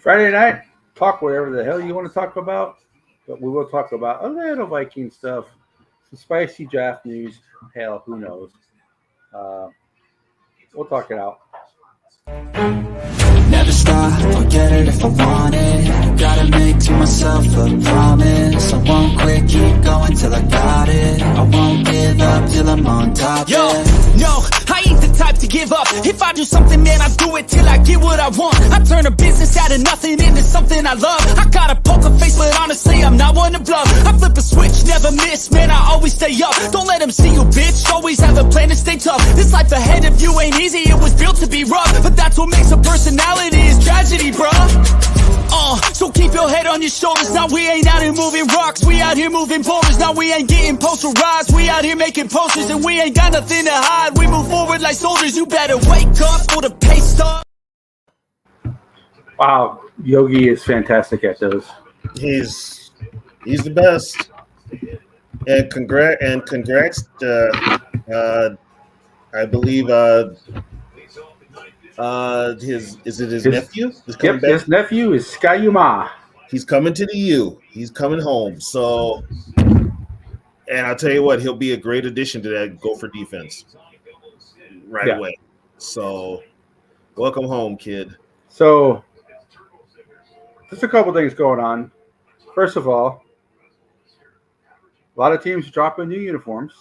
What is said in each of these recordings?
Friday night, talk whatever the hell you want to talk about, but we will talk about a little Viking stuff, some spicy draft news. Hell, who knows? Uh, we'll talk it out. Never stop, I'll get it if I want it. Gotta make to myself a promise. I won't quit, keep going till I got it. I won't give up till I'm on top. Yo, no, I ain't the type to give up. If I do something, man, I do it till I get what I want. I turn a business out of nothing into something I love. I got a poker face, but honestly, I'm not one to bluff. I flip a switch, never miss, man, I always stay up. Don't let them see you, bitch, always have a plan to stay tough. This life ahead of you ain't easy, it was built to be rough. But that's what makes a personality, is tragedy, bruh. So keep your head on your shoulders. Now we ain't out here moving rocks, we out here moving boulders. Now we ain't getting posterized, we out here making posters. And we ain't got nothing to hide, we move forward like soldiers. You better wake up for the pace start. Wow, Yogi is fantastic at those. He's the best. And congrats to I believe his nephew? Yep, his nephew is Skyuma. He's coming to the U. He's coming home. So, and I'll tell you what, he'll be a great addition to that Gopher defense right away. So, welcome home, kid. So, just a couple things going on. First of all, a lot of teams dropping new uniforms.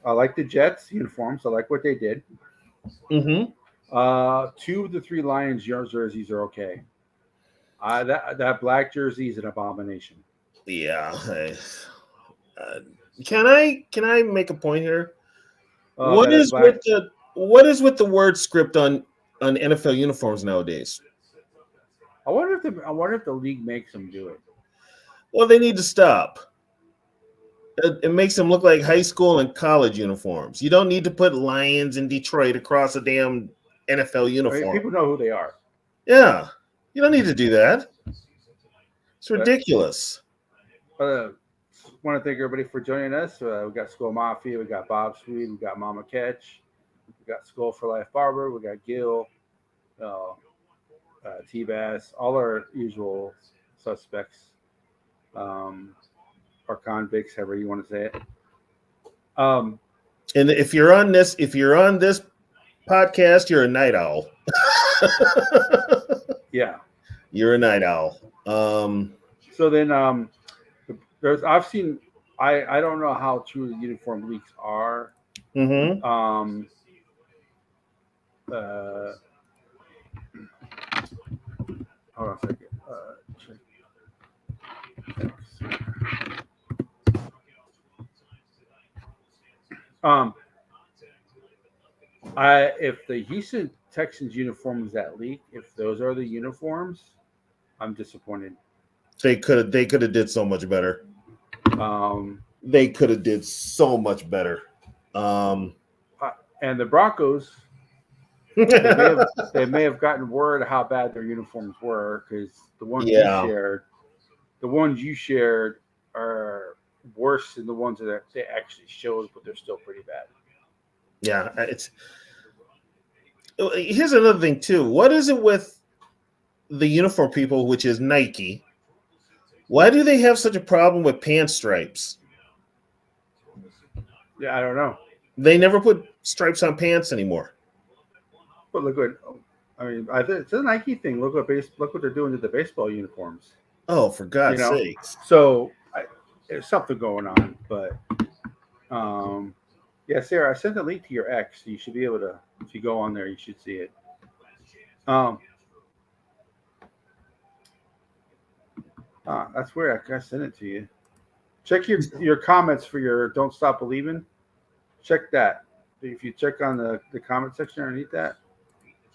I like the Jets uniforms. I like what they did. Mm-hmm. 2 of the 3 Lions jerseys are okay. That black jersey is an abomination. Yeah. Can I make a point here? What is with the word script on NFL uniforms nowadays? I wonder if the league makes them do it. Well, they need to stop. It makes them look like high school and college uniforms. You don't need to put Lions in Detroit across a damn NFL uniform. I mean, people know who they are. Yeah. You don't need to do that. It's ridiculous. Want to thank everybody for joining us. We got Skull Mafia, we got Bob Swede, we got Mama Catch, we got Skull for Life Barber, we got Gil, T-Bass, all our usual suspects, or convicts, however you want to say it. And if you're on this podcast, you're a night owl. Yeah, you're a night owl. So then, I've seen. I don't know how true the uniform leaks are. Mm-hmm. Hold on a second. If the Houston Texans uniforms that leak, if those are the uniforms, I'm disappointed. They could have did so much better. They could have did so much better. And the Broncos, they may have gotten word of how bad their uniforms were, because the ones you shared are worse than the ones that they actually showed, but they're still pretty bad. Yeah, here's another thing too. What is it with the uniform people, which is Nike? Why do they have such a problem with pant stripes? Yeah, I don't know. They never put stripes on pants anymore. But look what it's a Nike thing. Look what they're doing to the baseball uniforms. Oh, for God's sakes! So there's something going on, but yeah, Sarah, I sent a link to your ex. So you should be able to, if you go on there, you should see it. That's weird. I sent it to you. Check your comments for your "Don't Stop Believing." Check that. If you check on the comment section underneath that,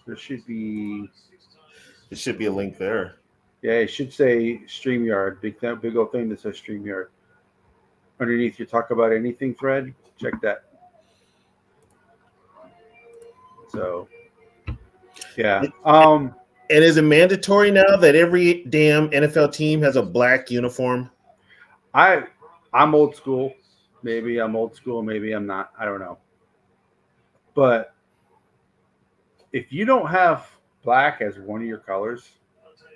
there should be a link there. Yeah, it should say StreamYard. Big old thing that says StreamYard. Underneath your "Talk About Anything" thread, check that. So, yeah. And is it mandatory now that every damn NFL team has a black uniform? I'm old school. Maybe I'm old school. Maybe I'm not. I don't know. But if you don't have black as one of your colors,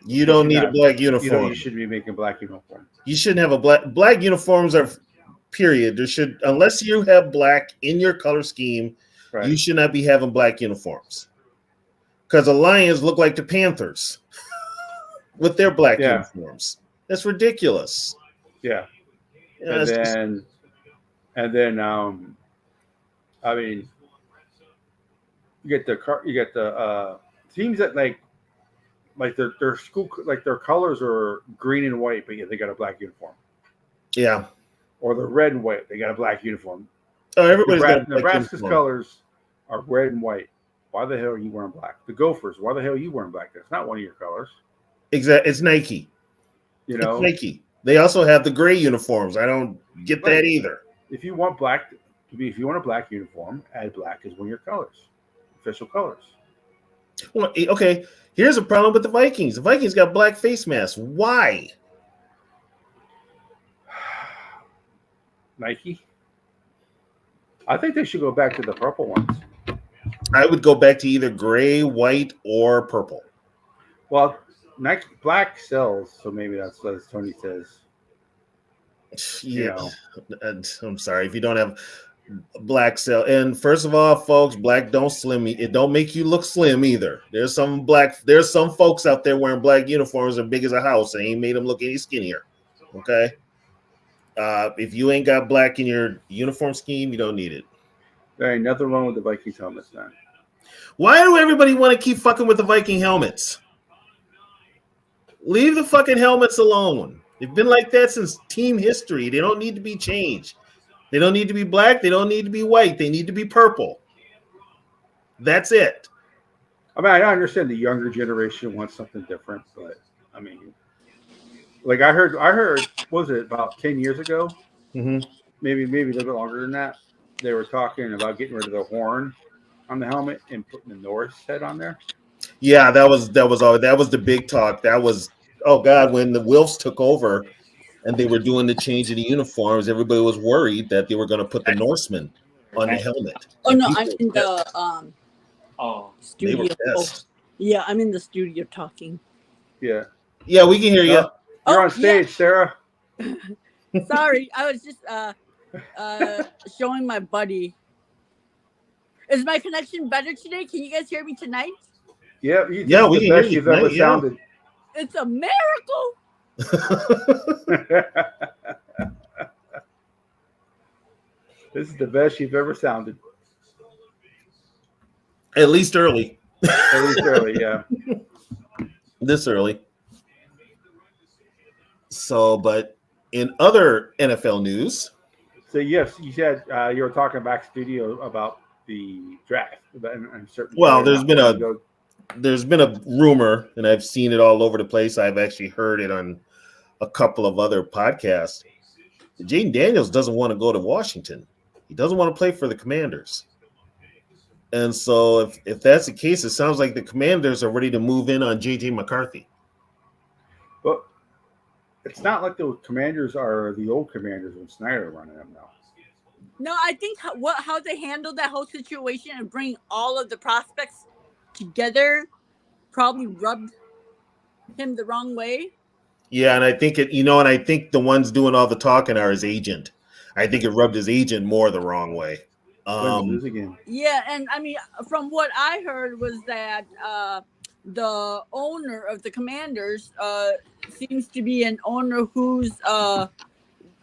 You don't need a black uniform. You should be making black uniforms. You shouldn't have a black uniforms are period. There should, unless you have black in your color scheme, Right. you should not be having black uniforms. Because the Lions look like the Panthers with their black uniforms. That's ridiculous. Yeah. Yeah, and then I mean, you get the teams that like their school, like their colors are green and white, but yeah, they got a black uniform. Yeah. Or the red and white, they got a black uniform. Oh, everybody's got Nebraska's colors are red and white. Why the hell are you wearing black? The Gophers, why the hell are you wearing black? That's not one of your colors. Exactly. It's Nike. You know, it's Nike. They also have the gray uniforms. I don't get that either. If you want black, if you want a black uniform, add black as one of your colors, official colors. Well, okay. Here's a problem with the Vikings. The Vikings got black face masks. Why? Nike. I think they should go back to the purple ones. I would go back to either gray, white, or purple. Well, Nike black sells, so maybe that's what Tony says. Yeah, I'm sorry if you don't have black sell. And first of all, folks, black don't slim. It don't make you look slim either. There's some folks out there wearing black uniforms as big as a house. They ain't made them look any skinnier. Okay. If you ain't got black in your uniform scheme, you don't need it. There ain't nothing wrong with the Vikings helmets, man. Why do everybody want to keep fucking with the Viking helmets? Leave the fucking helmets alone. They've been like that since team history. They don't need to be changed. They don't need to be black. They don't need to be white. They need to be purple. That's it. I mean, I understand the younger generation wants something different, but I mean, like I heard, what was it, about 10 years ago? Mm-hmm. Maybe a little bit longer than that. They were talking about getting rid of the horn on the helmet and putting the Norse head on there. Yeah, that was the big talk. That was, oh God, when the Wilfs took over and they were doing the change of the uniforms, everybody was worried that they were going to put the Norseman on the helmet. Oh no, I'm in the studio. Yeah, I'm in the studio talking. Yeah. Yeah, we can hear you. You're on stage, Sarah. Sorry, I was just showing my buddy. Is my connection better today? Can you guys hear me tonight? Yeah, we can hear you. You've ever sounded. It's a miracle. This is the best you've ever sounded. At least early. Yeah. This early. So, but in other NFL news. So, yes, you said you were talking back studio about the draft. Well, there's been a rumor, and I've seen it all over the place. I've actually heard it on a couple of other podcasts. Jaden Daniels doesn't want to go to Washington. He doesn't want to play for the Commanders. And so if that's the case, it sounds like the Commanders are ready to move in on J.J. McCarthy. But it's not like the Commanders are the old Commanders when Snyder running them now. No, I think how they handled that whole situation and bring all of the prospects together probably rubbed him the wrong way. Yeah, and I think I think the ones doing all the talking are his agent. I think it rubbed his agent more the wrong way. Yeah, and I mean, from what I heard was that the owner of the Commanders seems to be an owner who's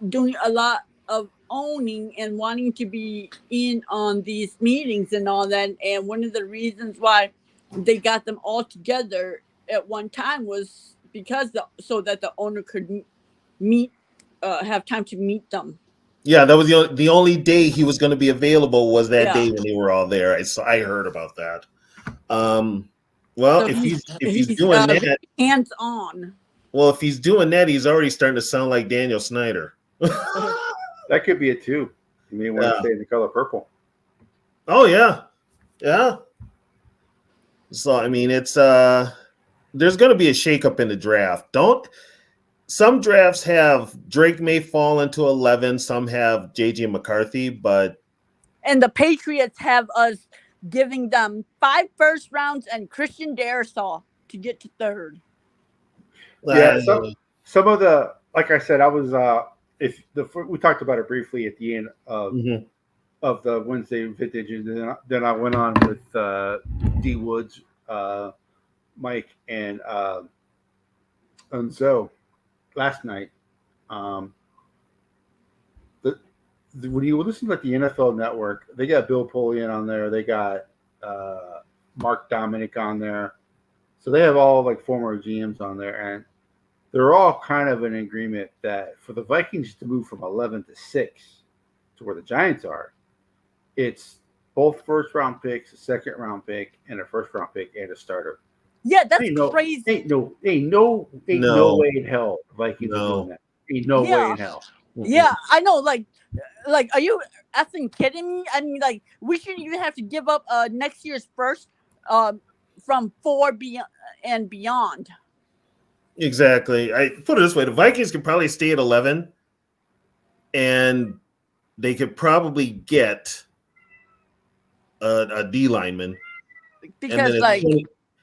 doing a lot of owning and wanting to be in on these meetings and all that. And one of the reasons why they got them all together at one time was because so that the owner could have time to meet them. Yeah, that was the only day he was going to be available was that day when they were all there. I heard about that. Well, so if he's doing that, hands on. Well, if he's doing that, he's already starting to sound like Daniel Snyder. That could be it too. You may want to stay in the color purple. Oh yeah. So I mean, it's there's going to be a shakeup in the draft. Some drafts have Drake may fall into 11. Some have JJ McCarthy, and the Patriots have us giving them 5 first rounds and Christian Darrisaw to get to 3rd. Yeah, some of the, like I said, I was we talked about it briefly at the end Mhm. of the Wednesday vintage, and then I went on with D Woods, Mike, and Zoe last night. Um, when you listen to the NFL Network, they got Bill Polian on there. They got Mark Dominic on there. So they have all like former GMs on there, and they're all kind of in agreement that for the Vikings to move from 11 to 6 to where the Giants are, it's both first round picks, a second round pick, and a first round pick and a starter. Yeah, that's crazy. Ain't no way in hell the Vikings are doing that. Ain't no way in hell. Yeah, I know. Like, are you effing kidding me? I mean, like, we shouldn't even have to give up next year's first from 4 and beyond. Exactly. I put it this way: the Vikings could probably stay at 11, and they could probably get a D lineman. Because, like,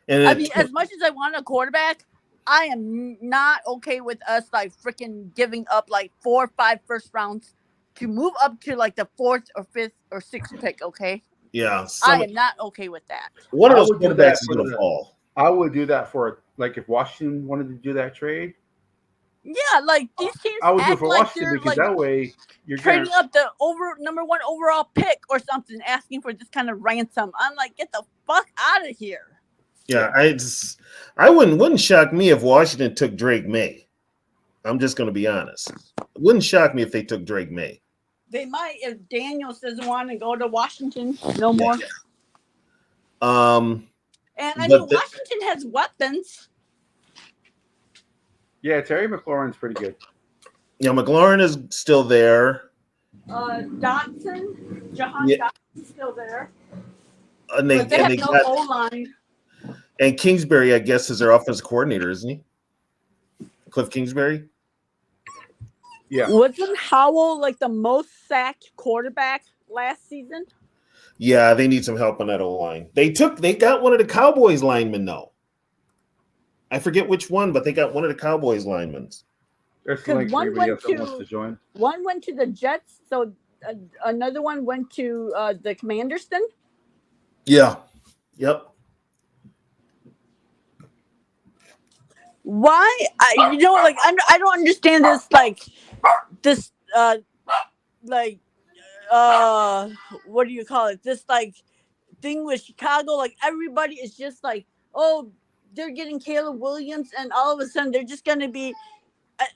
I mean, as much as I want a quarterback, I am not okay with us like freaking giving up like 4 or 5 first rounds to move up to like the 4th or 5th or 6th pick. Okay. Yeah, I am not okay with that. One of those quarterbacks is going to fall. I would do that for like if Washington wanted to do that trade. Yeah, like these teams I would do it for like Washington they're because like that way you're trading up the number 1 overall pick or something, asking for this kind of ransom. I'm like, get the fuck out of here. Yeah, I wouldn't shock me if Washington took Drake May. I'm just going to be honest. It wouldn't shock me if they took Drake May. They might if Daniels doesn't want to go to Washington no more. And I mean, Washington has weapons. Yeah, Terry McLaurin's pretty good. Yeah, McLaurin is still there. Dotson, Dotson's still there. And they have no O-line. And Kingsbury, I guess, is their offensive coordinator, isn't he? Cliff Kingsbury? Yeah. Wasn't Howell like the most sacked quarterback last season? Yeah, they need some help on that O-line. They got one of the Cowboys linemen, though. I forget which one, but they got one of the Cowboys linemen. Because one went to the Jets, so another one went to the Commanders then? Yeah. Yep. Why? I don't understand this. What do you call it? This like thing with Chicago. Like everybody is just like, oh, they're getting Caleb Williams, and all of a sudden they're just gonna be,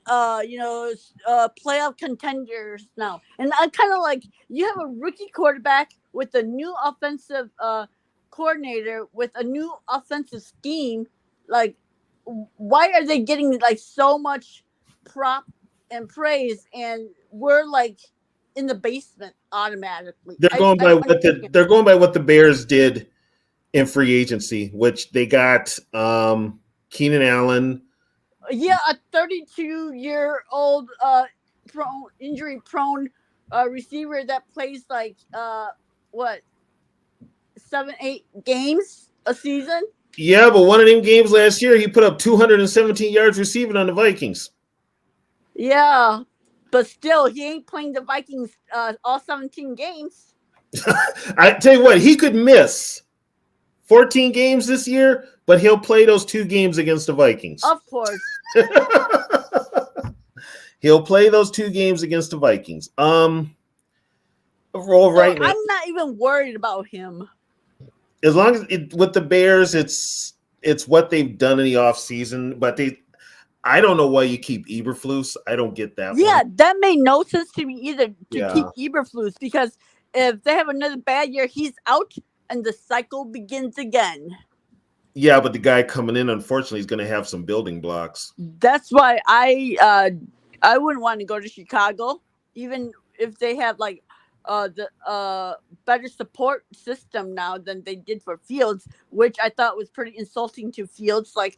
playoff contenders now. And I kind of like, you have a rookie quarterback with a new offensive coordinator with a new offensive scheme, like. Why are they getting like so much prop and praise, and we're like in the basement automatically? They're going by what the Bears did in free agency, which they got Keenan Allen. Yeah, a 32-year-old injury prone receiver that plays like 7-8 games a season. Yeah, but one of them games last year, he put up 217 yards receiving on the Vikings. Yeah, but still, he ain't playing the Vikings all 17 games. I tell you what, he could miss 14 games this year, but he'll play those 2 games against the Vikings. Of course. He'll play those 2 games against the Vikings. Now. I'm not even worried about him. As long as with the Bears, it's what they've done in the offseason, but I don't know why you keep Eberflus. I don't get that. Yeah, that made no sense to me either keep Eberflus, because if they have another bad year, he's out and the cycle begins again. Yeah, but the guy coming in, unfortunately, is going to have some building blocks. That's why I wouldn't want to go to Chicago, even if they have like the better support system now than they did for Fields, which I thought was pretty insulting to Fields, trade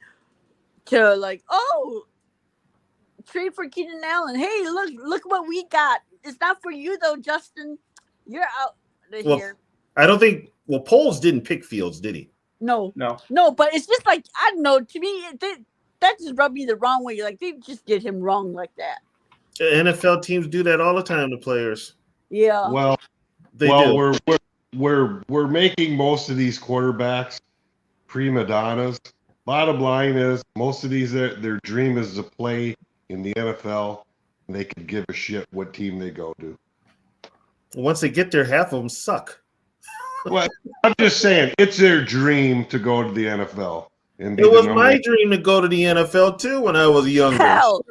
for Keenan Allen. Hey, look what we got. It's not for you though, Justin. You're out of here. I don't think. Poles didn't pick Fields, did he? No. But it's just like, I don't know. To me, that just rubbed me the wrong way. Like they just did him wrong like that. NFL teams do that all the time to players. Yeah. Well, They do. we're making most of these quarterbacks prima donnas. Bottom line is, most of these their dream is to play in the NFL, and they can give a shit what team they go to. Once they get there, half of them suck. Well, I'm just saying, it's their dream to go to the NFL. And It was my dream to go to the NFL too when I was younger. Hell.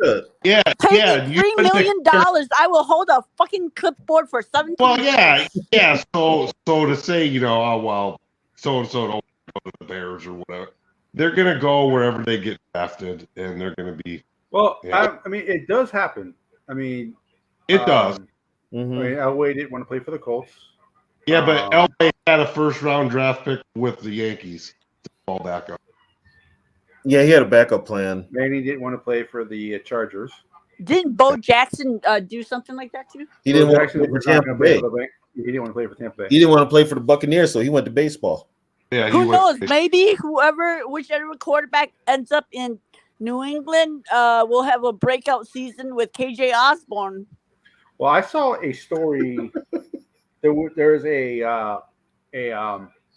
Yeah, Pay yeah. me $3 million. I will hold a fucking clipboard for 17 Well, years. yeah. So to say, oh well, so and so don't go to the Bears or whatever. They're gonna go wherever they get drafted, and they're gonna be. Well, Yeah. I mean, it does happen. I mean, It does. I mean, Elway didn't want to play for the Colts. Yeah, but Elway had a first-round draft pick with the Yankees to fall back up. Yeah, he had a backup plan. Manning didn't want to play for the Chargers. Didn't Bo Jackson do something like that too? He didn't want to Jackson play for was not Tampa gonna play Bay. for the He didn't want to play for Tampa Bay. He didn't want to play for the Buccaneers, so he went to baseball. Yeah, Who knows? Maybe whichever quarterback ends up in New England will have a breakout season with KJ Osborne. Well, I saw a story. There's a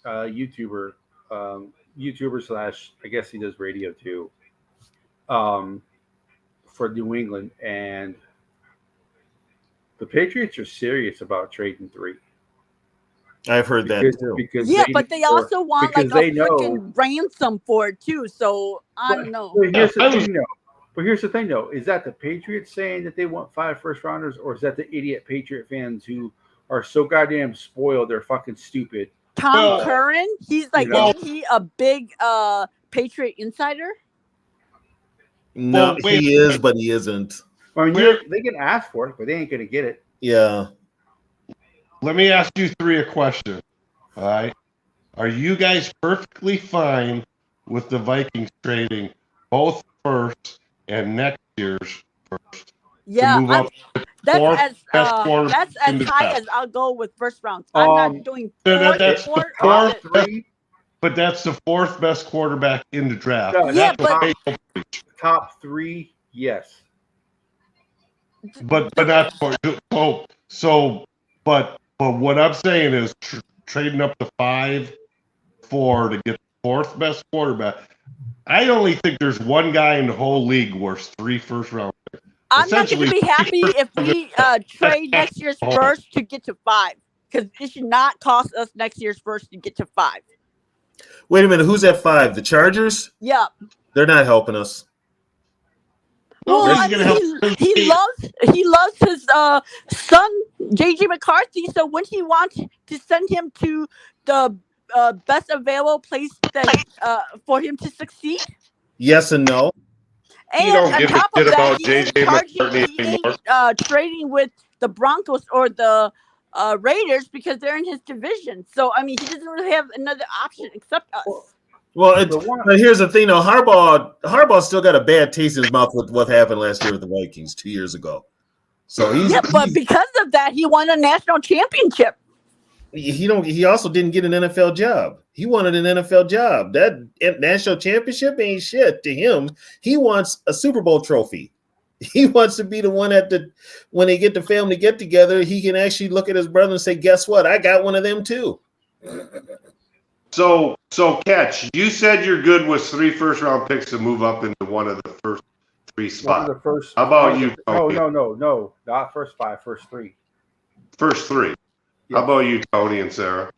YouTuber, / I guess he does radio too, for New England, and the Patriots are serious about trading 3. I've heard that too. Because but they also want like a freaking ransom for it too. So I don't know. But here's the thing, though, is that the Patriots saying that they want 5 first-rounders, or is that the idiot Patriot fans who are so goddamn spoiled they're fucking stupid? Tom Curran, he's like, isn't he a big Patriot insider? No, he is, but he isn't. I mean, they can ask for it, but they ain't gonna get it. Yeah. Let me ask you 3 a question. All right. Are you guys perfectly fine with the Vikings trading both first and next year's first? Yeah, that's as the high draft. as I'll go with first round. I'm not doing That's four, the or fourth, but that's the 4th best quarterback in the draft. No, yeah, but top 3, yes. But not but what I'm saying is trading up to 5 to get the 4th best quarterback. I only think there's one guy in the whole league worth 3 first-round picks. I'm not going to be happy if we trade next year's first to get to 5, because it should not cost us next year's first to get to 5. Wait a minute, who's at 5? The Chargers? Yeah. They're not helping us. Well, I mean, he loves his son JJ McCarthy. So wouldn't he want to send him to the best available place that for him to succeed? Yes and no. And don't on give a top shit of that, about he JJ ain't McCartney he ain't trading with the Broncos or the Raiders because they're in his division. So I mean, he doesn't really have another option except us. Well, but here's the thing, though. Harbaugh still got a bad taste in his mouth with what happened last year with the Vikings 2 years ago. So but because of that, he won a national championship. He also didn't get an NFL job. He wanted an NFL job. That national championship ain't shit to him. He wants a Super Bowl trophy. He wants to be the one when they get the family get together, he can actually look at his brother and say, "Guess what? I got one of them too." So Catch, you said you're good with 3 first-round picks to move up into one of the first 3 spots. How about you, Tony? No, not first 5, first 3. First 3. Yes. How about you, Tony and Sarah?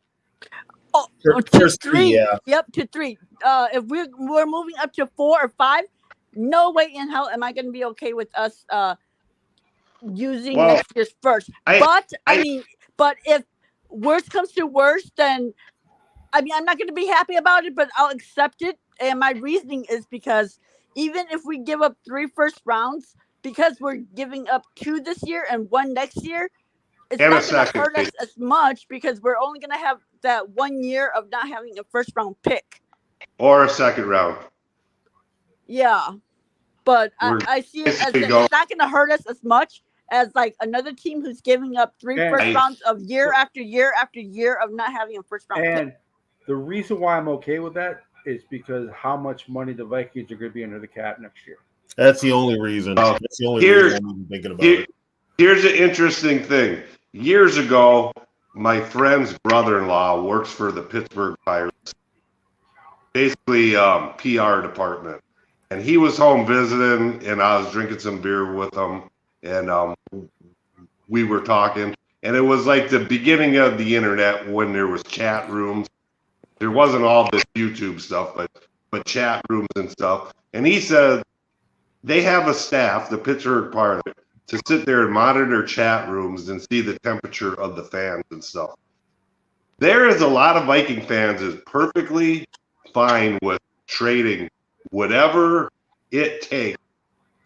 Oh, First to 3, 3. yeah. Yep, to 3. If we're moving up to 4 or 5, no way in hell am I going to be okay with us using next year's first. But if worst comes to worst, then I mean, I'm not going to be happy about it, but I'll accept it. And my reasoning is because even if we give up 3 first rounds, because we're giving up 2 this year and 1 next year, it's not going to hurt us as much because we're only going to have that 1 year of not having a first round pick. Or a second round. Yeah. But I see it as it's not going to hurt us as much as like another team who's giving up 3 first rounds of year after year after year of not having a first round pick. The reason why I'm okay with that is because how much money the Vikings are going to be under the cap next year. That's the only reason. That's the only reason I'm even thinking about it. Here's an interesting thing. Years ago, my friend's brother-in-law works for the Pittsburgh Pirates, basically PR department. And he was home visiting, and I was drinking some beer with him, and we were talking. And it was like the beginning of the internet when there was chat rooms. There wasn't all this YouTube stuff, but chat rooms and stuff. And he said they have a staff, the Pittsburgh Pirates, to sit there and monitor chat rooms and see the temperature of the fans and stuff. There is a lot of Viking fans is perfectly fine with trading whatever it takes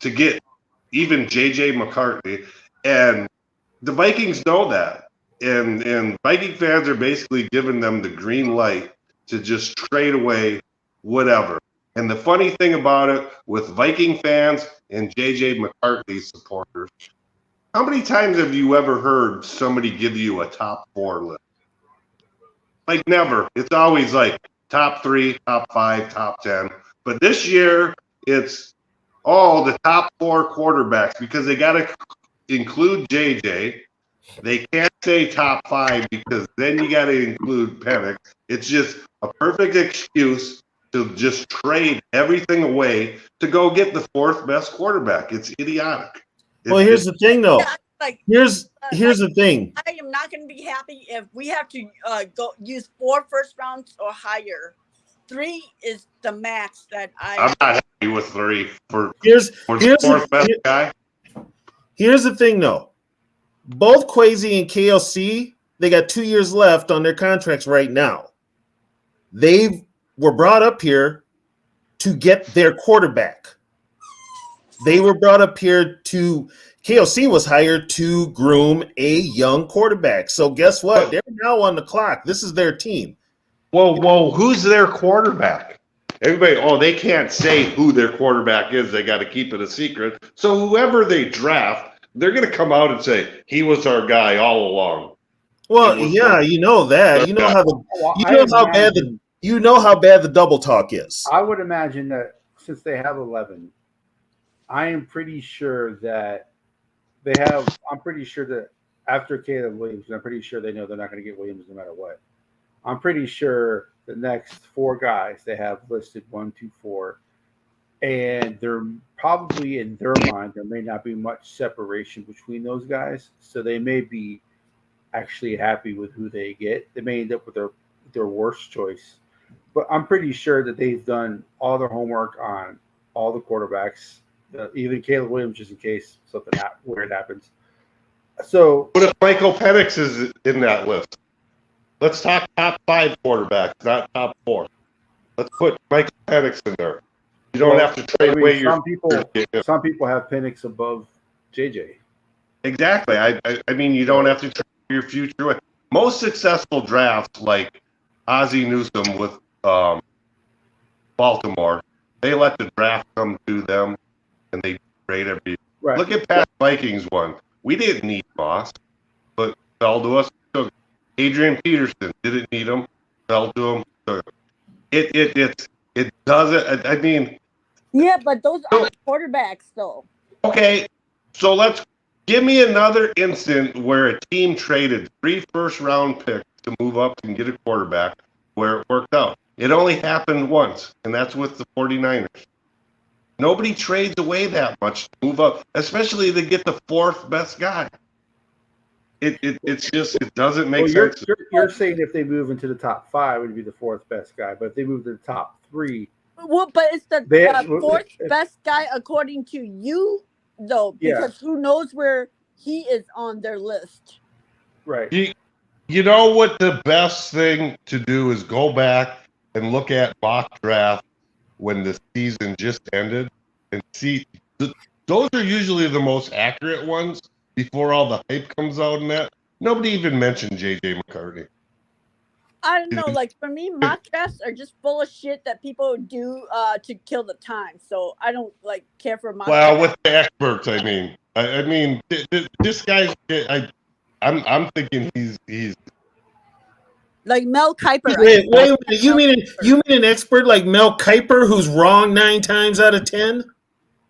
to get even JJ McCartney, and the Vikings know that, and Viking fans are basically giving them the green light to just trade away whatever. And the funny thing about it with Viking fans and JJ McCartney supporters, how many times have you ever heard somebody give you a top 4 list? Like never. It's always like top 3, top 5, top 10. But this year, it's all the top 4 quarterbacks because they got to include JJ. They can't say top 5 because then you got to include Penix. It's just a perfect excuse to just trade everything away to go get the 4th best quarterback. It's idiotic. Well, here's the thing, though. Here's the thing. I am not going to be happy if we have to go use 4 first rounds or higher. 3 is the max that I'm not happy with 3 for here's the 4th best guy. Here's the thing, though. Both Kwesi and KLC, they got 2 years left on their contracts right now. They were brought up here to get their quarterback. They were brought up here to KLC was hired to groom a young quarterback. So guess what? They're now on the clock. This is their team. Well, who's their quarterback? Everybody, they can't say who their quarterback is. They got to keep it a secret. So whoever they draft, they're going to come out and say, he was our guy all along. Well, yeah, you know that. You know how bad the double talk is. I would imagine that since they have 11, I am pretty sure that I'm pretty sure that after Caleb Williams, I'm pretty sure they know they're not going to get Williams no matter what. I'm pretty sure the next 4 guys they have listed 1, 2, 4, and they're probably in their mind there may not be much separation between those guys, so they may be actually happy with who they get. They may end up with their worst choice, but I'm pretty sure that they've done all their homework on all the quarterbacks, even Caleb Williams, just in case something weird happens. So, what if Michael Penix is in that list? Let's talk top 5 quarterbacks, not top 4. Let's put Michael Penix in there. You don't have to trade away your. Some people have Penix above JJ. Exactly. I mean, you don't have to trade your future away. Most successful drafts, like Ozzie Newsome with Baltimore, they let the draft come to them, and they trade every year. Right. Look at past Vikings one. We didn't need Moss, but fell to us. Adrian Peterson didn't need him, fell to him. It doesn't. I mean. Yeah, but those are quarterbacks, though. Okay, so let's give me another instant where a team traded 3 first-round picks to move up and get a quarterback where it worked out. It only happened once, and that's with the 49ers. Nobody trades away that much to move up, especially to get the 4th best guy. It's just it doesn't make sense. You're saying if they move into the top 5, it would be the 4th best guy, but if they move to the top 3. Well, but it's the 4th best guy according to you, though, because who knows where he is on their list. Right. You know what the best thing to do is go back and look at mock draft when the season just ended and see. Those are usually the most accurate ones before all the hype comes out and that. Nobody even mentioned JJ McCartney. I don't know. Like, for me, mock drafts are just full of shit that people do to kill the time. So I don't care for mock drafts. Well, with the experts, I mean, this guy's. I'm thinking he's. Like Mel Kiper. Wait a minute. You mean an expert like Mel Kiper who's wrong 9 times out of 10?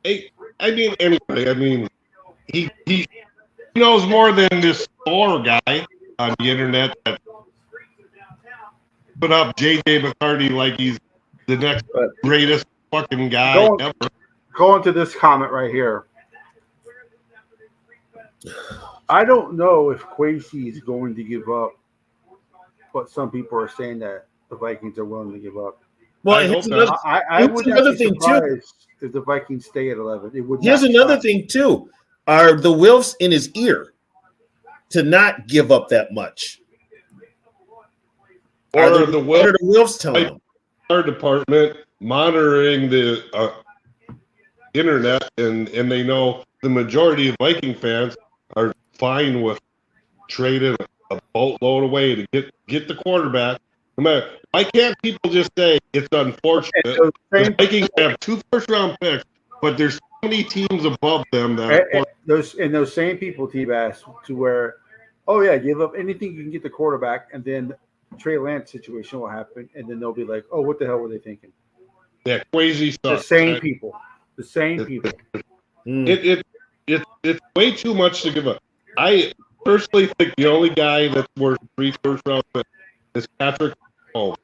Hey, I mean, anyway, I mean, he knows more than this Thor guy on the internet that put up JJ McCarthy like he's the next greatest fucking guy ever. Going to this comment right here. I don't know if Kwesi is going to give up, but some people are saying that the Vikings are willing to give up. Well, I would not be surprised if the Vikings stay at 11. It would. Here's another thing too: are the Wilfs in his ear to not give up that much? Or are the Wilfs telling him? Our department monitoring the internet, and they know the majority of Viking fans are fine with trading a boatload away to get the quarterback. No matter, why can't people just say it's unfortunate? The Vikings have 2 first-round picks, but there's so many teams above them that those same people, T-Bass, to where, oh yeah, give up anything you can get the quarterback, and then Trey Lance situation will happen, and then they'll be like, oh, what the hell were they thinking? Yeah, crazy stuff. The same people. It's way too much to give up. I personally think the only guy that's worth 3 first-round picks is Patrick Mahomes.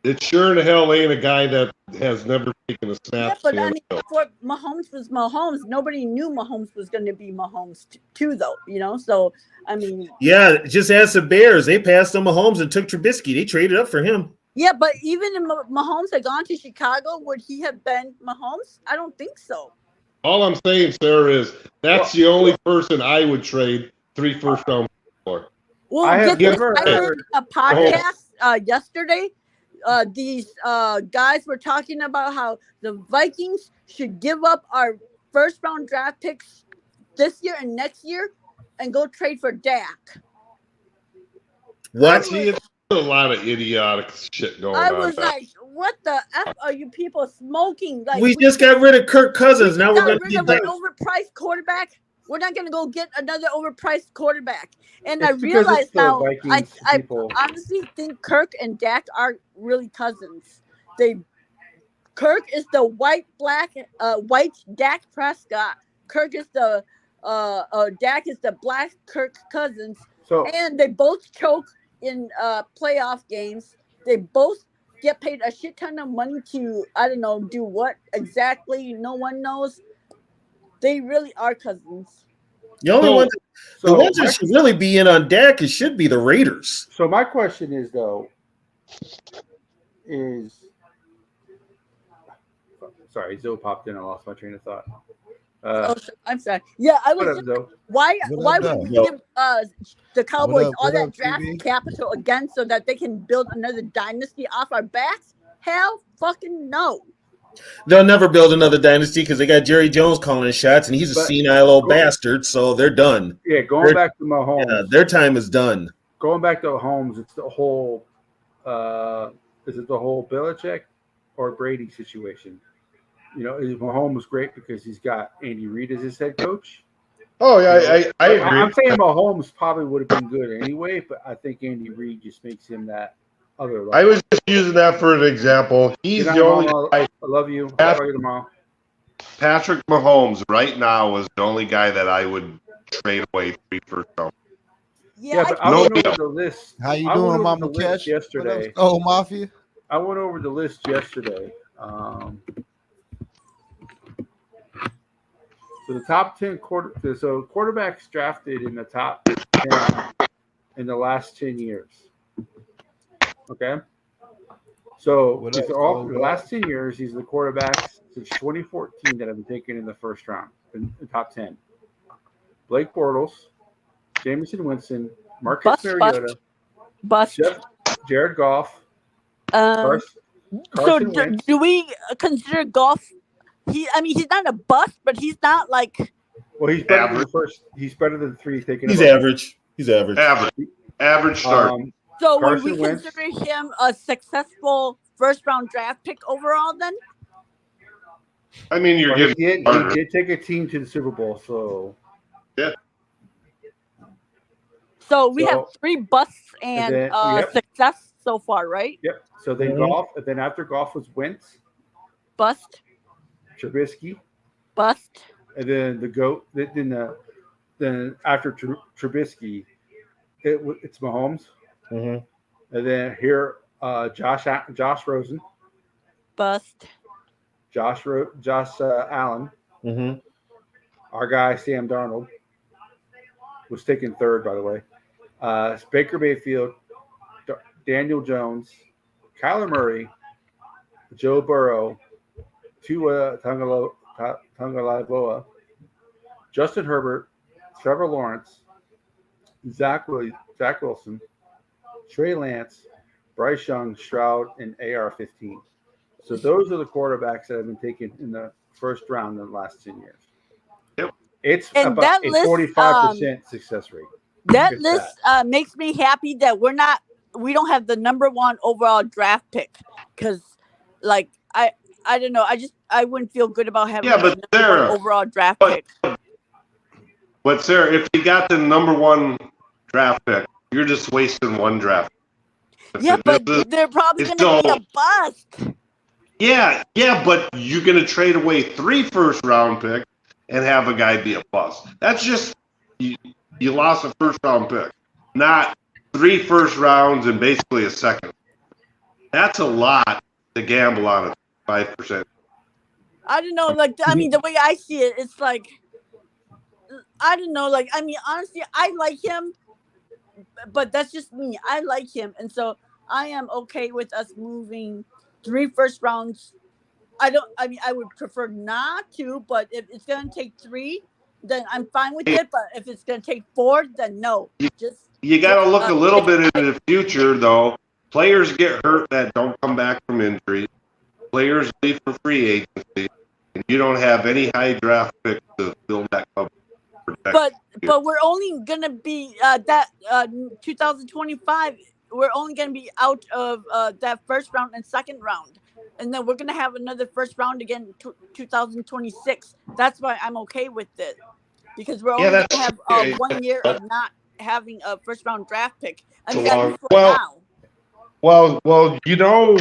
It sure in hell ain't a guy that has never taken a snap. Yeah, but I mean, before Mahomes was Mahomes, nobody knew Mahomes was going to be Mahomes too, though. You know, so I mean, yeah, just ask the Bears. They passed on Mahomes and took Trubisky. They traded up for him. Yeah, but even if Mahomes had gone to Chicago, would he have been Mahomes? I don't think so. All I'm saying, Sarah, is that's the only person I would trade 3 first-round picks for. Well, I heard a podcast yesterday. These guys were talking about how the Vikings should give up our first-round draft picks this year and next year and go trade for Dak. What? See, it's a lot of idiotic shit going on. I was like, what the F are you people smoking? Like, we just got rid of Kirk Cousins. Now we're going to get an overpriced quarterback. We're not going to go get another overpriced quarterback. And I realize now, I honestly think Kirk and Dak are really cousins. Kirk is the white Dak Prescott. Kirk is the Dak is the black Kirk Cousins. And they both choke in playoff games. They both get paid a shit ton of money to, I don't know, do what exactly. No one knows. They really are cousins. The only ones that should really be in on Dak should be the Raiders. So my question is, though, sorry, Zoe popped in. I lost my train of thought. I'm sorry. Yeah, I was. Why would we give the Cowboys all that draft capital again so that they can build another dynasty off our backs? Hell, fucking no. They'll never build another dynasty because they got Jerry Jones calling the shots, and he's a senile old bastard, so they're done. Yeah, going back to Mahomes. Yeah, their time is done. Going back to Mahomes, it's the whole is it the whole Belichick or Brady situation? You know, Mahomes great because he's got Andy Reid as his head coach. Oh, yeah, I agree. I'm saying Mahomes probably would have been good anyway, but I think Andy Reid just makes him that other level. I was just using that for an example. He's the only guy. I love you. I'll talk you tomorrow. Patrick Mahomes right now is the only guy that I would trade away 3 first round. Yeah, but I went over the list. How you doing, Mama Cash? Yesterday. Oh, Mafia. I went over the list yesterday. So the top 10 quarterbacks drafted in the top 10 in the last 10 years. Okay. So the last 10 years, these are the quarterbacks since 2014 that have been taken in the first round in the top 10. Blake Bortles, Jameson Winston, Marcus Mariota, Jared Goff, Carson Wentz. Do we consider Goff? He's not a bust, but he's not like. Well, he's better than the first. He's better than 3 taken. He's average. He's average. Average start. So would we consider him a successful first-round draft pick overall then? I mean, he did take a team to the Super Bowl, so. Yeah. So we have 3 busts and then, yep. success so far, right? Yep. So then golf, and then after golf was Wentz, Bust, Trubisky, bust. and then the GOAT. Then after Trubisky, it's Mahomes, and then here Josh Rosen, bust. Josh Allen, our guy Sam Darnold was taken third, by the way. Baker Mayfield, Daniel Jones, Kyler Murray, Joe Burrow, Tua Tagovailoa, Justin Herbert, Trevor Lawrence, Zach Wilson, Trey Lance, Bryce Young, Stroud, and AR-15. So those are the quarterbacks that have been taken in the first round in the last 10 years. Yep. It's And about that a list, 45% success rate. That It's list makes me happy that we don't have the number 1 overall draft pick, because like I don't know, I wouldn't feel good about having but the number 1 Sarah, overall draft pick. But Sarah, if you got the number 1 draft pick, you're just wasting 1 draft. But they're probably going to be a bust. Yeah, but you're going to trade away 3 first-round picks and have a guy be a bust. That's just you lost a first-round pick, not 3 first rounds and basically a second. That's a lot to gamble on a 5%. I don't know, like, I mean, the way I see it, it's like, I don't know, like, I mean, honestly, I like him, but that's just me. I like him, and so I am okay with us moving 3 first rounds. I would prefer not to, but if it's going to take 3, then I'm fine with it. But if it's going to take 4, then no. You got to look a little bit into the future, though. Players get hurt that don't come back from injury. Players leave for free agency, and you don't have any high draft picks to build that cover. But we're only going to be 2025. We're only going to be out of that first round and second round. And then we're going to have another first round again in 2026. That's why I'm okay with it. Because we're only going to have 1 year of not having a first round draft pick. I mean, at least for now. Well, you know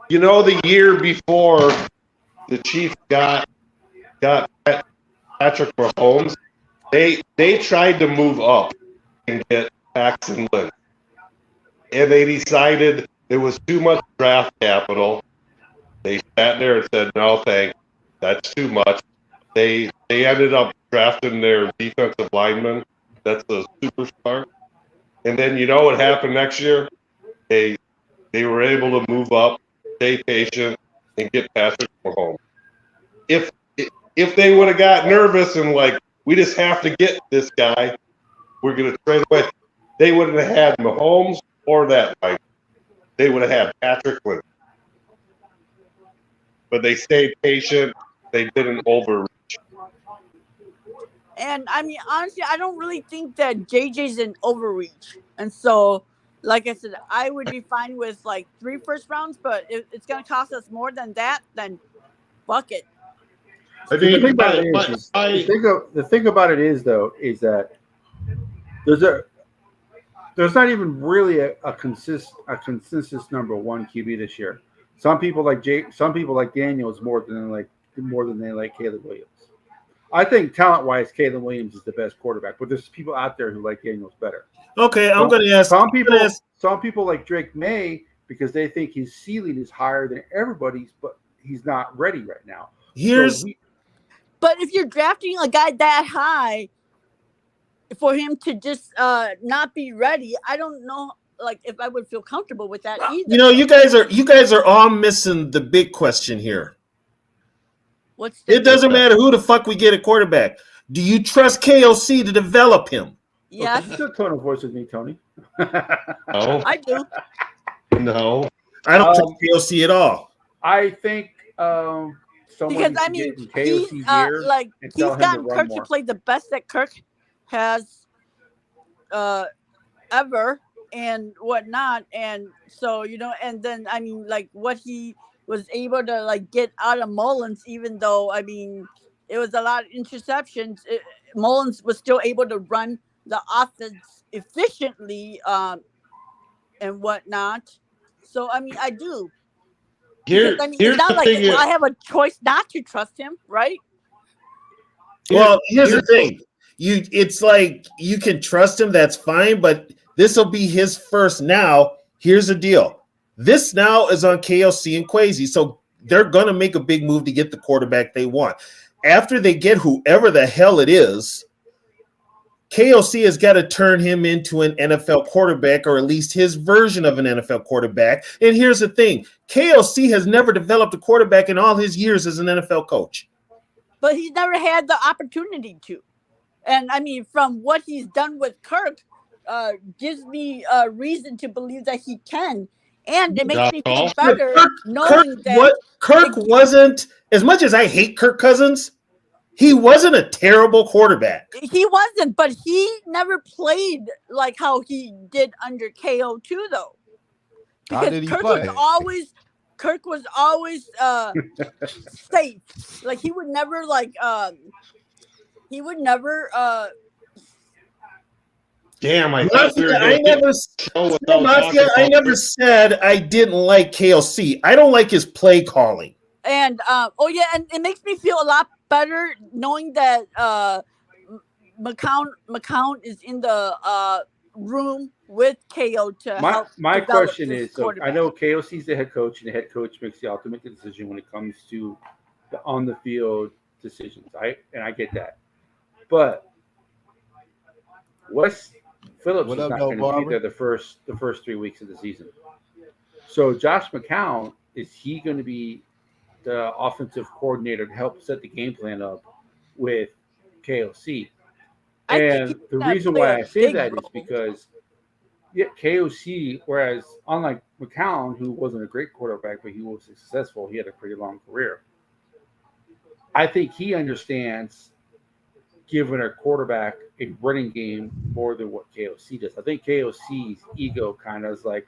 the year before the Chiefs got Patrick Mahomes, they tried to move up and get Paxton Lynch. And they decided it was too much draft capital. They sat there and said, no, thanks. That's too much. They ended up drafting their defensive lineman. That's a superstar. And then you know what happened next year? They were able to move up, stay patient, and get Patrick Mahomes. If they would have got nervous and like, we just have to get this guy, we're going to trade away, they wouldn't have had Mahomes or that line. They would have had Patrick Lynch. But they stayed patient. They didn't overreach. And I mean, honestly, I don't really think that JJ's an overreach. And so, like I said, I would be fine with like 3 first rounds, but if it's going to cost us more than that, then fuck it. The thing about it is, though, is that there's not even really a consensus number 1 QB this year. Some people like Daniels more than they like Caleb Williams. I think talent-wise, Caleb Williams is the best quarterback, but there's people out there who like Daniels better. Okay, I'm going to ask some people like Drake May because they think his ceiling is higher than everybody's, but he's not ready right now. But if you're drafting a guy that high for him to just not be ready, I don't know, like, if I would feel comfortable with that either. You know, you guys are all missing the big question here. It doesn't matter who the fuck we get a quarterback. Do you trust KOC to develop him? Yes. What's your tone of voice with me, Tony? No. I do. No. I don't trust KOC at all. I think because I mean he's gotten Kirk to play the best that Kirk has ever and whatnot, and so and then I mean like what he was able to like get out of Mullins, even though I mean it was a lot of interceptions. Mullins was still able to run the offense efficiently and whatnot. So I mean, I do. Because, I mean, it's not like I have a choice not to trust him, right? Well, here's the thing. It's like you can trust him, that's fine, but this will be his first now. Here's the deal. This now is on KLC and Kwesi, so they're going to make a big move to get the quarterback they want. After they get whoever the hell it is, KLC has got to turn him into an NFL quarterback, or at least his version of an NFL quarterback. And here's the thing. KLC has never developed a quarterback in all his years as an NFL coach. But he's never had the opportunity to. And, I mean, from what he's done with Kirk, gives me a reason to believe that he can. And it makes me feel better knowing that Kirk wasn't, as much as I hate Kirk Cousins, he wasn't a terrible quarterback. He wasn't, but he never played like how he did under KO2, though. Because Kirk was always safe. Like he would never Damn, I never said I didn't like KLC. I don't like his play calling. And and it makes me feel a lot better knowing that McCown is in the room with KO to help. My question is, so I know KOC's the head coach, and the head coach makes the ultimate decision when it comes to the on the field decisions. I get that, but Wes Phillips is not going to be there the first 3 weeks of the season. So Josh McCown, is he going to be the offensive coordinator to help set the game plan up with KOC? And the reason why I say that is because KOC, whereas unlike McCown, who wasn't a great quarterback, but he was successful, he had a pretty long career. I think he understands giving a quarterback a running game more than what KOC does. I think KOC's ego kind of is like,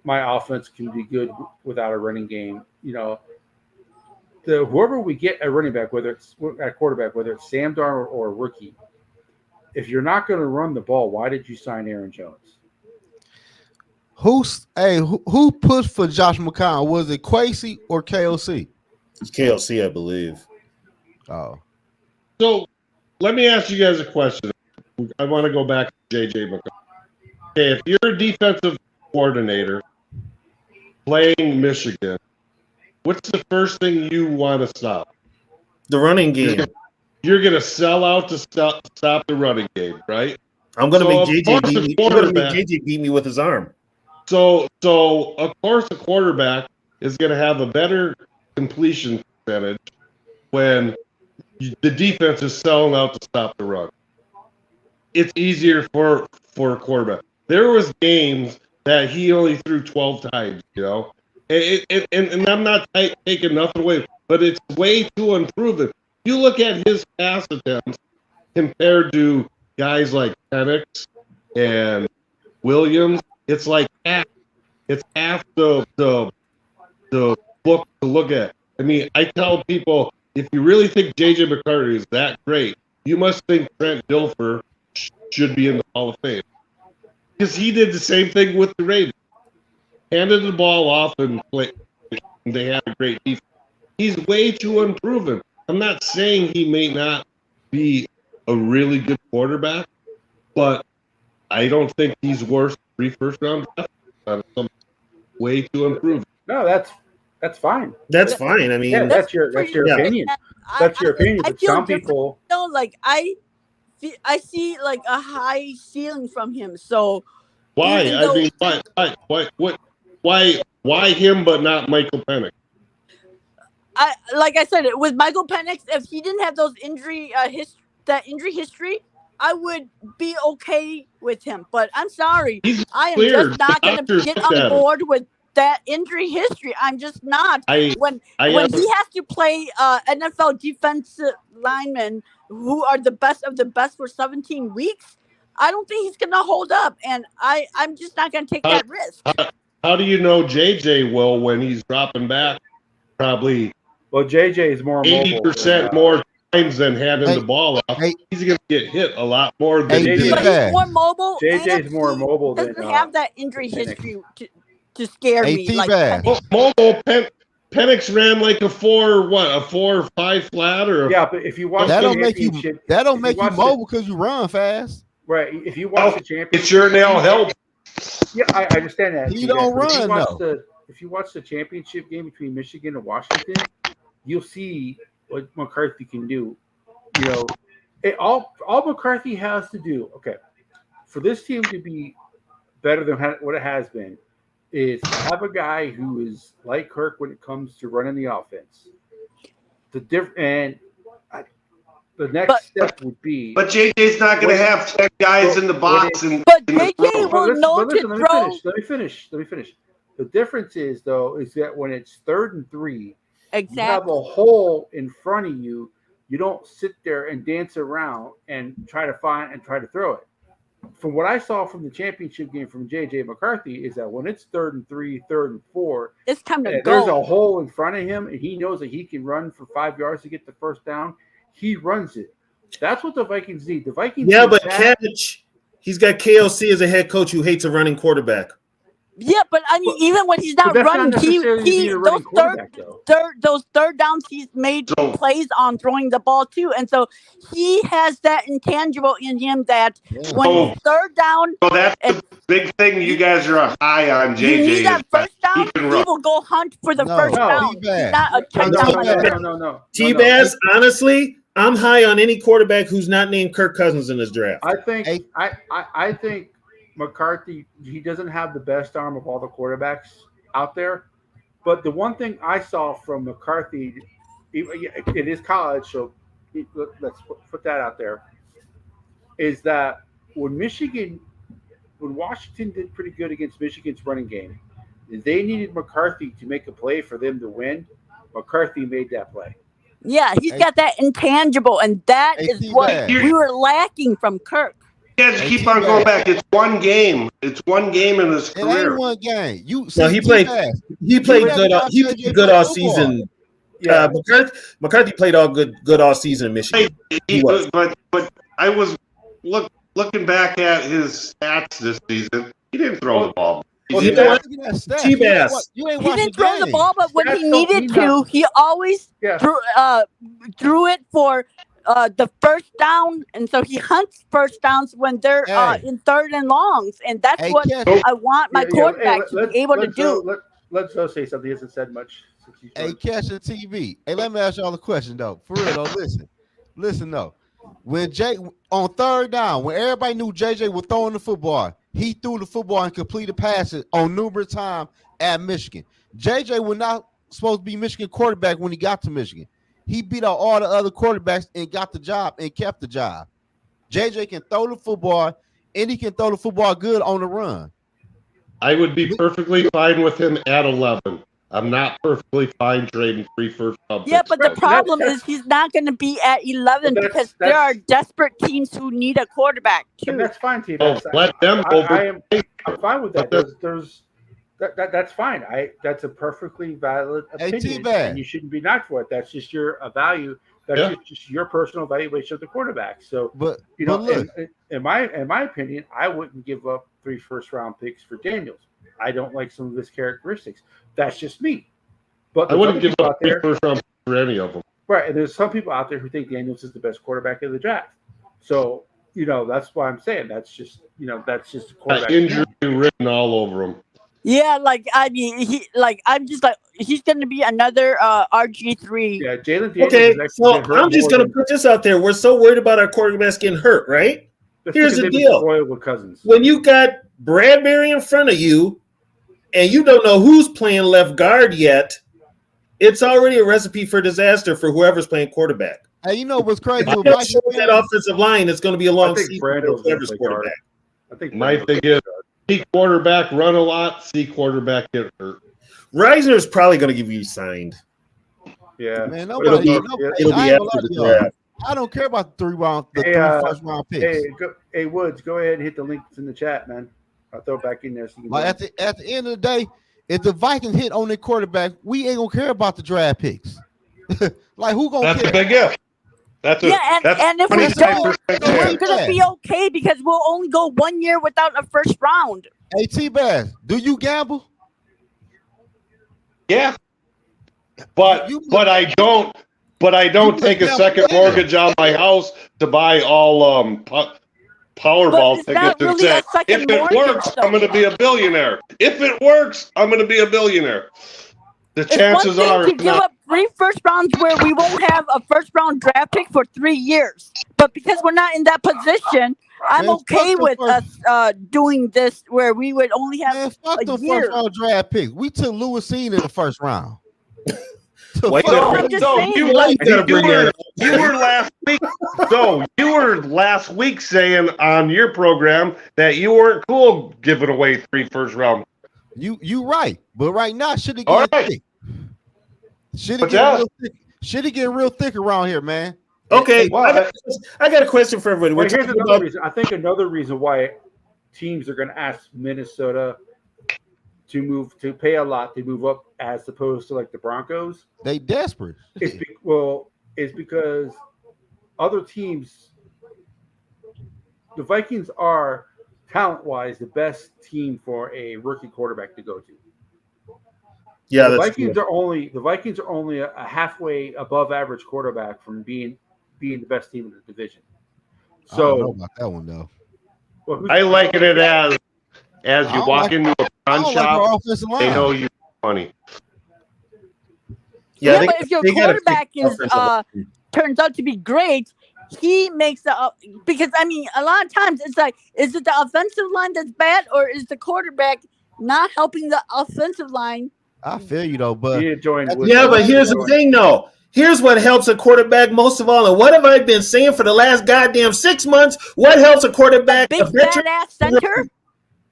my offense can be good without a running game. You know, whoever we get a running back, whether it's a quarterback, whether it's Sam Darnold or a rookie, if you're not going to run the ball, why did you sign Aaron Jones? Who pushed for Josh McCown? Was it Kwesi or KOC? It's KLC, I believe. Oh. So let me ask you guys a question. I want to go back to JJ McCown. Okay, if you're a defensive coordinator playing Michigan, what's the first thing you want to stop? The running game. You're going to sell out to stop the running game, right? I'm going to make JJ beat me with his arm. So of course, a quarterback is going to have a better completion percentage when the defense is selling out to stop the run. It's easier for a quarterback. There was games that he only threw 12 times, you know, and I'm not taking nothing away, but it's way too unproven. You look at his pass attempts compared to guys like Penix and Williams, it's like half. It's half the book to look at. I mean, I tell people, if you really think J.J. McCarthy is that great, you must think Trent Dilfer should be in the Hall of Fame. Because he did the same thing with the Ravens. Handed the ball off and they had a great defense. He's way too unproven. I'm not saying he may not be a really good quarterback, but I don't think he's worth 3 first-round drafts. Way too unproven. No, that's fine. That's fine. I mean, that's your opinion. That's your opinion. But some people, like I see like a high ceiling from him. So why? I mean, why him but not Michael Penix? Like I said, with Michael Penix, if he didn't have those injury history, I would be okay with him. But I'm sorry, I am just not going to get on board with that injury history. I'm just not. When he has to play NFL defensive linemen who are the best of the best for 17 weeks, I don't think he's going to hold up, and I'm just not going to take that risk. How do you know JJ will when he's dropping back? Probably. Well, JJ is more 80% more times than handing the ball off. He's going to get hit a lot more than But he's more mobile. JJ's more mobile than doesn't have that injury history to scare me. Like mobile. Penix ran like a 4.5 flat or but if you watch that the don't make you mobile because you run fast. Right. If you watch the championship, it sure now helps. Yeah, I understand that. He don't run though. If you watch the championship game between Michigan and Washington, you'll see what McCarthy can do. You know, all McCarthy has to do, for this team to be better than what it has been, is have a guy who is like Kirk when it comes to running the offense. The next step would be. But JJ's not going to have 10 guys in the box. But JJ will know to throw. Let me finish. The difference is that when it's 3rd and 3, you have a hole in front of you. You don't sit there and dance around and try to throw it. From what I saw from the championship game from JJ McCarthy is that when it's 3rd and 3, 3rd and 4, it's time to go. There's a hole in front of him, and he knows that he can run for 5 yards to get the first down. He runs it. That's what the Vikings need. The Vikings. Yeah, but Catch, he's got KLC as a head coach who hates a running quarterback. Yeah, but I mean, even when he's not running, those third downs he's made plays on throwing the ball too, and so he has that intangible in him that when it's 3rd down. So that's the big thing. You guys are high on JJ. You need that first down. He will go hunt for the first down. He's not a check down. No. T-Bass, honestly, I'm high on any quarterback who's not named Kirk Cousins in this draft. I think McCarthy, he doesn't have the best arm of all the quarterbacks out there. But the one thing I saw from McCarthy, it is college, so let's put that out there, is that when Washington did pretty good against Michigan's running game, they needed McCarthy to make a play for them to win. McCarthy made that play. Yeah, he's got that intangible, and that is what we were lacking from Kirk. You guys keep on going back. It's one game. It's one game in his career. It ain't one game. He played good. He played good all season. Yeah, McCarthy played good all season in Michigan. But I was looking back at his stats this season. He didn't throw the ball. He didn't throw the ball, but when he needed to, he always threw it for the first down, and so he hunts first downs when they're in 3rd and longs, and that's what I want my quarterback to be able to do. Let's Joe say something. He hasn't said much. Hey, Cash and TV. Hey, let me ask y'all a question though. For real though, listen though. When on 3rd down, when everybody knew JJ was throwing the football, he threw the football and completed passes on numerous times at Michigan. JJ was not supposed to be Michigan quarterback when he got to Michigan. He beat out all the other quarterbacks and got the job and kept the job. JJ can throw the football, and he can throw the football good on the run. I would be perfectly fine with him at 11. I'm not perfectly fine trading 3 first round picks. Yeah, but the problem is he's not going to be at 11 because there are desperate teams who need a quarterback too. And that's fine, T. Let them I'm fine with that. That's fine. That's a perfectly valid opinion, and you shouldn't be knocked for it. That's just your value. That's just your personal evaluation of the quarterback. So, in my opinion, I wouldn't give up 3 first round picks for Daniels. I don't like some of his characteristics. That's just me. But I wouldn't give up 3 first round picks for any of them. Right, and there's some people out there who think Daniels is the best quarterback of the draft. So, that's why I'm saying that's just a quarterback. Injury written all over him. Yeah, I'm just like he's going to be another RG3. Yeah, Jalen Daniels. Okay, so I'm just going to put this out there. We're so worried about our quarterbacks getting hurt, right? Here's the deal. With Cousins. When you got Bradbury in front of you, and you don't know who's playing left guard yet, it's already a recipe for disaster for whoever's playing quarterback. Hey, you know what's crazy? That offensive line is going to be a long season for whoever's quarterback. I think my thing is see quarterback run a lot, see quarterback get hurt. Reisner is probably going to give you signed. Yeah, man. It'll be after the draft. I don't care about the 3 first round picks. Hey, Woods, go ahead and hit the links in the chat, man. I'll throw it back in there. So you can at the end of the day, if the Vikings hit on their quarterback, we ain't gonna care about the draft picks. Who gonna care? That's a big if. That's and if we 25% don't, we're chance. gonna be okay because we'll only go 1 year without a first round. Hey, T-Bass, do you gamble? Yeah, but I don't. But I don't take a second mortgage on my house to buy all Powerball it's tickets not and really say, a second if it mortgage, works, though. I'm going to be a billionaire. If it works, I'm going to be a billionaire. The chances it's one are thing to give up 3 first rounds where we won't have a first round draft pick for 3 years. But because we're not in that position, I'm okay with us doing this where we would only have fuck the year. first round draft pick. We took Lewisine in the first round. Wait, I'm just saying, you were last week. So you were last week saying on your program that you weren't cool giving away 3 first round. You right, but right now should it get thick. Should it get real thick around here, man? Okay, well, I got a question for everybody. Well, here's another reason. I think another reason why teams are going to ask Minnesota to pay a lot to move up as opposed to like the Broncos. They desperate. It's because other teams, the Vikings are talent-wise the best team for a rookie quarterback to go to. Yeah, the Vikings are only a halfway above average quarterback from being the best team in the division. So I don't know about that one though. Well, I liken it as you walk into a pawn shop, they know you money. Yeah, but if your quarterback turns out to be great, he makes because I mean a lot of times it's like, is it the offensive line that's bad or is the quarterback not helping the offensive line? I feel you though, but but here's the thing though. Here's what helps a quarterback most of all, and what have I been saying for the last goddamn 6 months? What helps a quarterback? A big fat ass center.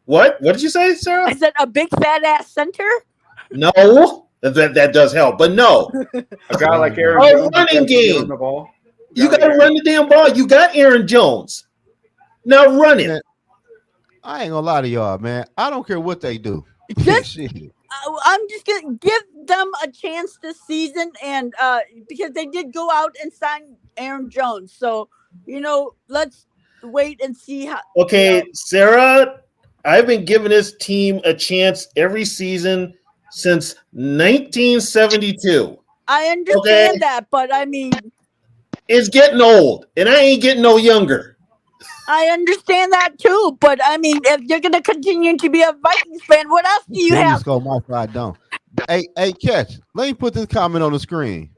What did you say, Sarah? Is it a big fat ass center? No, that does help, but no. A guy like Aaron Jones, running game. The ball. You got to run the damn ball. You got Aaron Jones. Now run it. I ain't gonna lie to y'all, man. I don't care what they do. I'm just gonna give them a chance this season, and because they did go out and sign Aaron Jones, so let's wait and see how. Okay, Sarah, I've been giving this team a chance every season since 1972. I understand that, but I mean, it's getting old, and I ain't getting no younger. I understand that too, but I mean, if you're gonna continue to be a Vikings fan, what else do you have? Go, my I don't. Hey, Catch. Let me put this comment on the screen.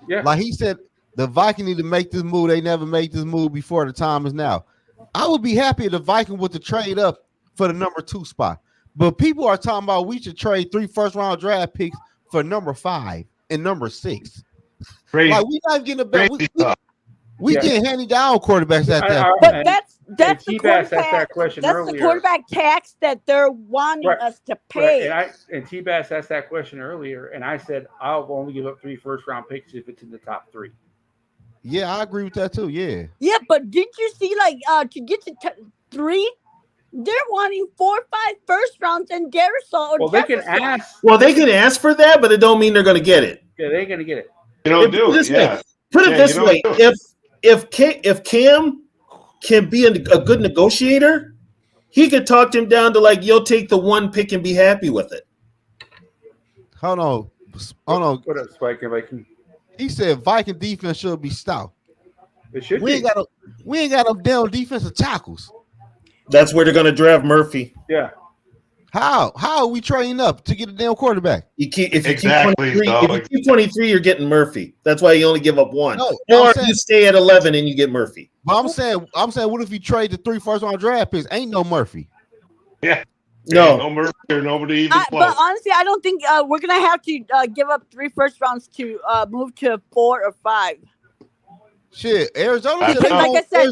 Yeah, like he said, the Vikings need to make this move. They never made this move before. The time is now. I would be happy if the Vikings were to trade up for the number 2 spot, but people are talking about we should trade 3 first round draft picks for number 5 and number 6. Crazy. Like we're not getting a better. We getting handed down quarterbacks at that. But that's the quarterback. That question that's earlier. The quarterback tax that they're wanting us to pay. And T-Bass asked that question earlier, and I said I'll only give up 3 first round picks if it's in the top 3. Yeah, I agree with that too. Yeah. Yeah, but did you see to get to 3? They're wanting 4 or 5 first rounds and Darisaw. Well, they can ask. Well, they can ask for that, but it don't mean they're going to get it. Yeah, they ain't going to get it. You don't do it. Yeah. Put it this way: if Cam can be a good negotiator, he could talk him down to like, you'll take the 1 pick and be happy with it. Hold on. What up, Spike and Viking? He said Viking defense should be stout. It should we be. Ain't got no damn defensive tackles. That's where they're going to draft Murphy. Yeah. How are we trading up to get a damn quarterback? If you keep 23, you're getting Murphy. That's why you only give up 1. Or you stay at 11 and you get Murphy. But I'm saying, what if you trade the 3 first round draft picks? Ain't no Murphy. Yeah. No Murphy or nobody even close. But honestly, I don't think we're gonna have to give up 3 first rounds to move to 4 or 5. Shit, Arizona because, said, like I said,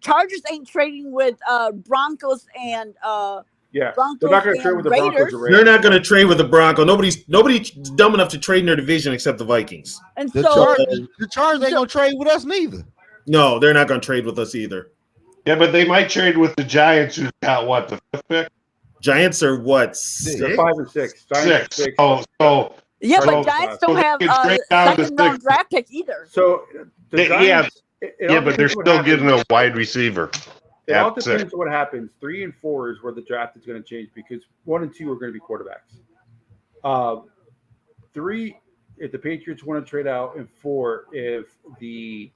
Chargers ain't trading with Broncos and Broncos they're not going to trade with the Broncos. They're not going to trade with the Broncos. Nobody's dumb enough to trade in their division except the Vikings. And the Chargers ain't going to trade with us neither. No, they're not going to trade with us either. Yeah, but they might trade with the Giants, who's got what, the 5th pick? Giants are what? 5 and 6. Giants 6. Oh, so Yeah, but So- Giants don't have it's a right down to second round 6. draft pick either. So the Giants, it all but they're depends what still happens. getting a wide receiver. It all at 6. depends what happens. 3 and 4 is where the draft is going to change because 1 and 2 are going to be quarterbacks. 3, if the Patriots want to trade out, and 4 if the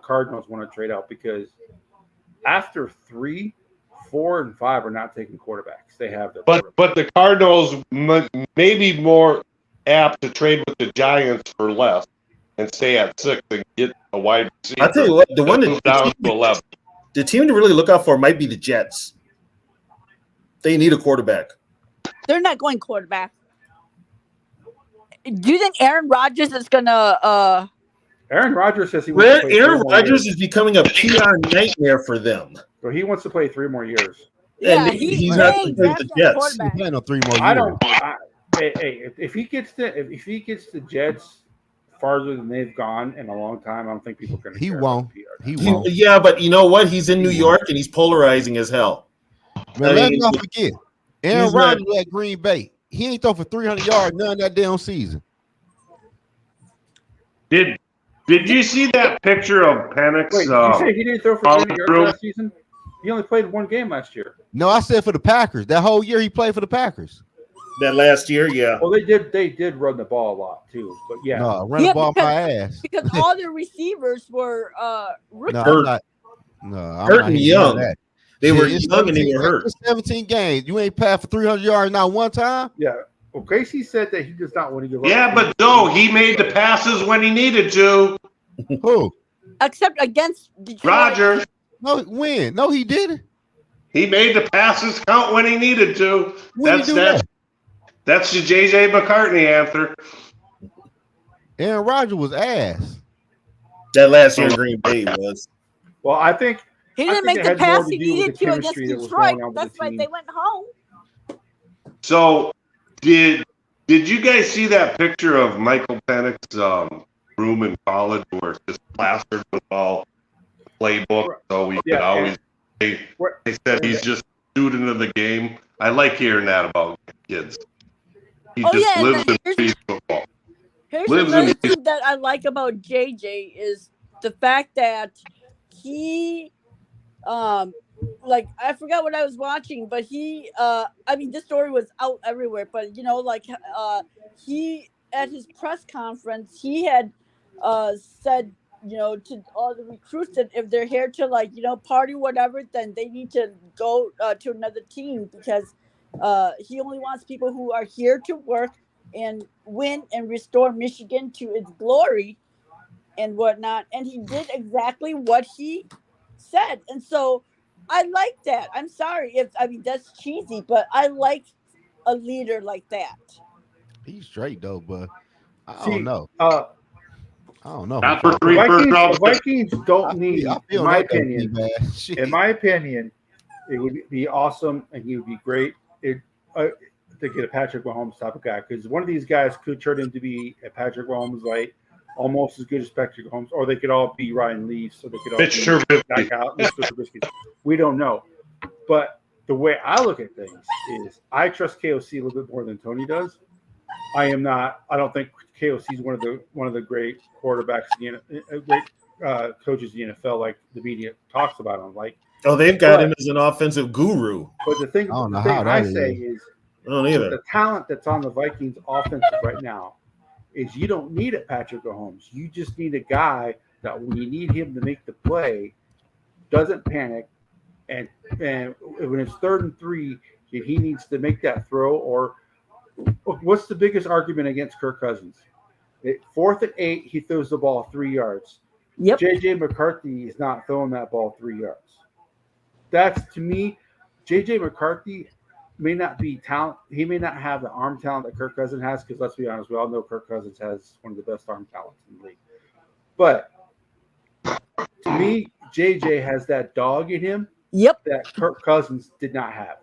Cardinals want to trade out, because after 3, 4, and 5 are not taking quarterbacks. They have their But the Cardinals may be more apt to trade with the Giants for less and stay at 6 and get a wide receiver. I'll tell you what, the one that down to 11. the team to really look out for might be the Jets. They need a quarterback. They're not going quarterback. Do you think Aaron Rodgers is gonna? Aaron Rodgers says he wants to play Aaron 3 more Rodgers years. is becoming a PR nightmare for them. So he wants to play 3 more years. Yeah, And he's not ain't going to play with the drafting a Jets. quarterback. He's playing on 3 more years. I don't. If he gets the Jets farther than they've gone in a long time, I don't think people are going to. He won't. He He- won't. yeah, but you know what? He's in New York and he's polarizing as hell. Man, I let's mean, not forget. Aaron he's not- Rodgers at Green Bay. He ain't throw for 300 yards none that damn season. Did you see that picture of Penix? Wait, did you say he didn't throw for 300 yards through- last season? He only played 1 game last year. No, I said for the Packers. That whole year he played for the Packers. That last year, yeah. Well, they did run the ball a lot too, but yeah. No, run the ball my ass. Because all their receivers were rookies. No, Hurt. I'm not. No, I'm Hurt not and hearing none young. of that. They Shit, were it's young and they 17 were hurt. it's 17 games. You ain't passed for 300 yards not one time. Yeah. Well, Casey said that he does not want to give up. Yeah, but no, he made the passes when he needed to. Who? Except against Detroit. Roger, No, when? No, he didn't. he made the passes count when he needed to. When he do that? That's the J.J. McCartney answer. Aaron Rodgers was ass. That last year in Green Bay was. Well, I think He I didn't think make it the had more pass to he do with needed the to against chemistry that was Detroit. going on with That's the why team. they went home. So, did you guys see that picture of Michael Penix's room in college where it's just plastered with all playbook, so we could always they said he's just a student of the game. I like hearing that about kids. He Oh, just yeah, and lives then and breathes football. Here's Lives another in- thing that I like about JJ is the fact that he, like I forgot what I was watching, but he, I mean, this story was out everywhere, but you know, like, he at his press conference, he had, said, you know, to all the recruits that if they're here to like, you know, party whatever, then they need to go to another team because he only wants people who are here to work and win and restore Michigan to its glory and whatnot. And he did exactly what he said. And so I like that. I'm sorry if, I mean, that's cheesy, but I like a leader like that. He's straight though, but I See, don't know. I don't know. Not for 3 first round The Vikings don't need, I feel in my that don't be opinion. bad. Shit. In my opinion, it would be awesome and he would be great to get a Patrick Mahomes type of guy because one of these guys could turn into be a Patrick Mahomes like almost as good as Patrick Mahomes, or they could all be Ryan Leaf, so they could all Mitch be Trubisky. back out. Mr. Trubisky. We don't know, but the way I look at things is I trust KOC a little bit more than Tony does. I don't think KOC is one of the great quarterbacks, great coaches in the NFL, like the media talks about him. Like, Oh, they've got him as an offensive guru. but the thing I say is I don't either. the talent that's on the Vikings offense right now is you don't need a Patrick Mahomes. You just need a guy that when you need him to make the play, doesn't panic, and when it's 3rd and 3, if he needs to make that throw, or what's the biggest argument against Kirk Cousins? 4th and 8, he throws the ball 3 yards. Yep. JJ McCarthy is not throwing that ball 3 yards. That's, to me, JJ McCarthy may not be talent. He may not have the arm talent that Kirk Cousins has, because let's be honest, we all know Kirk Cousins has one of the best arm talents in the league. But to me, JJ has that dog in him that Kirk Cousins did not have.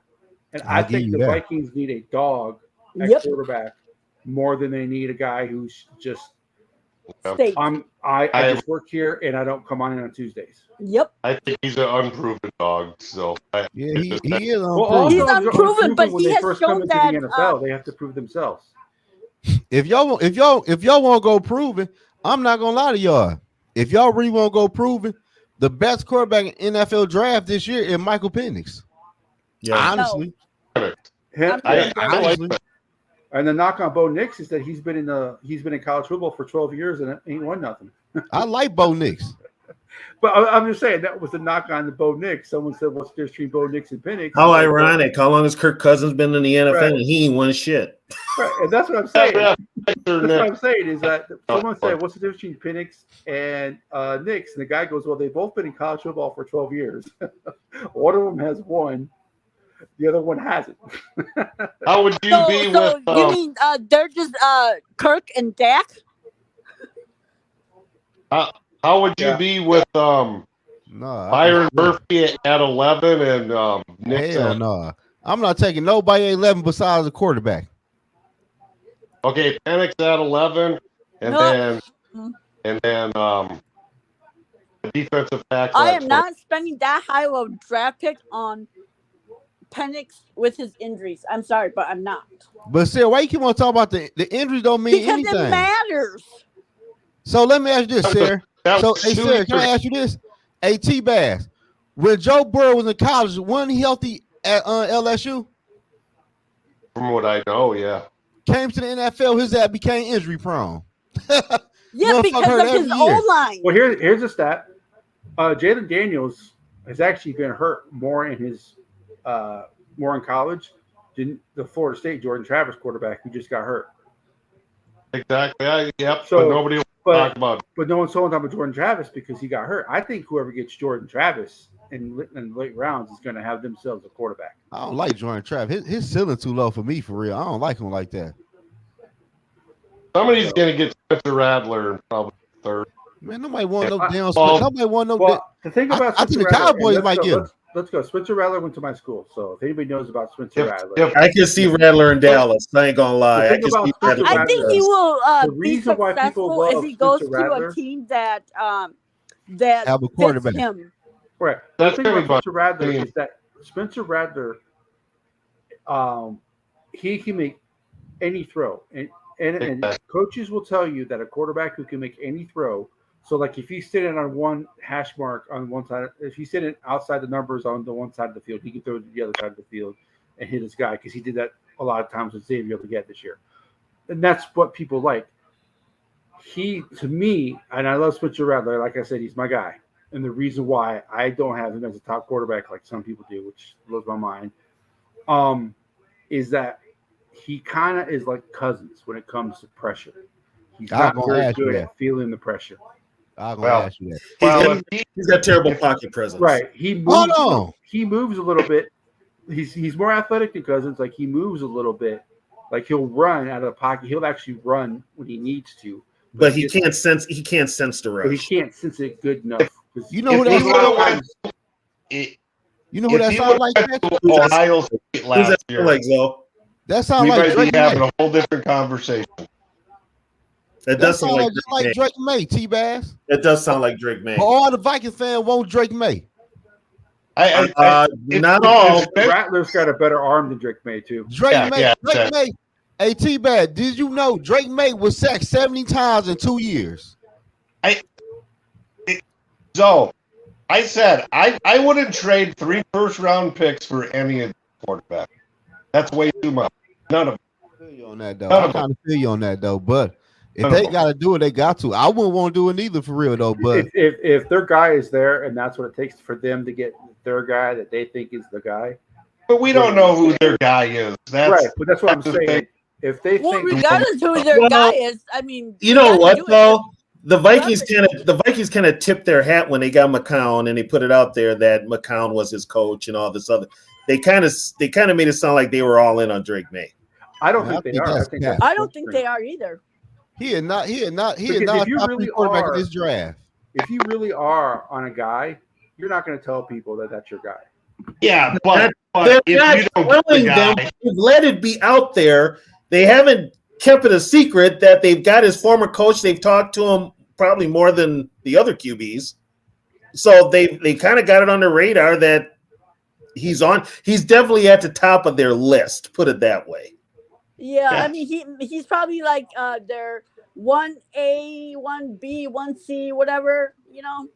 And I think the Vikings need a dog at quarterback more than they need a guy who's just I just work here and I don't come on Tuesdays. Yep. I think he's an unproven dog. So he is unproven. Well, He's unproven, but when he they has first come shown into that the NFL, they have to prove themselves. if y'all want to go prove it, I'm not gonna lie to y'all. If y'all really want to go prove it, the best quarterback in NFL draft this year is Michael Penix. Yeah. Honestly. Honestly. And the knock on Bo Nix is that he's been in college football for 12 years and ain't won nothing. I like Bo Nix. But I'm just saying that was the knock on the Bo Nix. Someone said, "What's the difference between Bo Nix and Penix?" How ironic! How long has Kirk Cousins been in the NFL Right. and he ain't won shit? Right, and that's what I'm saying. That's what I'm saying is that someone said, "What's the difference between Penix and Nix?" And the guy goes, "Well, they've both been in college football for 12 years. One of them has won, the other one hasn't." How would you be with? You mean they're just Kirk and Dak? How would you be with Byron Murphy at 11 and Nick? Hell no. I'm not taking nobody at 11 besides the quarterback. Okay, Penix at 11, and then the defensive tackle. I am not spending that high of a draft pick on Penix with his injuries. I'm sorry, but I'm not. But Sarah, why you keep on talking about the injuries? Don't mean because anything. It matters. So let me ask you this, Sarah. So, hey, Sarah, can I ask you this? Hey, T-Bass, when Joe Burrow was in college, wasn't he healthy at LSU? From what I know, yeah. Came to the NFL, his ass became injury prone. Yeah, because of his O-line. Well, here's a stat. Jalen Daniels has actually been hurt more in college than the Florida State Jordan Travis quarterback who just got hurt. Exactly. Yep. So but nobody will talk about it. But no one's talking about Jordan Travis because he got hurt. I think whoever gets Jordan Travis in late rounds is going to have themselves a quarterback. I don't like Jordan Travis. His ceiling too low for me, for real. I don't like him like that. Somebody's going to get Spencer Rattler in probably third. Man, nobody want no damn. Nobody want no. Well, the thing about I think the Cowboys might get him. Let's go. Spencer Rattler went to my school, so if anybody knows about Spencer Rattler, I can see Rattler in Dallas. I ain't gonna lie. I think he will be successful if he goes to a team that have a quarterback. Fits him. Right. The thing about Spencer Rattler is that Spencer Rattler, he can make any throw, and coaches will tell you that a quarterback who can make any throw. So, like, if he's sitting on one hash mark on one side, if he's sitting outside the numbers on the one side of the field, he can throw it to the other side of the field and hit his guy because he did that a lot of times with Xavier Leggett this year. And that's what people like. To me, and I love Spencer Rattler. Like I said, he's my guy. And the reason why I don't have him as a top quarterback like some people do, which blows my mind, is that he kind of is like Cousins when it comes to pressure. He's not very good at feeling the pressure. I'm gonna ask you that. He's got terrible pocket presence. Right. He moves. He moves a little bit. He's more athletic than Cousins. Like, he moves a little bit. Like, he'll run out of the pocket. He'll actually run when he needs to. But he can't sense. He can't sense the rush. But he can't sense it good enough. You know who that sounds like? You know who that sounds like? Ohio State last year. Like Zoe? That sounds like Drake May. Having a whole different conversation. That does sound like Drake May, T-Bass. It does sound like Drake May. But all the Vikings fans want Drake May. Not all. Rattler's got a better arm than Drake May, too. Drake May. Hey, T-Bad, did you know Drake May was sacked 70 times in 2 years? So, I said I wouldn't trade 3 first-round picks for any of the quarterback. That's way too much. None of them. I feel you on that, though. I kind of feel you on that, though. But if they got to do it, they got to. I wouldn't want to do it either, for real, though. But if their guy is there and that's what it takes for them to get their guy that they think is the guy. But we don't know who their guy is. Right, but that's what I'm saying. If they think regardless who their guy is, I mean, you know what though? The Vikings kind of tipped their hat when they got McCown and they put it out there that McCown was his coach and all this other. They kind of made it sound like they were all in on Drake May. I don't think they are. I don't think they are either. He is not really quarterback in this draft. If you really are on a guy, you're not going to tell people that that's your guy. Yeah, but if you don't telling them, let it be out there. They haven't kept it a secret that they've got his former coach. They've talked to him probably more than the other QBs. So they kind of got it on their radar that he's definitely at the top of their list. Put it that way. Yeah, Yeah. I mean he's probably like their 1A, 1B, 1C, whatever, you know.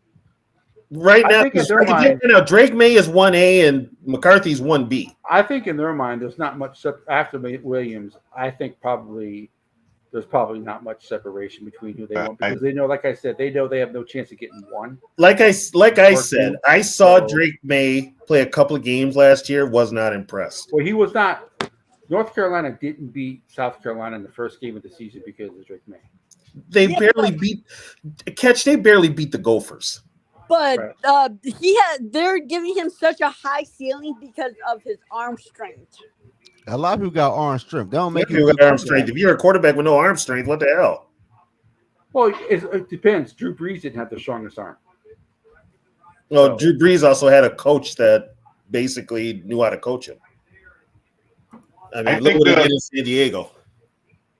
Right I now, think in their mind, Drake May is 1A and McCarthy's 1B. I think in their mind, there's not much after Williams. I think there's probably not much separation between who they want because they know, like I said, they know they have no chance of getting one. Like I said, I saw So- Drake May play a couple of games last year. Was not impressed. Well, he was not. North Carolina didn't beat South Carolina in the first game of the season because of Drake May. They barely beat the Gophers. But they're giving him such a high ceiling because of his arm strength. A lot of people got arm strength. They don't make you got arm strength. If you're a quarterback with no arm strength, what the hell? Well, it depends. Drew Brees didn't have the strongest arm. Well, Drew Brees also had a coach that basically knew how to coach him. I mean, look what he did in San Diego.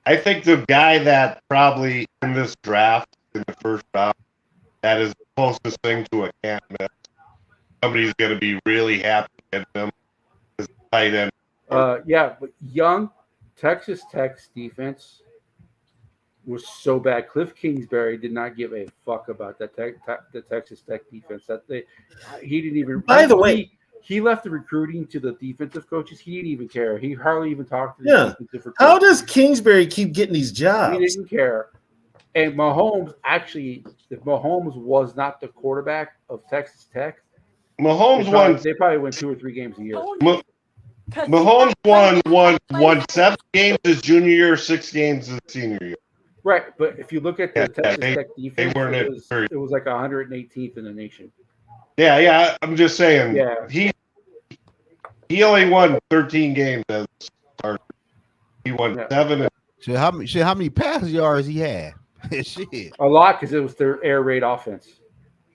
I think the guy that probably in this draft in the first round that is the closest thing to a can't miss. Somebody's going to be really happy at him. Is tight end. Yeah, but young Texas Tech's defense was so bad. Cliff Kingsbury did not give a fuck about the Texas Tech defense. He didn't even. By the way, he left the recruiting to the defensive coaches. He didn't even care. He hardly even talked to the defensive coaches. How does Kingsbury keep getting these jobs? He didn't care. And Mahomes, actually, if Mahomes was not the quarterback of Texas Tech, they probably win 2 or 3 games a year. Mahomes won 7 games his junior year, 6 games his senior year. Right, but if you look at the Texas Tech defense, it was like 118th in the nation. Yeah, I'm just saying. Yeah. He only won 13 games as starter. He won 7. Shit, how many pass yards he had? Shit. A lot, because it was their air raid offense.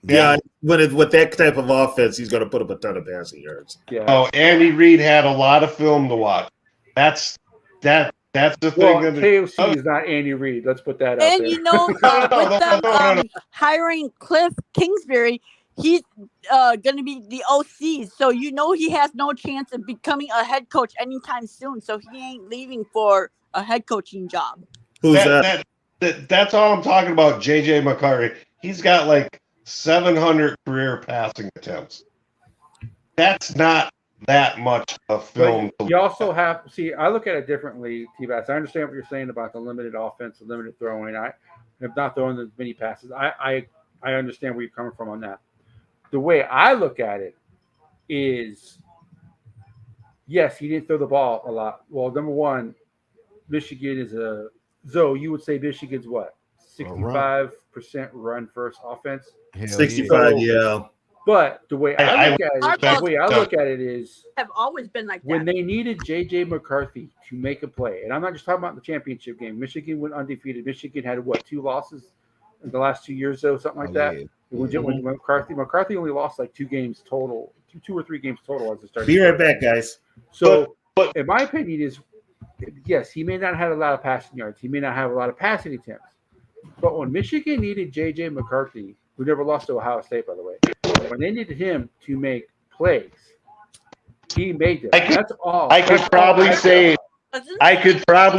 Yeah, with that type of offense, he's going to put up a ton of passing yards. Yeah. Oh, Andy Reid had a lot of film to watch. That's the thing. Well, KOC is not Andy Reid. Let's put that out there. And you know, with them hiring Cliff Kingsbury, he's going to be the OC. So you know he has no chance of becoming a head coach anytime soon. So he ain't leaving for a head coaching job. Who's that? That's all I'm talking about. JJ McCarthy. He's got like 700 career passing attempts. That's not that much of film. But you also have I look at it differently, T-Bass. I understand what you're saying about the limited offense, the limited throwing. I have not thrown as many passes. I understand where you're coming from on that. The way I look at it is, yes, he didn't throw the ball a lot. Well, number one, Michigan is you would say Michigan's what? 65% run first offense. 65, yeah. But the way I look at it is have always been like that. When they needed JJ McCarthy to make a play, and I'm not just talking about the championship game. Michigan went undefeated. Michigan had 2 losses in the last 2 years, though, something like that. Yeah. When McCarthy only lost like 2 games total, 2 or 3 games total as a starter. Be right back, guys. So, but in my opinion, is yes, he may not have a lot of passing yards. He may not have a lot of passing attempts. But when Michigan needed J.J. McCarthy, who never lost to Ohio State, by the way, when they needed him to make plays, he made them. That's all. I could probably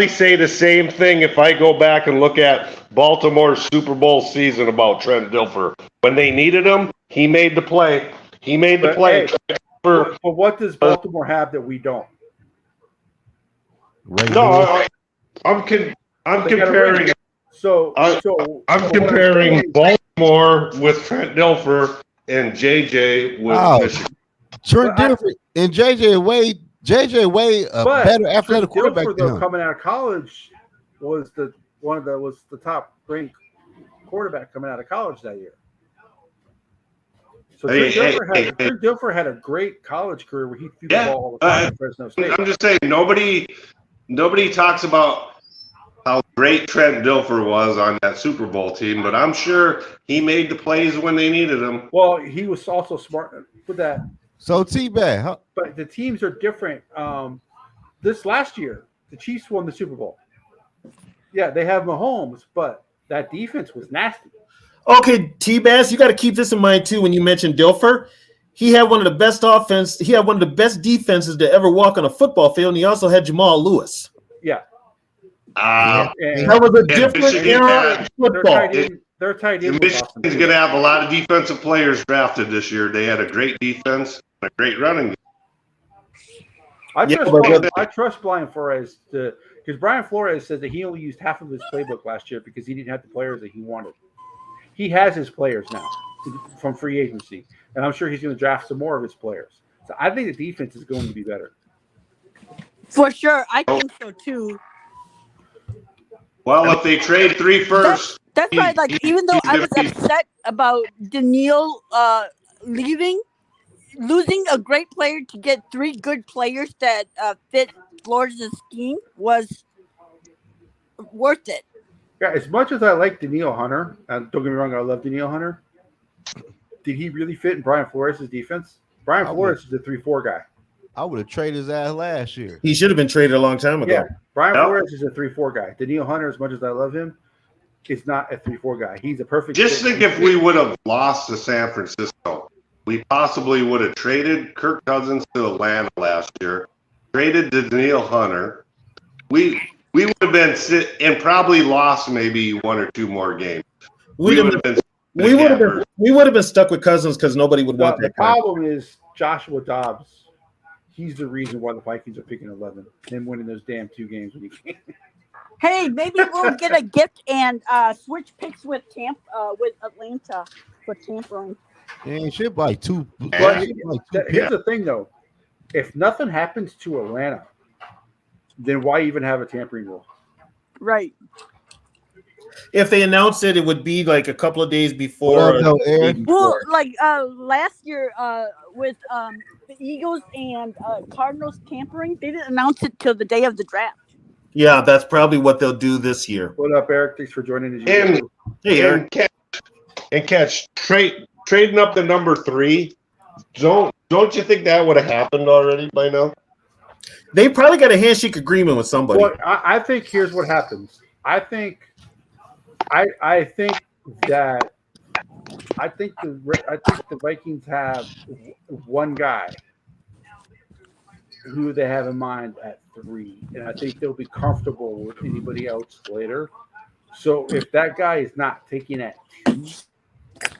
say the same thing if I go back and look at Baltimore's Super Bowl season about Trent Dilfer. When they needed him, he made the play. Hey, but what does Baltimore have that we don't? No, I'm comparing. I'm comparing Baltimore with Trent Dilfer and JJ with Michigan. Trent Dilfer and JJ Wade, better athletic quarterback Dilfer, though, coming out of college was the top ranked quarterback coming out of college that year. So Trent Dilfer had a great college career where he threw the ball all the time at Fresno State. I'm just saying nobody talks about how great Trent Dilfer was on that Super Bowl team, but I'm sure he made the plays when they needed him. Well, he was also smart with that. So T-Bag, huh? But the teams are different. This last year, the Chiefs won the Super Bowl. Yeah, they have Mahomes, but that defense was nasty. Okay, T-Bass, you got to keep this in mind too when you mention Dilfer. He had one of the best defenses to ever walk on a football field, and he also had Jamal Lewis. Yeah. That was a different Michigan era of football. They're tied in with Boston. Michigan's going to have a lot of defensive players drafted this year. They had a great defense and a great running game. I trust Brian Flores because Brian Flores said that he only used half of his playbook last year because he didn't have the players that he wanted. He has his players now from free agency, and I'm sure he's going to draft some more of his players. So I think the defense is going to be better. For sure. I think so, too. Well, if they trade 3 firsts. That's right. Like, even though I was upset about Daniil leaving, losing a great player to get 3 good players that fit Flores' scheme was worth it. Yeah, as much as I like Daniil Hunter, don't get me wrong, I love Daniil Hunter. Did he really fit in Brian Flores' defense? Brian Flores is a 3-4 guy. I would have traded his ass last year. He should have been traded a long time ago. Yeah, Brian Flores is a 3-4 guy. Daniil Hunter, as much as I love him, is not a 3-4 guy. He's a perfect. Just think if we would have lost to San Francisco, we possibly would have traded Kirk Cousins to Atlanta last year, traded Daniil Hunter. We would have been and probably lost maybe 1 or 2 more games. We would have been stuck with Cousins because nobody would want that. The problem is Joshua Dobbs. He's the reason why the Vikings are picking 11. Him winning those damn 2 games when he can't. Hey, maybe we'll get a gift and switch picks with Atlanta for tampering. Ain't shit like 2. Here's the thing, though. If nothing happens to Atlanta, then why even have a tampering rule? Right. If they announced it, it would be like a couple of days before. Well, like last year with the Eagles and Cardinals tampering, they didn't announce it till the day of the draft. Yeah, that's probably what they'll do this year. What up, Eric? Thanks for joining us. Hey, Eric. Catch trading up to number 3. Don't you think that would have happened already by now? They probably got a handshake agreement with somebody. Well, I think here's what happens. I think the Vikings have one guy who they have in mind at 3, and I think they'll be comfortable with anybody else later. So if that guy is not taking at 2,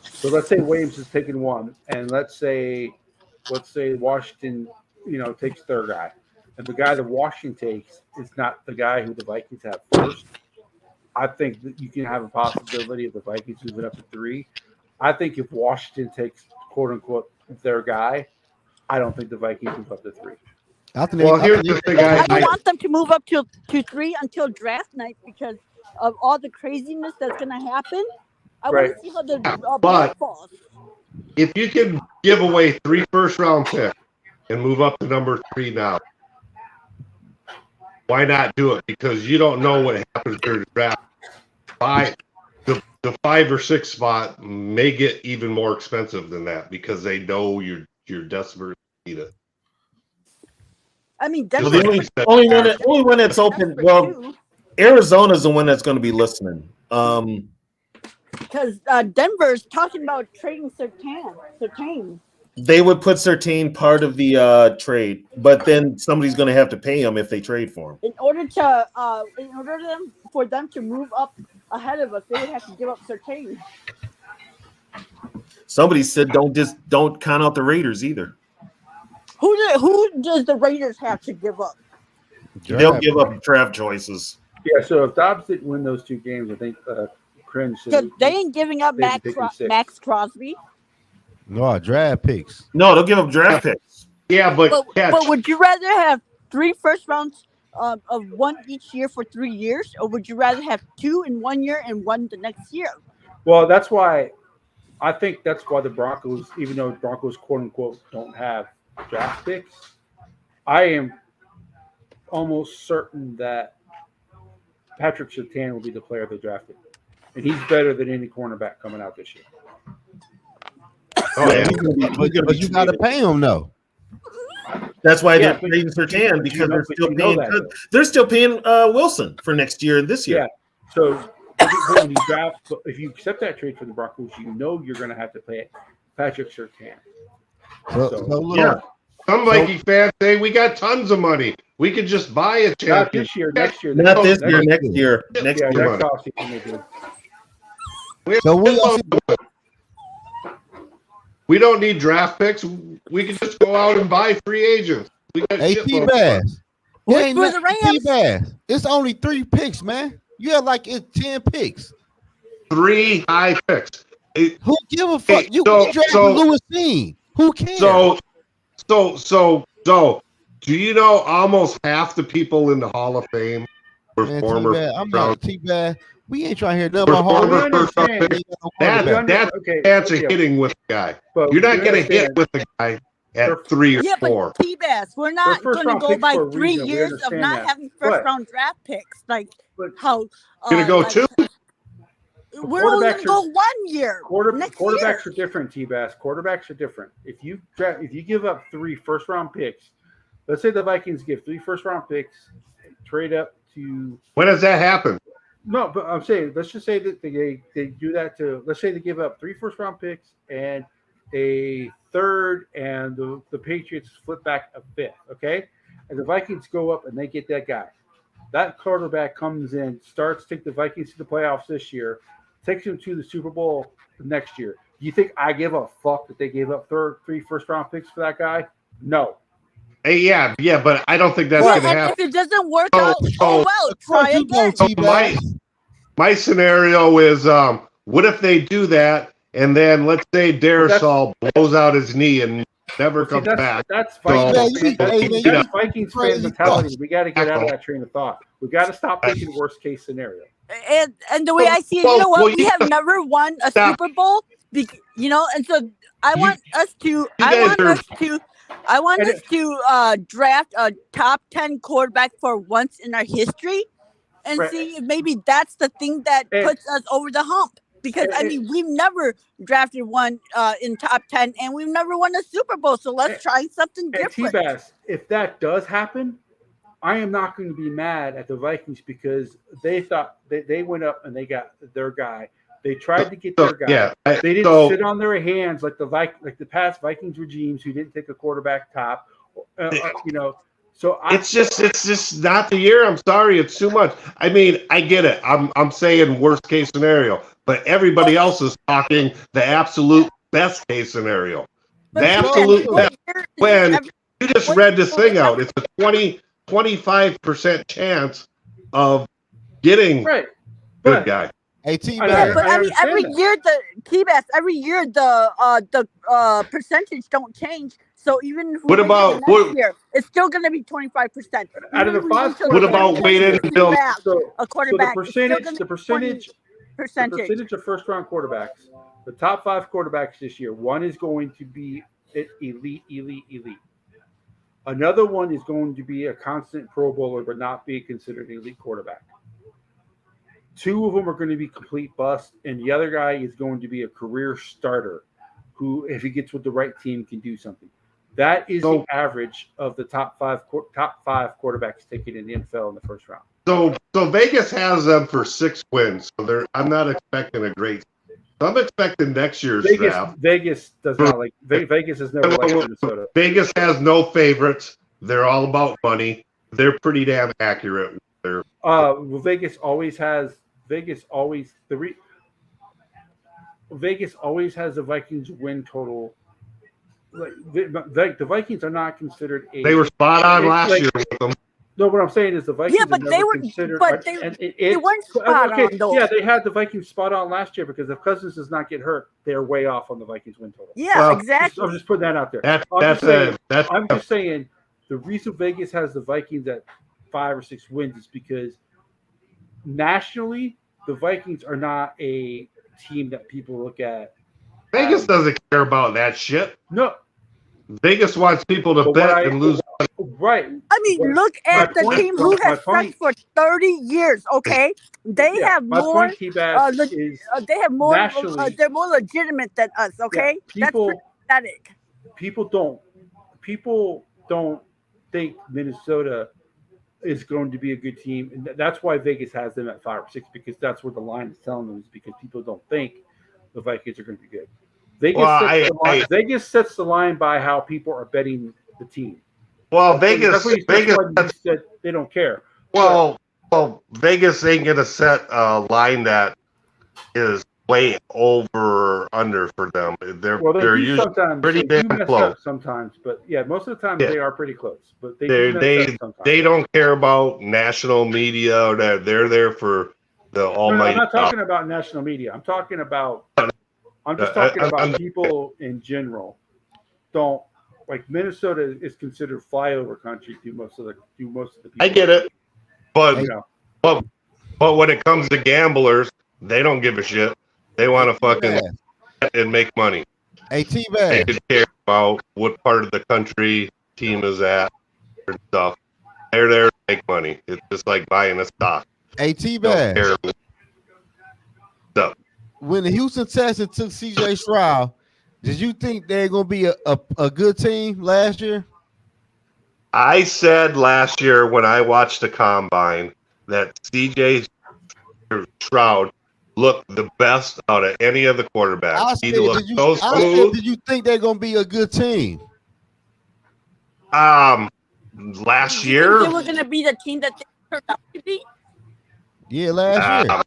so let's say Williams is taking 1, and let's say Washington, takes their guy, and the guy that Washington takes is not the guy who the Vikings have first. I think that you can have a possibility of the Vikings moving up to 3. I think if Washington takes quote unquote their guy, I don't think the Vikings move up to 3. Here's the thing. I want them to move up to 3 until draft night because of all the craziness that's going to happen. I want to see how the ball falls. If you can give away 3 first-round picks and move up to number 3 now, why not do it? Because you don't know what happens during the draft. The 5 or 6 spot may get even more expensive than that because they know you're desperate to need it. I mean, the only one that's open. Well, Arizona's the one that's going to be listening. Because Denver's talking about trading Surtain. They would put Surtain part of the trade, but then somebody's going to have to pay him if they trade for him. In order for them to move up ahead of us, they would have to give up Surtain. Somebody said don't count out the Raiders either. Who does the Raiders have to give up? They'll give up draft choices. Yeah, so if Dobbs didn't win those 2 games, I think Cringe said they ain't giving up Max Crosby. No, draft picks. No, they'll give up draft picks. Yeah, but would you rather have 3 first rounds of 1 each year for 3 years, or would you rather have 2 in 1 year and 1 the next year? Well, that's why the Broncos, even though Broncos quote unquote don't have draft picks, I am almost certain that Patrick Surtain will be the player they drafted, and he's better than any cornerback coming out this year. Oh, yeah. But you got to pay him though. That's why they're paying Surtain because they're still paying Wilson for next year and this year. Yeah. So when you draft, if you accept that trade for the Broncos, you're going to have to pay Patrick Surtain. Some Viking fans say we got tons of money. We could just buy a Not champion. this year, next year. Not this year, next next year. Next Yeah, year. next offseason they do. So We don't need draft picks. We can just go out and buy free agents. We got Hey, shitloads of money. T-Bass. Wait Ain't for the nothing, Rams. T-Bass. It's only 3 picks, man. You have like 10 picks. 3 high picks. Who give a fuck? Hey, You so- drafted so- Lewis Dean. Who cares? So, do you know almost half the people in the Hall of Fame were Man, former T-Bass, I'm round- not T-Bass. We ain't trying to hear nothing We're about former Harvard. first round understand. pick. No That's quarterback. okay, chance of yeah. hitting with the guy. But You're not we going to hit understand. with the guy They're- at 3 or Yeah, 4. but T-Bass, we're not first going to round go picks by for a 3 reason. We years of understand not that. having But- first round draft picks. Like But- how Going to go like, 2? we're only quarterbacks going to go 1 year. Next quarterbacks year. are different, T-Bass. Quarterbacks are different. If you give up 3 first round picks, let's say the Vikings give 3 first round picks, trade up to When does that happen? no, but I'm saying let's just say that they do that to let's say they give up 3 first round picks and a third, and the Patriots flip back a 5th, okay? And the Vikings go up and they get that guy. That quarterback comes in, take the Vikings to the playoffs this year, takes them to the Super Bowl next year. Do you think I give a fuck that they gave up 3 first round picks for that guy? No. Hey, yeah, but I don't think that's Yeah, going to and happen. if it doesn't work So- out, oh well, try You go, again. T-Bass. My scenario is, what if they do that, and then let's say Darisaul blows out his knee and never comes back? That's So- Vikings. Hey, man, That's Vikings fan crazy mentality. thoughts. We got to get out of that train of thought. We got to stop thinking worst case scenario. And the way I see it, Well, you know what? well, We you have never won a stop. Super Bowl, and so I want us to. I guys want are- us to. I want And us to draft a top 10 quarterback for once in our history, and Right. see if maybe that's the thing that And- puts us over the hump. Because I mean, we've never drafted one in top 10, and we've never won a Super Bowl. So let's try something And different. T-Bass, if that does happen, I am not going to be mad at the Vikings because they thought they went up and they got their guy. They tried to get their guy. Yeah, They didn't sit on their hands like the past Vikings regimes who didn't take a quarterback top. So it's just not the year. I'm sorry, it's too much. I mean, I get it. I'm saying worst case scenario, but everybody else is talking the absolute best case scenario. But The T-Bass, absolute what best. year is When every- you just what read this year thing out, it's a 25% chance of getting right, good but guy. Hey, I T-Bass. Yeah, but I I mean, understand every that. year every year the percentage don't change. So even if we What wait till about- next what- year, it's still going to be 25%. Out of the 5 What about waiting until- a quarterback? So it's still the gonna be percentage 20%. the percentage of first round quarterbacks, the top 5 quarterbacks this year, one is going to be elite. Another one is going to be a constant Pro Bowler, but not be considered an elite quarterback. 2 of them are going to be complete bust, and the other guy is going to be a career starter who, if he gets with the right team, can do something. That is the average of the top five quarterbacks taken in the NFL in the first round. So Vegas has them for 6 wins. So I'm not expecting a great. I'm expecting next year's draft. Vegas does not like Vegas has never liked Minnesota. Vegas has no favorites. They're all about money. They're pretty damn accurate. Vegas always has the Vikings win total. Like the Vikings are not considered a. They were spot on last year with them. No, what I'm saying is the Vikings. Yeah, but are they never were- considered. but they weren't spot on, though. Yeah, they had the Vikings spot on last year because if Cousins does not get hurt, they're way off on the Vikings win total. Yeah, Well, exactly. I'm just putting that out there. I'm just saying the reason Vegas has the Vikings at 5 or 6 wins is because nationally the Vikings are not a team that people look at. Vegas doesn't care about that shit. No, Vegas wants people to But bet what and lose. right. I mean, look at the point- team who my has point- sucked for 30 years. Okay, they Yeah, have my more. point, T-Bass, leg- is they have more. nationally- They're more legitimate than us. Okay, people that's pathetic. people don't think Minnesota is going to be a good team, and that's why Vegas has them at 5 or 6 because that's what the line is telling them is because people don't think the Vikings are going to be good. Vegas, Well, Vegas sets the line by how people are betting the team. Well, That's Vegas, why you said they don't care. well, Vegas ain't gonna set a line that is way over or under for them. They're Well, they do usually sometimes. pretty They do damn mess close. up sometimes, but yeah, most of the time Yeah. they are pretty close. But they do mess They up sometimes. they don't care about national media or that. They're there for the No, almighty. I'm not talking about national media. I'm talking about. I'm just talking about people in general. Don't like Minnesota is considered flyover country to most of the people. I get it, but You know. but when it comes to gamblers, they don't give a shit. They want to fucking and make money. Hey, They T-Bag. could care about what part of the country team is at and stuff. They're there to make money. It's just like buying a stock. Hey, Don't T-Bag. care. Stuff. When the Houston Texans took C.J. Stroud, did you think they're going to be a good team last year? I said last year when I watched the combine that CJ Stroud looked the best out of any of the quarterbacks. I said, did you think they're going to be a good team? Last year, they were going to be the team that they turned out to be. Yeah, last year.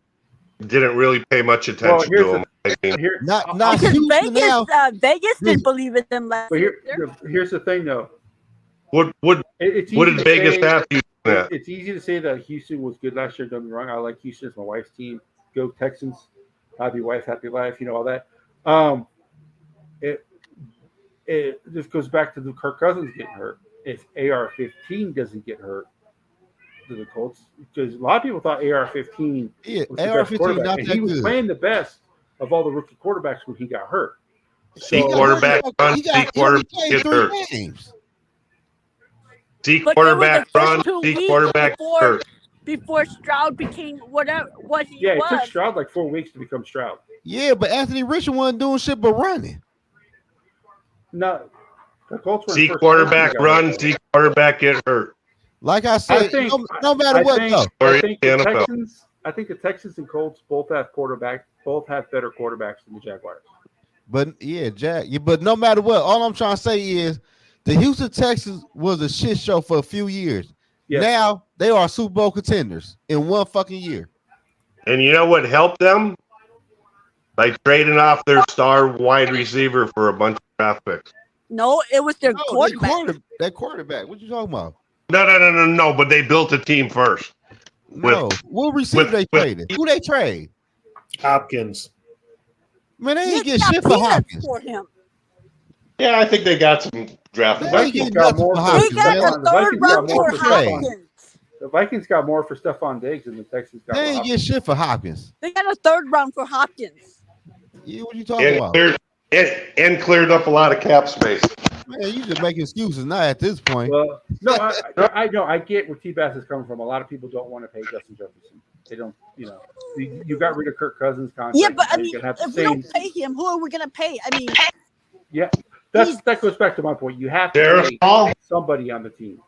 Didn't really pay much attention to them. Not Houston now. Vegas didn't believe in them last year. Here's the thing, though. What did Vegas have Houston at? It's easy to say that Houston was good last year. Don't get me wrong. I like Houston. It's my wife's team. Go Texans. Happy wife, happy life. You know all that. It just goes back to the Kirk Cousins getting hurt. If AR-15 doesn't get hurt to the Colts, because a lot of people thought AR-15 was the best quarterback, and he was playing the best of all the rookie quarterbacks when he got hurt. See quarterback run, see quarterback get hurt. See quarterback run, see quarterback hurt. Before Stroud became what he was. Yeah, it took Stroud like 4 weeks to become Stroud. Yeah, but Anthony Richardson wasn't doing shit but running. No, the Colts were see quarterback run, see quarterback get hurt. Like I said, no matter what, though. I think the Texans and Colts both have better quarterbacks than the Jaguars. But but no matter what, all I'm trying to say is the Houston Texans was a shit show for a few years. Yes. Now they are Super Bowl contenders in 1 fucking year. And you know what helped them? By trading off their star wide receiver for a bunch of draft picks. No, it was their quarterback. That quarterback. What you talking about? No. But they built a team first. What receiver they traded? Who they trade? Hopkins. Man, they ain't get shit for Hopkins. For him. Yeah, I think they got some draft. The Vikings got more. They got a third round for Hopkins. The Vikings got more for Stephon Diggs than the Texans got. They ain't get shit for Hopkins. They got a third round for Hopkins. Yeah, what you talking about? Cleared up a lot of cap space. Man, you just making excuses now at this point. Well, no, I know. I get where T-Bass is coming from. A lot of people don't want to pay Justin Jefferson. They don't, you got rid of Kirk Cousins' contract. Yeah, but I mean, if we don't pay him, who are we going to pay? I mean, yeah, that goes back to my point. You have to pay somebody on the team.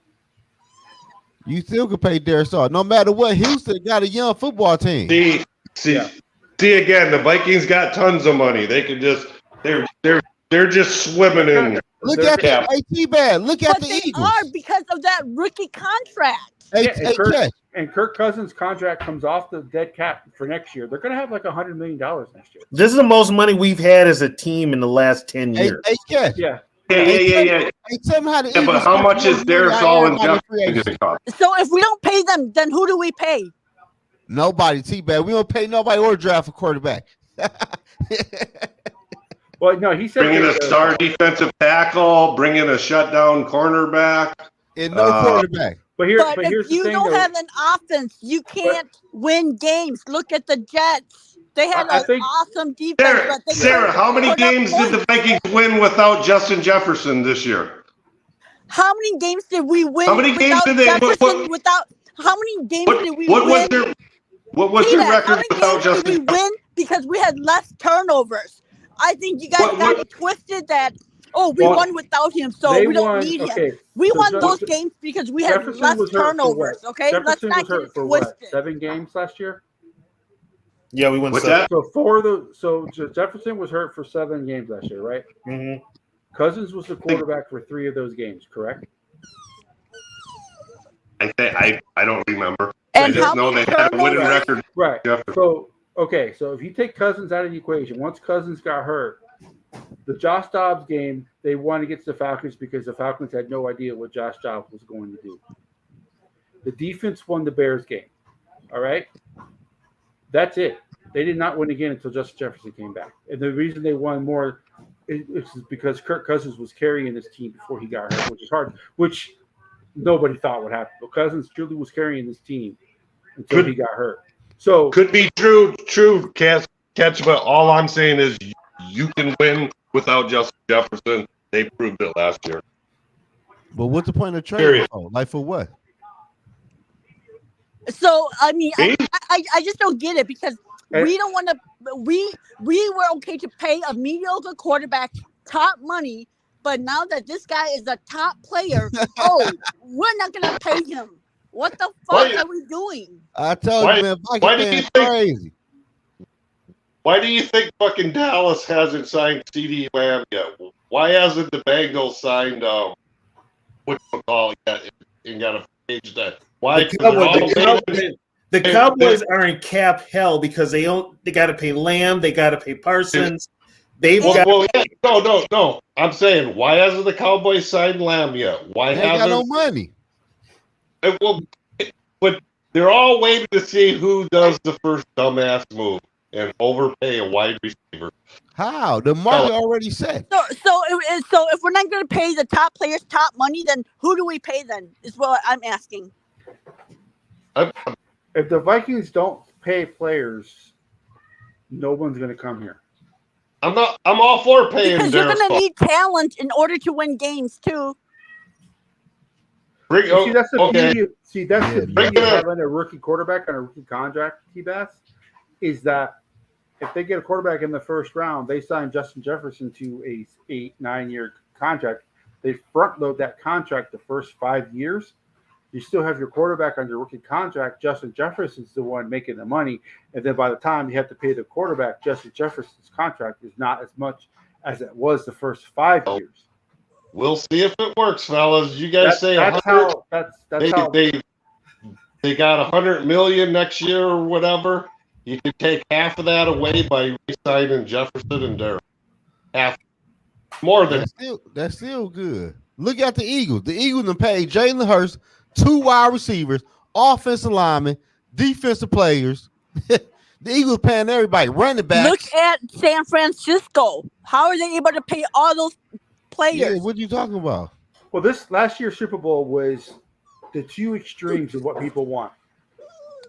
You still can pay Darius Saul. No matter what, Houston got a young football team. See again, the Vikings got tons of money. They could just they're just swimming in. Look at the T-Bad. Look at the Eagles. Are because of that rookie contract. And Kirk Cousins' contract comes off the dead cap for next year. They're going to have like $100 million next year. This is the most money we've had as a team in the last 10 years. Yeah. Hey, tell me but how much is Darius Saul and Jefferson cost? So if we don't pay them, then who do we pay? Nobody, T-Bad. We don't pay nobody or draft a quarterback. Well, no, he said bring in a star defensive tackle, bring in a shutdown cornerback, and no quarterback. But if you don't have an offense, you can't win games. Look at the Jets. They had an awesome defense. Sarah, how many games did the Vikings win without Justin Jefferson this year? How many games did we win? How many games did they win? How many games did we win? What was their record without Justin? Did we win because we had less turnovers. I think you guys got it twisted that, we won without him, so we don't need him. We won those games because we had less turnovers, okay? Let's not get it twisted. 7 games last year? Yeah, we won 7. So Jefferson was hurt for 7 games last year, right? Mm-hmm. Cousins was the quarterback for 3 of those games, correct? I think I don't remember. And I just how know many they had a winning turnovers? record. Right. Jefferson. So if you take Cousins out of the equation, once Cousins got hurt, the Josh Dobbs game, they won against the Falcons because the Falcons had no idea what Josh Dobbs was going to do. The defense won the Bears game. All right? That's it. They did not win again until Justin Jefferson came back. And the reason they won more is because Kirk Cousins was carrying this team before he got hurt, which is hard, which nobody thought would happen. But Cousins truly was carrying this team until he got hurt. So could be true, catch. But all I'm saying is you can win without Justin Jefferson. They proved it last year. But what's the point of trading? Like for what? So I mean, I just don't get it because we don't want to. We were okay to pay a mediocre quarterback top money, but now that this guy is a top player, we're not gonna pay him. What the fuck are we doing? I told you, man. Why do you think crazy? Why do you think fucking Dallas hasn't signed CD Lamb yet? Why hasn't the Bengals signed yet and got a page that? Why? The Cowboys are in cap hell because they got to pay Lamb, they got to pay Parsons. No. I'm saying, why hasn't the Cowboys signed Lamb yet? Why they haven't? Got no money. But they're all waiting to see who does the first dumbass move and overpay a wide receiver. How? The market already set. So if we're not going to pay the top players top money, then who do we pay then? Is what I'm asking. If the Vikings don't pay players, no one's going to come here. I'm all for paying. Because you're going to need talent in order to win games too. That's the beauty of having a rookie quarterback on a rookie contract, T-Bass, is that if they get a quarterback in the first round, they sign Justin Jefferson to a 8-9 year contract. They front load that contract the first 5 years. You still have your quarterback on your rookie contract. Justin Jefferson's the one making the money. And then by the time you have to pay the quarterback, Justin Jefferson's contract is not as much as it was the first 5 years. We'll see if it works, fellas. You guys say that's how they got $100 million next year or whatever. You could take half of that away by re-signing Jefferson and Derrick. Half more than that's still good. Look at the Eagles. The Eagles have paid Jalen Hurts 2 wide receivers, offensive linemen, defensive players. The Eagles paying everybody, running backs. Look at San Francisco. How are they able to pay all those players? Yeah, what are you talking about? Well, this last year's Super Bowl was the two extremes of what people want.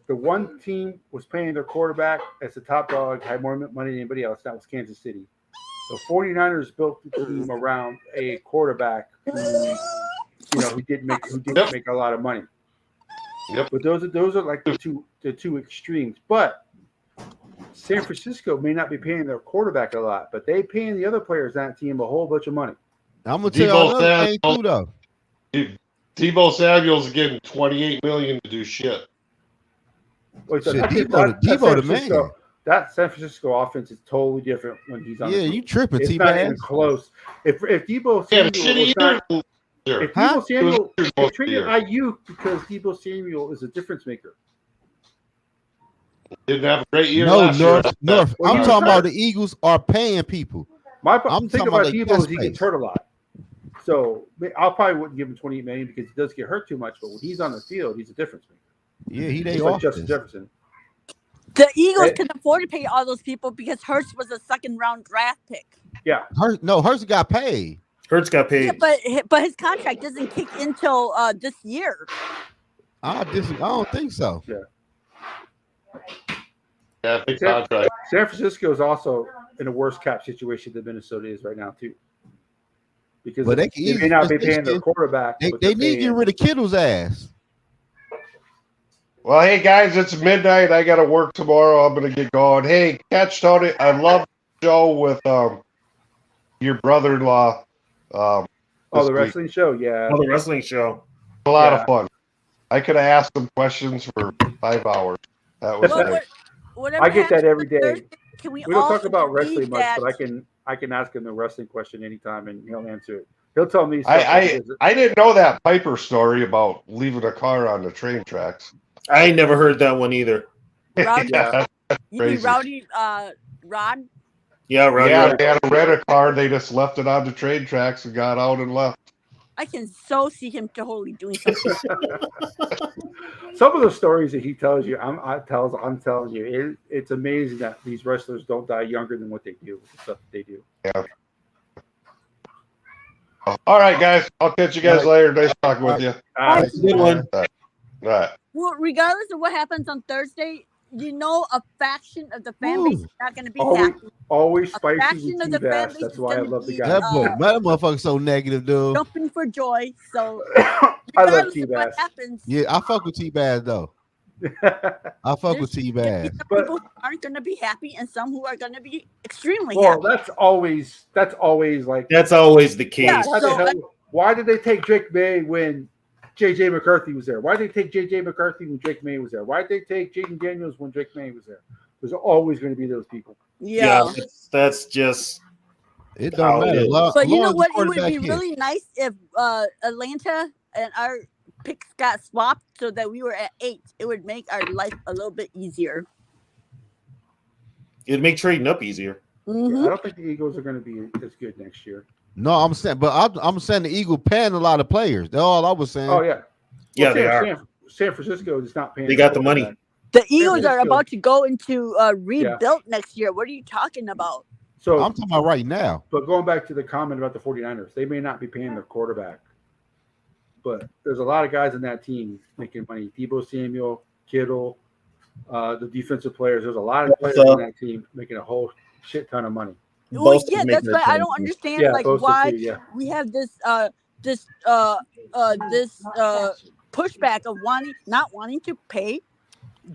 The one team was paying their quarterback as the top dog, had more money than anybody else. That was Kansas City. The 49ers built the team around a quarterback who didn't make a lot of money. Yep. But those are like the two extremes. But San Francisco may not be paying their quarterback a lot, but they paying the other players on that team a whole bunch of money. I'm gonna tell you another thing too, though. Deebo Samuel's getting $28 million to do shit. Well, Deebo the man. That San Francisco offense is totally different when he's on. Yeah, you tripping, It's T-Man. not even close. If Deebo Samuel traded IU because Deebo Samuel is a difference maker. Didn't have a great year. No, North. I'm talking about the Eagles are paying people. I'm thinking about Deebo is he gets hurt a lot. So I probably wouldn't give him $28 million because he does get hurt too much. But when he's on the field, he's a difference maker. Yeah, he's like Justin Jefferson. The Eagles can afford to pay all those people because Hurts was a second-round draft pick. Yeah. Hurts got paid. Hurts got paid. Yeah, but his contract doesn't kick in until this year. I don't think so. Yeah, big contract. San Francisco is also in a worse cap situation than Minnesota is right now too. Because they may not be paying their quarterback. They need to get rid of Kittle's ass. Well, hey guys, it's midnight. I got to work tomorrow. I'm gonna get going. Hey, catch Tony. I love the show with your brother-in-law. The wrestling show, yeah. Oh, the wrestling show. A lot of fun. I could have asked them questions for 5 hours. That was great. I get that every day. Can we don't all talk about wrestling much, that... but I can ask him the wrestling question anytime and he'll answer it. He'll tell me. I didn't know that Piper story about leaving a car on the train tracks. I never heard that one either. Rowdy, Yeah. you mean Crazy. Rowdy Rod? Yeah, right. Yeah, they had to rent a car. They just left it on the train tracks and got out and left. I can so see him totally doing something. Some of the stories that he tells you, I'm telling you, it's amazing that these wrestlers don't die younger than what they do with the stuff that they do. Yeah. All right, guys. I'll catch you guys later. Nice talking with you. Good one. All right. Well, regardless of what happens on Thursday, a faction of the fan base is not going to be happy. Always A spicy faction with of the T-Bass. fan base That's is why I gonna love the be, guy. That motherfucker's so negative, dude. jumping for joy. So, I love regardless of T-Bass. what happens, Yeah, I fuck with T-Bass though. I fuck with T-Bass. some But- people who aren't going to be happy and some who are going to be extremely Well, happy. that's always like. That's always the case. Yeah, How the so hell- why did they take Drake May when J.J. McCarthy was there? Why did they take J.J. McCarthy when Drake May was there? Why did they take Jaden Daniels when Drake May was there? There's always going to be those people. yeah. That's just It don't matter. But you know what? It would Quarterback be really nice if Atlanta and our picks got swapped so that we were at 8. It would make our life a little bit easier. it'd make trading up easier. Mhm. I don't think the Eagles are going to be as good next year. No, I'm saying, but I'm saying the Eagle paying a lot of players. That's all I was saying. Oh yeah, Yeah, they are. San Francisco is not paying. They got the money. quarterback. The Eagles are Francisco. about to go into rebuilt next year. What are you talking about? So I'm talking about right now. But going back to the comment about the 49ers, they may not be paying their quarterback, but there's a lot of guys in that team making money. Deebo Samuel, Kittle, the defensive players. There's a lot of players in that team making a whole shit ton of money. Well, Bosa yeah, making that's a why ton I of don't money. understand Yeah, like Bosa why too, yeah. we have this pushback of not wanting to pay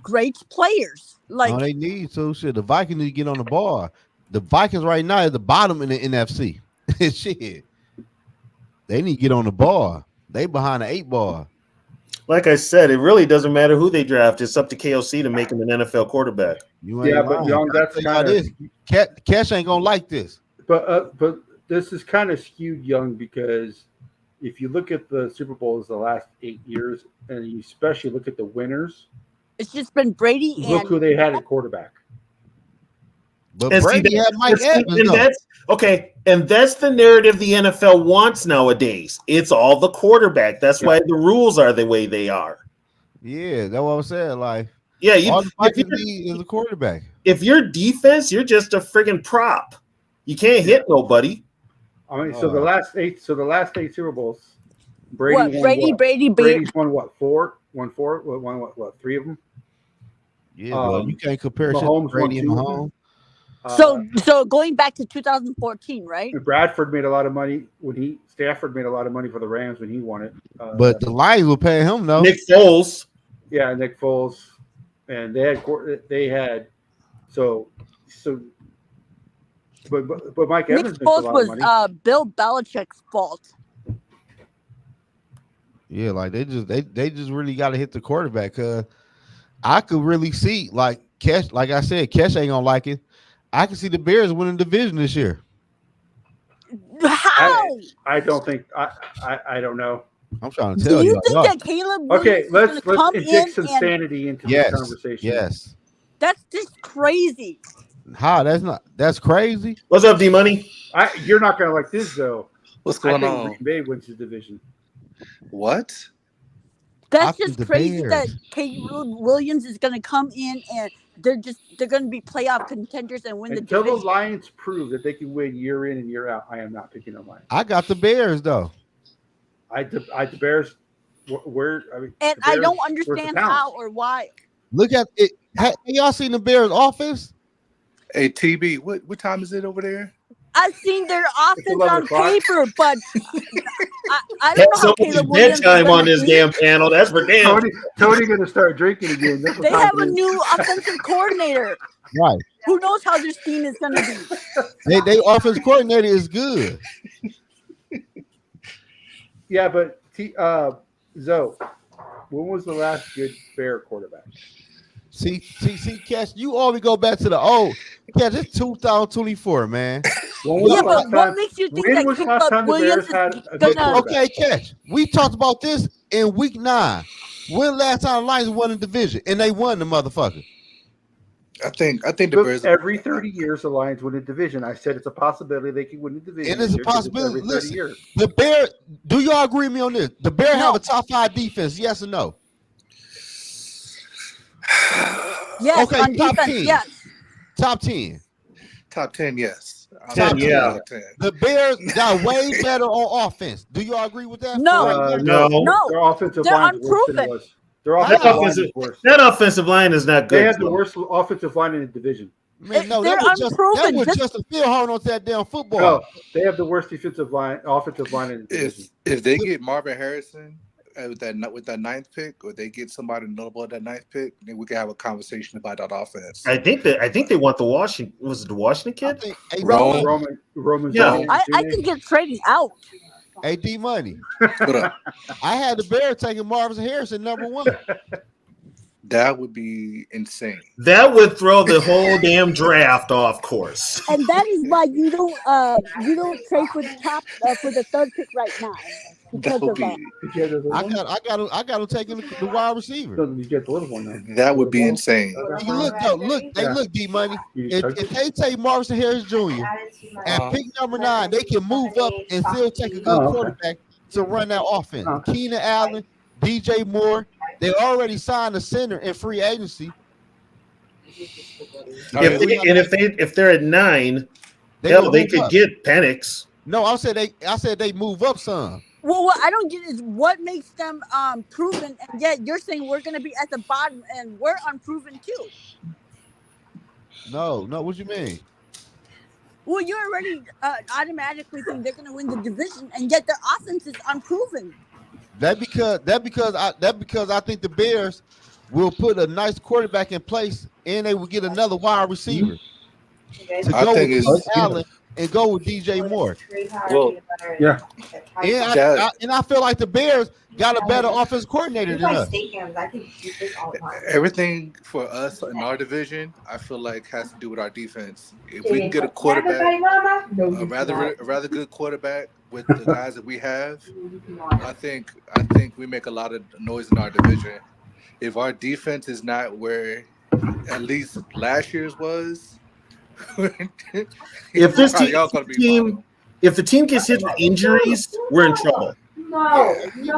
great players. Like No, they need to. Shit, the Vikings need to get on the ball. The Vikings right now is the bottom in the NFC. Shit, they need to get on the ball. They behind the 8 ball. Like I said, it really doesn't matter who they draft. It's up to KOC to make him an NFL quarterback. You ain't Yeah, but lying. Young, that's I'll tell kind you of. this. Cash ain't gonna like this. But this is kind of skewed, Young, because if you look at the Super Bowls the last 8 years, and you especially look at the winners, it's just been Brady look and who they had at quarterback. But And see, Brady had Mike Evans. and though. that's okay. And that's the narrative the NFL wants nowadays. It's all the quarterback. That's why the rules are the way they are. Yeah, that's what I'm saying. Like, Yeah, all the Vikings need is a quarterback. if you're defense, you're just a friggin' prop. You can't hit nobody. I mean, so the last 8 Super Bowls, Brady what won Brady what? Brady Brady's won what? 4? Won 4? Won what? 3 of them? Yeah, but you can't compare shit to Mahomes Brady and won 2 of Mahomes. them. So going back to 2014, right? Bradford made a lot of money Stafford made a lot of money for the Rams when he won it. But the Lions will pay him though. Nick Foles. Yeah, Nick Foles, and they had so. But Mike Nick Evans makes a Foles lot was of money. Bill Belichick's fault. Yeah, like they just really got to hit the quarterback. Cause I could really see like Cash, like I said, Cash ain't gonna like it. I can see the Bears winning the division this year. How? I don't think I don't know. I'm trying to Do tell you you. think that Caleb Okay, Williams is let's gonna come inject some in and sanity into Yes, this conversation. yes. that's just crazy? How? That's crazy. What's up, D Money? You're not gonna like this though. What's I going think on? Green Bay wins the division. What? That's think just the crazy Bears. that Caleb Williams is gonna come in and they're gonna be playoff contenders and win Until the the division. Lions prove that they can win year in and year out, I am not picking the Lions. I got the Bears though. The Bears. Where I mean, And the I Bears, don't where's the understand talent? how or why. Look at it. Have y'all seen the Bears offense? Hey, TB, what time is it over there? I've seen their offense 11 on o'clock. paper, but I don't know how Someone's Caleb Williams is bedtime gonna on this be. damn panel. That's for damn. Tony gonna start drinking again. That's what They time have it a is. new offensive coordinator. Right. Who knows how their team is gonna be? They offense coordinator is good. Yeah, but Zoe, when was the last good Bear quarterback? See, Cash, you always go back to the old. Cash, it's 2024, man. Yeah, but what makes you think that Caleb Williams is gonna? Okay, Cash, we talked about this in week 9. When last time the Lions won the division and they won the motherfucker? I think the Bears every 30 years the Lions win a division. I said it's a possibility they can win the division. It is a possibility. Every 30 years. The Bears. Do y'all agree with me on this? The Bears have a top 5 defense. Yes or no? Yes. Okay. On top defense, 10. yes. Top 10. Top 10. Yes. Top 10. Yeah. The Bears got way better on offense. Do y'all agree with that? No. No. Their offensive line is worse than it was. That offensive line is not good. They have the worst offensive line in the division. Man, no, that was just a field holding on to that damn football. No, they have the worst offensive line in the division. If they get Marvin Harrison with that 9th pick, or they get somebody notable at that 9th pick, then we can have a conversation about that offense. I think they want the Washington. Was it the Washington kid? Roman. Yeah. I think you're trading out. Hey, D Money. I had the Bears taking Marvin Harrison #1. That would be insane. That would throw the whole damn draft off course. And that is why you don't trade for the top for the 3rd pick right now. Because of that. I got to take the wide receiver. You get the little one now. That would be insane. Look, D Money. If they take Marvin Harris Jr. and pick #9, they can move up and still take a good quarterback to run that offense. Keenan Allen, DJ Moore, they already signed a center in free agency. If they're at 9, they could get Penix. No, I said they move up some. Well, what I don't get is what makes them proven, and yet you're saying we're going to be at the bottom, and we're unproven too. No, what you mean? Well, you already automatically think they're going to win the division, and yet their offense is unproven. That because I think the Bears will put a nice quarterback in place, and they will get another wide receiver to go with Allen and go with DJ Moore. Well, yeah. And I feel like the Bears got a better offensive coordinator than us. Everything for us in our division, I feel like, has to do with our defense. If we can get a quarterback, a rather good quarterback with the guys that we have, I think we make a lot of noise in our division. If our defense is not where at least last year's was, if the team gets hit with injuries, we're in trouble.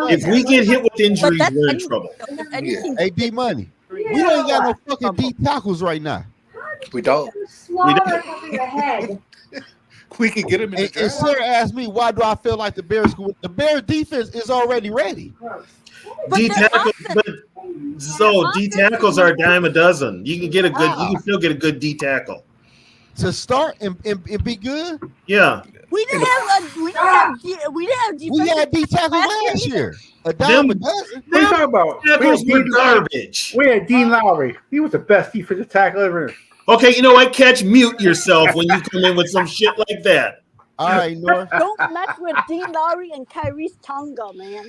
If we get hit with injuries, we're in trouble. Hey, D Money, we ain't got no fucking D tackles right now. We don't. We can get him in the draft. And Sarah asked me, why do I feel like the Bears defense is already ready? D tackles are a dime a dozen. You can get a good. You can still get a good D tackle to start and be good. Yeah, we didn't have D tackles last year. A dime a dozen. What are you talking about? Tackles were garbage. We had Dean Lowry. He was the best defensive tackle ever. Okay, you know what? Mute yourself when you come in with some shit like that. All right, Norris. Don't mess with Dean Lowry and Kyrie's Tonga, man.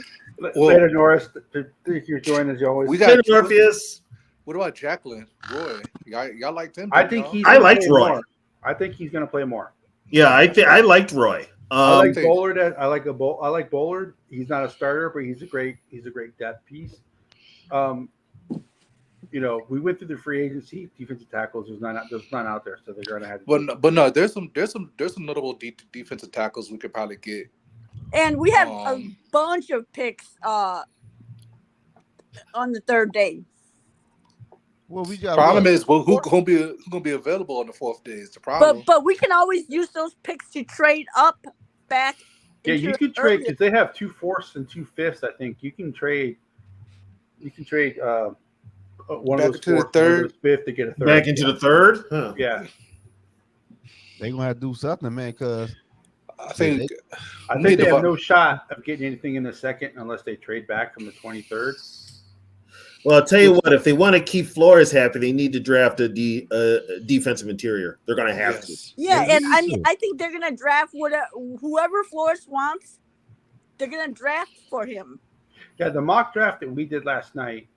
Later, Norris. Thank you for joining as always. We got Morpheus. What about Jacqueline Roy? Y'all liked him? I think I liked Roy. More. I think he's going to play more. Yeah, I liked Roy. I like Bullard. I like Bullard. He's not a starter, but he's a great depth piece. We went through the free agency. Defensive tackles, there's none out there, so they're going to have. But no, there's some notable defensive tackles we could probably get. And we have a bunch of picks on the 3rd day. Well, we got problem is who's gonna be available on the 4th day is the problem. But we can always use those picks to trade up back. Yeah, you could trade because they have 2 4ths and 2 5ths. I think you can trade. You can trade one back of those to the 3rd, 5th to get a 3rd. Back into the 3rd. Huh. Yeah, they gonna have to do something, man. Because I think they have no shot of getting anything in the 2nd unless they trade back from the 23rd. Well, I'll tell you what. If they want to keep Flores happy, they need to draft a defensive interior. They're going to have to. Yeah, and I think they're going to draft whoever Flores wants. They're going to draft for him. Yeah, the mock draft that we did last night,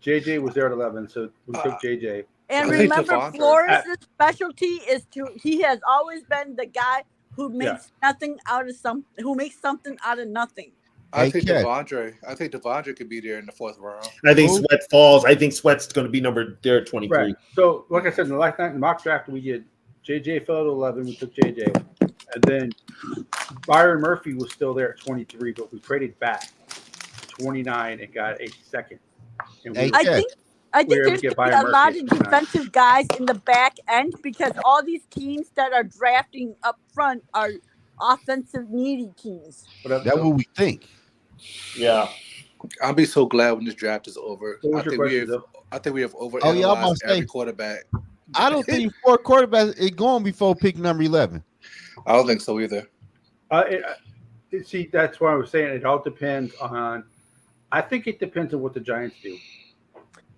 JJ was there at 11, so we took JJ. And I think remember, Devondre. Flores' specialty is he has always been the guy who makes nothing out of who makes something out of nothing. I think Devondre could be there in the 4th round. I think Sweat falls. I think Sweat's going to be number there at 23. Right. So, like I said, in the last night in the mock draft, we did JJ fell to 11. We took JJ, and then Byron Murphy was still there at 23, but we traded back to 29 and got a second. And I think there's going to be a lot of defensive guys in the back end because all these teams that are drafting up front are offensive needy teams. That's what we think. Yeah. I'll be so glad when this draft is over. I think we have over every quarterback. I don't think 4 quarterbacks is going before pick number 11. I don't think so either. See, that's why I was saying it all depends on. I think it depends on what the Giants do.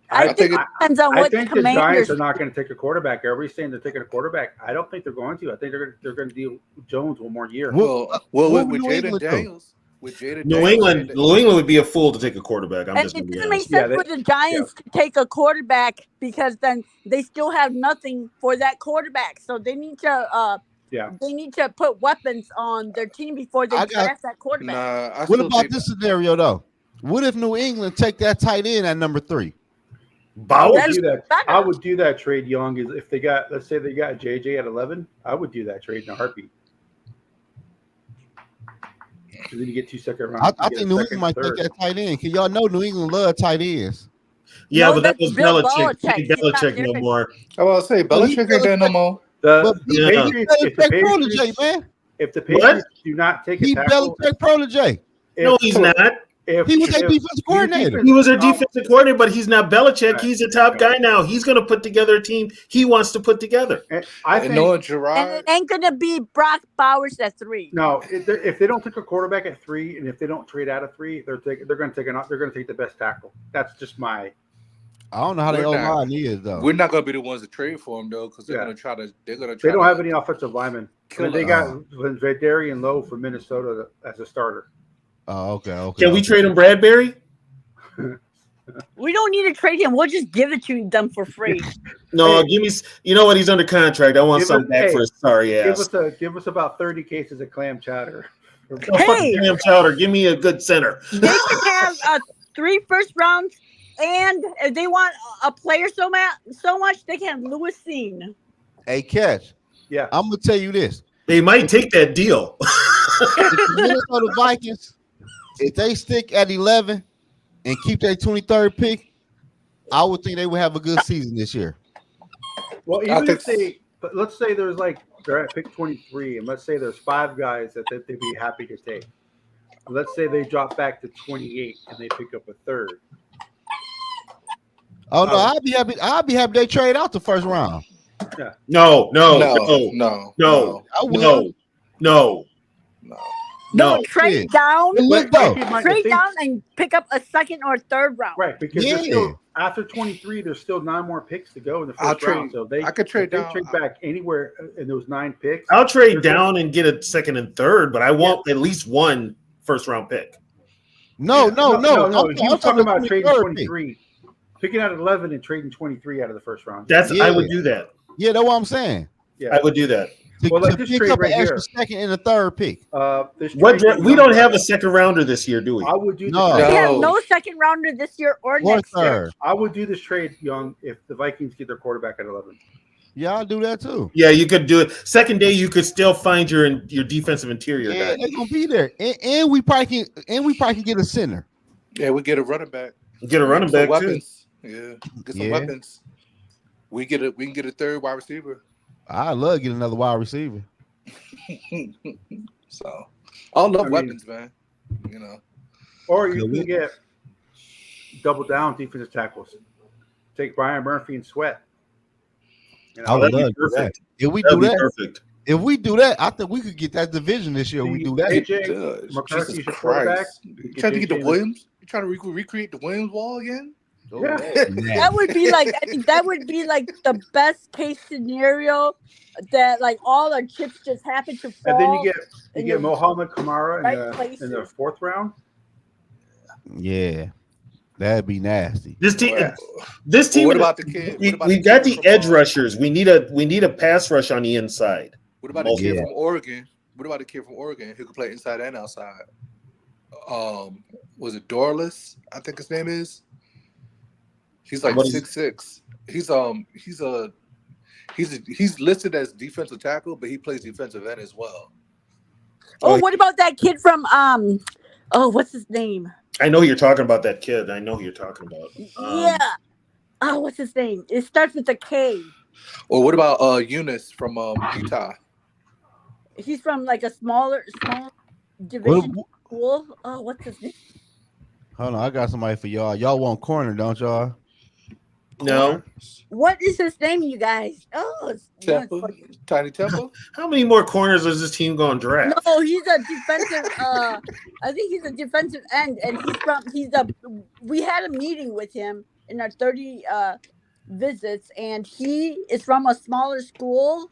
I think it depends on what the Giants are not going to take a quarterback. Everybody's saying they're taking a quarterback. I don't think they're going to. I think they're going to deal with Jones one more year. Well, with Jaden Daniels. New England would be a fool to take a quarterback. It doesn't make sense for the Giants to take a quarterback because then they still have nothing for that quarterback. So they need to they need to put weapons on their team before they draft that quarterback. What about this scenario though? What if New England take that tight end at number 3? I would do that trade, Young. Is if they got, let's say they got JJ at 11, I would do that trade in a heartbeat. Because then you get 2 second rounds. I think New England might take that tight end because y'all know New England love tight ends. Yeah, but that was Belichick. Belichick no more. I was say Belichick ain't there no more. If the Patriots do not take a tackle, Belichick protege. No, he's not. He was their defensive coordinator. He was their defensive coordinator, but he's not Belichick. Right. He's a top guy now. He's going to put together a team he wants to put together. I think Gerard. And it ain't going to be Brock Bowers at 3. No, if they don't take a quarterback at 3, and if they don't trade out of 3, they're going to take the best tackle. That's just my. I don't know how they O-line is though. We're not going to be the ones to trade for him though, because they're going to try to. They don't have any offensive linemen. They got Vederian Lowe from Minnesota as a starter. Oh, okay. Can we trade him Bradbury? We don't need to trade him. We'll just give it to them for free. No, give me. You know what? He's under contract. I want something back for his sorry ass. Give us about 30 cases of clam chowder. Clam chowder. Give me a good center. They can have 3 first rounds, and if they want a player so much, they can have Lewis Seen. Hey, Catch. Yeah, I'm gonna tell you this. They might take that deal. The Minnesota Vikings, if they stick at 11 and keep their 23rd pick, I would think they would have a good season this year. Well, but let's say there's they're at pick 23, and let's say there's 5 guys that they'd be happy to take. Let's say they drop back to 28 and they pick up a 3rd. Oh no, I'd be happy they trade out the first round. Yeah. No. Trade down. Trade down and pick up a 2nd or 3rd round. Right, because after 23, there's still 9 more picks to go in the first round. So I could trade down. Trade back anywhere in those 9 picks. I'll trade down and get a 2nd and 3rd, but I want at least 1 first round pick. No. He was talking about trading 23, picking out 11 and trading 23 out of the first round. I would do that. Yeah, that's what I'm saying. Yeah, I would do that. To pick up an extra 2nd and a 3rd pick. We don't have a 2nd rounder this year, do we? I would do. We have no 2nd rounder this year or next year. I would do this trade, Young, if the Vikings get their quarterback at 11. Yeah, I'll do that too. Yeah, you could do it. Second day, you could still find your defensive interior guy. They're gonna be there, and we probably can get a center. Yeah, we get a running back. Get a running back weapons. Too. Yeah, get some weapons. We can get a 3rd wide receiver. I love to get another wide receiver. So, I love weapons, man. You know, or you can get double down defensive tackles. Take Brian Murphy and Sweat. I would love that. If we do that, I think we could get that division this year. We do that. AJ McCarthy's your quarterback. You trying to get the Williams? You trying to recreate the Williams wall again? Yeah. That would be the best case scenario that all our chips just happen to fall. And then you get Mohamed Kamara in the 4th round. Yeah. That'd be nasty. This team, Yeah. this team. What about the kid? We've got the edge rushers. We need a pass rush on the inside. What about the kid from Oregon? What about the kid from Oregon who can play inside and outside? Was it Dorless? I think his name is. He's like 6'6". He's listed as defensive tackle, but he plays defensive end as well. Oh, what about that kid from what's his name? I know you're talking about that kid. I know who you're talking about. Yeah. Oh, what's his name? It starts with a K. Or what about Eunice from Utah? He's from like a small division school. Oh, what's his name? Hold on, I got somebody for y'all. Y'all want corner, don't y'all? No. What is his name, you guys? Oh, it's Tiny Temple. How many more corners is this team going to draft? No, he's a defensive. I think he's a defensive end, and we had a meeting with him in our 30 visits, and he is from a smaller school.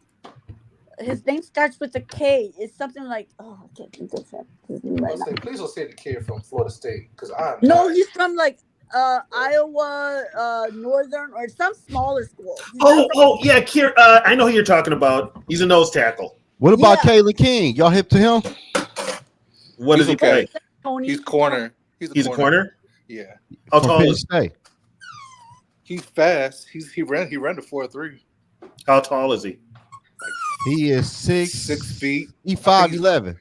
His name starts with a K. It's something like I can't think of his name right now. Please don't say the kid from Florida State, because he's from like Iowa, Northern, or some smaller school. Yeah, I know who you're talking about. He's a nose tackle. What about Kalen King? Y'all hip to him? What does he play? He's corner. He's a corner? Yeah. How tall is he? He's fast. He ran the 4.3. How tall is he? He is 6 feet. He's 5'11".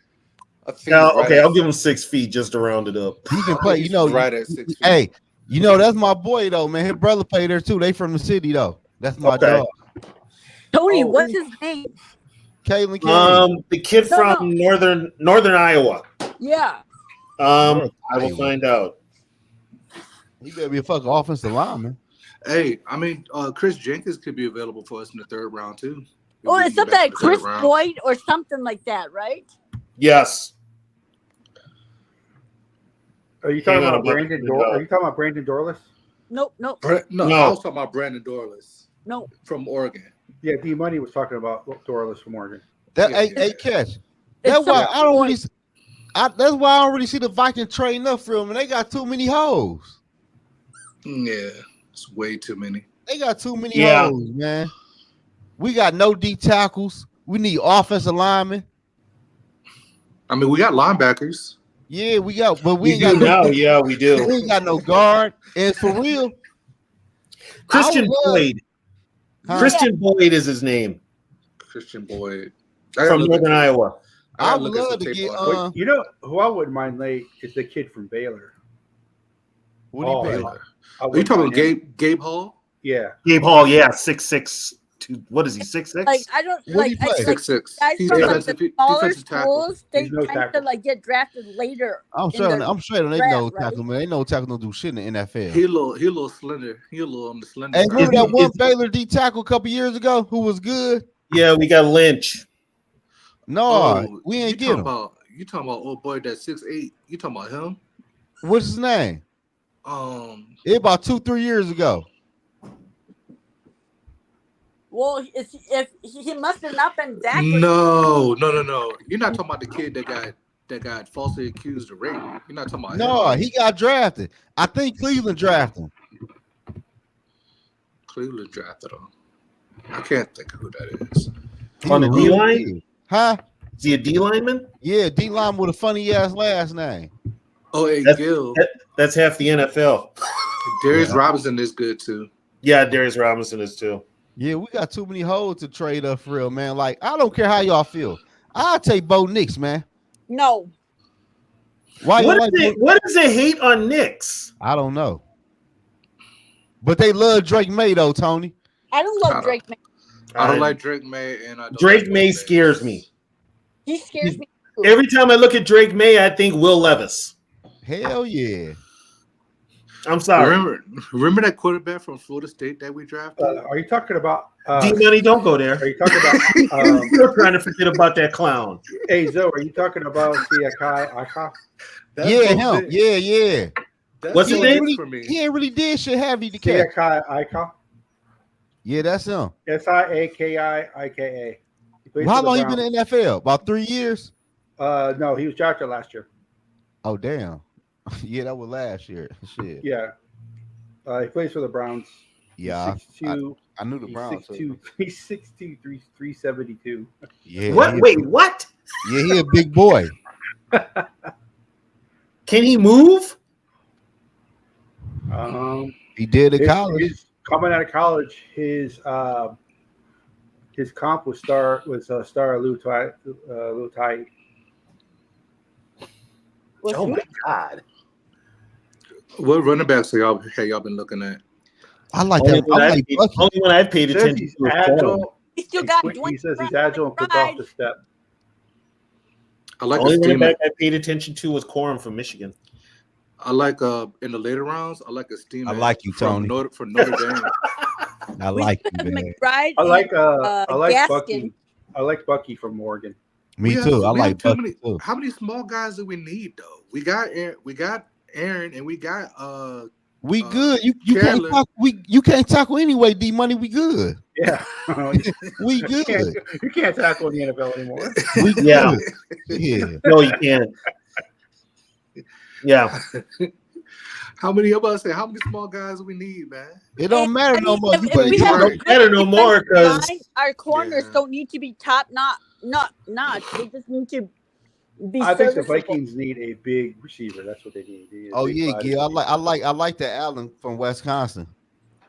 Okay, I'll give him 6 feet just to round it up. He can play, right at 6 feet. Hey, that's my boy though, man. His brother played there too. They from the city though. That's my dog. Tony, what's his name? Kalen King. The kid from northern Iowa. Yeah. I will find out. He better be a fucking offensive lineman. Hey, I mean, Chris Jenkins could be available for us in the 3rd round too. Oh, it's something like Chris Boyd or something like that, right? Yes. Are you talking about Brandon Are you talking about Brandon Dorless? Nope. No, I was talking about Brandon Dorless. No. From Oregon. Yeah, D Money was talking about Dorless from Oregon. Hey, catch. That's why I don't really. That's why I don't really see the Vikings trading up for him, and they got too many hoes. Yeah, it's way too many. They got too many hoes, man. We got no D tackles. We need offensive linemen. I mean, we got linebackers. Yeah, we got, but we ain't do got now. no, Yeah, we do. We ain't got no guard. And for real, Christian Boyd. Christian Boyd is his name. Christian Boyd from Northern Iowa. I would love to get. You know who I wouldn't mind late is the kid from Baylor. What do you Baylor? Are you talking about Gabe Hall? Yeah, Gabe Hall. Yeah, 6'6". What is he? 6'6"? Like I don't What like. do you play? 6'6". Guys He's from like defensive, the smaller defensive tackle. schools, they He's no tend to tackle. like get drafted later. I'm sure they know tackle, right? man. They know tackle don't do shit in the NFL. He a little slender. He a little on the slender. Hey, side. remember that one Baylor D tackle a couple years ago who was good? Yeah, we got Lynch. No, we ain't get him. You talking about old boy that's 6'8"? You talking about him? What's his name? It about 2-3 years ago. Well, if he must have not been that. No. You're not talking about the kid that got falsely accused of rape. You're not talking about No, him. he got drafted. I think Cleveland drafted him. Cleveland drafted him. I can't think of who that is. On the D line? Huh? Is he a D lineman? Yeah, D line with a funny ass last name. Oh, hey, Gil. That's half the NFL. Darius Robinson is good too. Yeah, Darius Robinson is too. Yeah, we got too many hoes to trade up for real, man. Like, I don't care how y'all feel. I'll take Bo Nix, man. No. Why? What is the hate on Knicks? I don't know. But they love Drake May though, Tony. I don't love Drake May. I don't like Drake May, and Drake May scares me. He scares me too. Every time I look at Drake May, I think Will Levis. Hell yeah. I'm sorry. Remember that quarterback from Florida State that we drafted? Are you talking about D-Money? Don't go there. Are you talking about? You're trying to forget about that clown. Hey Zoe, are you talking about Siakai Aka? Yeah, him. Yeah. What's his name? He ain't really did shit heavy to catch. Siakai Ika. Yeah, that's him. Siakiika. How long he been in the NFL? About 3 years? No, he was drafted last year. Oh damn. Yeah, that was last year. Shit. Yeah. He plays for the Browns. Yeah, He's 6'2". I knew the Browns. 6'2". He's 6'2", 372. Yeah. What? Wait, what? Yeah, he a big boy. Can he move? He did at college. He's coming out of college. His comp was Star Lutai. Oh my God! What running backs have y'all been looking at? I like that. Only one I've paid attention He's to. agile. He still got He says he's agile and quick off the step. I like only running back I paid attention to was Corum from Michigan. I like in the later rounds. I like a steam. I like you, Tony. For Notre Dame. I like you, man. McBride. I like Gaskin. Bucky. I like Bucky from Oregon. Me too. I like Bucky too. How many small guys do we need though? We got Aaron, and we got We good. You can't talk. You can't tackle anyway. D Money. We good. Yeah, we good. You can't tackle in the NFL anymore. We good. Yeah. No, you can't. Yeah. How many small guys do we need, man? It don't matter no more. It don't matter no more because our corners don't need to be top notch. They just need to be. I think the Vikings need a big receiver. That's what they need. Oh yeah, Gil. I like the Allen from Wisconsin.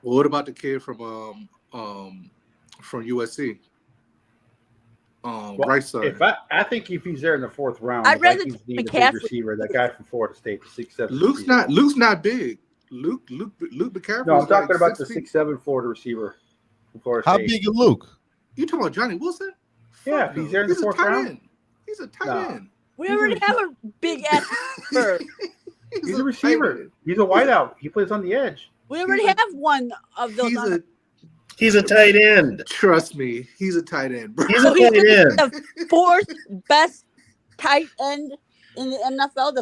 Well, what about the kid from USC? Right side. I think if he's there in the fourth round, I'd rather Vikings need a big receiver. That guy from Florida State, the 6'7". Luke's not big. Luke McCaffrey. No, I'm talking about the 6'7" Florida receiver from Florida How State. big is Luke? You talking about Johnny Wilson? Yeah, if he's there in the fourth round. He's a tight end. We already have a big ass receiver. He's a receiver. He's a wideout. He plays on the edge. We already have one of those. He's a tight end. Trust me, he's a tight end, bro. He's a tight end. The fourth best tight end in the NFL.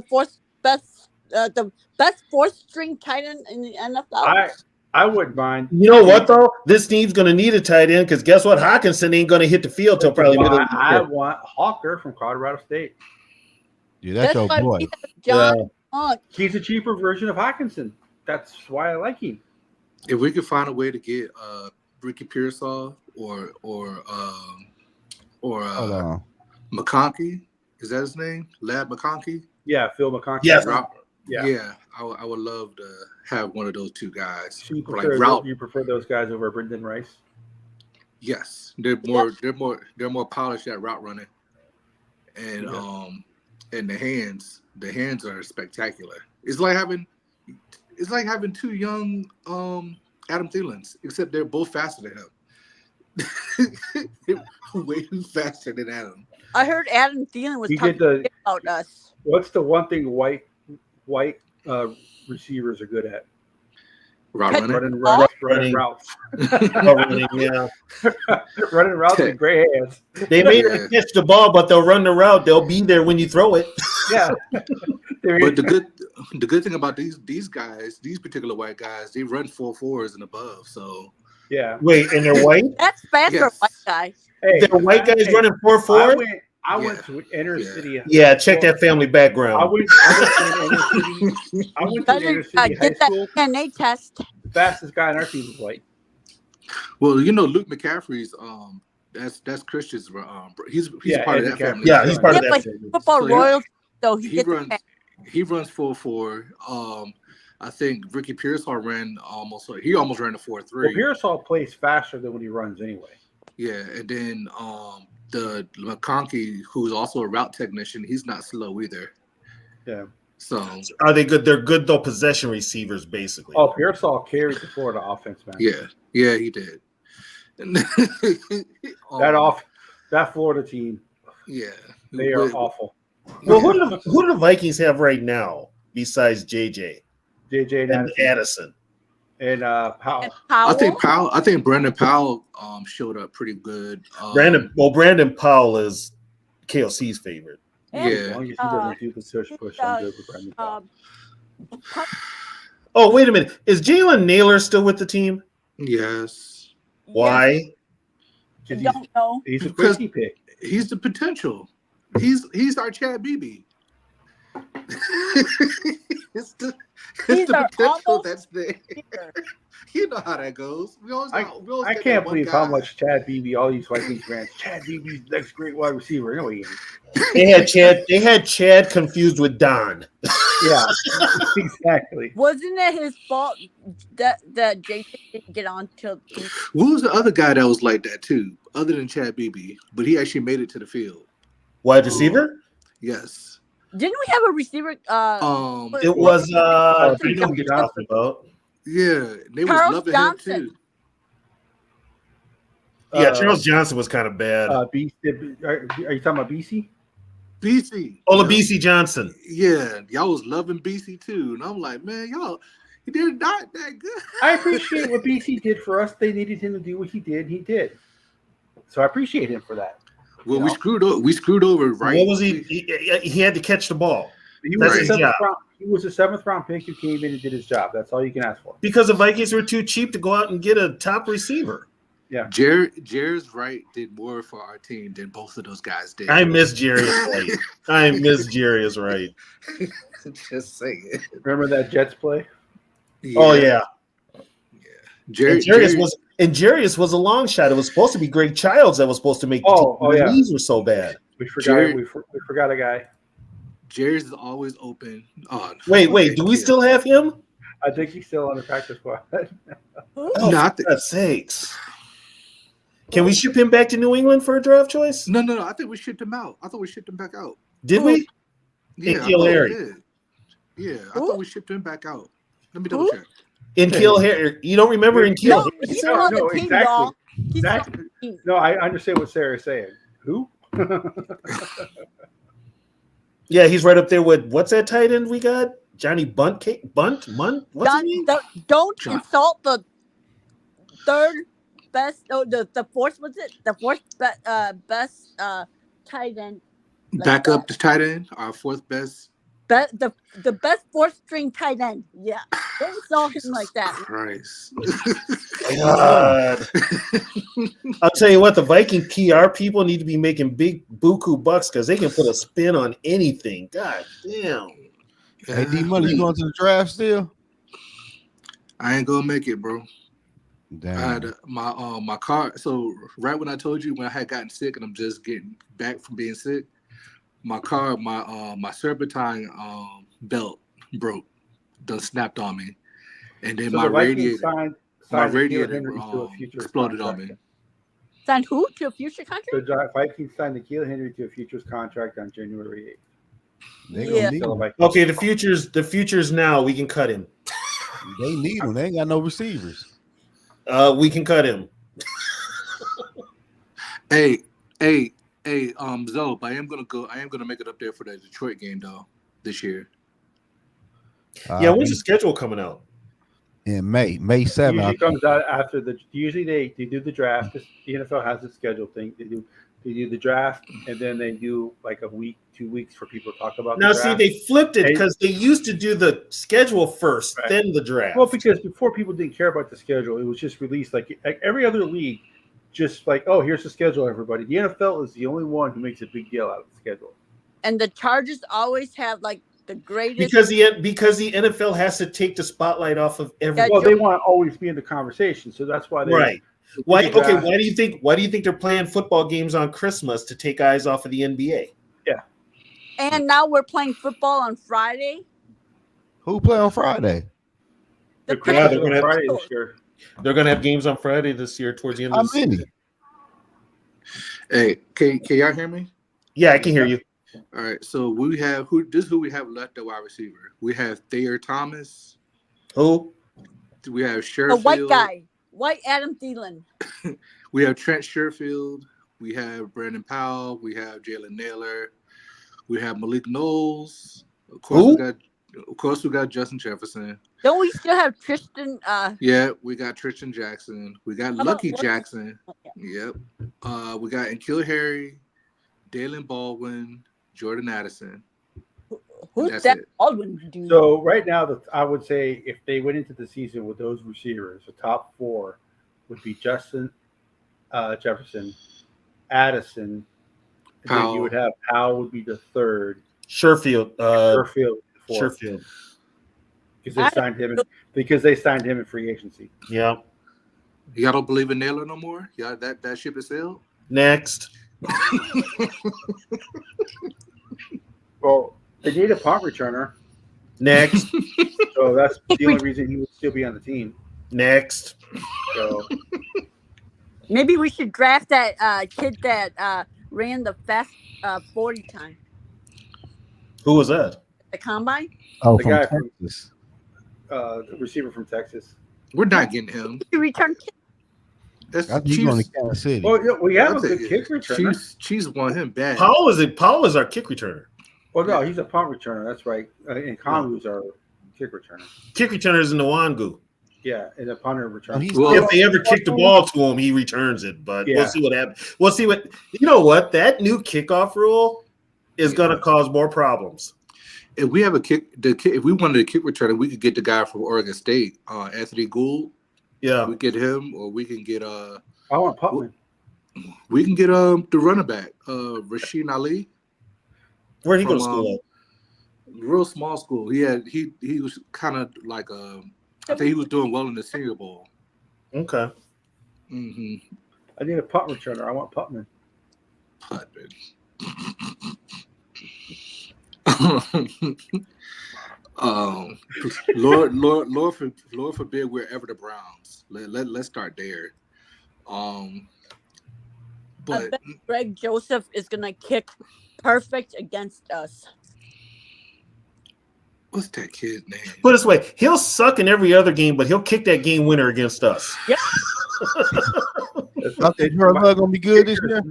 The best fourth string tight end in the NFL. I wouldn't mind. You know what though? This team's going to need a tight end because guess what? Hawkinson ain't going to hit the field till probably middle of the year. I want Hawker from Colorado State. Yeah, that's your boy. John He's a cheaper version of Hawkinson. That's why I like him. If we could find a way to get Ricky Pearsall or McConkey, is that his name? Lab McConkey? Yeah, Phil McConkey. Yes. Yeah. I would love to have one of those two guys. So you prefer those guys over Brendan Rice? Yes, they're more polished at route running, and and the hands are spectacular. It's like having two young Adam Thielens, except they're both faster than him. They're way faster than Adam. I heard Adam Thielen was talking about us. What's the one thing white receivers are good at? Running routes. Running, yeah. Running routes with gray hands. They may not catch the ball, but they'll run the route. They'll be there when you throw it. Yeah. But the good thing about these guys, these particular white guys, they run 4.4s and above. So yeah. Wait, and they're white? That's fast for white guys. Hey, they're white guys running 4.4? I went to inner city. Yeah, check that family background. I went to inner city high school. And they test. The fastest guy in our team was white. Well, Luke McCaffrey's that's Christian's. He's part of that family. Yeah, he's part of that family. Football royalty. So he runs 4.4. I think Ricky Pearsall almost ran a 4.3. Well, Pearsall plays faster than when he runs anyway. Yeah, and then the McConkey, who's also a route technician, he's not slow either. Yeah. So are they good? They're good though, possession receivers basically. Oh, Pearsall carried the Florida offense, man. Yeah, he did. That Florida team. Yeah, they are awful. Well, who do the Vikings have right now besides JJ and Addison? And Powell. I think Brandon Powell showed up pretty good. Brandon Powell is KLC's favorite. Yeah. As long as he doesn't do the push, I'm good with Brandon Powell. Oh, wait a minute. Is Jalen Naylor still with the team? Yes. Why? I don't know. He's a crazy pick. He's the potential. He's our Chad Beebe. it's the These are potential almost that's there. here. You know how that goes. We always I get can't that one believe guy. how much Chad Beebe, all these Vikings fans, Chad Beebe's next great wide receiver. No, he ain't. They had Chad confused with Don. Yeah, exactly. Wasn't it his fault that JJ didn't get on till What was the other guy that was like that too, other than Chad Beebe, but he actually made it to the field? Wide receiver? Yes. didn't we have a receiver? It was I Beebe know what you're talking about. Yeah, they was Charles loving Johnson. him too. Yeah, Charles Johnson was kind of bad. Are you talking about BC? BC. BC Johnson. Yeah, y'all was loving BC too, and I'm like, man, y'all, he did not that good. I appreciate what BC did for us. They needed him to do what he did. He did. So I appreciate him for that. Well, we screwed over, right? What was he? He had to catch the ball. That's his job. He was a 7th round pick who came in and did his job. That's all you can ask for. Because the Vikings were too cheap to go out and get a top receiver. Yeah. Jerry's Wright did more for our team than both of those guys did. I miss Jerry's Wright. I miss Jerry's Wright. Just saying. Remember that Jets play? Yeah. Oh yeah. Yeah. Jarius was a long shot. It was supposed to be Greg Childs that was supposed to make the team. Yeah. The knees were so bad. We forgot a guy. Jerry's is always open. Wait. Do we still have him? I think he's still on the practice squad. For God's sakes. Can we ship him back to New England for a draft choice? No. I think we shipped him out. I thought we shipped him back out. Did we? Yeah, N'Keal Harry. Yeah, I thought we shipped him back out. Let me double check. N'Keal Harry. You don't remember N'Keal Harry? He's on the team, y'all. Exactly. No, I understand what Sarah's saying. Who? Yeah, he's right up there with what's that tight end we got? Johnny Bunt? What's his name? Don't insult the third best. Oh, the fourth was it? The fourth best tight end. Back up the tight end, our fourth best. The best 4th string tight end. Yeah, don't insult him like that. Christ. God. I'll tell you what, the Viking PR people need to be making big buku bucks because they can put a spin on anything. God damn. Hey, D Money, you going to the draft still? I ain't gonna make it, bro. Damn. I had my car. So right when I told you when I had gotten sick and I'm just getting back from being sick, my car, my serpentine belt broke, done snapped on me, and then my radiator exploded on me. Signed who to a future contract? The Vikings signed N'Keal Henry to a futures contract on January 8th. Okay, the future's now. We can cut him. They need him. They ain't got no receivers. We can cut him. Hey, Zoe, I am gonna make it up there for the Detroit game though this year. Yeah, when's the schedule coming out? In May 7th. Usually comes out after usually they do the draft. The NFL has a schedule thing. They do the draft and then they do like a week, 2 weeks for people to talk about. Now, see, they flipped it because they used to do the schedule first, then the draft. Well, because before people didn't care about the schedule, it was just released like every other league. Just like, oh, here's the schedule, everybody. The NFL is the only one who makes a big deal out of the schedule. And the Chargers always have like the greatest because the NFL has to take the spotlight off of everyone. Well, they want to always be in the conversation, so that's why they right. Why do you think they're playing football games on Christmas to take eyes off of the NBA? Yeah. And now we're playing football on Friday. Who play on Friday? They're going to have Friday this year. They're going to have games on Friday this year towards the end of the season. Hey, can y'all hear me? Yeah, I can hear you. All right, so we have who we have left at wide receiver. We have Thayer Thomas. Who? We have Sherfield. The white guy, white Adam Thielen. We have Trent Sherfield. We have Brandon Powell. We have Jalen Naylor. We have Malik Knowles. Of course, we got Justin Jefferson. Don't we still have Tristan? Yeah, we got Tristan Jackson. We got Lucky Jackson. Yep. We got N'Keal Harry, Dalen Baldwin, Jordan Addison. Who's that Baldwin dude? So right now, I would say if they went into the season with those receivers, the top 4 would be Justin Jefferson, Addison, and then you would have Powell would be the 3rd, Sherfield. Sherfield. Because they signed him in free agency. Yeah. Y'all don't believe in Naylor no more? Y'all that ship is sailed? Next. Well, they need a punt returner. Next. So that's the only reason he would still be on the team. Next. So maybe we should draft that kid that ran the fast 40 time. Who was that? The combine? Oh, the from guy Texas. the receiver from Texas. We're not getting him. He returned kick. I think he's going to Kansas City. Well, yeah, we have a good kick returner. Chiefs want him bad. Paul is our kick returner. Well, no, he's a punt returner. That's right. And Kongu's our kick returner. Kick returner is in the Wangu. Yeah, and a punter returner. If they ever kick the ball to him, he returns it. But we'll see what happens. We'll see what you know. What that new kickoff rule is going to cause more problems. If we have if we wanted a kick returner, we could get the guy from Oregon State, Anthony Gould. Yeah, we get him, or we can get I want Putman. We can get the running back, Rasheen Ali. Where'd he go to school at? Real small school. He was kind of like I think he was doing well in the Senior Bowl. Okay. Mm-hmm. I need a punt returner. I want Putman. Lord forbid we're ever the Browns. Let's start there. But I bet Greg Joseph is gonna kick perfect against us. What's that kid's name? Put it this way, he'll suck in every other game, but he'll kick that game winner against us. Yep. Okay, Jordan Love gonna be good this year.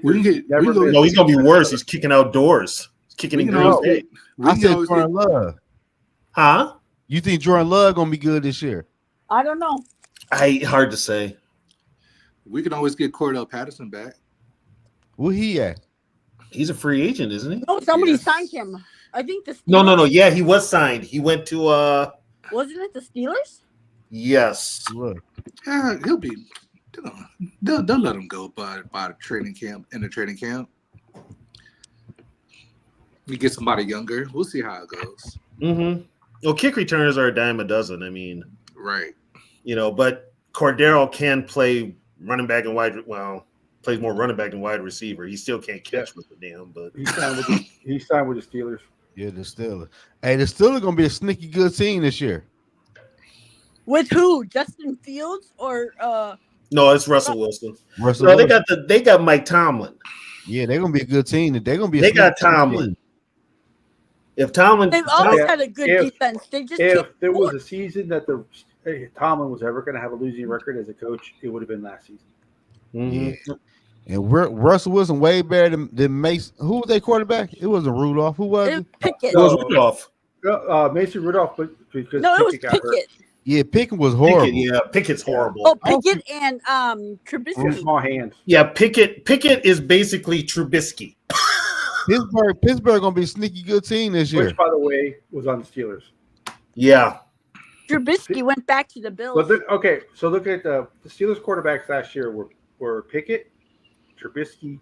No, he's gonna be worse. He's kicking outdoors. He's kicking in Green State. I said Jordan Love. Huh? You think Jordan Love gonna be good this year? I don't know. Hard to say. We can always get Cordell Patterson back. Where he at? He's a free agent, isn't he? No, somebody signed him. I think the Steelers. No. Yeah, he was signed. He went to Wasn't it the Steelers? Yes. He'll be. They'll let him go by the training camp. In the training camp, you get somebody younger. We'll see how it goes. Mm-hmm. Well, kick returners are a dime a dozen. I mean, right. But Cordero can play running back and wide. Well, plays more running back than wide receiver. He still can't catch with the damn. But he signed with the Steelers. Yeah, the Steelers. Hey, the Steelers gonna be a sneaky good team this year. With who? Justin Fields or No, it's Russell Wilson. Wilson. They got Mike Tomlin. Yeah, they're gonna be a good team. They're gonna be. They got Tomlin. If Tomlin, they've always had a good defense. They just if there was a season that Tomlin was ever going to have a losing record as a coach, it would have been last season. Mm-hmm. Yeah. And Russell Wilson way better than Mason. Who was their quarterback? It wasn't Rudolph. Who was it? Pickett. It was Rudolph. Mason Rudolph, because no, it was got Pickett. hurt. Yeah, Pickett was horrible. Pickett's horrible. Oh, Pickett and Trubisky. Small hands. Yeah, Pickett is basically Trubisky. Pittsburgh gonna be a sneaky good team this year. Which, by the way, was on the Steelers. Yeah. Trubisky went back to the Bills. But so look at the Steelers quarterbacks last year were Pickett, Trubisky,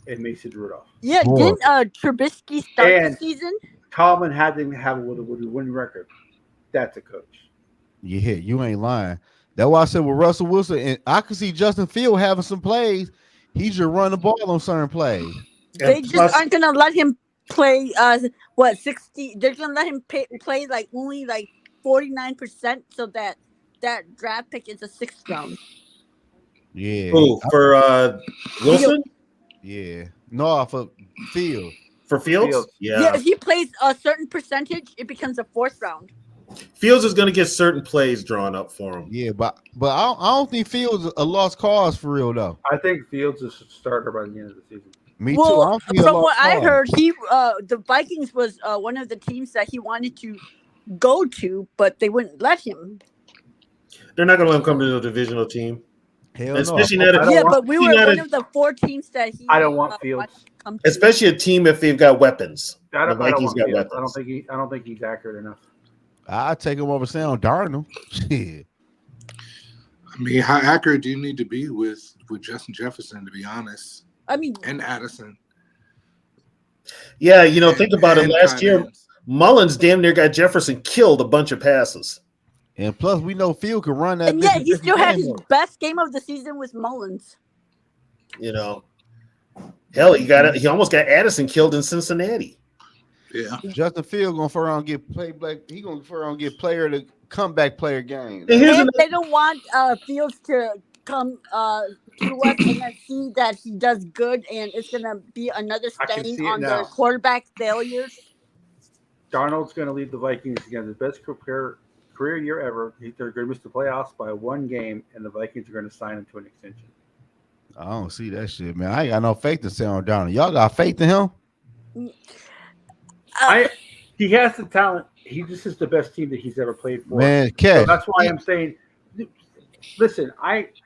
and Mason Rudolph. Yeah, didn't Trubisky start the season? Tomlin had them have a winning record. That's a coach. Yeah, you ain't lying. That's why I said with Russell Wilson, and I could see Justin Field having some plays. He should run the ball on certain plays. They just aren't gonna let him play 60. They're gonna let him play like only like 49%, so that draft pick is a 6th round. Yeah. Oh, for Wilson? Yeah. No, for Field. For Fields? Yeah, if he plays a certain percentage, it becomes a 4th round. Fields is going to get certain plays drawn up for him. Yeah, but I don't think Fields a lost cause for real though. I think Fields is a starter by the end of the season. Me too. I from what I heard, the Vikings was one of the teams that he wanted to go to, but they wouldn't let him. They're not going to let him come to the divisional team. Hell especially no. But we were one of the 4 teams that he. I don't want Fields, especially a team if they've got weapons. The Vikings got weapons. I don't think he's accurate enough. I'd take him over Sam Darnold. Shit. I mean, how accurate do you need to be with Justin Jefferson, to be honest? I mean, and Addison. Yeah, think about it. and Last tight year, ends. Mullins damn near got Jefferson killed a bunch of passes. And plus, we know Field can run that. And yet, he still had his game. best game of the season with Mullins. Hell, he almost got Addison killed in Cincinnati. Yeah. Justin Field gonna fur around and get play black. He gonna fur around and get player to comeback player game. And they don't want Fields to come to us and then see that he does good, and it's gonna be another stain on their quarterback failures. Darnold's going to lead the Vikings again. His best career year ever. They're going to miss the playoffs by one game, and the Vikings are going to sign him to an extension. I don't see that shit, man. I ain't got no faith in Sam Darnold. Y'all got faith in him? He has the talent. This is the best team that he's ever played for. Man, so that's why I'm saying. Listen.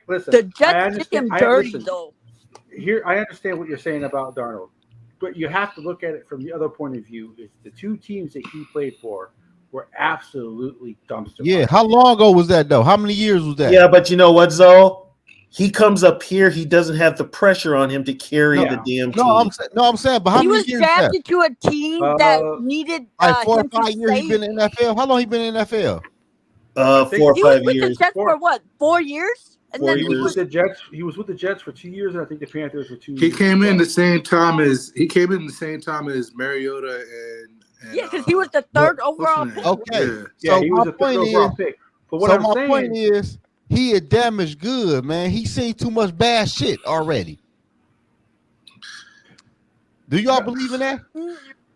The Jets did him dirty, though. Here, I understand what you're saying about Darnold, but you have to look at it from the other point of view. Is the two teams that he played for were absolutely dumpster. Yeah. How long ago was that, though? How many years was that? Yeah, but you know what, Zoe? He comes up here. He doesn't have the pressure on him to carry the damn team. I'm saying, but how many years? He was drafted to a team that needed like 4 or him 5 years. He been in the NFL. How long he been in the NFL? 4 or 5 years. He was with the Jets for what? 4 years. And 4 then years. He was with the Jets. He was with the Jets for 2 years, and I think the Panthers for 2 years. He came in the same time as Mariota and yeah, because he was the third overall pick. Okay. Yeah, so he was a third overall pick. But what my point is, he is damaged good, man. He seen too much bad shit already. Do y'all believe in that?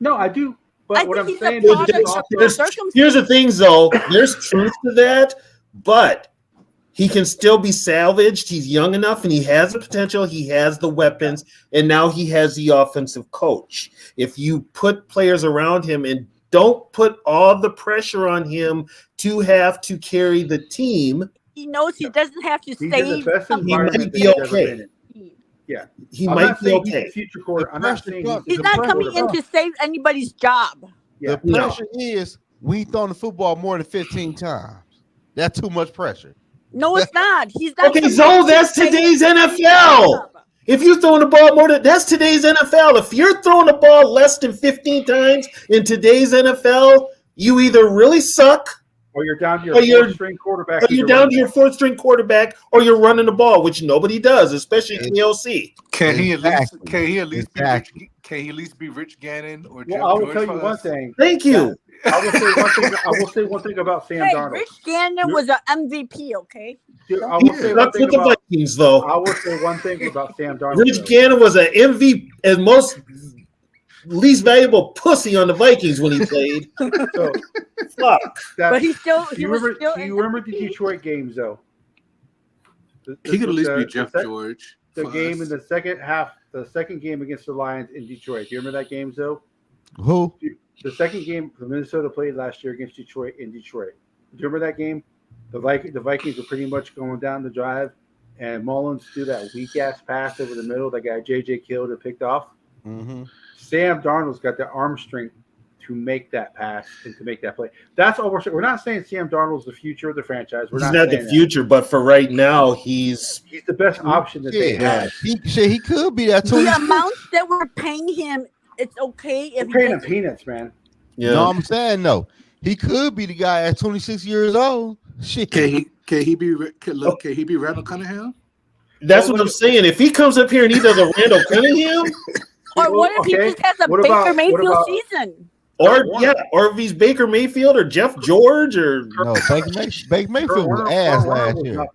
No, I do. But what I'm saying is, here's the thing, though. There's truth to that, but he can still be salvaged. He's young enough, and he has the potential. He has the weapons, and now he has the offensive coach. If you put players around him and don't put all the pressure on him to have to carry the team, he knows he doesn't have to save. He might be okay. Yeah, he might be okay. Future quarter. I'm not saying he's not coming in to save anybody's job. The pressure is we throwing the football more than 15 times. That's too much pressure. No, it's not. He's not. Okay, so that's today's NFL. If you're throwing the ball more than that's today's NFL. If you're throwing the ball less than 15 times in today's NFL, you either really suck, or you're down to your fourth-string quarterback. Or you're down to your fourth-string quarterback, or you're running the ball, which nobody does, especially KLC. Can he at least be Rich Gannon or Jeff I will George tell you one thing. Thank you. I will say one thing about Sam Darnold. Rich Gannon was an MVP, okay? I will say one thing about Vikings, though. I will say one thing about Sam Darnold. Rich Gannon was an MVP and most least valuable pussy on the Vikings when he played. So, fuck. But he remember the Detroit games, though? He could at least be Jeff George. The game in the second half, the second game against the Lions in Detroit. Do you remember that game, Zoe? Who? The second game Minnesota played last year against Detroit in Detroit. Do you remember that game? The Vikings were pretty much going down the drive, and Mullins threw that weak-ass pass over the middle. That guy J.J. killed and picked off. Mm-hmm. Sam Darnold's got the arm strength to make that pass and to make that play. That's all we're saying. We're not saying Sam Darnold's the future of the franchise. We're he's not the future, but for right now, he's the best option that they have. He could be that too. The amounts that we're paying him, it's okay if we're paying him peanuts, man. Yeah. No, I'm saying no. He could be the guy at 26 years old. Shit. Can he be Randall Cunningham? That's what I'm saying. If he comes up here and he does a Randall Cunningham, or what if he just has a Baker Mayfield season? Or if he's Baker Mayfield or Jeff George or no, Baker Mayfield was ass last year.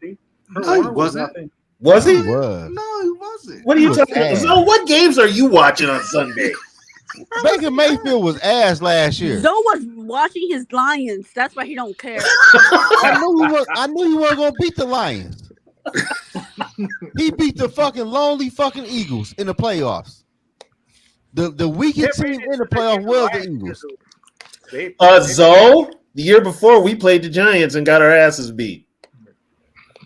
No, he wasn't. Was he? He was. No, he wasn't. What are you talking about? So what games are you watching on Sunday? Baker Mayfield was ass last year. Zoe was watching his Lions. That's why he don't care. I knew he wasn't gonna beat the Lions. He beat the fucking lonely fucking Eagles in the playoffs. The weakest team in the playoffs was the Eagles. Zoe, the year before we played the Giants and got our asses beat.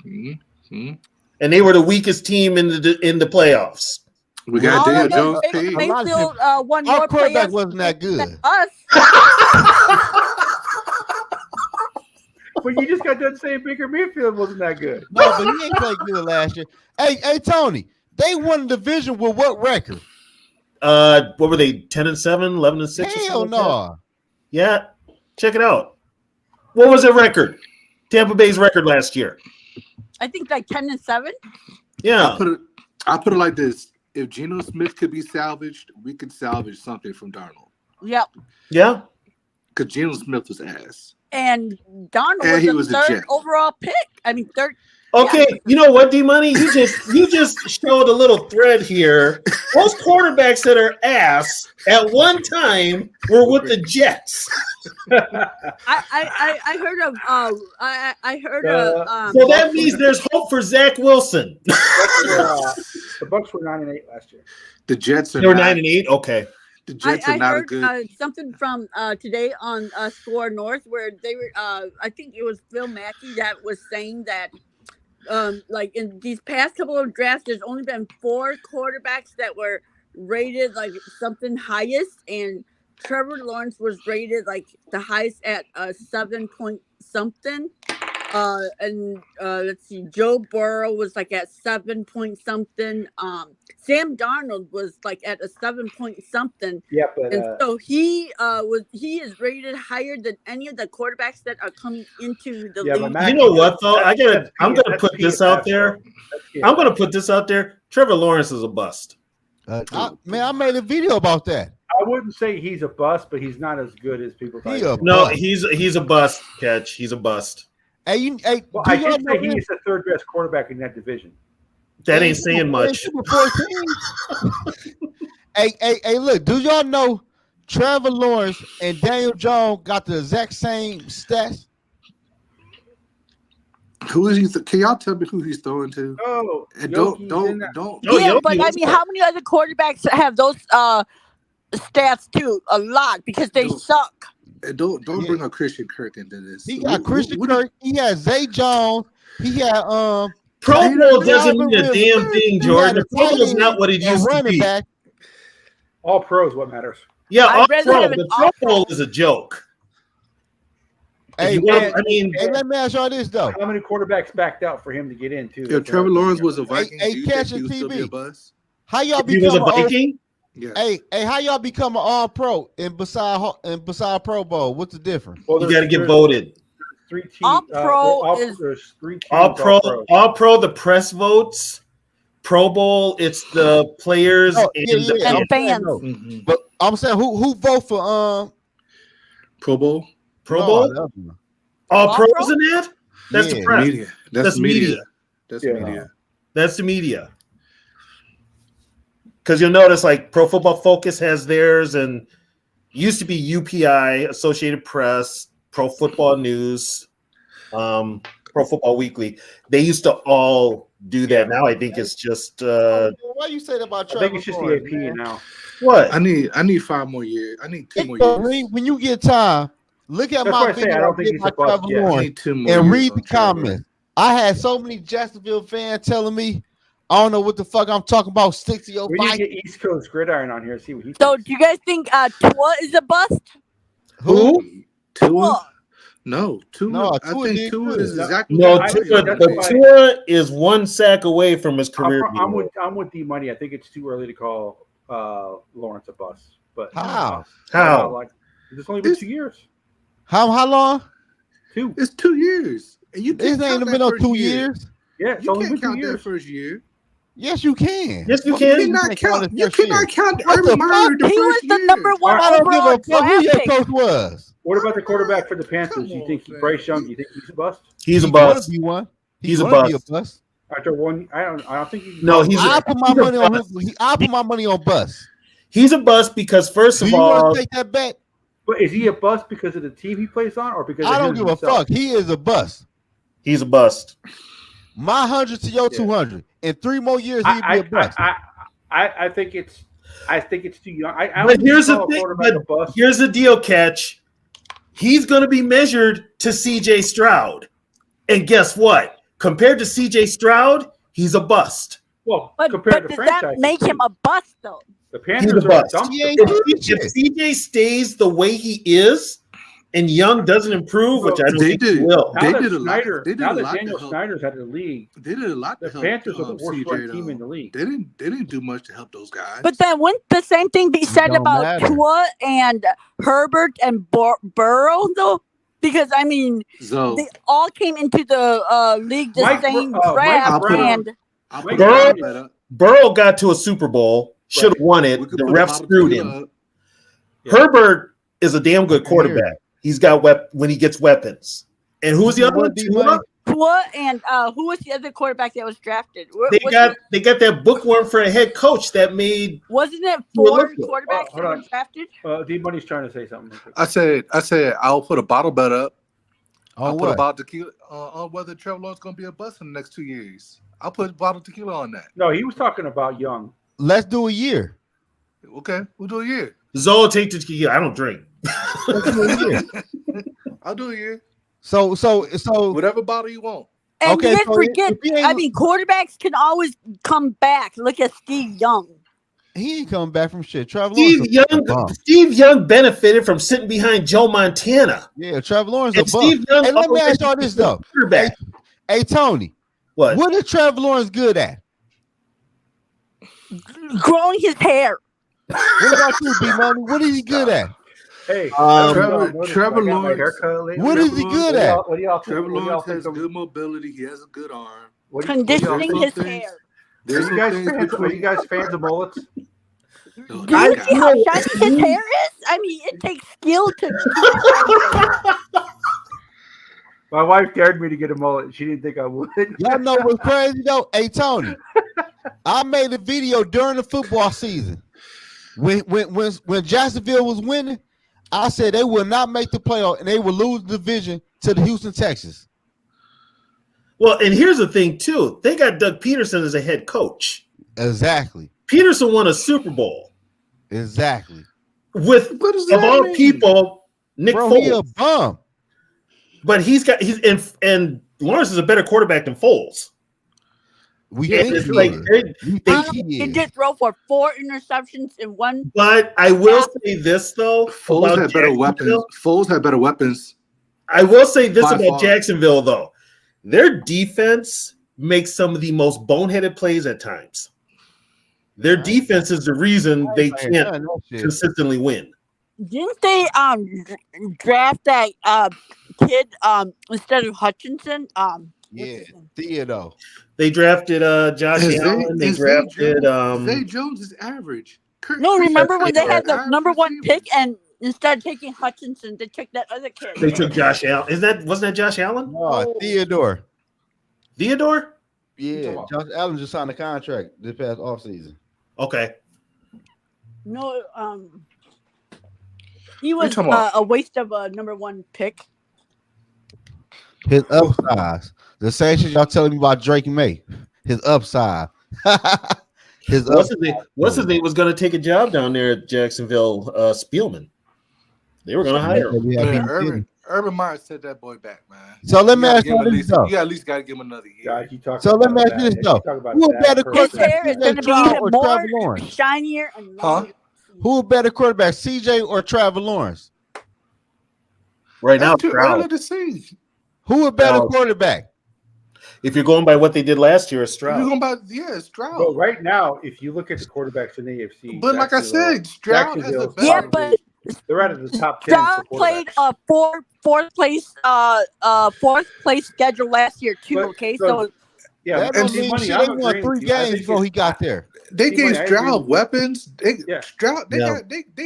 Mm-hmm. And they were the weakest team in the playoffs. We got Daniel Jones. Mayfield won our more quarterback players wasn't that good. than us. But you just got done saying Baker Mayfield wasn't that good. No, but he ain't played good last year. Hey, Tony, they won the division with what record? What were they? 10-7, 11-6. Hell no. Yeah, check it out. What was their record? Tampa Bay's record last year. I think like 10-7. Yeah. I'll put it like this: if Geno Smith could be salvaged, we could salvage something from Darnold. Yep. Yeah. Because Geno Smith was ass. And Darnold And he was the was a third Jet. overall pick. I mean, third. Okay, you know what, D-Money? You just showed a little thread here. Most quarterbacks that are ass at one time were with the Jets. I heard of I heard of So that means there's hope for Zach Wilson. The Bucks were 9-8 last year. The Jets are They were 9-8. Okay. The Jets I are not heard a good. something from today on Score North where they were I think it was Phil Mackey that was saying that like in these past couple of drafts there's only been 4 quarterbacks that were rated like something highest, and Trevor Lawrence was rated like the highest at 7 point something. And let's see, Joe Burrow was like at 7 point something. Sam Darnold was like at a 7 point something. Yeah, but and so he is rated higher than any of the quarterbacks that are coming into the league. You know what though? I'm gonna put this out there. I'm gonna put this out there. Trevor Lawrence is a bust. I made a video about that. I wouldn't say he's a bust, but he's not as good as people think. No, he's a bust, Catch. He's a bust. Well, I should say he's the third best quarterback in that division. That ain't saying much. Hey, look, do y'all know Trevor Lawrence and Daniel Jones got the exact same stats? Who is he? Can y'all tell me who he's throwing to? Oh, and don't. Yeah, but I mean, how many other quarterbacks have those stats too? A lot, because they suck. And don't bring up Christian Kirk into this. He got Christian Kirk. He had Zay Jones. He had Pro Bowl doesn't mean a damn thing, Jordan. The Pro Bowl is not what it used to be. Back. All pros, what matters? Yeah, all pro. The Pro Bowl is a joke. Hey, man, let me ask y'all this though: how many quarterbacks backed out for him to get in too? If Trevor Lawrence was a Viking, catching TV. How y'all if he was a Viking? Yeah. Hey, how y'all become an all pro and beside Pro Bowl? What's the difference? Well, you got to get voted. 3 teams. All pro is there's 3 teams. All pro. The press votes. Pro Bowl. It's the players and fans. Mm-hmm. But I'm saying who vote for Pro Bowl? Pro Bowl. All pros in that. That's the press. Media. That's media. That's media. That's the media. Because you'll notice, like Pro Football Focus has theirs, and used to be UPI, Associated Press, Pro Football News, Pro Football Weekly. They used to all do that. Now I think it's just. Why you say that about Trevor? I think it's just the AP now. What? I need 5 more years. I need 2 more years. When you get time, look at my video. I don't think he's a bust yet. And read the comments. I had so many Jacksonville fans telling me, I don't know what the fuck I'm talking about. Stick to your We need to get East Coast Gridiron on here and see what he So thinks. do you guys think Tua is a bust? Who? Tua? No, Tua. No, I think Tua is exactly. Tua is 1 sack away from his career. I'm with D Money. I think it's too early to call Lawrence a bust. But how? Like, it's only been 2 years. How long? 2. It's 2 years. And you This ain't been on 2 years. Yeah, it's You only can't been 2 count that years. first year. Yes, you can. Yes, you You can. cannot count. You cannot count What Urban the Meyer fuck? the He was first the year. number 1 I don't give overall a fuck who your draft pick. coach was. What about the quarterback for the Panthers? Come You think on, Bryce Young? Do you think he's a bust? He's a He bust. wanna be one. He's a wanna be bust. After one, I don't think he's. No, he's I a, put my he's a money on bust. him. I put my money on Bus. He's a bust because first Do of you want all, to take that bet? But is he a bust because of the team he plays on, or because I of don't him give a himself? fuck. He is a bust. he's a bust. My 100 to your 200. In 3 more years, he'd be a bust. I think it's too young. But here's the thing. But here's the deal, Catch. He's going to be measured to CJ Stroud, and guess what? Compared to CJ Stroud, he's a bust. Well, But compared to does franchise, that make him a bust though? the He's Panthers a are a bust. dumpster. He ain't If CJ stays the way he is, and Young doesn't improve, which I don't think he will. Now that Daniel Snyder's out of the league, they did a lot to the help. Panthers are the worst run team in the league. They didn't do much to help those guys. But then wouldn't the same thing be said about Tua and Herbert and Burrow though? Because I mean, they all came into the league the same draft, and Burrow got to a Super Bowl, should have won it. The refs screwed him. Yeah. Herbert is a damn good quarterback. He's got when he gets weapons. And who's the other one? Tua and who was the other quarterback that was drafted? They got that bookworm for a head coach that made. Wasn't it 4 quarterbacks that were drafted? D-Money's trying to say something. I said I'll put a bottle bet up. I'll put what? a bottle tequila on whether Trevor Lawrence going to be a bust in the next 2 years. I'll put a bottle tequila on that. No, he was talking about Young. Let's do a year. Okay, we'll do a year. Zoe, take the tequila. I don't drink. Let's do a year. I'll do a year. So whatever bottle you want. And you guys forget, I mean, quarterbacks can always come back. Look at Steve Young. He ain't coming back from shit. Steve Young benefited from sitting behind Joe Montana. Yeah, Trevor Lawrence and a bum. Steve Young Hey, let me ask y'all this though. Hey, Tony. What is Trevor Lawrence good at? Growing his hair. What about you, B-Money? What is he good at? Hey, Trevor Lawrence. What is he good at? Trevor Lawrence has good mobility. He has a good arm. Conditioning his hair. Are you guys fans of mullets? Do you see how shiny his hair is? I mean, it takes skill to. My wife dared me to get a mullet. She didn't think I would. Y'all know what's crazy though? Hey, Tony, I made a video during the football season. When Jacksonville was winning, I said they will not make the playoff and they will lose the division to the Houston Texans. Well, and here's the thing, too. They got Doug Peterson as a head coach. Exactly. Peterson won a Super Bowl. Exactly. With, of all people, Nick Foles. He a bum. But and Lawrence is a better quarterback than Foles. We think he did throw for 4 interceptions in one. But I will say this, though. Foles had better weapons. Foles had better weapons. I will say this about Jacksonville, though. Their defense makes some of the most boneheaded plays at times. Their defense is the reason they can't consistently win. Didn't they draft that kid instead of Hutchinson? Yeah, Theodore. They drafted Josh Allen. They drafted Zay Jones is average. No, remember when they had the number 1 pick and instead of taking Hutchinson, they took that other kid. They took Josh Allen. Wasn't that Josh Allen? No, Theodore. Theodore? Yeah, Josh Allen just signed a contract this past offseason. Okay. No, he was a waste of a number 1 pick. His upside. The same shit y'all telling me about Drake May. His upside. What's his name was going to take a job down there at Jacksonville, Spielman. They were going to hire him. Urban Meyer set that boy back, man. So let me ask you this though. You at least got to give him another year. So let me ask you this though. Who a better His hair is going to be even more Lawrence? shinier and longer. Who a better quarterback, CJ or Trevor Lawrence? Right now, too early to see. Who a better quarterback? If you're going by what they did last year, it's Stroud. You're going by Stroud. But right now, if you look at the quarterbacks in the AFC, but like I said, Stroud has a better. Yeah, but they're out of the top 10. Stroud played a fourth place schedule last year too. Okay, so yeah, that don't mean shit. They won 3 games before he got there. They gave Stroud weapons. They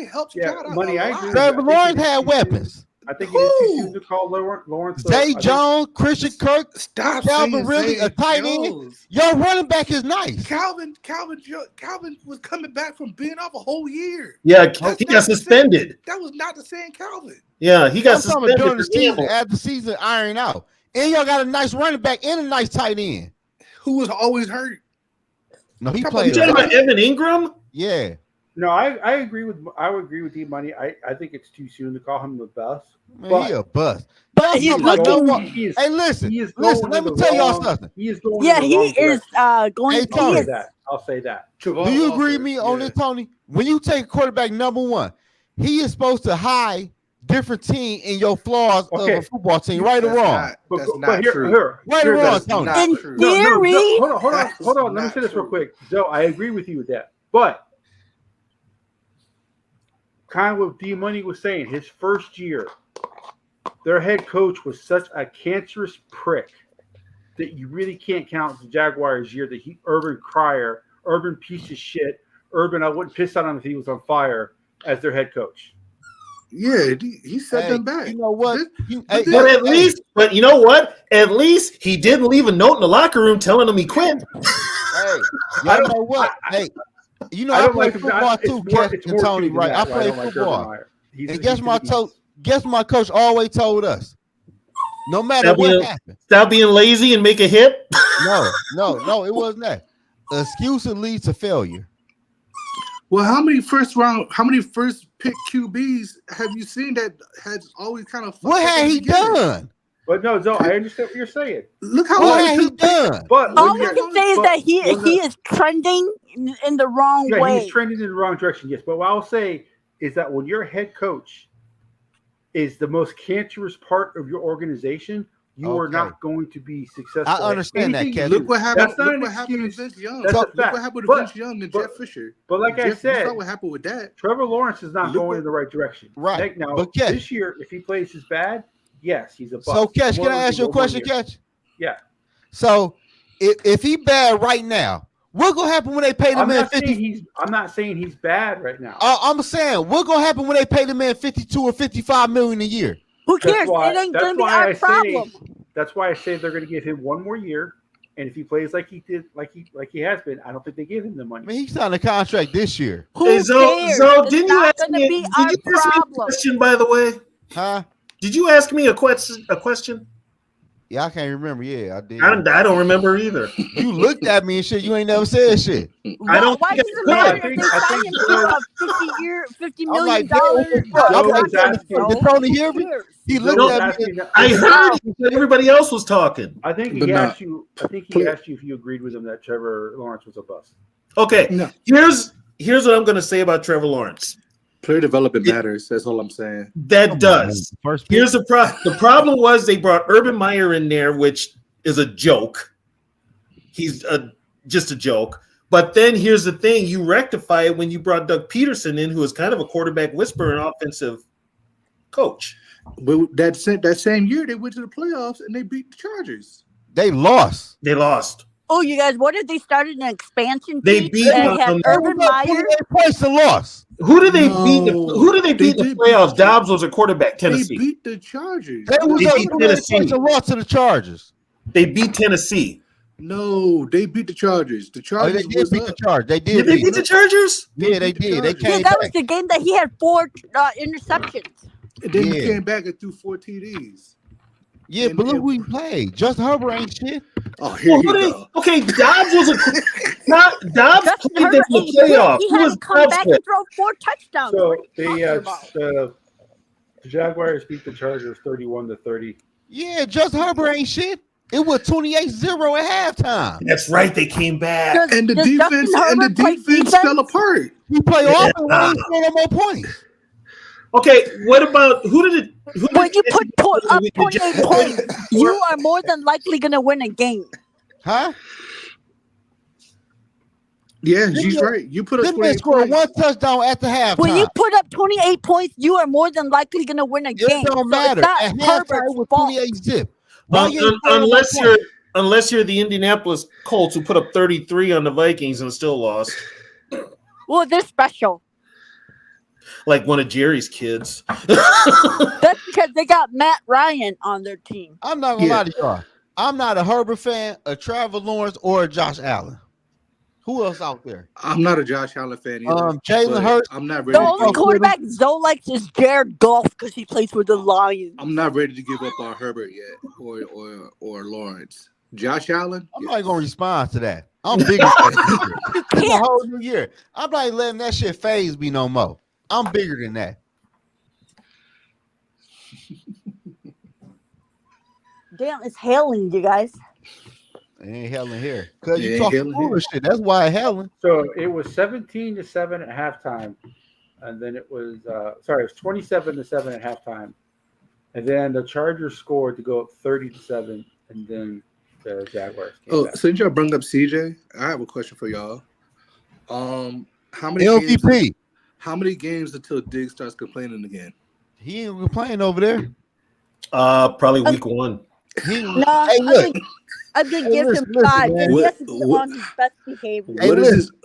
helped Stroud out. Trevor Lawrence had weapons. I think it is too soon to call Lawrence. Zay Jones, Christian Kirk, Calvin Ridley, a tight end. Your running back is nice. Calvin was coming back from being off a whole year. Yeah, he got suspended. That was not the same Calvin. Yeah, he got suspended during the season. As the season iron out, and y'all got a nice running back and a nice tight end who was always hurt. No, he played. You talking about Evan Ingram? Yeah. No, I agree with D-Money. I think it's too soon to call him the best. Man, he a bust. But he's looking. Hey, listen. Let me tell y'all something. He is going. Yeah, he is going. Hey, Tony, I'll say that. Do you agree with me on this, Tony? When you take quarterback number 1, he is supposed to hide different team in your flaws of a football team, right or wrong? That's not true. Right or wrong, Tony? In Joe, theory, hold on. Let me say this real quick. Joe, I agree with you with that. But kind of what D Money was saying, his first year, their head coach was such a cancerous prick that you really can't count the Jaguars' year that Urban piece of shit. Urban, I wouldn't piss on him if he was on fire as their head coach. Yeah, he set them back. You know what? But you know what? At least he didn't leave a note in the locker room telling him he quit. Hey, y'all know what? Hey, you know I play football too, Cat and Tony, right? I play football. And guess my coach always told us, no matter what happened, stop being lazy and make a hit. No, it wasn't that. Excuse leads to failure. Well, how many first pick QBs have you seen that has always kind of? What had he done? But no, Joe, I understand what you're saying. Look how what had he done. But all we can say is that he is trending in the wrong way. He's trending in the wrong direction. Yes, but what I'll say is that when your head coach is the most cancerous part of your organization, you are not going to be successful. I understand that, Kevin. Look what happened. Look what happened to Vince Young. Look what happened to Vince Young and Jeff Fisher. But like I said, what happened with that? Trevor Lawrence is not going in the right direction. Right. Now, but this year, if he plays as bad, yes, he's a bust. So, Catch, can I ask you a question, Catch? Yeah. So, if he bad right now, what's gonna happen when they pay the man 50? I'm not saying he's bad right now. I'm saying what's gonna happen when they pay the man 52 or 55 million a year? Who cares? It ain't gonna be our problem. That's why I say they're going to give him one more year, and if he plays like he did, like he has been, I don't think they give him the money. I mean, he signed a contract this year. Who cares? Didn't you ask me? Did you ask me a question, by the way? Huh? Did you ask me a question? Yeah, I can't remember. Yeah, I did. I don't remember either. You looked at me and shit. You ain't never said shit. Why does it matter if they sign him to $50 million? Tony hear me? He looked at me. I heard everybody else was talking. I think he asked you. I think he asked you if you agreed with him that Trevor Lawrence was a bust. Okay. No. Here's what I'm going to say about Trevor Lawrence. Player development matters. That's all I'm saying. That does. Here's the problem was they brought Urban Meyer in there, which is a joke. He's just a joke. But then here's the thing: you rectify it when you brought Doug Peterson in, who is kind of a quarterback whisperer and offensive coach. But that same year, they went to the playoffs and they beat the Chargers. They lost. Oh, you guys, what if they started an expansion team? They beat Urban Meyer. Twice the loss. Who did they beat? Who did they beat in the playoffs? Dobbs was a quarterback. Tennessee. They beat the Chargers. They beat Tennessee. The loss to the Chargers. They beat Tennessee. No, they beat the Chargers. The Chargers. They did beat the Chargers. They did. Did they beat the Chargers? Yeah, they did. They came. Yeah, that was the game that he had 4 interceptions. And then he came back and threw 4 TDs. Yeah, but look who he played. Justin Herbert ain't shit. Oh, here you go. Okay, Dobbs was Dobbs played in the playoffs. He had to come back and throw 4 touchdowns. So the Jaguars beat the Chargers 31-30. Yeah, Justin Herbert ain't shit. It was 28-0 at halftime. That's right. They came back. And the defense fell apart. He played off and won no more points. Okay, what about who did it? When you put up 28 points, you are more than likely going to win a game. Huh? Yeah, she's right. You put up 28 scored 1 touchdown at the halftime. When you put up 28 points, you are more than likely going to win a game. It don't matter. At halftime, with 28-zip. Unless you're the Indianapolis Colts who put up 33 on the Vikings and still lost. Well, they're special. Like one of Jerry's kids. That's because they got Matt Ryan on their team. I'm not gonna lie to y'all. I'm not a Herbert fan, a Trevor Lawrence, or a Josh Allen. Who else out there? I'm not a Josh Allen fan either. Jalen Hurts. I'm not ready. The only quarterback Zoe likes is Jared Goff because he plays for the Lions. I'm not ready to give up on Herbert yet, or Lawrence. Josh Allen. I'm not gonna respond to that. I'm bigger than that. It's a whole new year. I'm not letting that shit phase me no more. I'm bigger than that. Damn, it's hailing, you guys. It ain't hailing here. Because you talking foolish shit. That's why it hailing. So it was 17-7 at halftime. and then it was it was 27-7 at halftime, and then the Chargers scored to go up 30-7, and then the Jaguars came back. Since y'all bring up CJ, I have a question for y'all. How many LVP. How many games until Diggs starts complaining again? He ain't complaining over there. Probably week 1. Hey, I'm gonna give him 5. He has to be on his best behavior.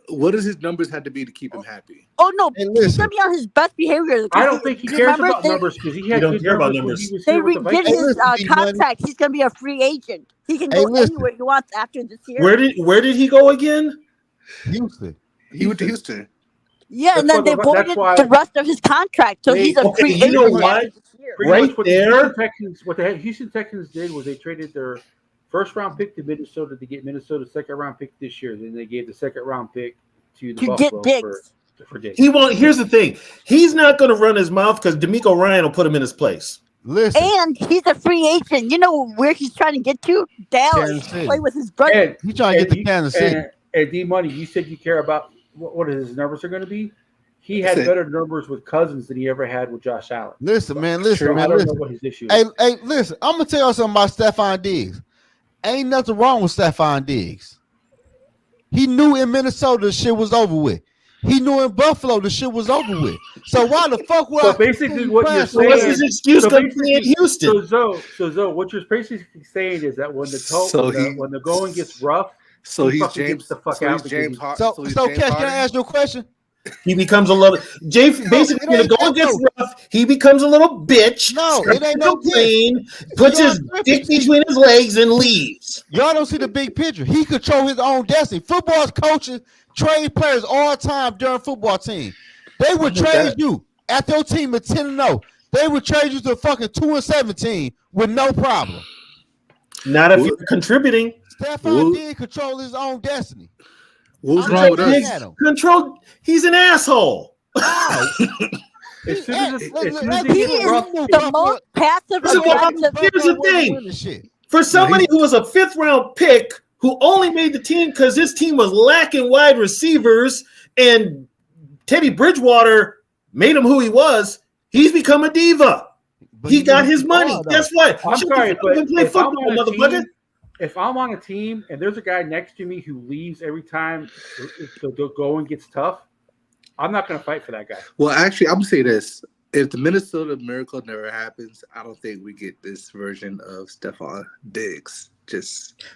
What does his numbers have to be to keep him happy? Oh no, he's gonna be on his best behavior. I don't think he cares about numbers because he had good numbers. They redid his contract. He's gonna be a free agent. He can go anywhere he wants after this year. Where did he go again? Houston. He went to Houston. Yeah, and then they voided the rest of his contract, so he's a free agent. You know what? Right there. What the Houston Texans did was they traded their first-round pick to Minnesota to get Minnesota's second-round pick this year. Then they gave the second-round pick to the Buffalo for Diggs. Here's the thing. He's not going to run his mouth because DeMeco Ryan will put him in his place. Listen. And he's a free agent. You know where he's trying to get to? Dallas. Play with his brother. He's trying to get to Kansas City. And D-Money, you said you care about what his numbers are going to be. He had better numbers with Cousins than he ever had with Josh Allen. Listen, man. I don't know what his issue is. Hey, listen. I'm going to tell you something about Stephon Diggs. Ain't nothing wrong with Stephon Diggs. He knew in Minnesota the shit was over with. He knew in Buffalo the shit was over with. So why the fuck would So basically what you're saying, what's his excuse to be in Houston? So what you're basically saying is that when the going gets rough, so he's James gets the fuck out. James Harden. So Cash, can I ask you a question? He becomes a little basically when the going gets rough, he becomes a little bitch. No, it ain't no plane, puts his dick between his legs and leaves. Y'all don't see the big picture. He control his own destiny. Football's coaches trade players all the time during football team. They would trade you at your team at 10-0. They would trade you to fucking 2-17 with no problem. Not if you're contributing. Stephon did control his own destiny. What's wrong with us? Control. He's an asshole. As soon as he is the most passive. Here's the thing. For somebody who was a 5th-round pick who only made the team because his team was lacking wide receivers and Teddy Bridgewater made him who he was, he's become a diva. He got his money. Guess what? I'm sorry, but play football, motherfucker. If I'm on a team and there's a guy next to me who leaves every time the going gets tough, I'm not going to fight for that guy. Well, actually, I'm going to say this. If the Minnesota Miracle never happens, I don't think we get this version of Stephon Diggs.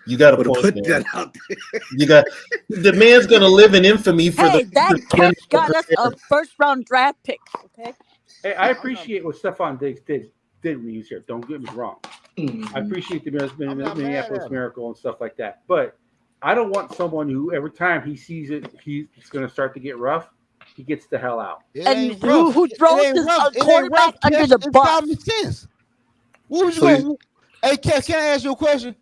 You got to put that out there. You got the man's going to live in infamy for that catch got us a first-round draft pick. Okay. Hey, I appreciate what Stephon Diggs did when he was here. Don't get me wrong. I appreciate the Minneapolis Miracle and stuff like that. But I don't want someone who every time he sees it, he's going to start to get rough. He gets the hell out. And who throws his quarterback under the bus? What was going? Hey, can I ask you a question?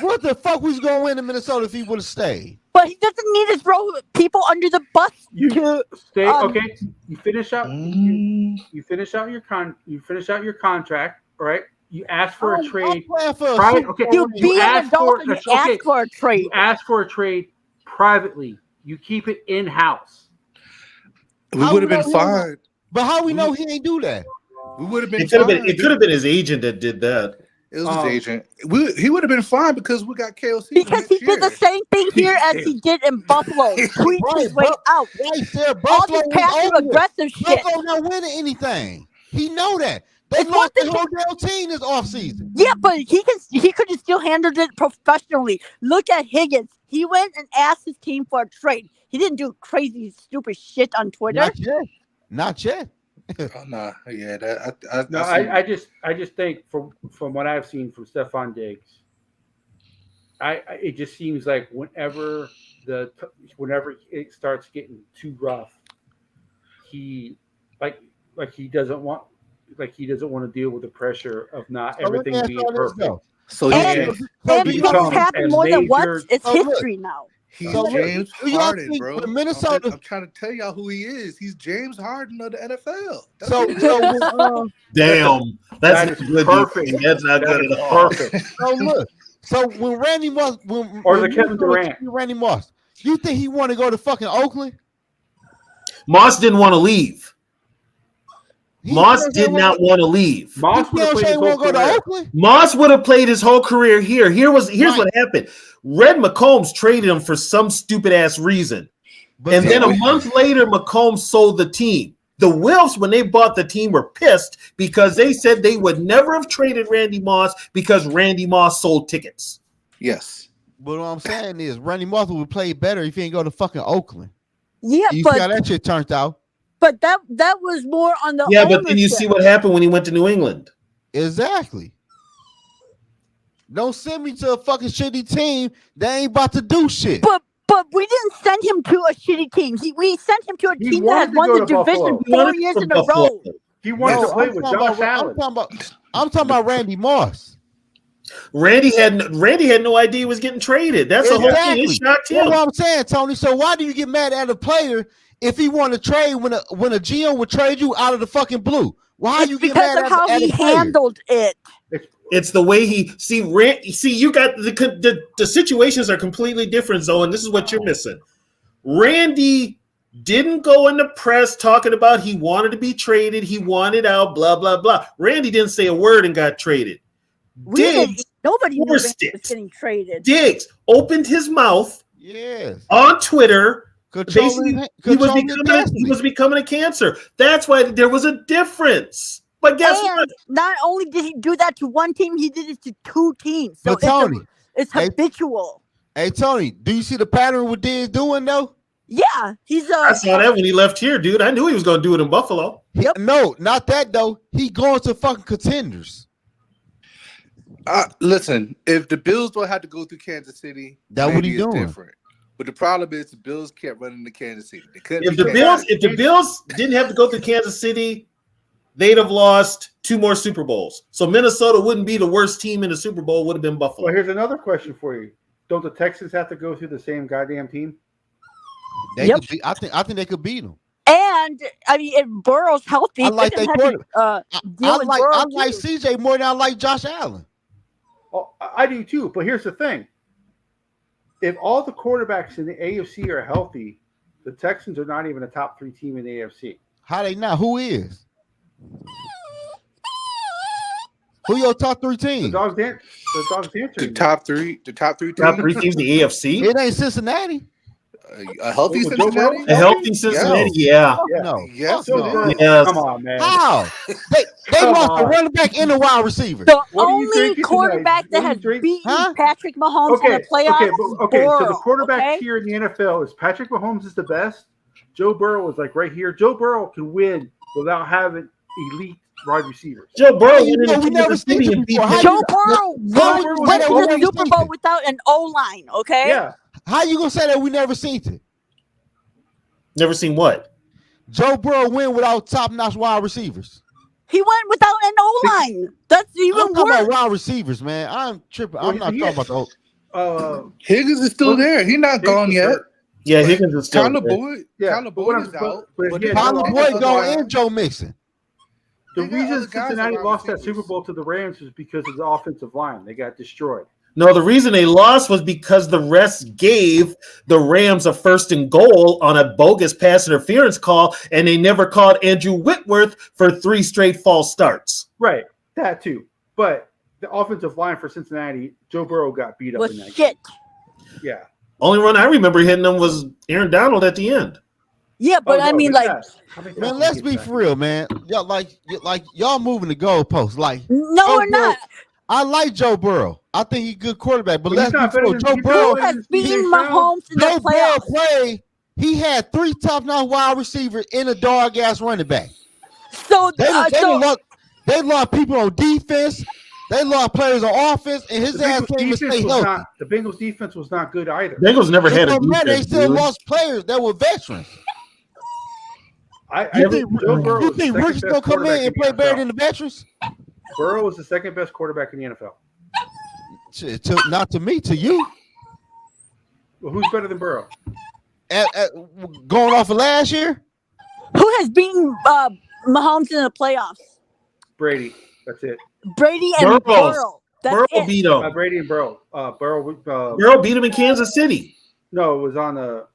What the fuck was going to win in Minnesota if he would have stayed? But he doesn't need to throw people under the bus. You stay okay. You finish out. You finish out your contract. All right. You ask for a trade. Okay. You ask for a trade. You ask for a trade privately. You keep it in house. We would have been fine. But how we know he ain't do that? We would have been. It could have been his agent that did that. It was his agent. He would have been fine because we got KOC. Because he did the same thing here as he did in Buffalo. Tweet his way out. Right there, all this passive aggressive shit. Buffalo not winning anything. He know that. They lost the whole damn team this offseason. Yeah, but he could have still handled it professionally. Look at Higgins. He went and asked his team for a trade. He didn't do crazy, stupid shit on Twitter. Not yet. Oh, no, yeah, I just think from what I've seen from Stephon Diggs, it just seems like whenever it starts getting too rough, he doesn't want to deal with the pressure of not everything being perfect. So because it's happened more than once, it's history now. He's James Harden, bro. Minnesota. I'm trying to tell y'all who he is. He's James Harden of the NFL. Damn, that's perfect. That's not good at all. Perfect. So look, when Randy Moss, or the Kevin Durant, Randy Moss, you think he want to go to fucking Oakland? Moss didn't want to leave. Moss did not want to leave. Moss would have played his whole career. Moss would have played his whole career here. Here's what happened. Red McCombs traded him for some stupid ass reason. And then a month later, McCombs sold the team. The Wilfs, when they bought the team, were pissed because they said they would never have traded Randy Moss because Randy Moss sold tickets. Yes. But what I'm saying is Randy Moss would play better if he didn't go to fucking Oakland. Yeah, you but see how that shit turned out. But that was more on the but then you see what happened when he went to New England. Exactly. Don't send me to a fucking shitty team that ain't about to do shit. But we didn't send him to a shitty team. We sent him to a team that has won the division 4 years in a row. He wanted to play with Josh Allen. I'm talking about Randy Moss. Randy had no idea he was getting traded. That's the whole thing. It shocked him. That's what I'm saying, Tony. So why do you get mad at a player if he wanted to trade when a GM would trade you out of the fucking blue? Why you get mad at how he handled it? It's the way he you got the situations are completely different, Zoe, and this is what you're missing. Randy didn't go in the press talking about he wanted to be traded, he wanted out, blah, blah, blah. Randy didn't say a word and got traded. Nobody knew Randy was getting traded. Diggs opened his mouth on Twitter. He was becoming a cancer. That's why there was a difference. But guess what? Not only did he do that to one team, he did it to two teams. So Tony, it's habitual. Hey, Tony, do you see the pattern what Diggs doing though? Yeah, I saw that when he left here, dude. I knew he was going to do it in Buffalo. No, not that though. He going to fucking contenders. Listen, if the Bills don't have to go through Kansas City, that what he doing? Different. But the problem is the Bills kept running to Kansas City. If the Bills didn't have to go through Kansas City, they'd have lost 2 more Super Bowls. So Minnesota wouldn't be the worst team in the Super Bowl. Would have been Buffalo. Well, here's another question for you: don't the Texans have to go through the same goddamn team? They could I think they could beat them. And I mean, if Burrow's healthy, I like that quarterback. I like too. CJ more than I like Josh Allen. Oh, I do too. But here's the thing: if all the quarterbacks in the AFC are healthy, the Texans are not even a top 3 team in the AFC. How they not? Who is? Who your top 3 teams? The Dogs answering. The top three teams. Top 3 teams in the AFC. It ain't Cincinnati. A healthy Cincinnati? A healthy Cincinnati, yeah. No. Yes. Come on, man. How? They lost the running back and the wide receiver. The only quarterback that has beaten Patrick Mahomes in the playoffs is Burrow, so the quarterback here in the NFL is Patrick Mahomes is the best. Joe Burrow is like right here. Joe Burrow can win without having elite wide receivers. Joe Burrow we never seen him before. Joe Burrow went to the Super Bowl without an O-line, okay? Yeah. How you gonna say that we never seen it? Never seen what? Joe Burrow win without top-notch wide receivers. He went without an O-line. That's even I'm talking worse. about wide receivers, man. I'm tripping. I'm not talking about the Higgins is still there. He's not gone yet. Yeah, Higgins is still Tyler there. Boyd. Yeah, Tyler Boyd is out. Tyler Boyd going and Joe Mixon. The reason Cincinnati lost that Super Bowl to the Rams was because of the offensive line. They got destroyed. No, the reason they lost was because the refs gave the Rams a 1st and goal on a bogus pass interference call, and they never called Andrew Whitworth for 3 straight false starts. Right, that too. But the offensive line for Cincinnati, Joe Burrow got beat up in that game. Yeah. Only run I remember hitting them was Aaron Donald at the end. Yeah, but I mean, like, man, let's be for real, man. Y'all like y'all moving the goalposts. Like, no, we're not. I like Joe Burrow. I think he's a good quarterback, but let's be real. Joe Burrow has beaten Mahomes in the playoffs. He had 3 top-notch wide receivers in a dog-ass running back. So they lost people on defense. They lost players on offense, and his ass can't even stay healthy. The Bengals defense was not good either. Bengals never had a defense. They still lost players that were veterans. You think Rick's gonna come in and play better than the veterans? Burrow was the 2nd best quarterback in the NFL. Not to me, to you. Well, who's better than Burrow? Going off of last year? Who has beaten Mahomes in the playoffs? Brady. That's it. Brady and Burrow. Burrow beat him. Brady and Burrow. Burrow beat him in Kansas City. No, it was on the.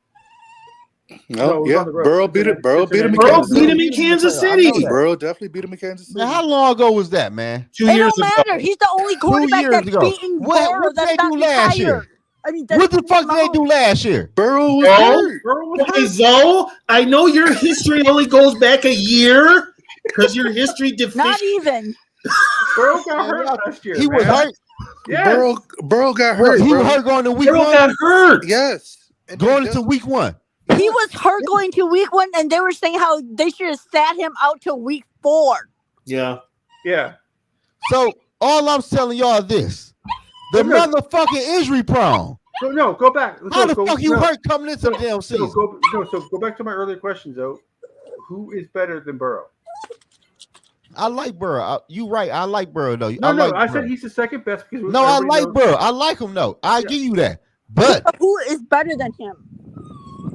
No, it was on the road. Burrow beat him. Burrow beat him in Burrow Kansas beat him City. in Kansas City. Burrow definitely beat him in Kansas City. Man, how long ago was that, man? 2 It years don't ago. matter. He's the only quarterback years that's ago. beaten What Burrow did that's they not do last year? retired. I mean, What the fuck did they do last year? Burrow was Oh, hurt. Burrow was okay, hurt. Zoe, I know your history only goes back a year because your history Not deficient. even. Burrow got Man, hurt last year. He was man. hurt. Yes. Burrow got hurt. He bro. was hurt going to week Burrow one. got hurt. Yes. And then Going just- into week one. He was hurt going to week 1, and they were saying how they should have sat him out to week 4. Yeah. Yeah. So all I'm telling y'all is this: the No. motherfucking injury prone. No, go back. How the Go- fuck you no. hurt coming into the damn season? So go back to my earlier questions, though. Who is better than Burrow? I like Burrow. You right. I like Burrow though. No, like I Burrow. said he's the second best because No, I everybody like knows- Burrow. I like him though. I give you that. But Who is better than him?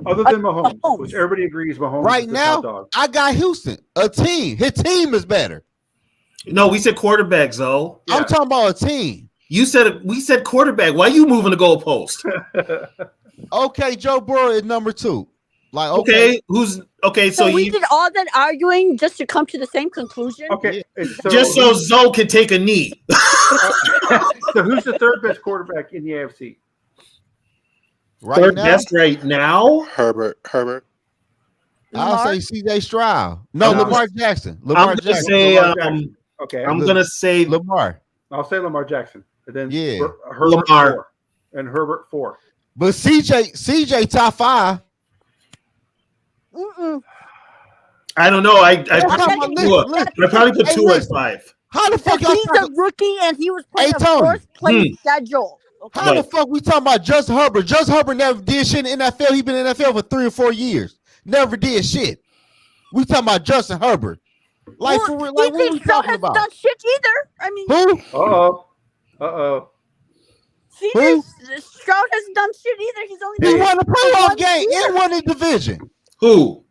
other than Mahomes, Mahomes. which everybody agrees Mahomes right is the top now, dog. I got Houston, a team. His team is better. No, we said quarterback, Zoe. Yeah. I'm talking about a team. We said quarterback. Why you moving the goalpost? Okay, Joe Burrow is number 2. Like Okay, who's okay? So So we you did all that arguing just to come to the same conclusion? Okay, and just so Zoe can take a knee. so who's the third best quarterback in the AFC? right Third now, best right now. Herbert. I'll Lamar? say C.J. Stroud. No, No. Lamar Jackson. I'm Lamar gonna Jackson. say. Lamar Jackson. Okay, I'm gonna say. Lamar. I'll say Lamar Jackson, and then Yeah. Herbert Lamar. 4, and Herbert 4. But CJ top 5. Mm-mm. I don't know. I talking probably about- put I probably put Hey, 2 at listen. 5. How the fuck y'all He's talking? a rookie, and he was playing Hey, a Tony. first place schedule. Okay? How the fuck we talking about Justin Herbert? Justin Herbert never did shit in the NFL. He been in the NFL for 3 or 4 years. Never did shit. We talking about Justin Herbert. Like for real, like what are we CJ Stroud talking hasn't about? done shit either. I mean, Who? Uh-oh. CJ Stroud hasn't done shit either. He's only He been won a playoff one game year. and won the division. Who?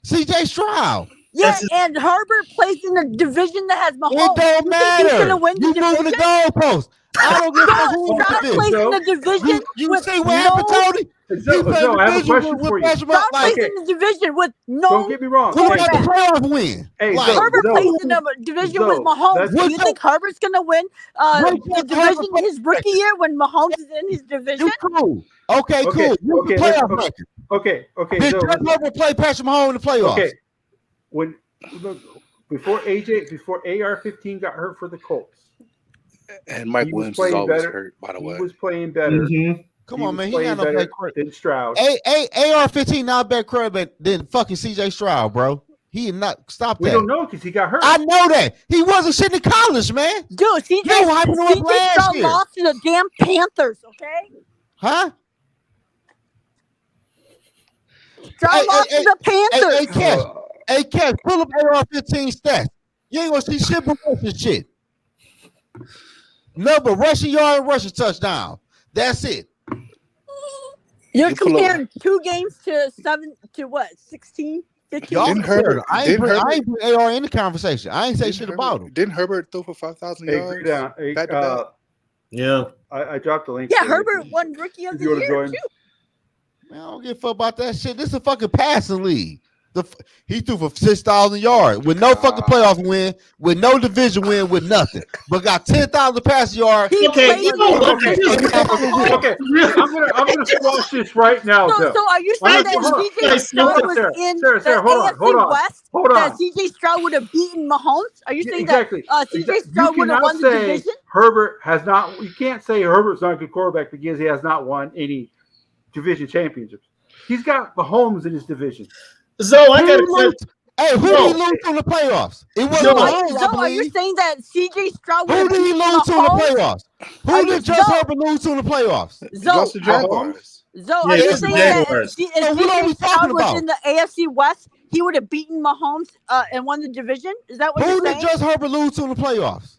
CJ Stroud. Yeah, That's- and Herbert plays in a division that has Mahomes. It don't You think he's matter. gonna win the You moving the division? goalpost. I don't give a fuck who in the Stroud plays division. in the division You with see what happened, no. Tony? He So, played I have a division question with for you. Patrick Stroud Mahomes. plays in the division with no. Don't get me wrong. Who got the Hey, playoff win? Hey, Like, Zoe, Herbert Zoe, plays in the division with Zoe, Mahomes. that's- Do you What's think Herbert's gonna win What's the Herbert division play- his rookie year when Mahomes is in his division? You cool. Okay, Okay, cool. You okay, the playoff okay. record. Okay, Did Zoe, Justin Herbert play Patrick Mahomes in the playoffs? okay. When before AR-15 got hurt for the Colts, And Mike He was Williams is playing always better. hurt, by the he way. was playing better. Mhm. Come on, was man. He playing got no play better credit. than Stroud. AR-15 not better quarterback than fucking CJ Stroud, bro. He did not stop We that. don't know because he got hurt. I know that. He wasn't shit in college, man. Dude, CJ You hyping him up last Stroud year. lost to the damn Panthers. Okay, Huh? Stroud lost to the Panthers. Hey, Cash. Hey, Cash, pull up AR-15 stats. You ain't gonna see shit but rushing shit. No, but rushing yard and rushing touchdown. That's it. You're You pull up- comparing 2 games to 16, 15. Y'all Didn't compared. Herbert- I ain't didn't bring Herbert- AR in the conversation. I ain't say shit about him. Didn't Herbert throw for 5,000 Hey, yards? down. Hey, Back to back? Yeah. I dropped the link. Yeah, for you. Herbert won Rookie of If the you wanna Year join. too. Man, I don't give a fuck about that shit. This is a fucking passing league. He threw for 6,000 yards with no fucking playoff win, with no division win, with nothing, but got 10,000 passing yards. He Okay, played you in know the what? division with Okay, Mahomes. I'm gonna squash this right now. So are you saying that Hold on. CJ Stroud was Sarah, in Sarah, the hold on, AFC hold on, West? hold That on. CJ Stroud would have beaten Mahomes? Are you saying Exactly. that CJ You Stroud would have cannot won the say division? Herbert has not. You can't say Herbert's not a good quarterback because he has not won any division championships. He's got Mahomes in his division. Zoe, I got a Hey, who No. did he lose in the playoffs? It wasn't No. Mahomes, I So are you believe. saying that CJ Stroud would Who have did he beaten lose to in the Mahomes? playoffs? Are Who you- did Justin Zoe. Herbert lose to in the playoffs? Lost to Zoe, Jaguars. Zoe, are Yeah, you it's the saying that Jaguars. if So who are we CJ Stroud talking was about? in the AFC West, he would have beaten Mahomes and won the division? Is that what Who you're did saying? Justin Herbert lose to in the playoffs?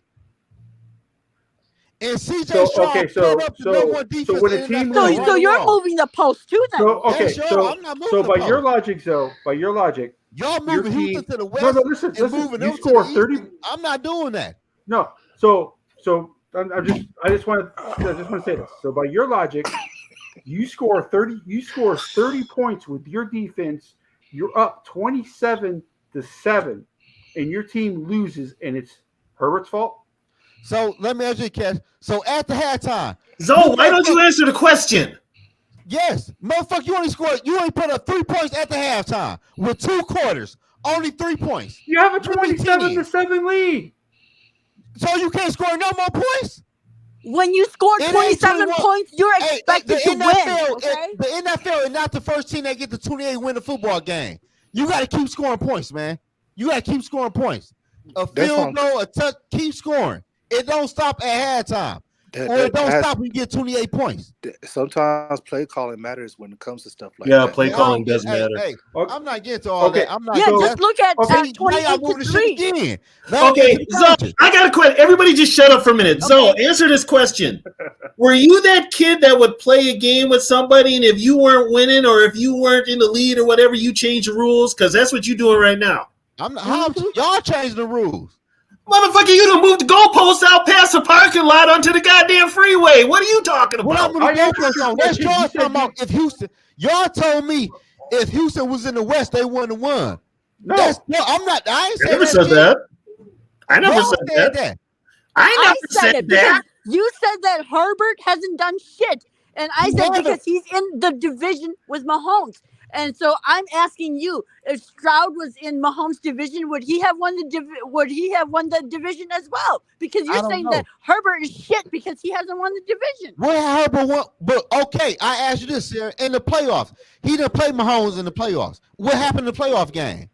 And CJ So, Stroud okay, put so- up the so- number one so defense when a in the team NFL, So, loses- right so or you're wrong. moving the post too then? So okay, Yes, y'all. so I'm not moving so the by post. your logic, though, by your logic, Y'all your moving team. Houston to the west No, listen, and listen. moving You them to score the 30. east. I'm not doing that. No, so I just want to say this. So by your logic, You score 30. You score 30 points with your defense. You're up 27-7, and your team loses, and it's Herbert's fault. So let me ask you, Cash. So at the halftime, Zoe, why don't you answer the question? Yes, motherfucker, you only put up 3 points at the halftime with 2 quarters. Only 3 points. You have a 27-7 lead. So you can't score no more points? When you score 27 points, you're expected to win. Okay? The NFL is not the first team that get the 28 win a football game. You got to keep scoring points, man. You got to keep scoring points. A field goal, a touch, keep scoring. It don't stop at halftime. Or it don't stop when you get 28 points. Sometimes play calling matters when it comes to stuff like that. Yeah, play calling does matter. Hey, I'm not getting to all that. I'm not. Just look at 28-3. Again. Okay, Zoe, I got a question. Everybody just shut up for a minute. Zoe, answer this question. Were you that kid that would play a game with somebody, and if you weren't winning or if you weren't in the lead or whatever, you change the rules? Because that's what you're doing right now. I'm not. How y'all change the rules? Motherfucker, you done moved the goalposts out past the parking lot onto the goddamn freeway. What are you talking about? That's y'all talking about. If Houston, y'all told me if Houston was in the West, they wouldn't have won. No, I'm not. I ain't never said that. I never said that. I never said that. You said that Herbert hasn't done shit, and I said because he's in the division with Mahomes. And so I'm asking you, if Stroud was in Mahomes' division, would he have won the division as well? Because you're saying that Herbert is shit because he hasn't won the division. Well, Herbert won, but okay, I asked you this, Sarah. In the playoffs, he didn't play Mahomes in the playoffs. What happened in the playoff game?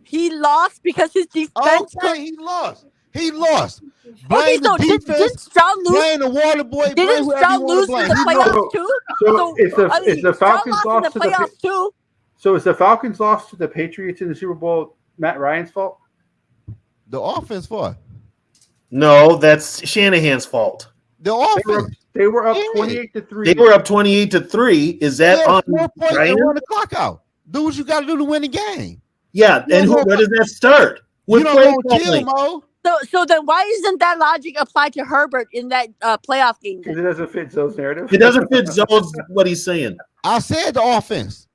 He lost because his defense. Okay, he lost. He lost. Blame the defense. Didn't Stroud lose? Blame the water boy. Didn't Stroud lose in the playoffs too? So it's the Falcons lost to the playoffs too. So is the Falcons lost to the Patriots in the Super Bowl Matt Ryan's fault? The offense fault. No, that's Shanahan's fault. The offense. They were up 28-3. They were up 28-3. Is that on Ryan? Run the clock out. Do what you got to do to win the game. Yeah, and where does that start? You don't want to kill Mo. So then why isn't that logic applied to Herbert in that playoff game? Because it doesn't fit Zoe's narrative. It doesn't fit Zoe's what he's saying. I said the offense.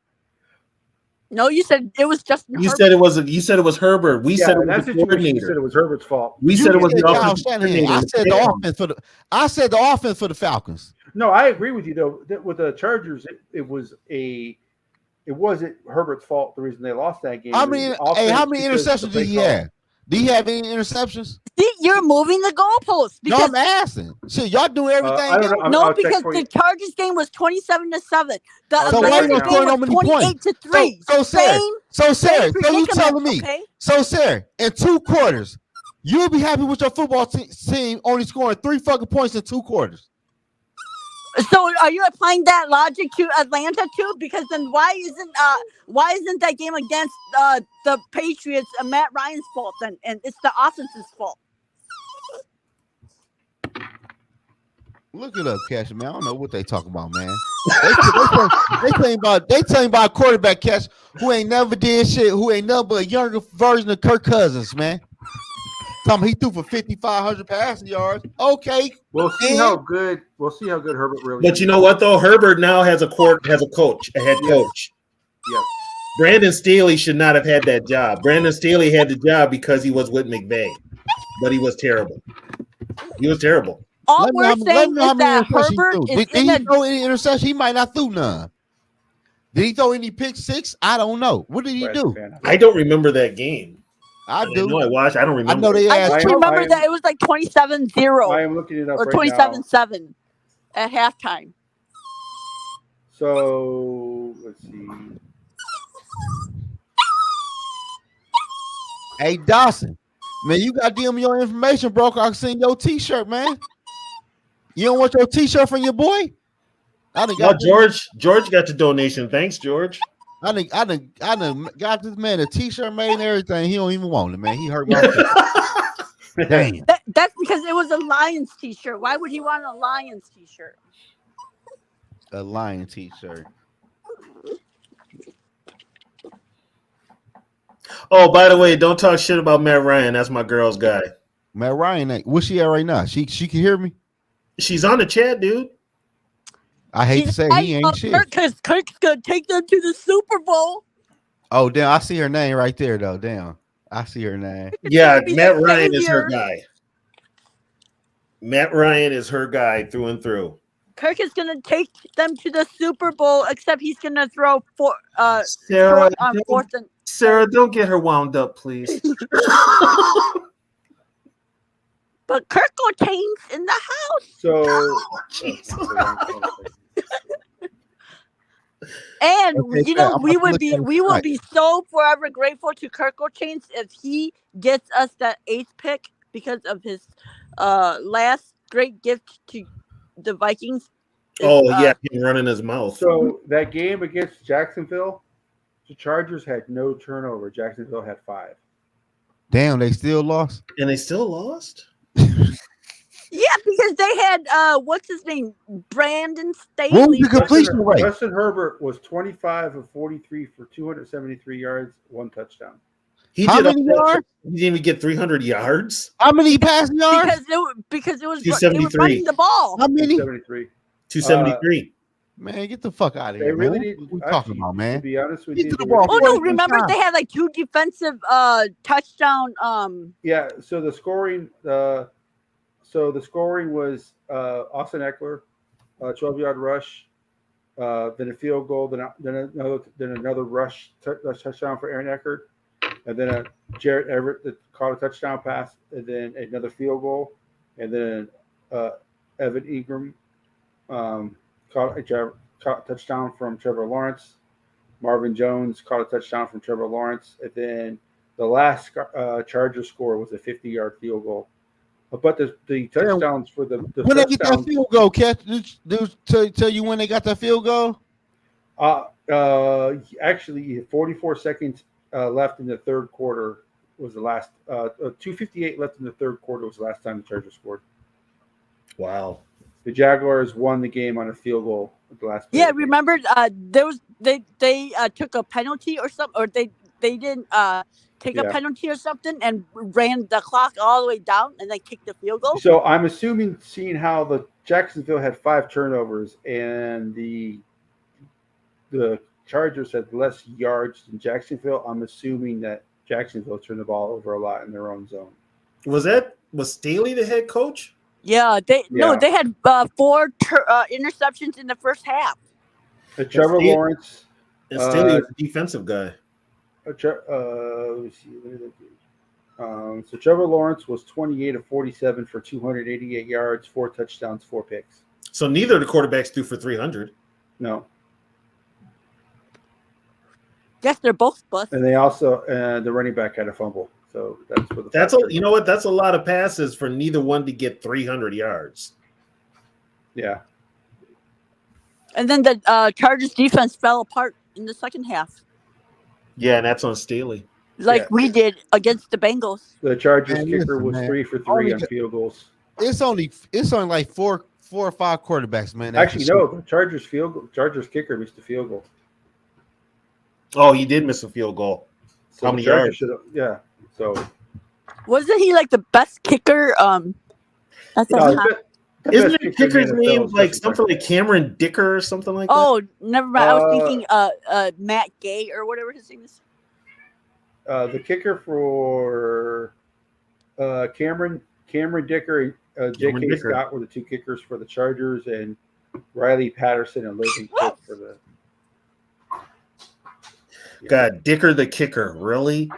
No, you said it was just. You said it was. You said it was Herbert. We said it was the coordinator. You said it was Herbert's fault. We said it was the offense. I said the offense for the. I said the offense for the Falcons. No, I agree with you though. With the Chargers, it wasn't Herbert's fault. The reason they lost that game. How many interceptions did he have? Do you have any interceptions? See, you're moving the goalposts. No, I'm asking. Shit, y'all doing everything. I don't know. No, because the Chargers game was 27-7. So why you scoring so many points? 28-3. So Sarah, you telling me? Okay? So Sarah, in 2 quarters, you'll be happy with your football team only scoring 3 fucking points in 2 quarters. So are you applying that logic to Atlanta too? Because then why isn't that game against the Patriots Matt Ryan's fault then, and it's the offense's fault? Look it up, Cash, man. I don't know what they talking about, man. They talking about quarterback, Cash, who ain't never did shit, who ain't nothing but a younger version of Kirk Cousins, man. Tell me he threw for 5,500 passing yards. Okay, we'll see how good Herbert really. But you know what though, Herbert now has a coach, a head coach. Yes. Brandon Staley should not have had that job. Brandon Staley had the job because he was with McVay, but he was terrible. He was terrible. All we're saying is that Herbert is did he throw any interception? He might not throw none. Did he throw any pick six? I don't know. What did he do? I don't remember that game. I do. I watched. I don't remember. I know they. I just remember that it was like 27-0. I am looking it up or 27-7 at halftime. So let's see. Hey Dawson, man, you got to give me your information, bro. I can send your T-shirt, man. You don't want your T-shirt from your boy? George got the donation. Thanks, George. I done got this man a T-shirt made and everything. He don't even want it, man. He hurt my Damn. That's because it was a Lions T-shirt. Why would he want a Lions T-shirt? A Lion T-shirt. Oh, by the way, don't talk shit about Matt Ryan. That's my girl's guy. Matt Ryan, what's she at right now? She can hear me? She's on the chat, dude. I hate to say he ain't shit. Because Kirk's gonna take them to the Super Bowl. Oh damn! I see her name right there though. Damn, I see her name. Yeah, Matt Ryan is her guy. Matt Ryan is her guy through and through. Kirk is gonna take them to the Super Bowl, except he's gonna throw Sarah, fourth and Sarah, don't get her wound up, please. But Kirk O'Tain's in the house. So, and Okay, you know, I'm we gonna will look at it be tonight. so forever grateful to Kirk O'Tain's if he gets us that 8th pick because of his last great gift to the Vikings. He's running his mouth. So that game against Jacksonville, the Chargers had no turnover. Jacksonville had 5. Damn, they still lost. And they still lost? Yeah, because they had what's his name, Brandon What was Staley. the completion rate? Justin Herbert was 25 of 43 for 273 yards, 1 touchdown. How many yards? He didn't even get 300 yards. How many passing yards? Because it was 273. they were running the ball. How many? 273. 273. Man, get the fuck out of They here, really man. need. What are we talking about, man? To be honest with Get you, to the they ball. really- Oh no! 40 Remember times. they had like 2 defensive touchdown. Yeah. So the scoring. So the scoring was Austin Eckler, 12-yard rush, then a field goal, then another rush touchdown for Aaron Eckert, and then Jarrett Everett that caught a touchdown pass, and then another field goal, and then Evan Ingram caught a touchdown from Trevor Lawrence. Marvin Jones caught a touchdown from Trevor Lawrence, and then the last Chargers score was a 50-yard field goal. But the touchdowns for the when they get that field goal, catch tell you when they got that field goal. Actually, 44 seconds left in the third quarter was the last. 2:58 left in the third quarter was the last time the Chargers scored. Wow. The Jaguars won the game on a field goal at the last. Yeah, remember there was they took a penalty or something, or they didn't take a penalty or something and ran the clock all the way down and then kicked the field goal. So I'm assuming, seeing how the Jacksonville had 5 turnovers and the Chargers had less yards than Jacksonville, I'm assuming that Jacksonville turned the ball over a lot in their own zone. Was Staley the head coach? Yeah, they had 4 interceptions in the first half. Trevor Lawrence. And Staley was a defensive guy. Let me see. So Trevor Lawrence was 28 of 47 for 288 yards, 4 touchdowns, 4 picks. So neither of the quarterbacks threw for 300. No. Guess they're both busts. And they also the running back had a fumble. So that's where you know what? That's a lot of passes for neither one to get 300 yards. Yeah. And then the Chargers defense fell apart in the second half. Yeah, and that's on Staley. We did against the Bengals. The Chargers kicker was 3 for 3 on field goals. It's only like four or five quarterbacks, man. Actually, no. The Chargers kicker missed the field goal. Oh, he did miss a field goal. So how many yards? Yeah. So wasn't he like the best kicker? That's Isn't the kicker's name like something like Cameron Dicker or something like that? Oh, never mind. I was thinking Matt Gay or whatever his name is. The kicker for Cameron Dicker, J.K. Scott were the 2 kickers for the Chargers, and Riley Patterson and Logan Cook for the. God, Dicker the kicker, really?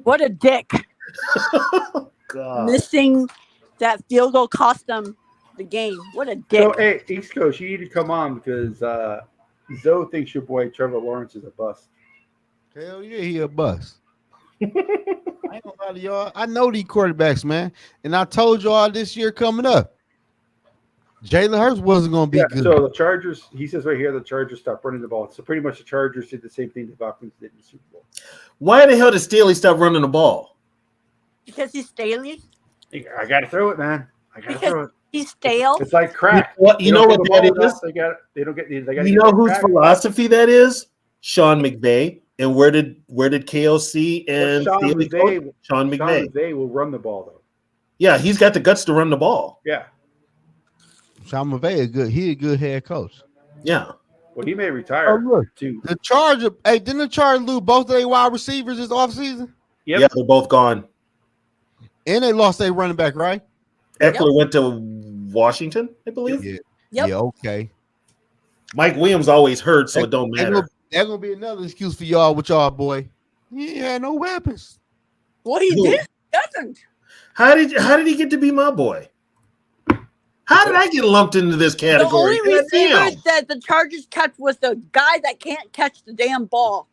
What a dick! God. Missing that field goal cost them the game. What a dick! So, hey, East Coast, you need to come on because Zoe thinks your boy Trevor Lawrence is a bust. Hell yeah, he a bust. I ain't gonna lie to y'all. I know these quarterbacks, man, and I told y'all this year coming up, Jalen Hurts wasn't gonna be good. So the Chargers, he says right here, the Chargers stopped running the ball. So pretty much the Chargers did the same thing the Falcons did in the Super Bowl. Why the hell did Staley stop running the ball? Because he's Staley. I got to throw it, man. I got to throw it. He's stale. It's like crack. You know what that is? They don't get. You know whose philosophy that is? Sean McVay. And where did KOC and Sean McVay Sean McVay will run the ball though. Yeah, he's got the guts to run the ball. Yeah. Sean McVay he a good head coach. Yeah. Well, he may retire too. The Chargers, didn't the Chargers lose both of their wide receivers this offseason? Yep. Yeah, they're both gone. And they lost their running back, right? Eckler went to Washington, I believe. Yeah. Yep. Yeah, okay. Mike Williams always hurt, so it don't matter. That's gonna be another excuse for y'all with y'all boy. He had no weapons. Well, he did. Doesn't. How did he get to be my boy? How did I get lumped into this category? The only receiver that the Chargers kept was the guy that can't catch the damn ball.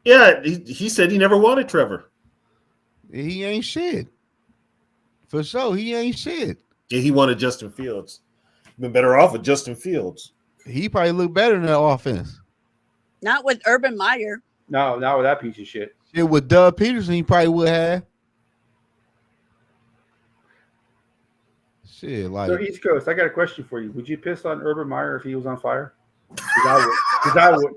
Yeah, he said he never wanted Trevor. He ain't shit. For sure, he ain't shit. Yeah, he wanted Justin Fields. Been better off with Justin Fields. He probably looked better in that offense. Not with Urban Meyer. No, not with that piece of shit. Shit, with Doug Peterson, he probably would have. Shit, like So East Coast, I got a question for you. Would you piss on Urban Meyer if he was on fire? Because I wouldn't.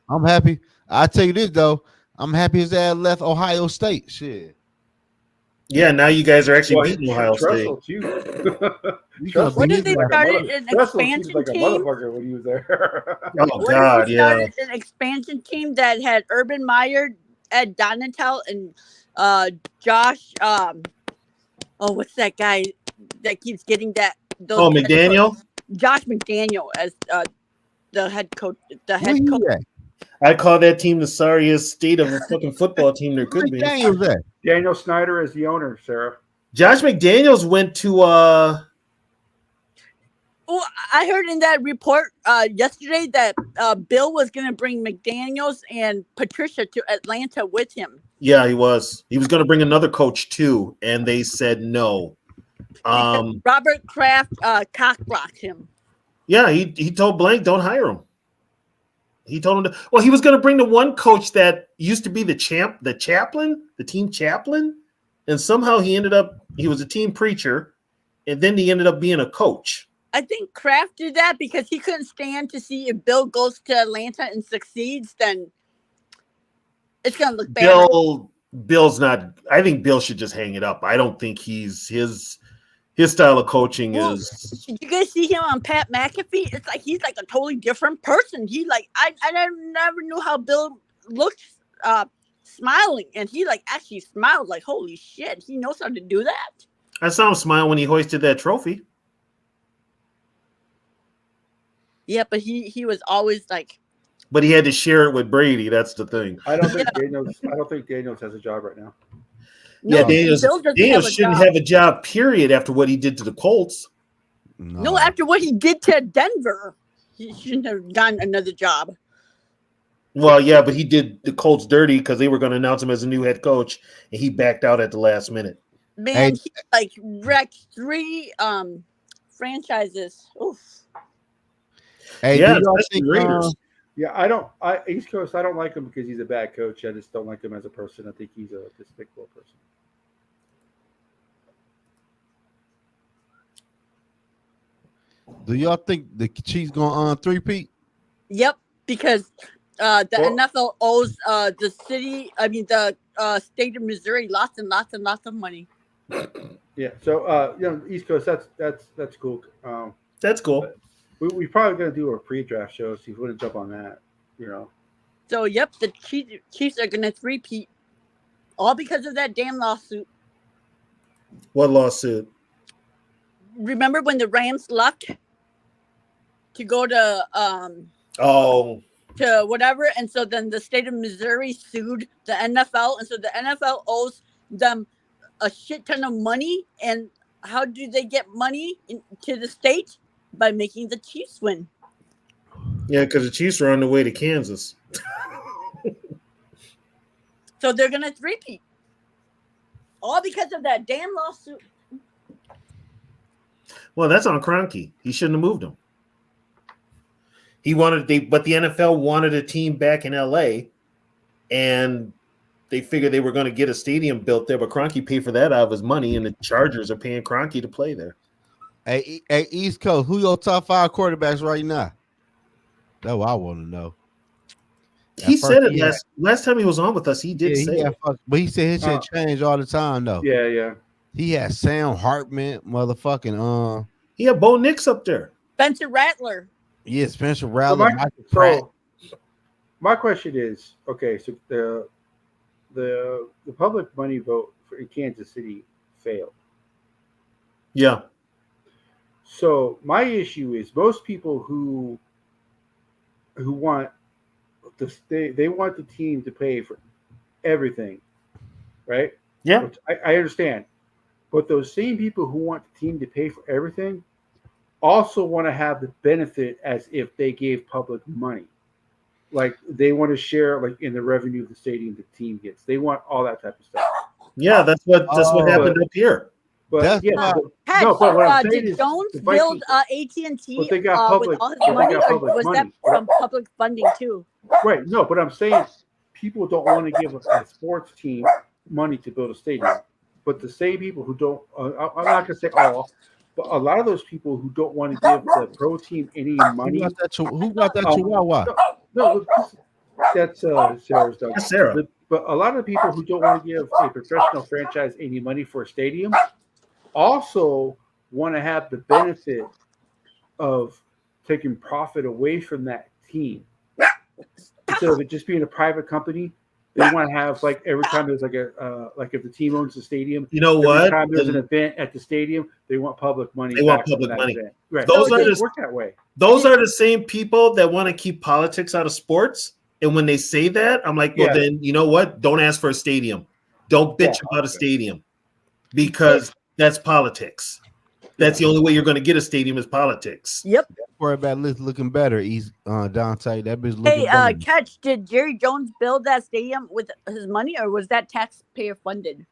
I'm happy. I tell you this though, I'm happy his dad left Ohio State. Shit. Yeah, now you guys are actually beating Ohio State. What did they started an expansion like a team? motherfucker when he was there. Oh God, yeah. Started an expansion team that had Urban Meyer, Ed Donatel, and Josh. What's that guy that keeps getting that? McDaniel. Josh McDaniel as the head coach. The head Where coach. he at? I call that team the sorriest state of a fucking football team there could be. McDaniel's at? Daniel Snyder is the owner, Sarah. Josh McDaniels went to Oh, I heard in that report yesterday that Bill was going to bring McDaniels and Patricia to Atlanta with him. Yeah, he was. He was going to bring another coach too, and they said no. Robert Kraft cock-blocked him. Yeah, he told Blank, don't hire him. He told him he was going to bring the one coach that used to be the team chaplain, and somehow he was a team preacher, and then he ended up being a coach. I think Kraft did that because he couldn't stand to see if Bill goes to Atlanta and succeeds, then it's going to look bad. Bill's not. I think Bill should just hang it up. I don't think his style of coaching is. Did you guys see him on Pat McAfee? It's like he's like a totally different person. He like I never knew how Bill looked smiling, and he like actually smiled like holy shit. He knows how to do that. I saw him smile when he hoisted that trophy. Yeah, but he was always like. But he had to share it with Brady. That's the thing. I don't think Daniels has a job right now. No, yeah, Daniels shouldn't have a job. Period. After what he did to the Colts. No, after what he did to Denver, he shouldn't have gotten another job. Well, yeah, but he did the Colts dirty because they were going to announce him as a new head coach, and he backed out at the last minute. Man, he like wrecked 3 franchises. Oof. Hey, yeah, East Coast, I don't like him because he's a bad coach. I just don't like him as a person. I think he's a despicable person. Do y'all think the Chiefs gonna three-peat? Yep, because the NFL owes the state of Missouri lots and lots and lots of money. Yeah, so East Coast, that's cool. That's cool. We probably gonna do a pre-draft show, so if you want to jump on that, So yep, the Chiefs are gonna three-peat, all because of that damn lawsuit. What lawsuit? Remember when the Rams left to go to to whatever, and so then the state of Missouri sued the NFL, and so the NFL owes them a shit ton of money. And how do they get money to the state? By making the Chiefs win. Yeah, because the Chiefs are on the way to Kansas. So they're gonna three-peat. All because of that damn lawsuit. Well, that's on Kroenke. He shouldn't have moved him. But the NFL wanted a team back in LA, and they figured they were going to get a stadium built there, but Kroenke paid for that out of his money, and the Chargers are paying Kroenke to play there. Hey, East Coast, who your top 5 quarterbacks right now? That's what I want to know. He said it last time he was on with us. He did say it. But he said his shit change all the time though. Yeah. He had Sam Hartman, motherfucking He had Bo Nix up there. Spencer Rattler. Yeah, Spencer Rattler. So my question is, okay, so the public money vote in Kansas City failed. Yeah. So my issue is most people who want they want the team to pay for everything, right? Yeah. Which I understand. But those same people who want the team to pay for everything also want to have the benefit as if they gave public money. Like they want to share like in the revenue of the stadium the team gets. They want all that type of stuff. Yeah, that's what happened up here. But but what I'm saying did is Jones the build Vikings- AT&T but they got public- with all his but they money, got or public was that money. from public funding too? Right. No, but I'm saying people don't want to give a sports team money to build a stadium. But the same people who don't, I'm not going to say all, but a lot of those people who don't want to give the pro team any money. Who got that chihuahua? No, that's Sarah's dog. That's Sarah. But a lot of the people who don't want to give a professional franchise any money for a stadium also want to have the benefit of taking profit away from that team. Instead of it just being a private company, they want to have like every time there's like like if the team owns the stadium, you know every what? time there's an event at the stadium, they want public money. They want public money. Event. Right. Those So are it doesn't the work that way. Those are the same people that want to keep politics out of sports. And when they say that, I'm like, well, then you know what? Don't ask for a stadium. Don't bitch about a stadium because that's politics. That's the only way you're going to get a stadium is politics. Yep. Worry about looking better. He's Dante. That bitch looking Hey, better. Catch, did Jerry Jones build that stadium with his money, or was that taxpayer funded?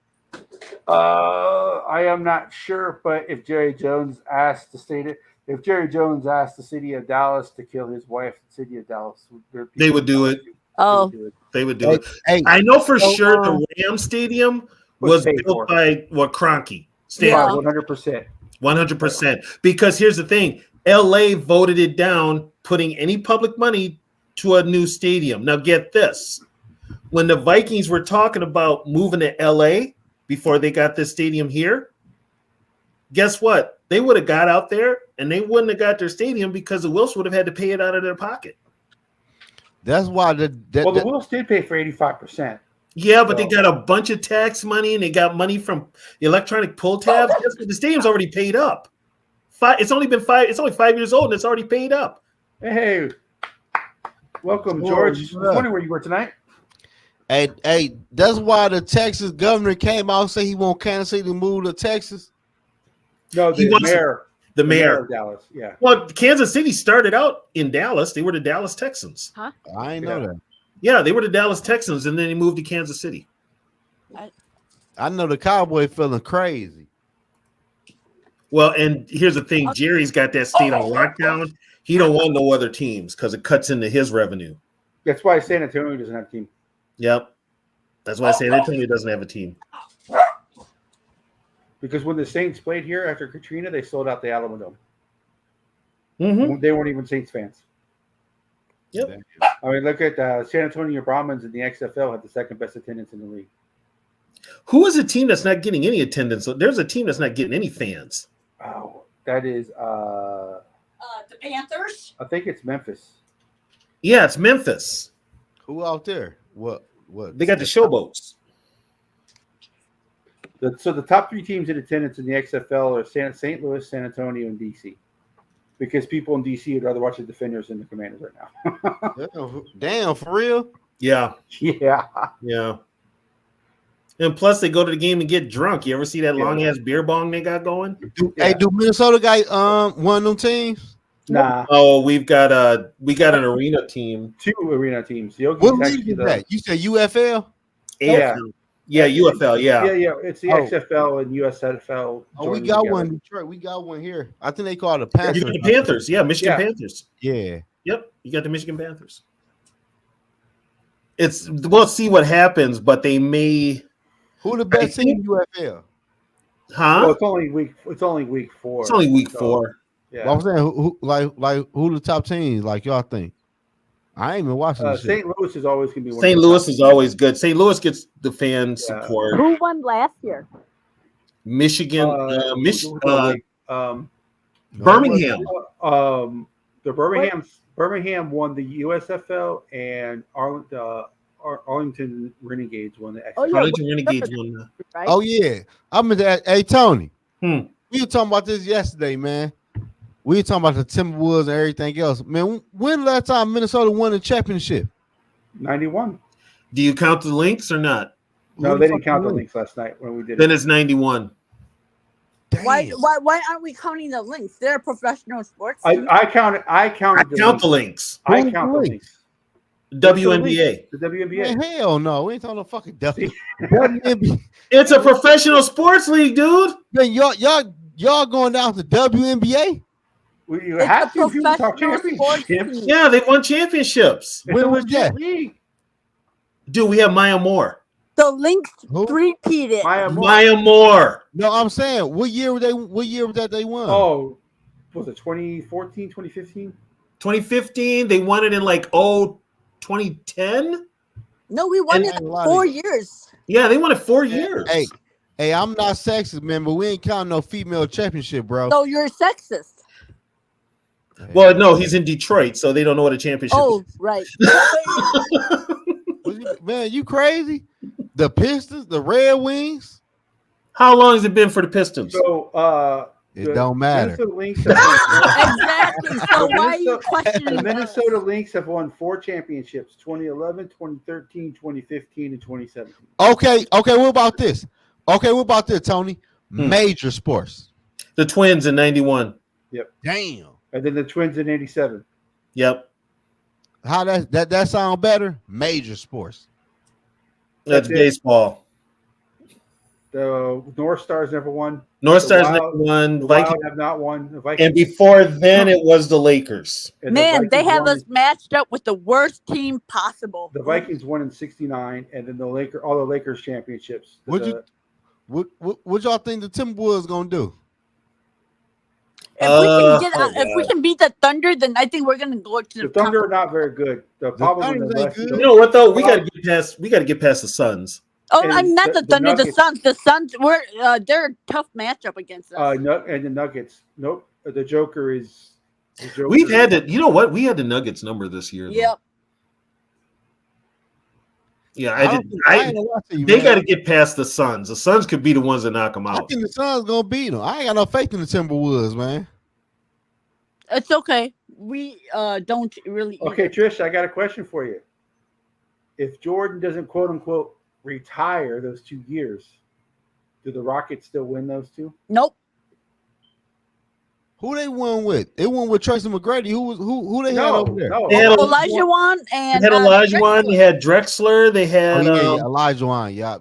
I am not sure, but if Jerry Jones asked the city of Dallas to kill his wife, the city of Dallas, they would do it. Oh, they would do it. I know for sure the Ram Stadium was built by Kroenke. Yeah, 100%. 100%. Because here's the thing: LA voted it down, putting any public money to a new stadium. Now, get this: when the Vikings were talking about moving to LA before they got this stadium here, guess what? They would have got out there and they wouldn't have got their stadium because the Wills would have had to pay it out of their pocket. That's why the Wills did pay for 85%. Yeah, but they got a bunch of tax money and they got money from the electronic pull tabs. The stadium's already paid up. It's only 5 years old and it's already paid up. Hey, welcome, George. I was wondering where you were tonight. Hey, that's why the Texas governor came out and said he want Kansas City to move to Texas. No, the mayor of Dallas. Yeah. Well, Kansas City started out in Dallas. They were the Dallas Texans. Huh? I ain't know that. Yeah, they were the Dallas Texans, and then they moved to Kansas City. I know the Cowboy feeling crazy. Well, and here's the thing: Jerry's got that state on lockdown. He don't want no other teams because it cuts into his revenue. That's why San Antonio doesn't have a team. Yep, that's why San Antonio doesn't have a team. Because when the Saints played here after Katrina, they sold out the Alamo Dome. Mm-hmm. They weren't even Saints fans. Yep. I mean, look at San Antonio Brahmins in the XFL have the second best attendance in the league. Who is a team that's not getting any attendance? There's a team that's not getting any fans. Oh, that is the Panthers. I think it's Memphis. Yeah, it's Memphis. Who out there? What? They got the Showboats. So the top three teams in attendance in the XFL are St. Louis, San Antonio, and DC. Because people in DC would rather watch the Defenders than the Commanders right now. Damn, for real? Yeah. Yeah. Yeah. And plus, they go to the game and get drunk. You ever see that long ass beer bong they got going? Hey, do Minnesota got one of them teams? Nah. Oh, we got an arena team. 2 arena teams. What league is that? You said UFL? Yeah. Yeah, UFL. Yeah. Yeah. It's the XFL and USFL. Oh, we got one in Detroit. We got one here. I think they call it the Panthers. You got the Panthers. Yeah, Michigan Panthers. Yeah. Yep. You got the Michigan Panthers. We'll see what happens, but they may. Who the best team in UFL? Huh? Well, it's only week 4. It's only week 4. Yeah. Well, I'm saying who the top teams like y'all think? I ain't even watching this shit. St. Louis is always going to be one. St. Louis is always good. St. Louis gets the fan support. Who won last year? Michigan, No, Birmingham. The Birmingham won the USFL, and Arlington Renegades won the XFL. Arlington Renegades won that. Right? Oh yeah, I'm into that. Hey Tony, Hmm. we were talking about this yesterday, man. We were talking about the Timberwolves and everything else, man. When last time Minnesota won the championship? 91. Do you count the links or not? No, they didn't count the links last night when we did Then it. it's 91. Why aren't we counting the links? They're a professional sports. I counted. I count the links. I count the links. WNBA. The WNBA. Man, hell no, we ain't talking no fucking WNBA. It's a professional sports league, dude. Man, y'all going down to WNBA? You have to if you talk championships. Yeah, they won championships. When was that? Dude, we have Maya Moore. The links three-peated. Maya Moore. No, I'm saying what year was that they won? Oh, was it 2014, 2015? 2015. They won it in 2010. No, we won it in 4 years. Yeah, they won it 4 years. Hey, I'm not sexist, man, but we ain't counting no female championship, bro. So you're sexist. Well, no, he's in Detroit, so they don't know what a championship is. Right. Man, you crazy? The Pistons, the Red Wings. How long has it been for the Pistons? So it don't matter. Exactly. So why are you questioning the Minnesota Lynx have won 4 championships: 2011, 2013, 2015, and 2017. Okay. What about this? Tony? Major sports. The Twins in 91. Yep. Damn. And then the Twins in 87. Yep. How that sound better? Major sports. That's baseball. The North Stars never won. North Stars never won. The Wild have not won. The Vikings. And before then, it was the Lakers. Man, they have us matched up with the worst team possible. The Vikings won in '69, and then all the Lakers championships. What y'all think the Timberwolves gonna do? If we can beat the Thunder, then I think we're gonna go to the Thunder. Are not very good. The problem with the you know what though? We gotta get past the Suns. Oh, I'm not the Thunder. The Suns. The Suns. They're a tough matchup against us. And the Nuggets. Nope. The Joker is. We've had it. You know what? We had the Nuggets number this year. Yep. Yeah, they got to get past the Suns. The Suns could be the ones that knock them out. I think the Suns gonna beat them. I ain't got no faith in the Timberwolves, man. It's okay. We don't really. Okay, Trish, I got a question for you. If Jordan doesn't quote unquote retire those 2 years, do the Rockets still win those 2? Nope. Who they won with? They won with Tracy McGrady. Who they had over there? They had Olajuwon and they had Olajuwon. They had Drexler. They had Olajuwon. Yeah,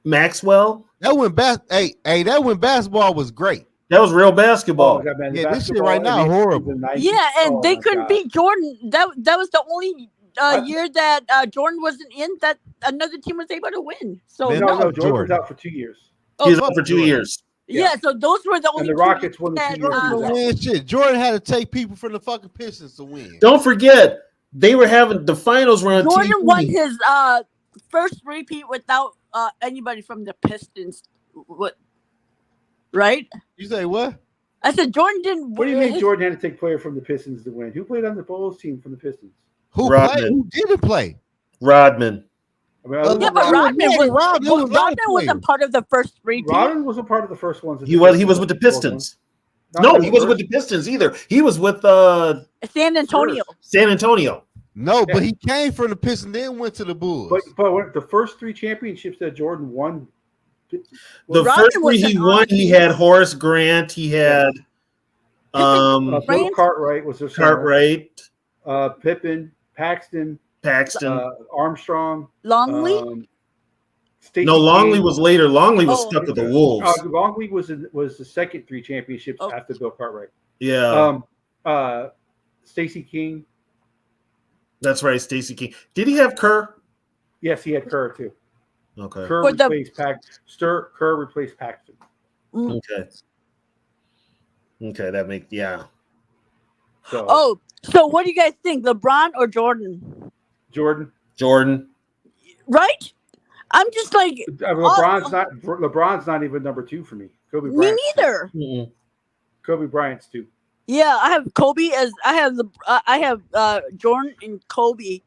Maxwell. That when that when basketball was great. That was real basketball. This shit right now horrible. Yeah, and they couldn't beat Jordan. That was the only year that Jordan wasn't in that another team was able to win. So no, Jordan was out for 2 years. He was out for 2 years. Yeah, so those were the only. And the Rockets won the 2 years. Shit, Jordan had to take people from the fucking Pistons to win. Don't forget, they were having the finals were on Jordan TV. won his first repeat without anybody from the Pistons. What? Right? You say what? I said Jordan didn't. What do you mean Jordan had to take player from the Pistons to win? Who played on the Bulls team from the Pistons? Who played? Who didn't play? Rodman. But Rodman wasn't part of the first repeat. Rodman wasn't part of the first ones. He was with the Pistons. No, he wasn't with the Pistons either. He was with San Antonio. San Antonio. No, but he came from the Pistons, then went to the Bulls. But the first 3 championships that Jordan won. The first 3 he won, he had Horace Grant. He had Bill Cartwright was his Cartwright. Pippen, Paxton, Armstrong, Longley. No, Longley was later. Longley was stuck with the Wolves. Longley was the second 3 championships after Bill Cartwright. Yeah. Stacey King. That's right, Stacey King. Did he have Kerr? Yes, he had Kerr too. Okay. Kerr replaced Paxton. Okay. Okay, that makes So, so what do you guys think, LeBron or Jordan? Jordan. Right? I'm just like LeBron's not even number 2 for me. Kobe Bryant. Me neither. Kobe Bryant's 2. Yeah, I have Kobe as I have Jordan and Kobe.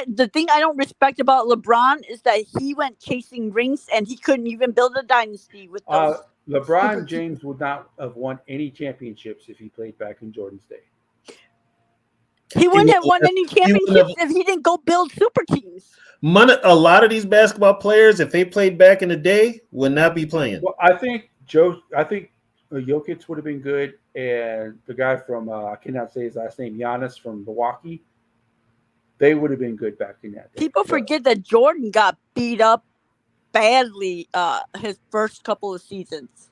The thing I don't respect about LeBron is that he went chasing rings and he couldn't even build a dynasty with those. LeBron James would not have won any championships if he played back in Jordan's day. He wouldn't have won any championships if he didn't go build super teams. A lot of these basketball players, if they played back in the day, would not be playing. Well, I think Jokic would have been good, and the guy from I cannot say his last name, Giannis from Milwaukee, they would have been good back in that day. People forget that Jordan got beat up badly his first couple of seasons.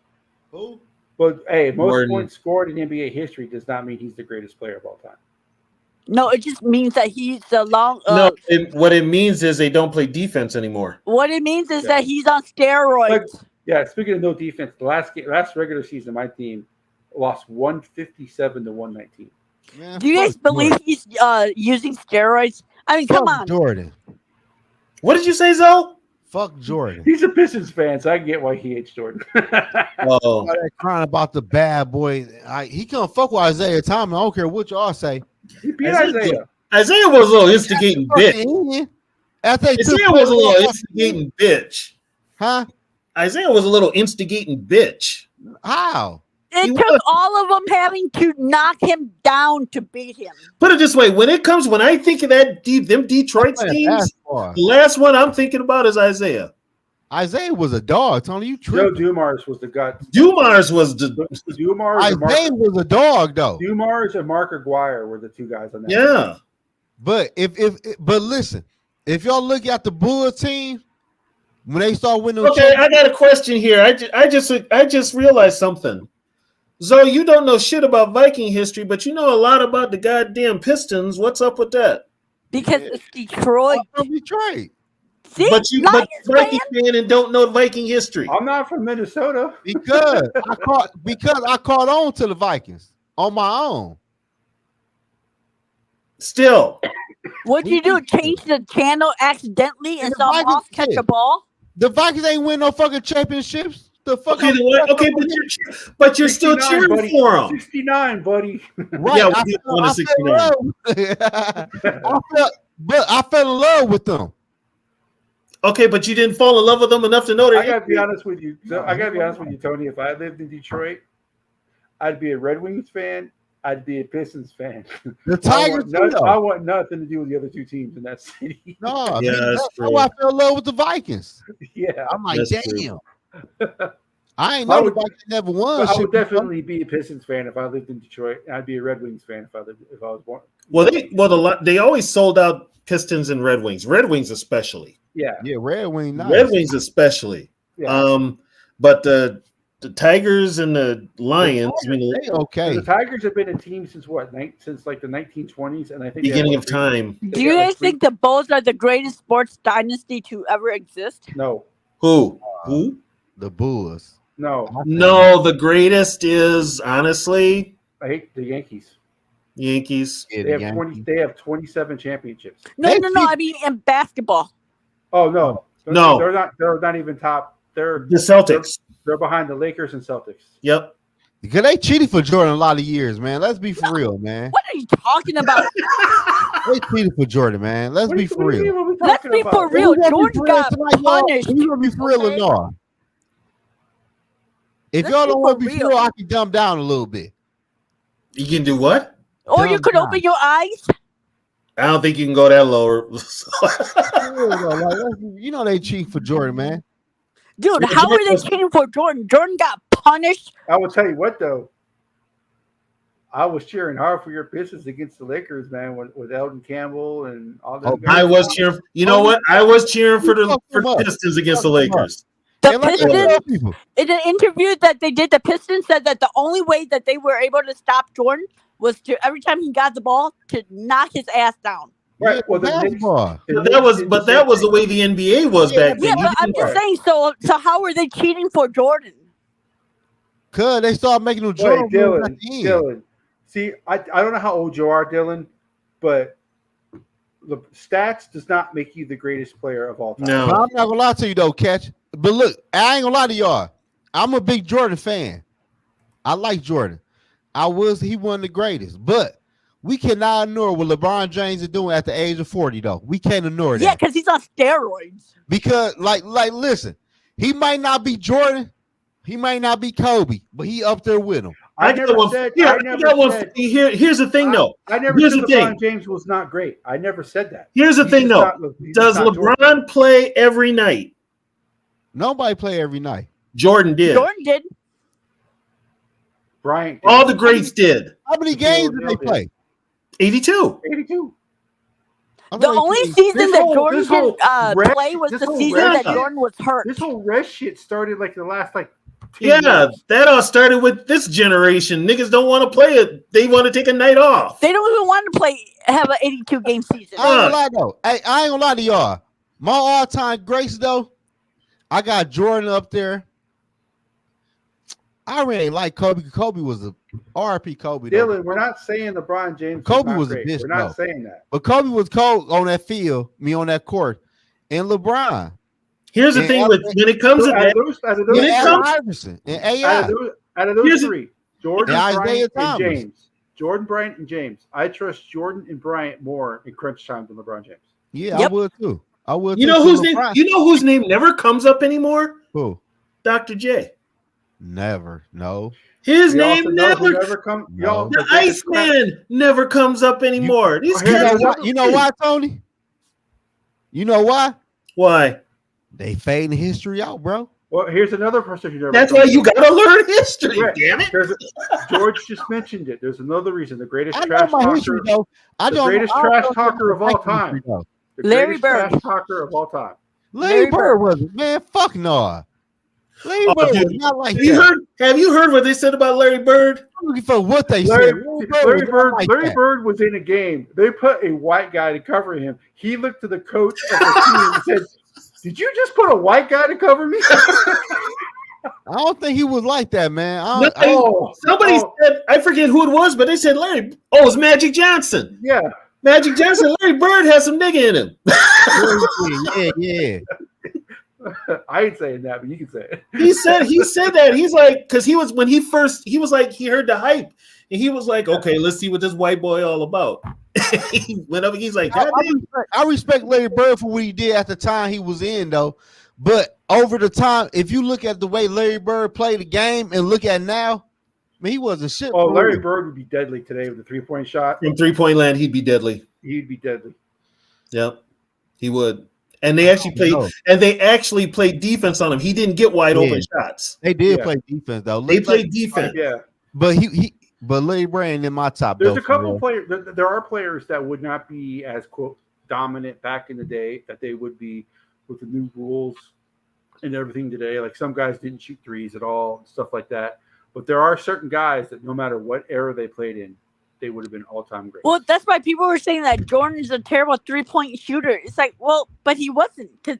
Who? But hey, most points scored in NBA history does not mean he's the greatest player of all time. No, it just means that he's the long. What it means is they don't play defense anymore. What it means is that he's on steroids. Speaking of no defense, the last regular season, my team lost 157 to 119. Man, do you guys believe he's using steroids? I mean, come on, Jordan. What did you say, Zoe? Fuck Jordan. He's a Pistons fan, so I get why he hates Jordan. Crying about the bad boy. He can't fuck with Isaiah Thomas. I don't care what y'all say. He beat Isaiah. Isaiah was a little instigating bitch. Isaiah was a little instigating bitch. Huh? Isaiah was a little instigating bitch. How? It took all of them having to knock him down to beat him. Put it this way: when I think of them Detroit teams, the last one I'm thinking about is Isaiah. Isaiah was a dog. Tony, you tripping. Joe Dumars was the guy. Dumars was the Dumars. Isaiah was a dog, though. Dumars and Mark Aguirre were the two guys on that. Yeah, team. But listen, if y'all look at the Bulls team when they start winning. Okay, I got a question here. I just realized something. Zoe, you don't know shit about Viking history, but you know a lot about the goddamn Pistons. What's up with that? Because it's Detroit. Detroit. See, but Viking fan and don't know Viking history. I'm not from Minnesota. Because I caught on to the Vikings on my own. Still. What'd you do? Change the channel accidentally and somehow catch a ball? The Vikings ain't win no fucking championships. The fuck but you're still cheering buddy. for them. 69, buddy. Right. Yeah, we won a 69. I fell in love with them. Okay, but you didn't fall in love with them enough to know that. I gotta be honest with you. Tony. If I lived in Detroit, I'd be a Red Wings fan. I'd be a Pistons fan. The Tigers, I want nothing to do with the other two teams in that city. No, that's why I fell in love with the Vikings. Yeah, I'm like, damn. I ain't know the Vikings never won. I would definitely be a Pistons fan if I lived in Detroit. I'd be a Red Wings fan if I was born. They always sold out Pistons and Red Wings. Red Wings especially. Yeah, Red Wings. Nice. Red Wings especially. Yeah. But the Tigers and the Lions. The Tigers have been a team since what? Since like the 1920s, and I think beginning of time. Do you guys think the Bulls are the greatest sports dynasty to ever exist? No. Who? The Bulls. No. The greatest is honestly. I hate the Yankees. Yeah, they have 27 championships. No. I mean in basketball. Oh no. They're not even top. They're the Celtics. They're behind the Lakers and Celtics. Yep. Because they cheated for Jordan a lot of years, man. Let's be for real, man. What are you talking about? They cheated for Jordan, man. Let's be for real. Let's be for real. Jordan got punished. You gonna be for real or not? If y'all don't want to be for real, I can dumb down a little bit. You can do what? Or you could open your eyes. I don't think you can go that lower. You know they cheat for Jordan, man. Dude, how are they cheating for Jordan? Jordan got punished. I will tell you what, though. I was cheering hard for your Pistons against the Lakers, man, with Elton Campbell and all that. I was cheering. You know what? I was cheering for the Pistons against the Lakers. The Pistons, in an interview that they did, the Pistons said that the only way that they were able to stop Jordan was to every time he got the ball to knock his ass down. Right. Well, that was the way the NBA was back then. Yeah, but I'm just saying. So how are they cheating for Jordan? Cause they started making them Jordan. Dylan, See, I don't know how old you are, Dylan, but the stats does not make you the greatest player of all time. No. But I'm not gonna lie to you though, Catch. But look, I ain't gonna lie to y'all. I'm a big Jordan fan. I like Jordan. He one of the greatest, but we cannot ignore what LeBron James is doing at the age of 40, though. We can't ignore that. Yeah, because he's on steroids. Because, listen, he might not be Jordan, he might not be Kobe, but he up there with him. Here's the thing, though. I never said LeBron James was not great. I never said that. Here's the thing, though. Does LeBron play every night? Nobody play every night. Jordan did. Jordan did. Bryant did. All the greats did. How many games did they play? 82. 82. The only season that Jordan didn't play was the season that Jordan was hurt. This whole rest shit started like the last 10 years. That all started with this generation. Niggas don't want to play it. They want to take a night off. They don't even want to have an 82 game season. I ain't gonna lie though. I ain't gonna lie to y'all. My all-time greats though, I got Jordan up there. I really like Kobe. Kobe was a RP Kobe. Dylan, we're not saying LeBron James. Kobe was a bitch. We're not saying that. But Kobe was cold on that field, on that court, and LeBron. Here's the thing when it comes to that. Iverson and AI. Out of those three, Jordan, Bryant, and Thomas. James. Jordan, Bryant, and James. I trust Jordan and Bryant more in crunch time than LeBron James. Yeah, I would too. I would. You know whose name? You know whose name never comes up anymore? Who? Dr. J. Never. No. His name never comes. No. The Iceman never comes up anymore. You know why, Tony? You know why? Why? They fading history out, bro. Well, here's another person who never. That's why you gotta learn history. Right. Damn it! George just mentioned it. There's another reason. The greatest trash talker. The greatest trash talker of all time. Larry Bird. Trash talker of all time. Larry Bird was it, man. Fuck no. Larry Bird was not like that. Have you heard what they said about Larry Bird? I'm looking for what they said. Larry Bird was in a game. They put a white guy to cover him. He looked to the coach of the team and said, "Did you just put a white guy to cover me?" I don't think he was like that, man. Somebody said, I forget who it was, but they said Larry. Oh, it was Magic Johnson. Yeah. Magic Johnson. Larry Bird has some nigga in him. yeah. I ain't saying that, but you can say it. He said that. He's like, because he was like, he heard the hype and he was like, okay, let's see what this white boy all about. He went up and he's like, I respect Larry Bird for what he did at the time he was in, though. But over the time, if you look at the way Larry Bird played the game and look at now, man, he wasn't shit. Oh, Larry Bird would be deadly today with a 3-point shot. From 3-point land, he'd be deadly. He'd be deadly. Yep, he would. And they actually played defense on him. He didn't get wide open shots. They did play defense though. They played defense. Yeah. But but Larry Bird ain't in my top. There's a couple players. There are players that would not be as quote dominant back in the day that they would be with the new rules and everything today. Like some guys didn't shoot threes at all, stuff like that. But there are certain guys that no matter what era they played in, they would have been all-time great. Well, that's why people were saying that Jordan is a terrible 3-point shooter. It's like, well, but he wasn't, because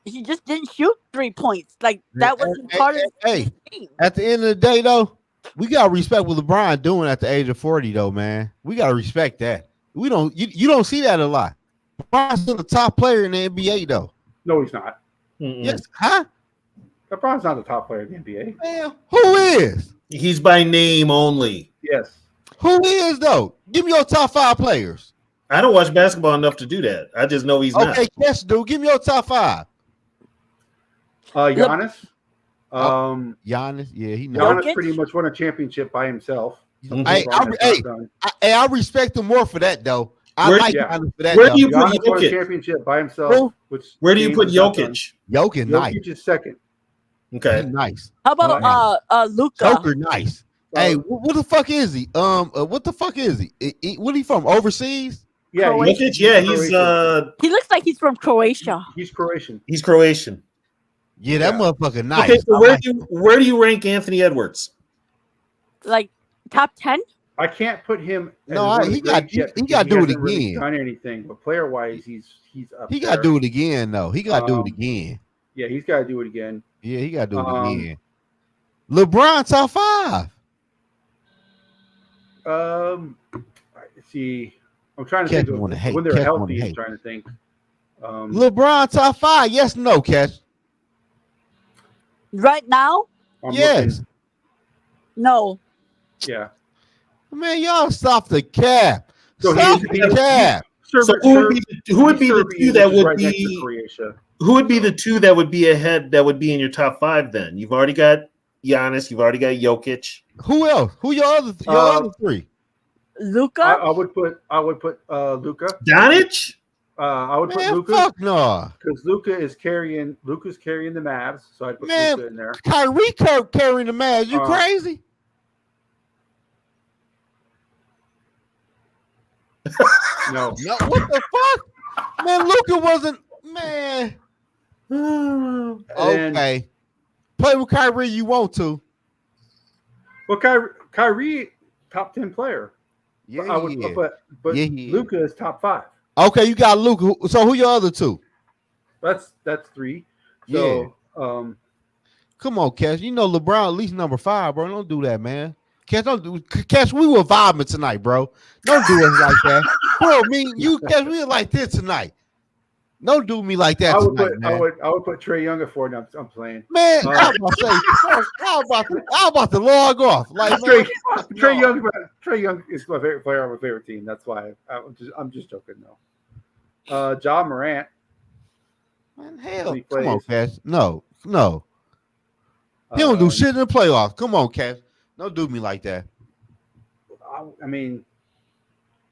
he just didn't shoot 3 points. Like that wasn't part of the game. At the end of the day, though, we gotta respect what LeBron doing at the age of 40, though, man. We gotta respect that. We don't. You don't see that a lot. LeBron's still the top player in the NBA, though. No, he's not. Yes, huh? LeBron's not the top player in the NBA. Man, who is? He's by name only. Yes. Who is though? Give me your top 5 players. I don't watch basketball enough to do that. I just know he's not. Okay, yes, dude. Give me your top 5. Giannis. Giannis. Yeah, he knows. Giannis pretty much won a championship by himself. I respect him more for that though. Giannis for that. Where do you put Giannis won a Jokic? Championship by himself. Where do you put Jokic? Jokic, nice. Jokic is second. Okay, nice. How about Luka? Joker, nice. Hey, what the fuck is he? What the fuck is he? What he from? Overseas? Yeah, Jokic. Yeah, he's He looks like he's from Croatia. He's Croatian. He's Croatian. Yeah, that motherfucker nice. Okay, so where do you rank Anthony Edwards? Like top 10? I can't put him. No, he got to do it again. Really done anything, but player wise, he's up. He got to do it again though. He got to do it again. Yeah, he's got to do it again. Yeah, he got to do it again. LeBron top 5. See, I'm trying to Catch think of wanna hate. when they're Catch healthy. wanna I'm hate. trying to think. LeBron top 5? Yes, no, Catch. Right now? I'm Yes. looking. No. Yeah. Man, y'all stop the cap. So Stop the cap. So who would be the two that would right next to be Croatia? who would be the two that would be ahead that would be in your top 5 then? You've already got Giannis, you've already got Jokic. Who else? Who your other three? Luka? I would put Luka. Doncic? I would put Luka. Fuck no. Because Luka's carrying the Mavs, so I'd put Man, Luka in there. Kyrie carrying the Mavs. You crazy? No. What the fuck? Man, Luka wasn't. Man. Okay. Play with Kyrie you want to. Well, Kyrie, top 10 player. Yeah, I would, but Luka is top 5. Okay, you got Luka. So who your other two? That's 3. So, come on, Cash. You know LeBron at least number 5, bro. Don't do that, man. Cash, we were vibing tonight, bro. Don't do us like that. Bro, Cash, we were like this tonight. Don't do me like that tonight, man. I would put Trae Young at 4. And I'm playing. Man, I was about to log off. Like Trae Young is my favorite player on my favorite team. That's why I'm just joking though. Ja Morant. Man, hell, come on, Cash. No. He don't do shit in the playoffs. Come on, Cash. Don't do me like that. I mean,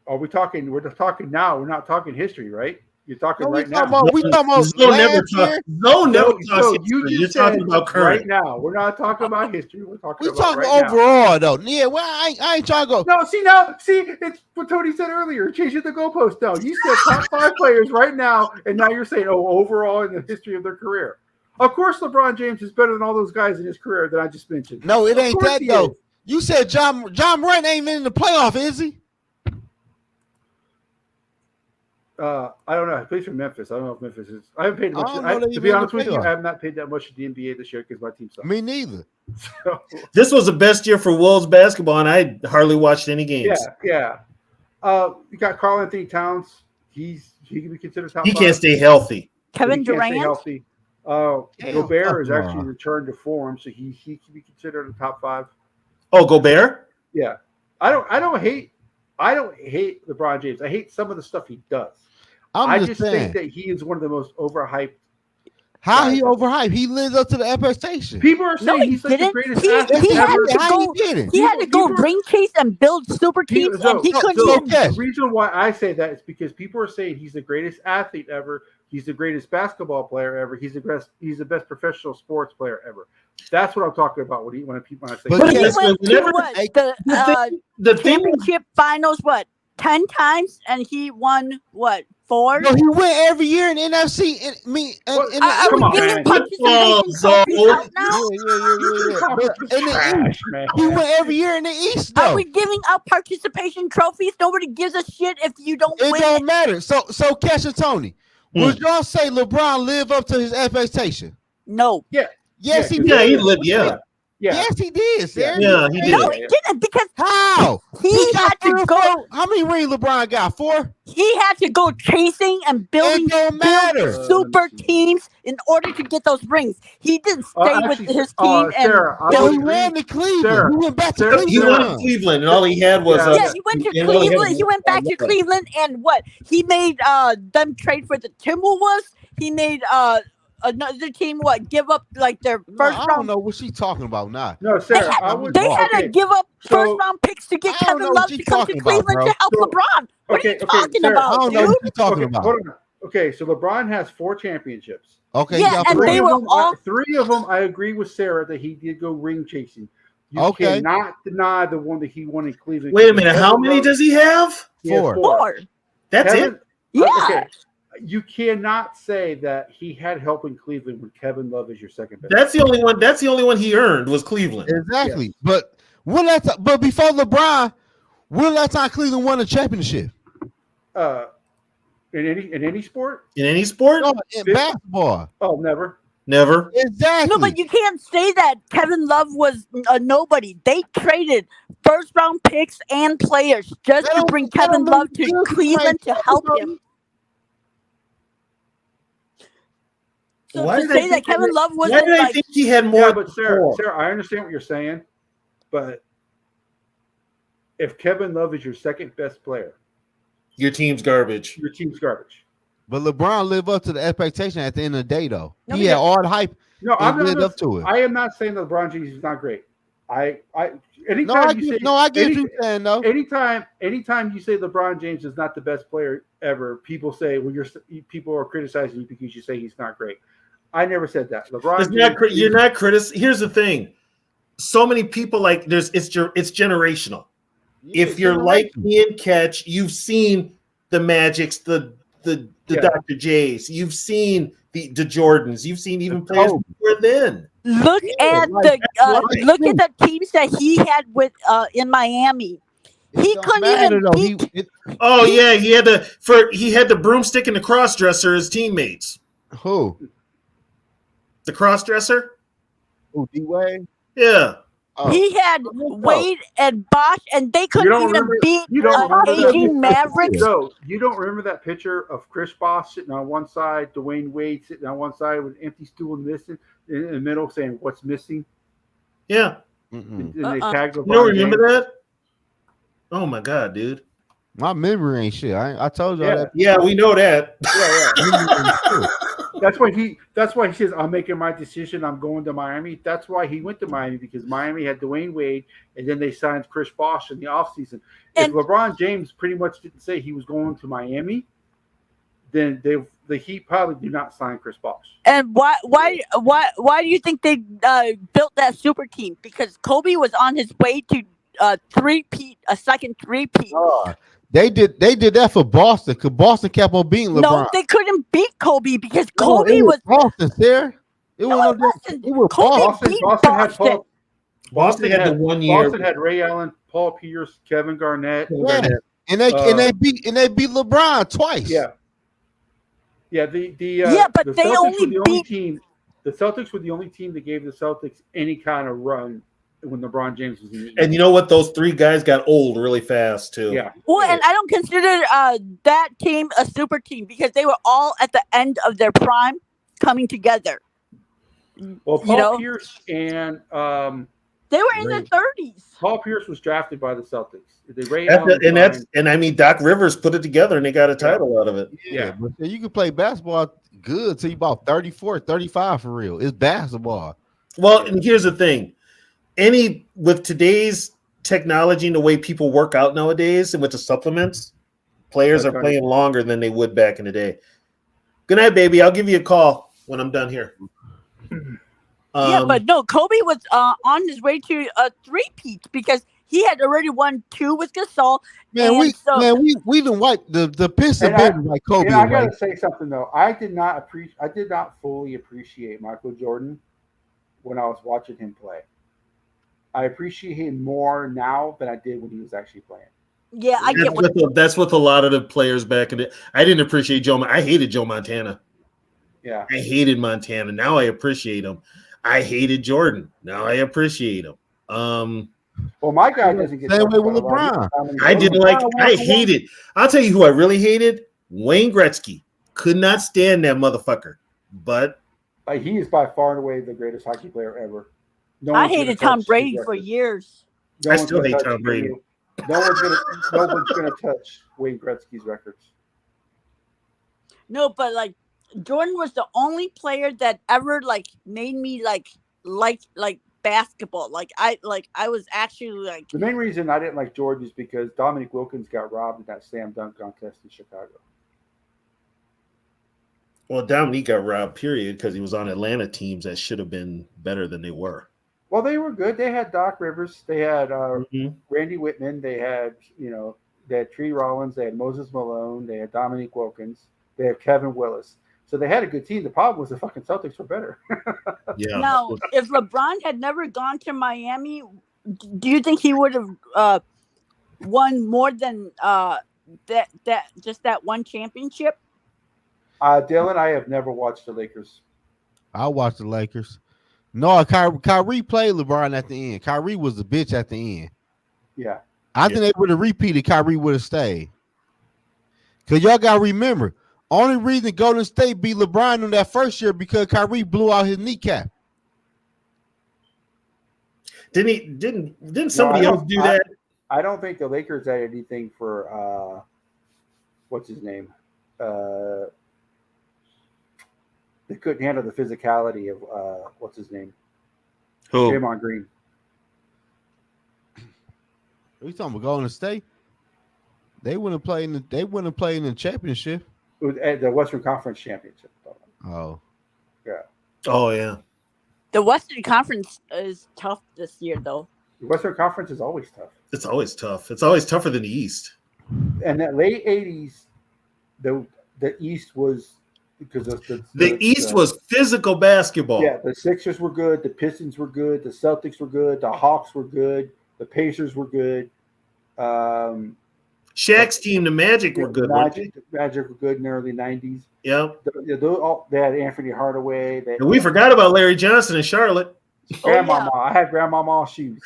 are we talking? We're just talking now. We're not talking history, right? You're talking right now. We talking about You're talking about current right now. We're not talking about history. We're talking overall though. Yeah, well, I ain't trying to go. No, see, it's what Tony said earlier. Changing the goalpost now. You said top 5 players right now, and now you're saying, overall in the history of their career. Of course, LeBron James is better than all those guys in his career that I just mentioned. No, it ain't that though. Is. You said John Morant ain't in the playoff, is he? I don't know. He plays for Memphis. I don't know if Memphis is. I haven't paid much. To be honest with you, I have not paid that much to the NBA this year because my team sucks. Me neither. So, this was the best year for Wolves basketball, and I hardly watched any games. Yeah. You got Karl Anthony Towns. He can be considered top 5. He can't stay healthy. Kevin Durant. Healthy. Gobert has actually returned to form, so he can be considered a top 5. Oh, Gobert? Yeah. I don't hate LeBron James. I hate some of the stuff he does. I just think that he is one of the most overhyped. How he overhyped? He lives up to the expectation. People are saying he's like the greatest athlete ever. He had to go ring chase and build super teams, and he couldn't. The reason why I say that is because people are saying he's the greatest athlete ever. He's the greatest basketball player ever. He's the best professional sports player ever. That's what I'm talking about when I say. But he went to the championship finals 10 times, and he won 4? No, he went every year in NFC. He went every year in the East. Are we giving out participation trophies? Nobody gives a shit if you don't win. It don't matter. So Cash and Tony, would y'all say LeBron live up to his expectation? No. Yeah. Yes, he did. Yeah, he lived. Yeah. Yes, he did. Sarah. Yeah, he did. No, he didn't, because how he had to go. How many rings LeBron got? 4. He had to go chasing and building super teams in order to get those rings. He didn't stay with his team he ran to Cleveland. He went back to Cleveland. He went to Cleveland, and all he had was he went to Cleveland. He went back to Cleveland, and he made them trade for the Timberwolves. He made another team give up their first round. I don't know what she's talking about now. No, Sarah, they had to give up first round picks to get Kevin Love to come to Cleveland to help LeBron. What are you talking Sarah, about? I don't know what you're talking about. Hold on. Okay, so LeBron has 4 championships. Okay, yeah, and they were all 3 of them. I agree with Sarah that he did go ring chasing. You cannot deny the one that he won in Cleveland. Wait a minute, how many does he have? 4. That's it. Yeah. Okay. You cannot say that he had help in Cleveland when Kevin Love is your second best. That's the only one. That's the only one he earned was Cleveland. Exactly. Yes. But before LeBron, when last time Cleveland won a championship? In any sport? In any sport? No, in basketball. Oh, never. Exactly. No, but you can't say that Kevin Love was a nobody. They traded first-round picks and players just to bring Kevin Love to Cleveland to help him. So Why to did I say that think Kevin Love why wasn't did I like think he had more? Yeah, but Sarah, I understand what you're saying, but if Kevin Love is your second best player, Your team's garbage. your team's garbage. But LeBron lived up to the expectation at the end of the day, though. No, He he had didn't. all the hype. No, and lived up to it. I am not saying that LeBron James is not great. Anytime I you get say what you're saying, though. anytime you say LeBron James is not the best player ever, people say, well, people are criticizing you because you say he's not great. I never said that. You're not criticizing. Here's the thing: so many people like it's generational. Yeah, if you're like Ian Catch, you've seen the Magics, the Dr. J's, you've seen the Jordans, you've seen even players before then. Look at the teams that he had with in Miami. He couldn't even beat. He had the broomstick and the crossdresser as teammates. Who? The crossdresser? Who, D-Wade? Yeah. He had Wade and Bosch, and they couldn't even beat aging Mavericks. No, you don't remember that picture of Chris Bosh sitting on one side, Dwayne Wade sitting on one side with an empty stool missing in the middle, saying "What's missing?" Yeah. And they tagged LeBron You don't remember James. that? Oh my god, dude! My memory ain't shit. I told you that. Yeah, we know that. That's why he says, "I'm making my decision. I'm going to Miami." That's why he went to Miami, because Miami had Dwayne Wade, and then they signed Chris Bosh in the offseason. If LeBron James pretty much didn't say he was going to Miami, then the Heat probably do not sign Chris Bosh. And why do you think they built that super team? Because Kobe was on his way to a second three-peat. They did that for Boston, because Boston kept on beating LeBron. No, they couldn't beat Kobe because Kobe was Boston, Sarah. It was Boston. Boston had Paul. Boston had the 1 year. Boston had Ray Allen, Paul Pierce, Kevin Garnett. And they beat LeBron twice. Yeah. Yeah, but the they Celtics only were the only team. The Celtics were the only team that gave the Celtics any kind of run when LeBron James was in the And you know what? Those three guys got old really fast too. Yeah. Well, and I don't consider that team a super team because they were all at the end of their prime coming together. Well, Paul Pierce and they were in their 30s. Paul Pierce was drafted by the Celtics. Doc Rivers put it together and they got a title out of it. Yeah. But you can play basketball good till you about 34, 35 for real. It's basketball. Well, and here's the thing. With today's technology and the way people work out nowadays and with the supplements, players are playing longer than they would back in the day. Good night, baby. I'll give you a call when I'm done here. But no, Kobe was on his way to a three-peat because he had already won 2 with Gasol. We didn't wipe the Pistons like Kobe. I gotta say something though. I did not fully appreciate Michael Jordan when I was watching him play. I appreciate him more now than I did when he was actually playing. Yeah, that's with a lot of the players back in the. I didn't appreciate Joe. I hated Joe Montana. Yeah, I hated Montana. Now I appreciate him. I hated Jordan. Now I appreciate him. Well, my guy doesn't get same way with LeBron. I didn't like. I hated. I'll tell you who I really hated. Wayne Gretzky. Could not stand that motherfucker. But he is by far and away the greatest hockey player ever. I hated Tom Brady for years. I still hate Tom Brady. No one's gonna touch Wayne Gretzky's records. No, but like Jordan was the only player that ever made me like basketball. I was actually the main reason I didn't like Jordan is because Dominic Wilkins got robbed in that slam dunk contest in Chicago. Well, Dominic got robbed, period, because he was on Atlanta teams that should have been better than they were. Well, they were good. They had Doc Rivers. They had Randy Whitman. They had, they had Tree Rollins. They had Moses Malone. They had Dominic Wilkins. They had Kevin Willis. So they had a good team. The problem was the fucking Celtics were better. Yeah. Now, if LeBron had never gone to Miami, do you think he would have won more than that one championship? Dylan, I have never watched the Lakers. I watched the Lakers. No, Kyrie played LeBron at the end. Kyrie was the bitch at the end. Yeah. I think they would have repeated. Kyrie would have stayed. Because y'all got to remember, only reason Golden State beat LeBron in that first year because Kyrie blew out his kneecap. Didn't somebody else do that? I don't think the Lakers had anything for what's his name? They couldn't handle the physicality of what's his name? Who? Draymond Green. Are you talking about Golden State? They wouldn't play in the championship. It was at the Western Conference Championship. Oh. Yeah. Oh yeah. The Western Conference is tough this year, though. The Western Conference is always tough. It's always tough. It's always tougher than the East. And that late '80s, the East was because of the East was physical basketball. Yeah, the Sixers were good, the Pistons were good, the Celtics were good, the Hawks were good, the Pacers were good. Shaq's team, the Magic, were good. Magic were good in the early '90s. Yep. They had Anthony Hardaway. And we forgot about Larry Johnson in Charlotte. Grandmama. I had Grandmama shoes.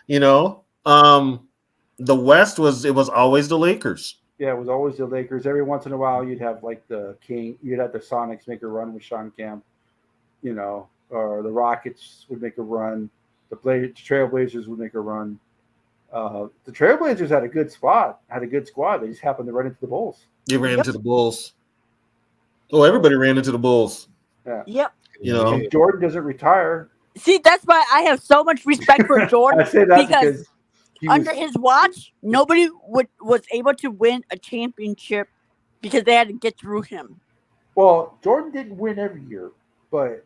You know, the West was always the Lakers. Yeah, it was always the Lakers. Every once in a while, you'd have like you'd have the Sonics make a run with Sean Kemp, you know, or the Rockets would make a run. The Trailblazers would make a run. The Trailblazers had a good squad. They just happened to run into the Bulls. They ran into the Bulls. Oh, everybody ran into the Bulls. Yeah. Yep. You know, if Jordan doesn't retire. See, that's why I have so much respect for Jordan. I say that because under his watch, nobody was able to win a championship because they had to get through him. Well, Jordan didn't win every year, but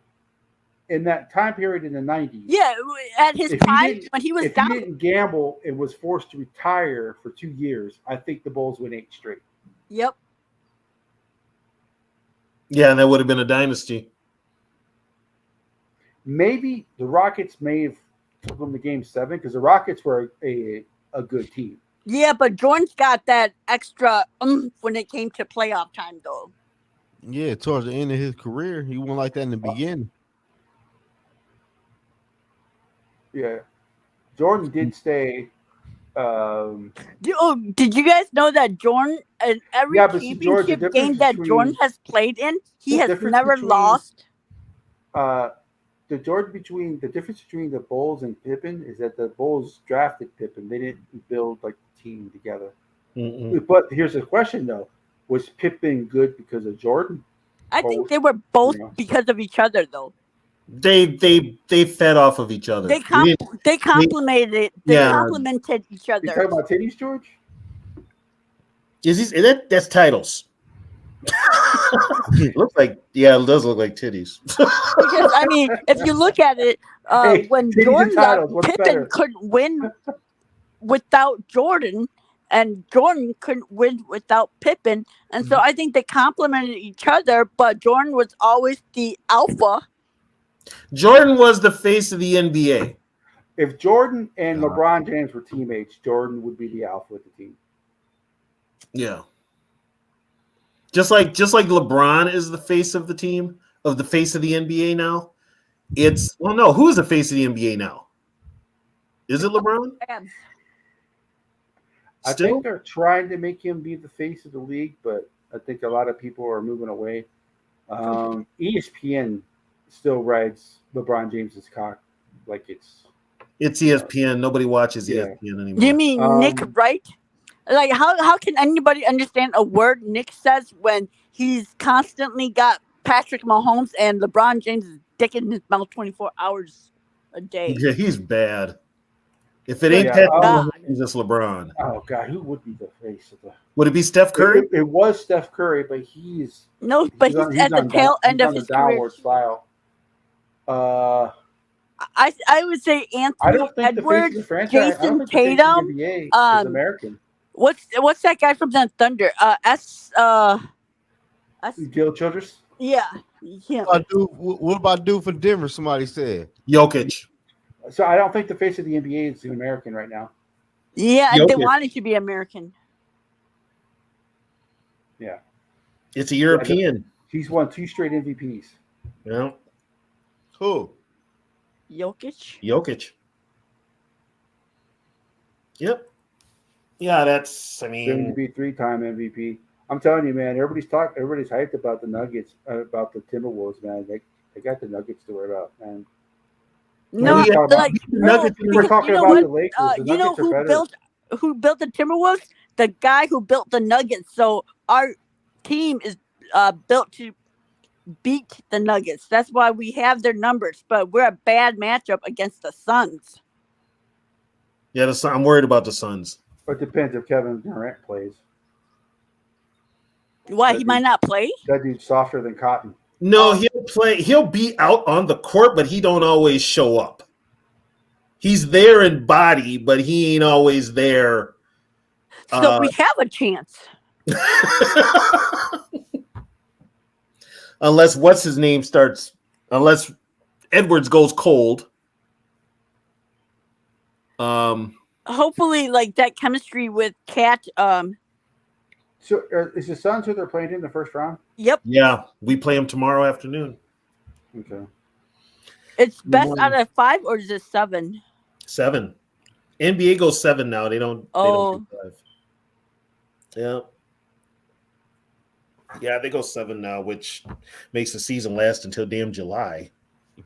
in that time period in the '90s, yeah, at his prime when he was down, he didn't gamble and was forced to retire for 2 years, I think the Bulls win 8 straight. Yep. Yeah, and that would have been a dynasty. Maybe the Rockets may have took them to Game 7 because the Rockets were a good team. Yeah, but Jordan's got that extra when it came to playoff time, though. Yeah, towards the end of his career, he wasn't like that in the beginning. Yeah, Jordan did stay. Did you guys know that Jordan in every championship game that Jordan has played in, he has never lost? The difference between the Bulls and Pippen is that the Bulls drafted Pippen. They didn't build like a team together. Mm-mm. But here's the question though: was Pippen good because of Jordan? I think they were both because of each other, though. They fed off of each other. They complemented. They complemented each other. You talking about titties, George? That's titles. Looks like it does look like titties. Because I mean, if you look at it, when Jordan Pippen couldn't win without Jordan, and Jordan couldn't win without Pippen, and so I think they complemented each other. But Jordan was always the alpha. Jordan was the face of the NBA. If Jordan and LeBron James were teammates, Jordan would be the alpha of the team. Yeah. Just like LeBron is the face of the team, of the face of the NBA now. Who's the face of the NBA now? Is it LeBron? I think they're trying to make him be the face of the league, but I think a lot of people are moving away. ESPN still rides LeBron James's cock like it's ESPN. Nobody watches ESPN anymore. You mean Nick Wright? Like how can anybody understand a word Nick says when he's constantly got Patrick Mahomes and LeBron James' dick in his mouth 24 hours a day? Yeah, he's bad. If it ain't Patrick Mahomes, it's LeBron. Oh God, who would be the face of the? Would it be Steph Curry? It was Steph Curry, but he's at the tail end of his career. Style. I would say Anthony I don't think Edwards, the face of the franchise, Jason Tatum. is American. What's that guy from the Thunder? Gil Childress. Yeah. Yeah. What about dude for Denver? Somebody said Jokic. So I don't think the face of the NBA is an American right now. Yeah, Jokic. They want it to be American. Yeah. It's a European. He's won 2 straight MVPs. Yeah. Who? Jokic. Yep. Yeah, that's. I Soon to mean, be 3-time MVP. I'm telling you, man. Everybody's hyped about the Nuggets, about the Timberwolves, man. They got the Nuggets to worry about, man. No, Nobody's talking about. like no, We're because talking you know about what? the Lakers. The You know Nuggets are better. who built the Timberwolves? The guy who built the Nuggets. So our team is built to beat the Nuggets. That's why we have their numbers, but we're a bad matchup against the Suns. yeah, I'm worried about the Suns. It depends if Kevin Durant plays. Why he might not play? That dude's softer than cotton. No, he'll play. He'll be out on the court, but he don't always show up. He's there in body, but he ain't always there. So we have a chance. Unless what's his name starts. Unless Edwards goes cold. Hopefully, like that chemistry with Cat. So is the Suns who they're playing in the first round? Yep. Yeah, we play him tomorrow afternoon. Okay. It's best out of 5 or is it 7? 7. NBA goes 7 now. They don't. Oh. They don't do 5. Yeah. Yeah, they go 7 now, which makes the season last until damn July.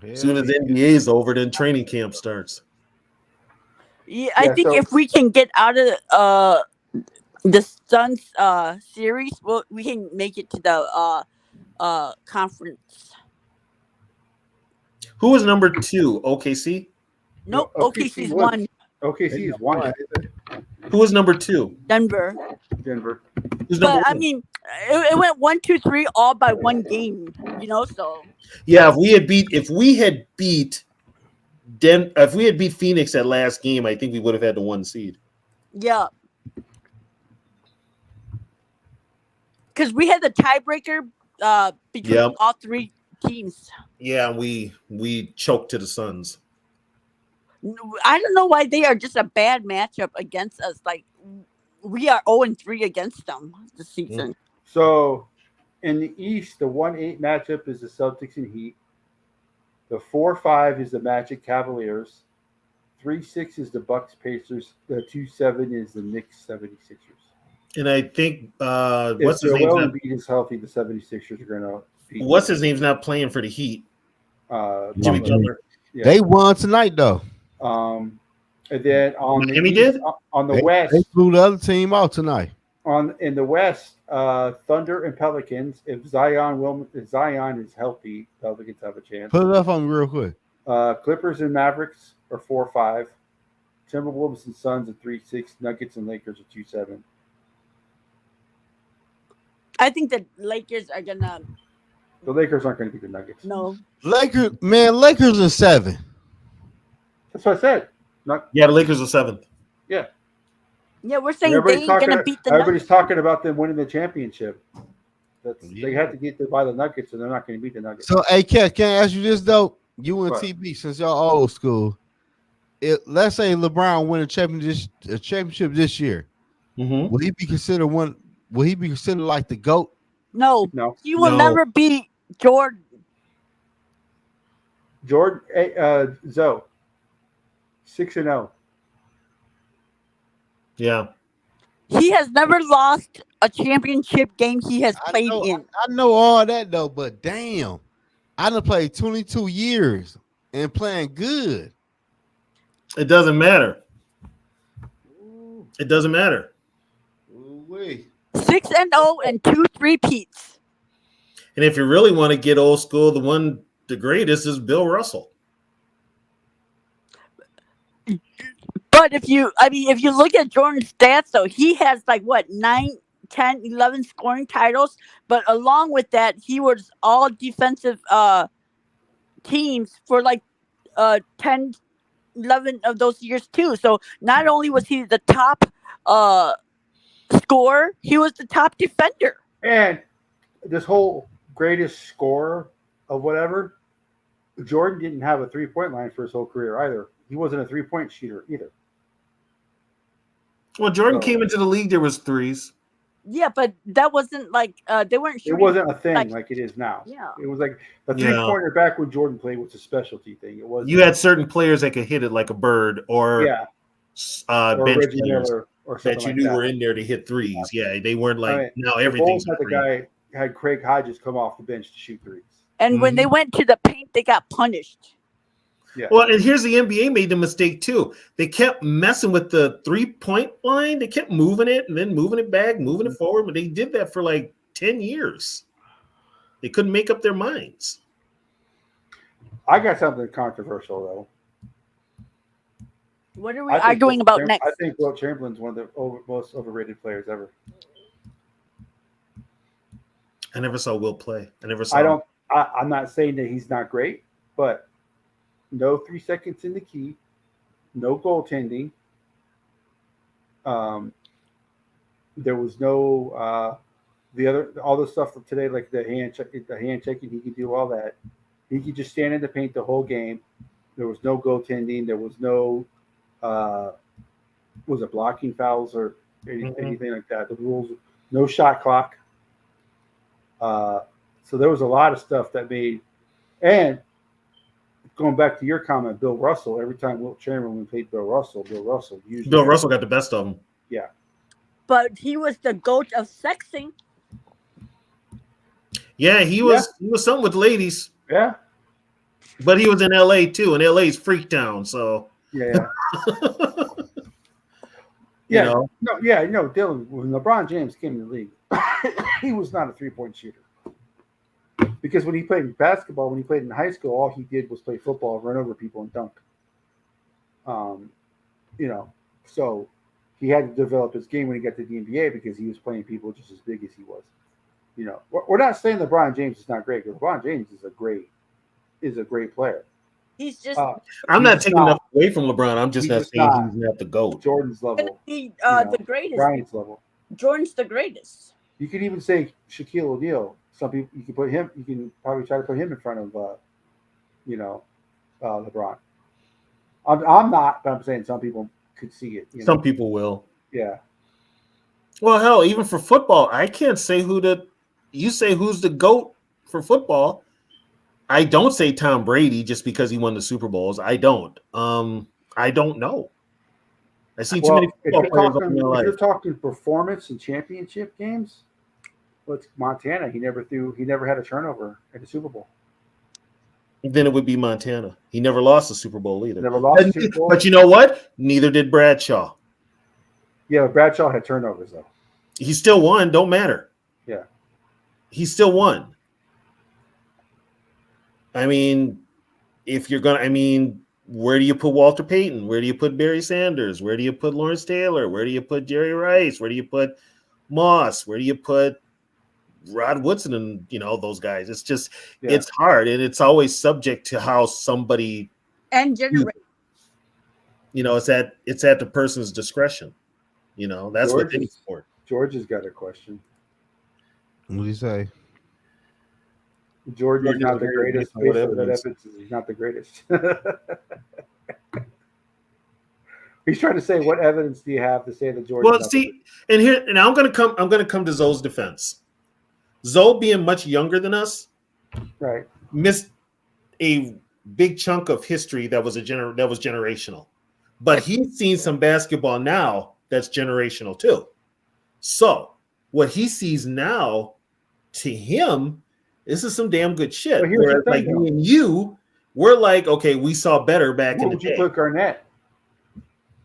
As soon as the NBA is over, then training camp starts. Yeah, I think if we can get out of the Suns series, we can make it to the conference. Who was number 2? OKC? Nope, OKC's 1. OKC is 1. Who was number 2? Denver. Who's number 1? I mean, it went 1, 2, 3 all by one game, so. Yeah, if we had beat Phoenix that last game, I think we would have had the 1 seed. Yeah. Because we had the tiebreaker between all 3 teams. Yeah, we choked to the Suns. I don't know why they are just a bad matchup against us. Like, we are 0-3 against them this season. So, in the East, the 1-8 matchup is the Celtics and Heat. The 4-5 is the Magic Cavaliers. 3-6 is the Bucks Pacers. The 2-7 is the Knicks 76ers. And I think what's his name? If Embiid is healthy, the 76ers are going to beat. What's his name's not playing for the Heat? Jimmy Butler. Yeah. They won tonight though. And then on Miami did on the West, they blew the other team out tonight. In the West, Thunder and Pelicans. If Zion is healthy, Pelicans have a chance. Put it up on me real quick. Clippers and Mavericks are 4-5. Timberwolves and Suns are 3-6. Nuggets and Lakers are 2-7. I think the Lakers are gonna. The Lakers aren't going to beat the Nuggets. No. Lakers are 7. That's what I said. The Lakers are 7th. Yeah. Yeah, we're saying they ain't gonna beat the Nuggets. Everybody's talking about them winning the championship. They have to get there by the Nuggets, and they're not going to beat the Nuggets. So, hey, Kat, can I ask you this though? You and TB, since y'all old school, let's say LeBron win a championship this year, will he be considered one? Will he be considered like the GOAT? No. He will never beat Jordan. Zoe, 6-0. Yeah. He has never lost a championship game he has played in. I know all that though, but damn, I done played 22 years and playing good. It doesn't matter. It doesn't matter. 6-0 and 2 3-peats. And if you really want to get old school, the greatest is Bill Russell. But if you look at Jordan's stats, though, he has 9, 10, 11 scoring titles. But along with that, he was all defensive teams for 10, 11 of those years too. So not only was he the top scorer, he was the top defender. And this whole greatest scorer of whatever, Jordan didn't have a 3-point line for his whole career either. He wasn't a 3-point shooter either. Well, Jordan came into the league, there was threes. Yeah, but that wasn't they weren't shooting. It wasn't a thing like it is now. Yeah. It was like a 3-pointer back when Jordan played was a specialty thing. It was. You had certain players that could hit it like a bird, or or bench Reggie players Miller or something that you like knew that. were in there to hit threes. Yeah, they weren't like I mean, now the everything's Bulls a had three. had Craig Hodges come off the bench to shoot threes. And when they went to the paint, they got punished. Yeah. Well, and here's the NBA made the mistake too. They kept messing with the 3-point line. They kept moving it and then moving it back, moving it forward. But they did that for like 10 years. They couldn't make up their minds. I got something controversial though. What are we arguing about next? I think Wilt Chamberlain's one of the most overrated players ever. I never saw Wilt play. I never saw. I'm not saying that he's not great, but no 3 seconds in the key, no goaltending. There was no all the stuff today, like the hand checking. He could do all that. He could just stand in the paint the whole game. There was no goaltending. There was no was it blocking fouls or anything like that. The rules, no shot clock. So there was a lot of stuff that made, and going back to your comment, Bill Russell, every time Wilt Chamberlain played Bill Russell usually. Bill Russell got the best of them. Yeah. But he was the GOAT of sexing. Yeah, he was something with ladies. Yeah. But he was in LA too, and LA's freak town, so yeah. Dylan, when LeBron James came in the league, he was not a 3-point shooter. Because when he played basketball, when he played in high school, all he did was play football, run over people, and dunk. So he had to develop his game when he got to the NBA because he was playing people just as big as he was. We're not saying LeBron James is not great. LeBron James is a great player. He's just. I'm not taking enough away from LeBron. I'm just not saying he's not the GOAT. Jordan's level. The greatest. Bryant's level. Jordan's the greatest. You could even say Shaquille O'Neal. Some people you can put him. You can probably try to put him in front of, LeBron. I'm not, but I'm saying some people could see it. Some people will. Yeah. Well, hell, even for football, I can't say you say who's the GOAT for football. I don't say Tom Brady just because he won the Super Bowls. I don't. I don't know. I see too many football players in my life. If you're talking performance and championship games, it's Montana. He never had a turnover at the Super Bowl. Then it would be Montana. He never lost the Super Bowl either. Never lost the Super Bowl. But you know what? Neither did Bradshaw. Yeah, but Bradshaw had turnovers though. He still won. Don't matter. Yeah. He still won. I mean, where do you put Walter Payton? Where do you put Barry Sanders? Where do you put Lawrence Taylor? Where do you put Jerry Rice? Where do you put Moss? Where do you put Rod Woodson and those guys? It's just it's hard, and it's always subject to how somebody and generation. It's at the person's discretion. That's what they for. George has got a question. What do you say? George is not the greatest. He's not the greatest. He's trying to say, what evidence do you have to say that George? Well, see, and I'm gonna come to Zoe's defense. Zoe, being much younger than us, right, missed a big chunk of history that was generational. But he's seen some basketball now that's generational too. So what he sees now, to him, this is some damn good shit. Whereas, like me and you, we're like, okay, we saw better back in the day. Would you put Garnett?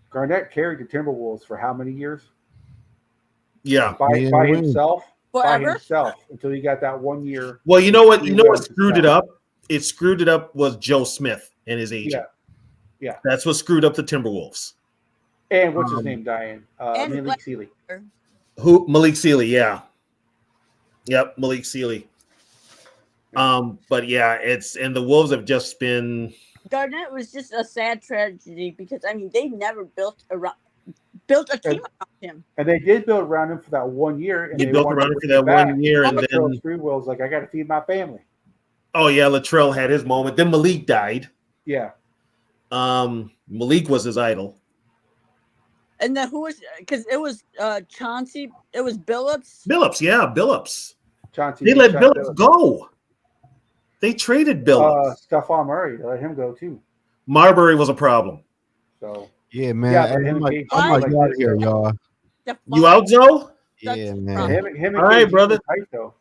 Garnett carried the Timberwolves for how many years? Yeah, by himself. By himself until he got that 1 year. Well, you know what screwed it up? It screwed it up was Joe Smith and his agent. Yeah. That's what screwed up the Timberwolves. And what's his name, Diane? Malik Sealy. Who? Malik Sealy, yeah. Yep, Malik Sealy. But yeah, and the Wolves have just been. Garnett was just a sad tragedy because they never built a team around him. And they did build around him for that 1 year. And they built around him for that 1 year, and then Sprewell's like, I got to feed my family. Oh yeah, Latrell had his moment. Then Malik died. Yeah. Malik was his idol. And then who was? Because it was Chauncey. It was Billups. Billups. Chauncey. They let Billups go. They traded Billups. Stephon Murray. They let him go too. Marbury was a problem. So Yeah, man. Yeah, Hey, but him and Gage I'm seem like like out this, here, though. y'all. You out, Joe? Yeah, Yeah, man. him and All right, Gage brother. seem tight, though.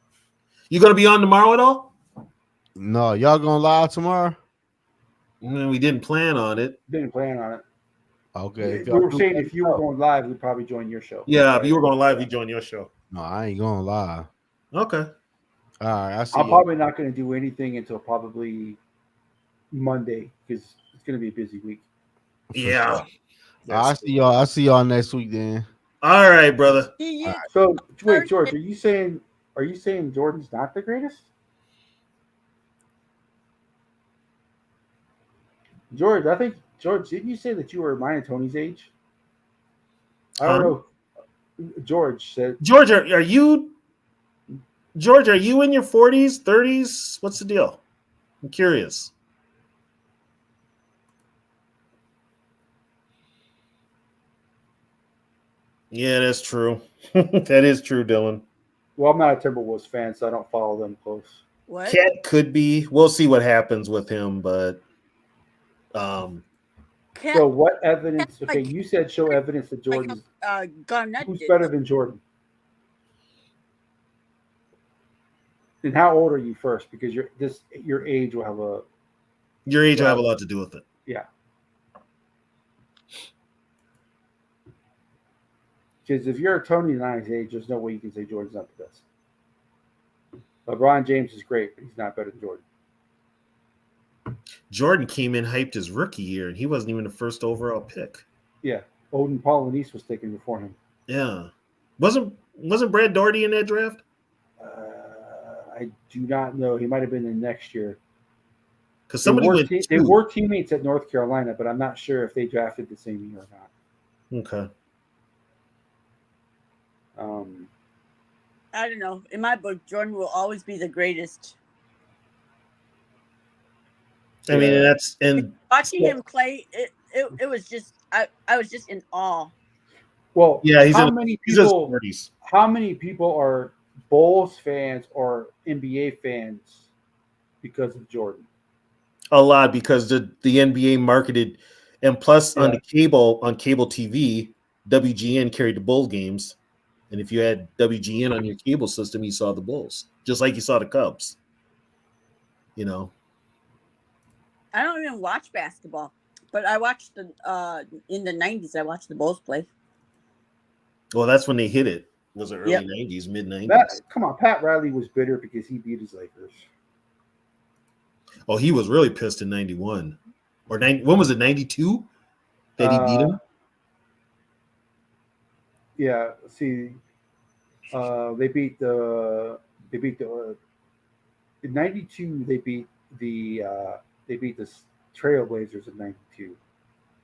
You gonna be on tomorrow at all? No, y'all gonna live tomorrow? We didn't plan on it. Didn't plan on it. Okay. We were saying if you were going live, we'd probably join your show. Yeah, if you were going live, we join your show. No, I ain't going live. Okay. All right, I see. I'm probably not going to do anything until probably Monday because it's going to be a busy week. Yeah. I see y'all. I see y'all next week then. All right, brother. Yeah. So wait, George, are you saying Jordan's not the greatest? George, didn't you say that you were mine and Tony's age? I don't know. George said. George, are you? George, are you in your 40s, 30s? What's the deal? I'm curious. Yeah, that's true. That is true, Dylan. Well, I'm not a Timberwolves fan, so I don't follow them close. What? Cat could be. We'll see what happens with him, but so what evidence? Okay, you said show evidence that Jordan's Garnett who's did. better than Jordan. And how old are you first? Because your age will have a lot to do with it. Yeah. Because if you're Tony and I's age, there's no way you can say Jordan's not the best. LeBron James is great, but he's not better than Jordan. Jordan came in hyped his rookie year, and he wasn't even the first overall pick. Yeah, Odin Polynice was taken before him. Yeah, wasn't Brad Daugherty in that draft? I do not know. He might have been in next year. Because they were teammates at North Carolina, but I'm not sure if they drafted the same year or not. Okay. I don't know. In my book, Jordan will always be the greatest. I mean, that's and watching him play. It was just I was just in awe. Well, yeah, how many people are Bulls fans or NBA fans because of Jordan? A lot, because the NBA marketed, and plus on cable TV, WGN carried the Bulls games, and if you had WGN on your cable system, you saw the Bulls, just like you saw the Cubs. You know. I don't even watch basketball, but I watched in the 90s. I watched the Bulls play. Well, that's when they hit it. Was it early 90s, mid 90s? Come on, Pat Riley was bitter because he beat his Lakers. Oh, he was really pissed in 91. Or when was it, 92 that he beat him? Yeah, see, they beat the in 92 they beat the Trailblazers in 92.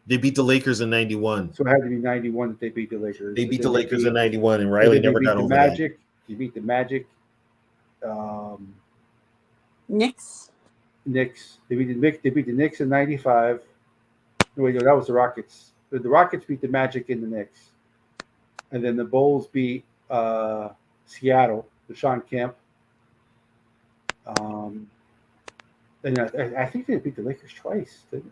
They beat the Lakers in 91. So it had to be 91 that they beat the Lakers. They beat the Lakers in 91, and Riley never got over Magic. that. They beat the Magic. Knicks. They beat the Knicks in 95. Wait, no, that was the Rockets. The Rockets beat the Magic and the Knicks. And then the Bulls beat Seattle, the Sean Kemp. And I think they beat the Lakers twice, didn't they?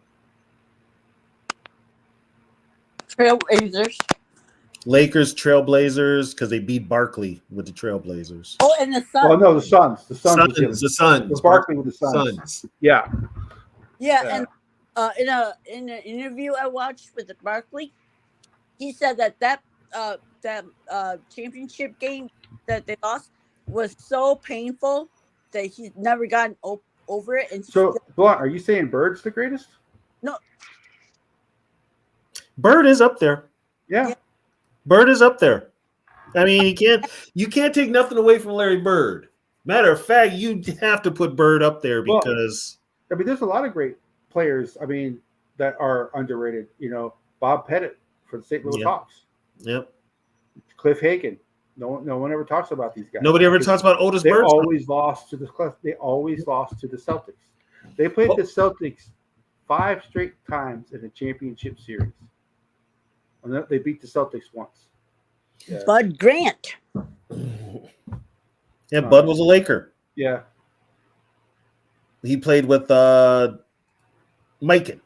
Trailblazers. Lakers, Trailblazers, because they beat Barkley with the Trailblazers. Oh, and the Suns. Oh no, the Suns. The Suns. Barkley with the Suns. Yeah. Yeah, and in an interview I watched with Barkley, he said that championship game that they lost was so painful that he's never gotten over it. And so, Blunt, are you saying Bird's the greatest? No. Bird is up there. Yeah. Bird is up there. I mean, you can't take nothing away from Larry Bird. Matter of fact, you have to put Bird up there because there's a lot of great players. I mean, that are underrated. You know, Bob Pettit for the St. Louis Hawks. Yep. Cliff Hagan. No one ever talks about these guys. Nobody ever talks about Otis Bird. They always lost to the Celtics. They played the Celtics 5 straight times in a championship series. And they beat the Celtics once. Yeah. Bud Grant. Yeah, Bud was a Laker. Yeah. He played with George Mikan.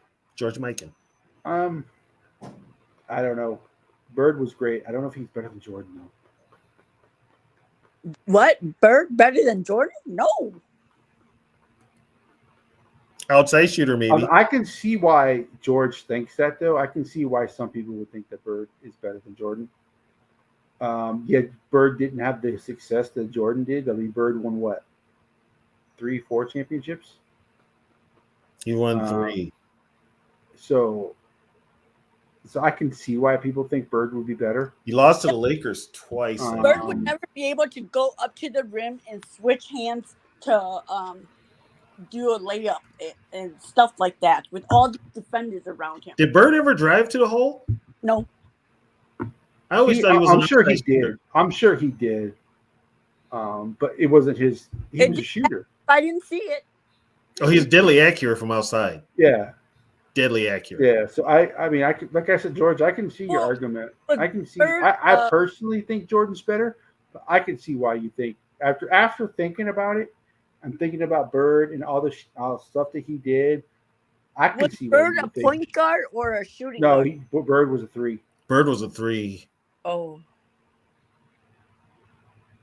I don't know. Bird was great. I don't know if he's better than Jordan though. What? Bird better than Jordan? No. Outside shooter, maybe. I can see why George thinks that, though. I can see why some people would think that Bird is better than Jordan. Yet Bird didn't have the success that Jordan did. I mean, Bird won what? 3, 4 championships? He won 3. So I can see why people think Bird would be better. He lost to the Lakers twice. Bird would never be able to go up to the rim and switch hands to do a layup and stuff like that with all the defenders around him. Did Bird ever drive to the hole? No. I always thought he was. I'm sure he did. I'm sure he did. But it wasn't his. He was a shooter. I didn't see it. Oh, he's deadly accurate from outside. Yeah. Deadly accurate. Yeah. So I mean, I could, like I said, George, I can see your argument. I can see. I personally think Jordan's better, but I can see why you think after thinking about it. I'm thinking about Bird and all the stuff that he did. I can see. Bird a point guard or a shooting guard? No, Bird was a 3. Bird was a 3. Oh.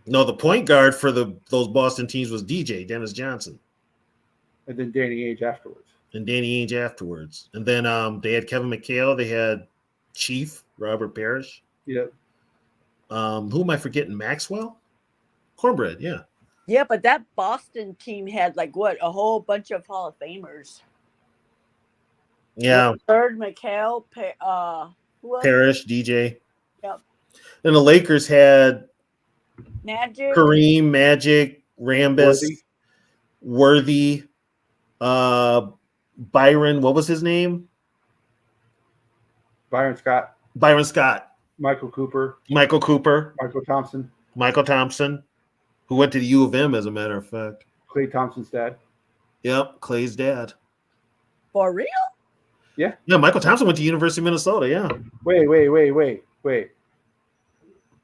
No, the point guard for those Boston teams was DJ, Dennis Johnson. And then Danny Ainge afterwards. And then they had Kevin McHale. They had Chief, Robert Parrish. Yeah. Who am I forgetting? Maxwell? Cornbread, yeah. Yeah, but that Boston team had a whole bunch of Hall of Famers. Yeah. Bird, McHale, Parrish, DJ. Yep. Then the Lakers had Magic, Kareem, Magic, Rambis, Worthy, Byron. What was his name? Byron Scott. Michael Cooper. Michael Thompson, who went to the U of M, as a matter of fact. Klay Thompson's dad. Yep, Clay's dad. For real? Yeah. Yeah, Michael Thompson went to University of Minnesota, yeah. Wait.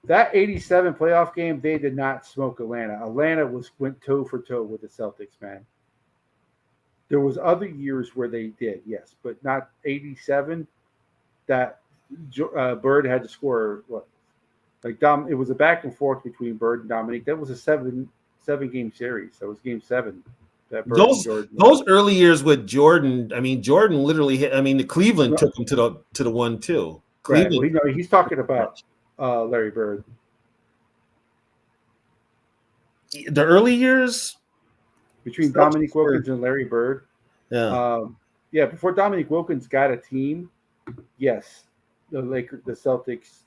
That 87 playoff game, they did not smoke Atlanta. Atlanta went toe for toe with the Celtics, man. There was other years where they did, yes, but not 87. That Bird had to score what? It was a back and forth between Bird and Dominique. That was a seven game series. That was game 7. That Bird those early years with Jordan, I mean, Jordan literally hit. I mean, the Cleveland took him to the 1-2. Cleveland. Right. Well, he's talking about Larry Bird. The early years between Dominique Wilkins and Larry Bird. Yeah. Before Dominique Wilkins got a team, yes, the Celtics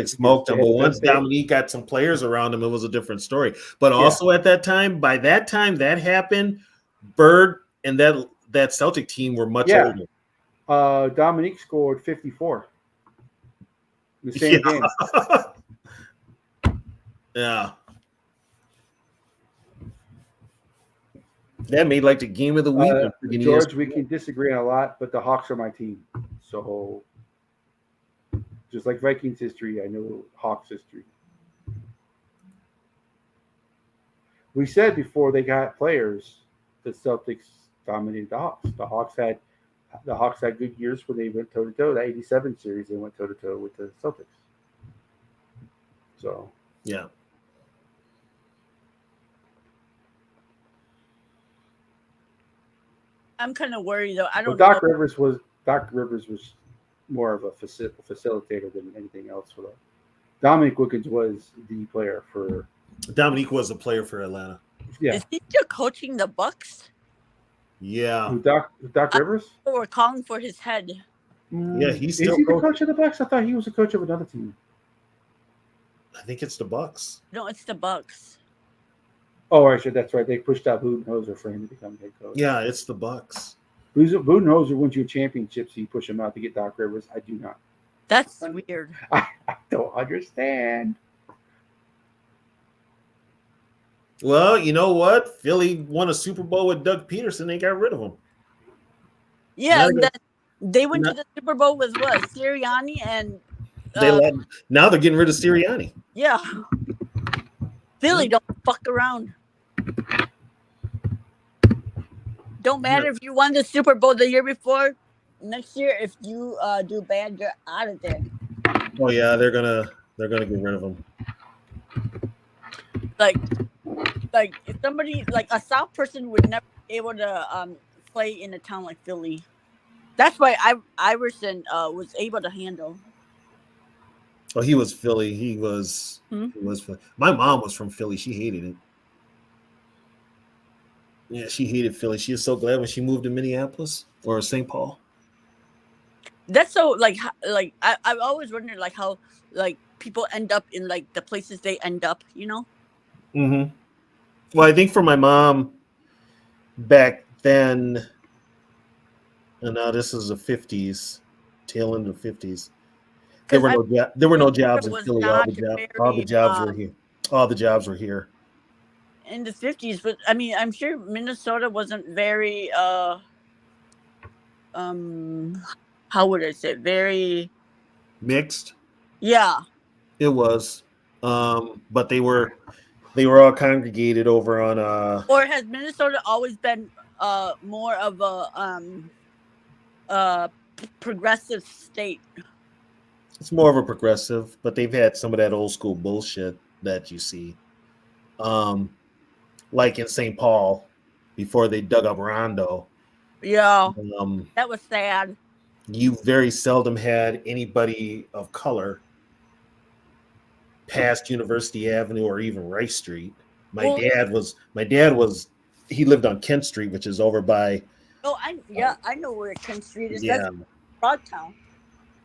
smoked him. But once Dominique got some players around him, it was a different story. But also at that time, by that time that happened, Bird and that Celtic team were much older. Dominique scored 54 in the same game. Yeah. That made the game of the week. George, we can disagree on a lot, but the Hawks are my team. So just like Vikings history, I know Hawks history. We said before they got players, the Celtics dominated the Hawks. The Hawks had good years where they went toe to toe. That 87 series, they went toe to toe with the Celtics. So yeah. I'm kind of worried though. I don't. Doc Rivers was more of a facilitator than anything else for them. Dominique Wilkins was the player for. Dominique was a player for Atlanta. Yeah. Is he still coaching the Bucks? Yeah. Doc Rivers? We're calling for his head. Yeah, he's still. Is he the coach of the Bucks? I thought he was a coach of another team. I think it's the Bucks. No, it's the Bucks. Oh, actually, that's right. They pushed out Budenholzer for him to become head coach. Yeah, it's the Bucks. Budenholzer wins you a championship, so you push him out to get Doc Rivers. I do not. That's weird. I don't understand. Well, you know what? Philly won a Super Bowl with Doug Peterson. They got rid of him. Yeah, they went to the Super Bowl with what? Sirianni and now they're getting rid of Sirianni. Yeah. Philly don't fuck around. Don't matter if you won the Super Bowl the year before. next year, if you do bad, you're out of there. Oh yeah, they're gonna get rid of him. Like if somebody like a South person would never be able to play in a town like Philly. That's why Iverson was able to handle. Oh, he was Philly. He was. He was. My mom was from Philly. She hated it. Yeah, she hated Philly. She was so glad when she moved to Minneapolis or St. Paul. That's so like I've always wondered like how like people end up in like the places they end up, you know? Mm-hmm. Well, I think for my mom back then, and now this is the 50s, tail end of the 50s. There were no jobs in Philly. All the jobs were here. All the jobs were here in the 50s, but I mean, I'm sure Minnesota wasn't very how would I say, very mixed. Yeah, it was, but they were all congregated over on Or has Minnesota always been more of a progressive state? It's more of a progressive, but they've had some of that old school bullshit that you see, like in St. Paul before they dug up Rondo. Yeah, that was sad. You very seldom had anybody of color past University Avenue or even Rice Street. My dad was he lived on Kent Street, which is over by. Oh, I know where Kent Street is. Yeah. That's Frogtown.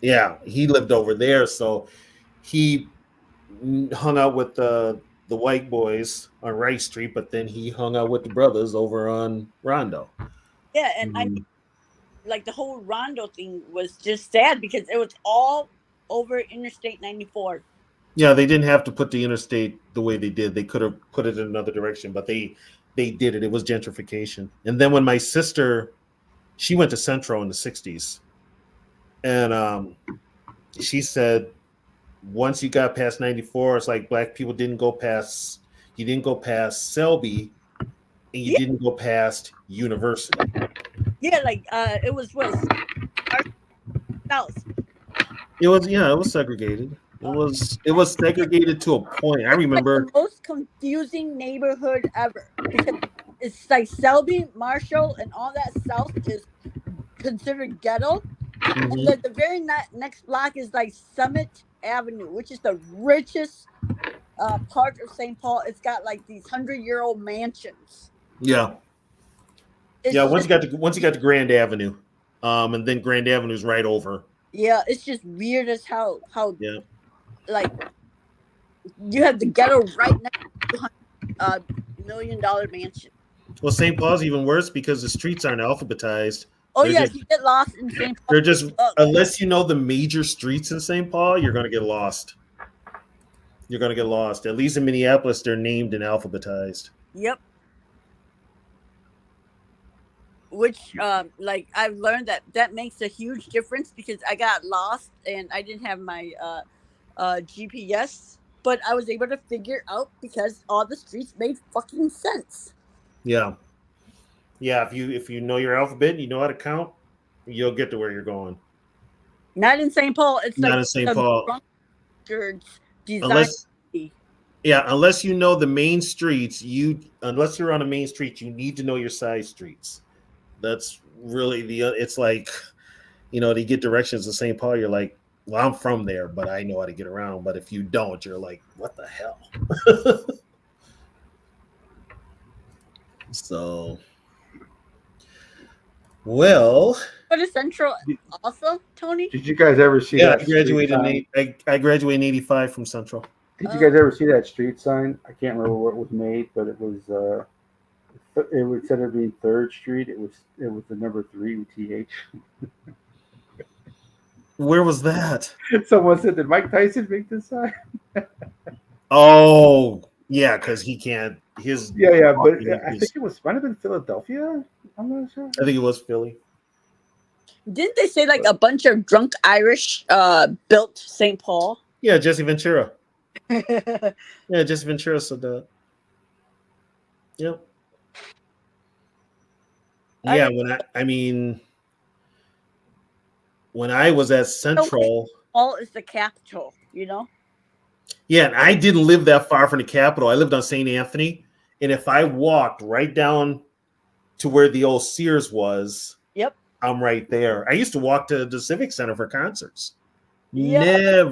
Yeah, he lived over there, so he hung out with the white boys on Rice Street, but then he hung out with the brothers over on Rondo. Yeah, and I mean, like the whole Rondo thing was just sad because it was all over Interstate 94. Yeah, they didn't have to put the interstate the way they did. They could have put it in another direction, but they did it. It was gentrification. And then when my sister, she went to Central in the 60s, and she said once you got past 94, it's like black people didn't go past Selby, and you didn't go past University. Yeah, like it was South. It was segregated. It was segregated to a point. I remember like the most confusing neighborhood ever because it's like Selby, Marshall, and all that south is considered ghetto. Mm-hmm. And then the very next block is like Summit Avenue, which is the richest part of St. Paul. It's got like these 100-year-old mansions. Yeah. Once you got to Grand Avenue, and then Grand Avenue is right over. Yeah, it's just weird as how like you have the ghetto right next to $100 million mansion. Well, St. Paul's even worse because the streets aren't alphabetized. Oh yeah, if you get lost in St. Paul, they're just unless you know the major streets in St. Paul, you're gonna get lost. You're gonna get lost. At least in Minneapolis, they're named and alphabetized. Yep. Which, like, I've learned that makes a huge difference because I got lost and I didn't have my GPS, but I was able to figure out because all the streets made fucking sense. Yeah. Yeah, if you know your alphabet and you know how to count, you'll get to where you're going. Not in St. Paul. It's not like in St. Paul. Unless you know the main streets, unless you're on a main street, you need to know your side streets. That's really it's like, to get directions in St. Paul, you're like, well, I'm from there, but I know how to get around. But if you don't, you're like, what the hell? So, well. Go to Central also, Tony? Did you guys ever see that? I graduated I graduated in 85 from Central. Did you guys ever see that street sign? I can't remember where it was made, but it was it was, instead of being 3rd Street, it was the number 3 with TH. Where was that? Someone said, did Mike Tyson make this sign? Oh, yeah, because he can't. But I think it might have been Philadelphia. I'm not sure. I think it was Philly. Didn't they say like a bunch of drunk Irish built St. Paul? Yeah, Jesse Ventura. Yeah, Jesse Ventura said that. Yep. Yeah, when I was at Central. All is the capital, you know? Yeah, and I didn't live that far from the Capitol. I lived on St. Anthony. And if I walked right down to where the old Sears was, yep, I'm right there. I used to walk to the Civic Center for concerts. Yeah.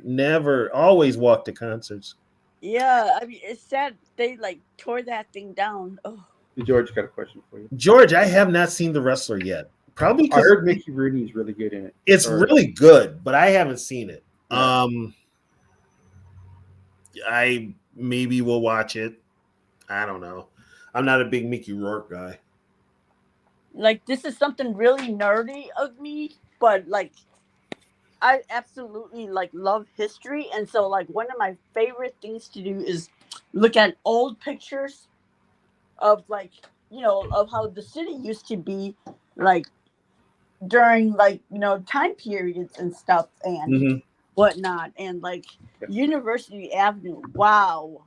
Never, always walk to concerts. Yeah, I mean, it's sad they like tore that thing down. Oh. George got a question for you. George, I have not seen The Wrestler yet. Probably I because heard Mickey Rooney is really good in it. it's really good, but I haven't seen it. Yeah. I maybe will watch it. I don't know. I'm not a big Mickey Rourke guy. Like, this is something really nerdy of me, but like I absolutely like love history, and so like one of my favorite things to do is look at old pictures of like, you know, of how the city used to be like during like, you know, time periods and stuff and whatnot, and like University Avenue. Wow.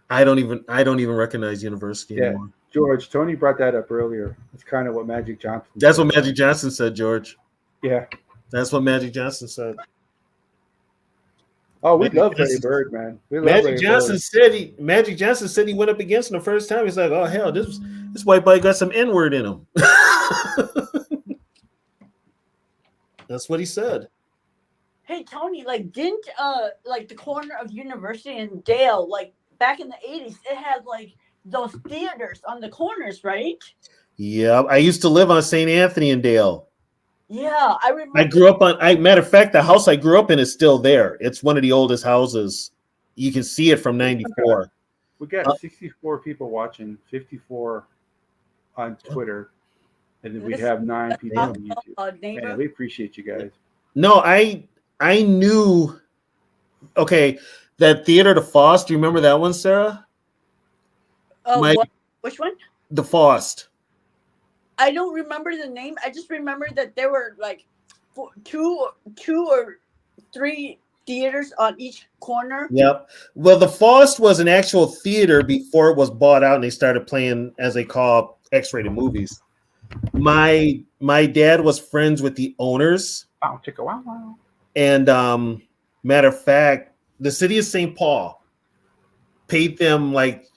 I don't even recognize University anymore. George, Tony brought that up earlier. It's kind of what Magic Johnson said. That's what Magic Johnson said, George. Yeah. That's what Magic Johnson said. Oh, we love Larry Bird, man. Magic Johnson said he went up against him the first time. He's like, oh hell, this white boy got some N-word in him. That's what he said. Hey Tony, like didn't like the corner of University and Dale, like back in the 80s, it had like those theaters on the corners, right? Yeah, I used to live on St. Anthony and Dale. Yeah, I remember. I grew up on. Matter of fact, the house I grew up in is still there. It's one of the oldest houses. You can see it from '94. We got 64 people watching, 54 on Twitter, and then we have 9 people on YouTube. Man, we appreciate you guys. No, I knew. Okay, that Theater de Faust. Do you remember that one, Sarah? Oh, which one? The Faust. I don't remember the name. I just remember that there were like two or three theaters on each corner. Yep. Well, the Faust was an actual theater before it was bought out and they started playing, as they call, X-rated movies. My dad was friends with the owners. Wow, chicka wow wow. And matter of fact, the city of St. Paul paid them like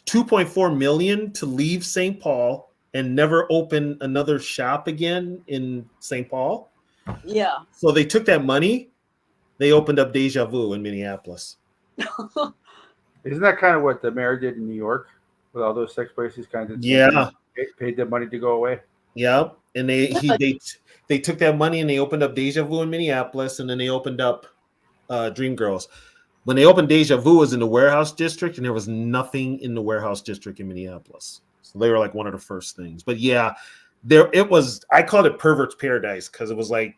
$2.4 million to leave St. Paul and never open another shop again in St. Paul. Yeah. So they took that money, they opened up Deja Vu in Minneapolis. Isn't that kind of what the mayor did in New York with all those sex places? Kind of paid them money to go away. Yeah, and they took that money and they opened up Deja Vu in Minneapolis, and then they opened up Dreamgirls. When they opened Deja Vu, it was in the warehouse district, and there was nothing in the warehouse district in Minneapolis. So they were like one of the first things. But yeah, it was. I called it Pervert's Paradise because it was like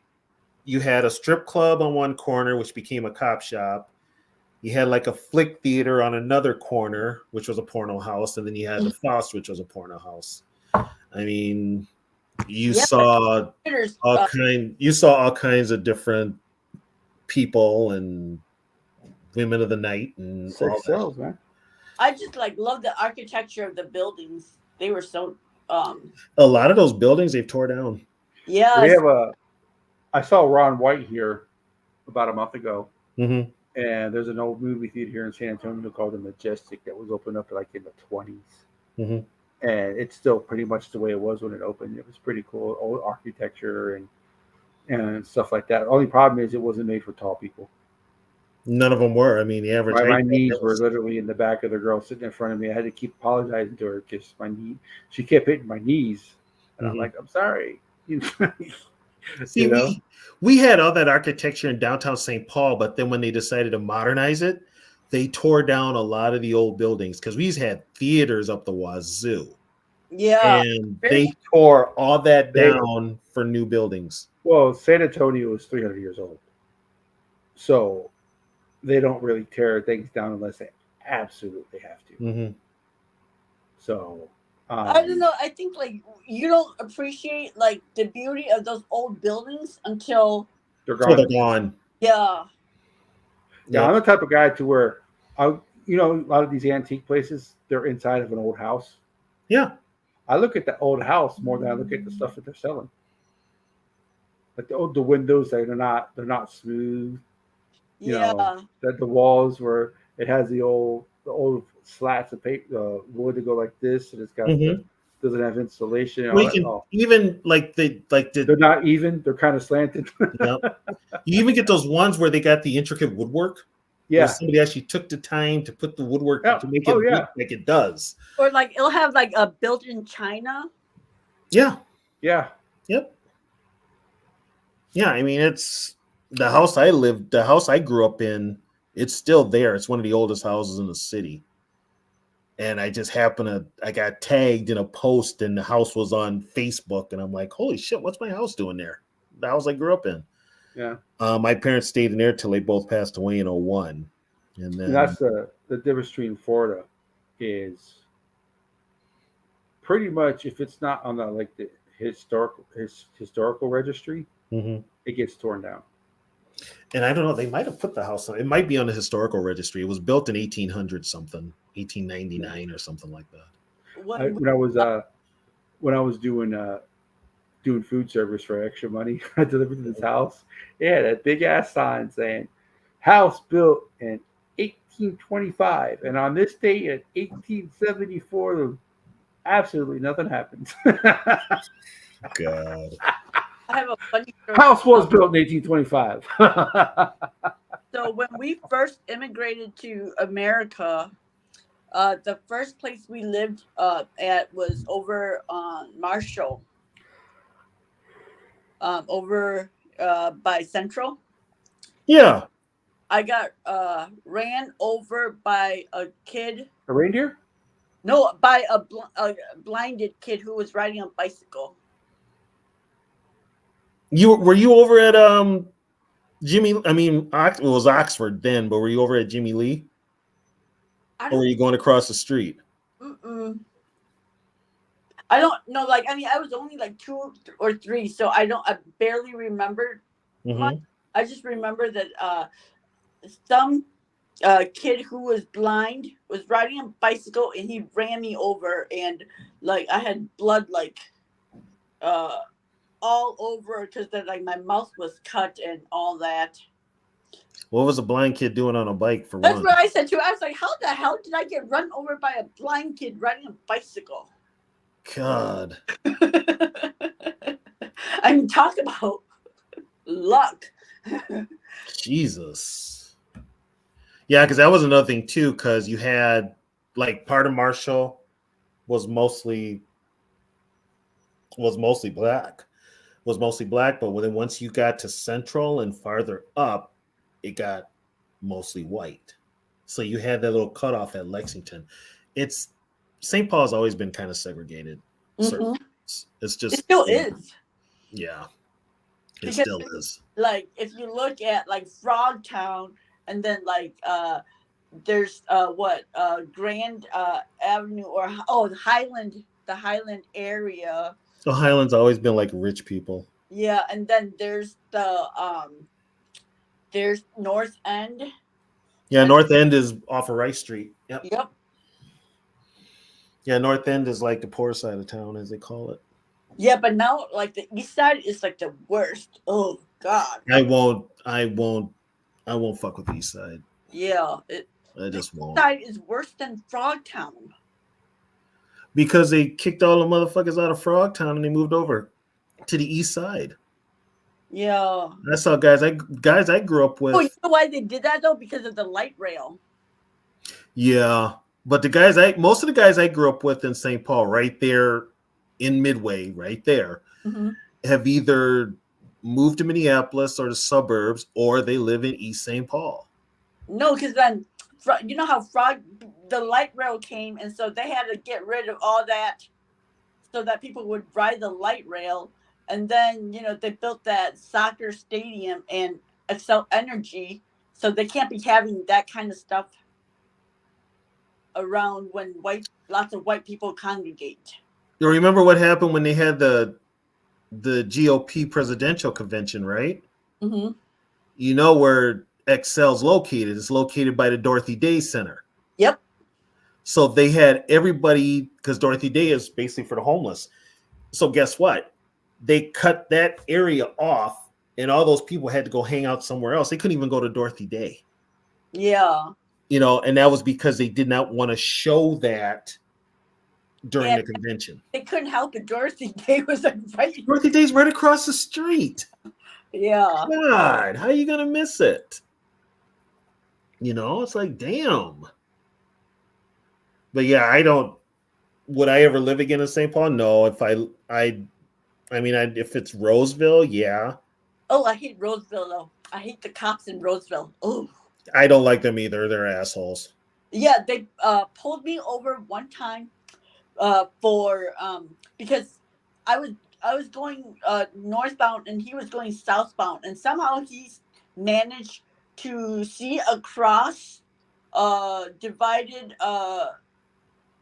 you had a strip club on one corner, which became a cop shop. You had like a flick theater on another corner, which was a porno house, and then you had the Faust, which was a porno house. I mean, you saw all kinds of different people and women of the night and sex sells, man. I just like love the architecture of the buildings. They were so a lot of those buildings they've tore down. Yeah. We have I saw Ron White here about a month ago. Mm-hmm. And there's an old movie theater here in San Antonio called the Majestic that was opened up like in the 20s. Mm-hmm. And it's still pretty much the way it was when it opened. It was pretty cool, old architecture and stuff like that. The only problem is it wasn't made for tall people. None of them were. I mean, the average. My knees were literally in the back of the girl sitting in front of me. I had to keep apologizing to her because she kept hitting my knees, and I'm like, I'm sorry. See, we had all that architecture in downtown St. Paul, but then when they decided to modernize it, they tore down a lot of the old buildings because we had theaters up the wazoo. Yeah. And they tore all that down for new buildings. Well, San Antonio is 300 years old. So they don't really tear things down unless they absolutely have to. Mm-hmm. So I don't know. I think like you don't appreciate like the beauty of those old buildings until they're gone. Yeah. Yeah, I'm the type of guy to where a lot of these antique places, they're inside of an old house. Yeah. I look at the old house more than I look at the stuff that they're selling. like the windows they're not smooth. You Yeah. know that the walls where it has the old slats of paper wood to go like this, and it's got the Mhm. doesn't have insulation. And Well, all you that. can Oh, even they're not even. They're kind of slanted. yeah. You even get those ones where they got the intricate woodwork, where Yeah. somebody actually took the time to put the woodwork Yeah. to make it Oh look yeah. like it does. Or like it'll have like a built-in china. Yeah. Yeah. Yep. Yeah. I mean, it's the house I grew up in. It's still there. It's one of the oldest houses in the city. And I just I got tagged in a post, and the house was on Facebook, and I'm like, holy shit, what's my house doing there? The house I grew up in. Yeah. My parents stayed in there till they both passed away in 01. And then And that's the difference between Florida is pretty much if it's not on the historical registry, Mhm. it gets torn down. And I don't know, they might have put the house on. It might be on the historical registry. It was built in 1800 something, 1899 or something like that. When I was doing food service for extra money, I delivered to this house. It had a big ass sign saying house built in 1825, and on this date in 1874, absolutely nothing happened. God. I have a funny story. House was built in 1825. So when we first immigrated to America, the first place we lived at was over on Marshall, over by Central. Yeah. I got ran over by a kid. A reindeer? No, by a blinded kid who was riding a bicycle. Were you over at Jimmy? I mean, it was Oxford then, but were you over at Jimmy Lee? Or were you going across the street? I don't know. Like, I mean, I was only like 2 or 3, so I barely remember much. I just remember that some kid who was blind was riding a bicycle and he ran me over, and like I had blood like all over because like my mouth was cut and all that. What was a blind kid doing on a bike for That's one? what I said to him. I was like, how the hell did I get run over by a blind kid riding a bicycle? God. I mean, talk about luck. Jesus. Yeah, because that was another thing too, because you had like part of Marshall was mostly black. But then once you got to Central and farther up, it got mostly white. So you had that little cutoff at Lexington. St. Paul's always been kind of segregated. Mm-hmm. It's just it still is. Yeah. It Because, still is. Like if you look at like Frogtown and then like there's Grand Avenue or the Highland area. So Highland's always been like rich people. Yeah, and then there's there's North End. Yeah, North End is off of Rice Street. Yep. Yeah, North End is like the poor side of town, as they call it. Yeah, but now like the east side is like the worst. Oh God. I won't fuck with the east side. Yeah. I just won't. East side is worse than Frogtown. Because they kicked all the motherfuckers out of Frogtown and they moved over to the east side. Yeah. That's how guys I grew up with. Oh, you know why they did that though? Because of the light rail. Yeah. But most of the guys I grew up with in St. Paul, right there in Midway, right there, have either moved to Minneapolis or the suburbs, or they live in East St. Paul. No, because then you know how the light rail came, and so they had to get rid of all that so that people would ride the light rail. And then, they built that soccer stadium and Excel Energy, so they can't be having that kind of stuff around when lots of white people congregate. You remember what happened when they had the GOP presidential convention, right? Mm-hmm. You know where Excel's located. It's located by the Dorothy Day Center. Yep. So they had everybody, because Dorothy Day is basically for the homeless. So guess what? They cut that area off and all those people had to go hang out somewhere else. They couldn't even go to Dorothy Day. Yeah. And that was because they did not want to show that during the convention. They couldn't help it. Dorothy Day was like right. Dorothy Day's right across the street. Yeah. God, how are you gonna miss it? It's like, damn. But yeah, I don't. Would I ever live again in St. Paul? No. If if it's Roseville, yeah. Oh, I hate Roseville though. I hate the cops in Roseville. Oh. I don't like them either. They're assholes. Yeah, they pulled me over one time for because I was going northbound and he was going southbound, and somehow he managed to see across divided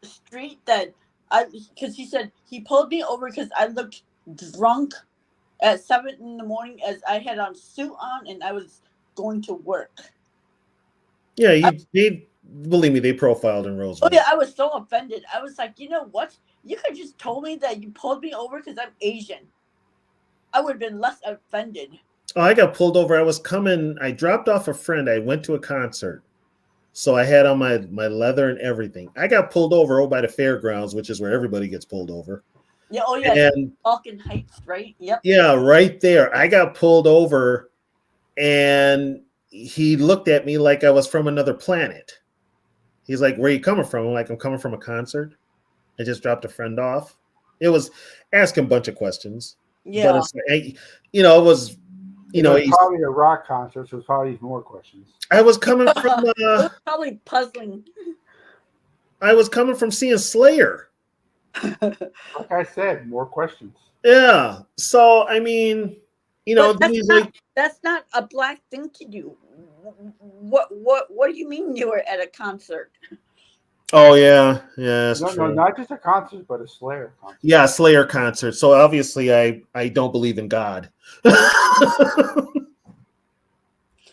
street that because he said he pulled me over because I looked drunk at 7 a.m. as I had on suit on and I was going to work. Yeah, believe me, they profiled in Roseville. Oh yeah, I was so offended. I was like, you know what? You could just told me that you pulled me over because I'm Asian. I would have been less offended. Oh, I got pulled over. I dropped off a friend. I went to a concert. So I had on my leather and everything. I got pulled over by the fairgrounds, which is where everybody gets pulled over. Yeah, oh yeah, and Falcon Heights, right? Yep. Yeah, right there. I got pulled over and he looked at me like I was from another planet. He's like, "Where are you coming from?" I'm like, "I'm coming from a concert. I just dropped a friend off." It was asking a bunch of questions. Yeah. But it was, it was probably a rock concert, so it's probably more questions. I was coming from it was probably puzzling. I was coming from seeing Slayer. Like I said, more questions. Yeah. So I mean, that's not a black thing to do. What do you mean you were at a concert? Oh yeah, that's true. No, not just a concert, but a Slayer concert. Yeah, Slayer concert. So obviously, I don't believe in God.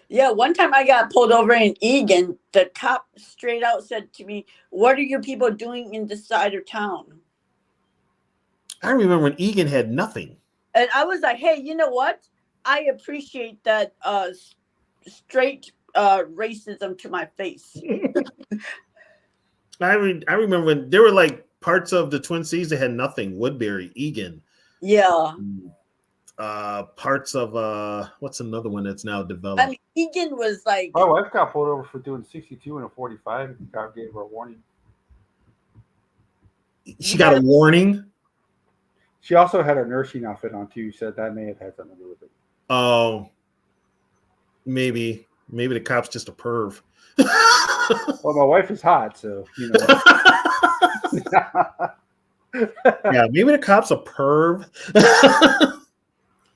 Yeah, one time I got pulled over in Egan. The cop straight out said to me, "What are you people doing in this side of town?" I remember when Egan had nothing. And I was like, "Hey, you know what? I appreciate that straight racism to my face." I remember when there were like parts of the Twin Cities that had nothing. Woodbury, Egan. Yeah. Parts of what's another one that's now developed? I mean, Egan was like. My wife got pulled over for doing 62 and a 45. The cop gave her a warning. She got a warning. She also had her nursing outfit on too. Said that may have had something to do with it. Oh, maybe the cop's just a perv. Well, my wife is hot, so Yeah, maybe the cop's a perv.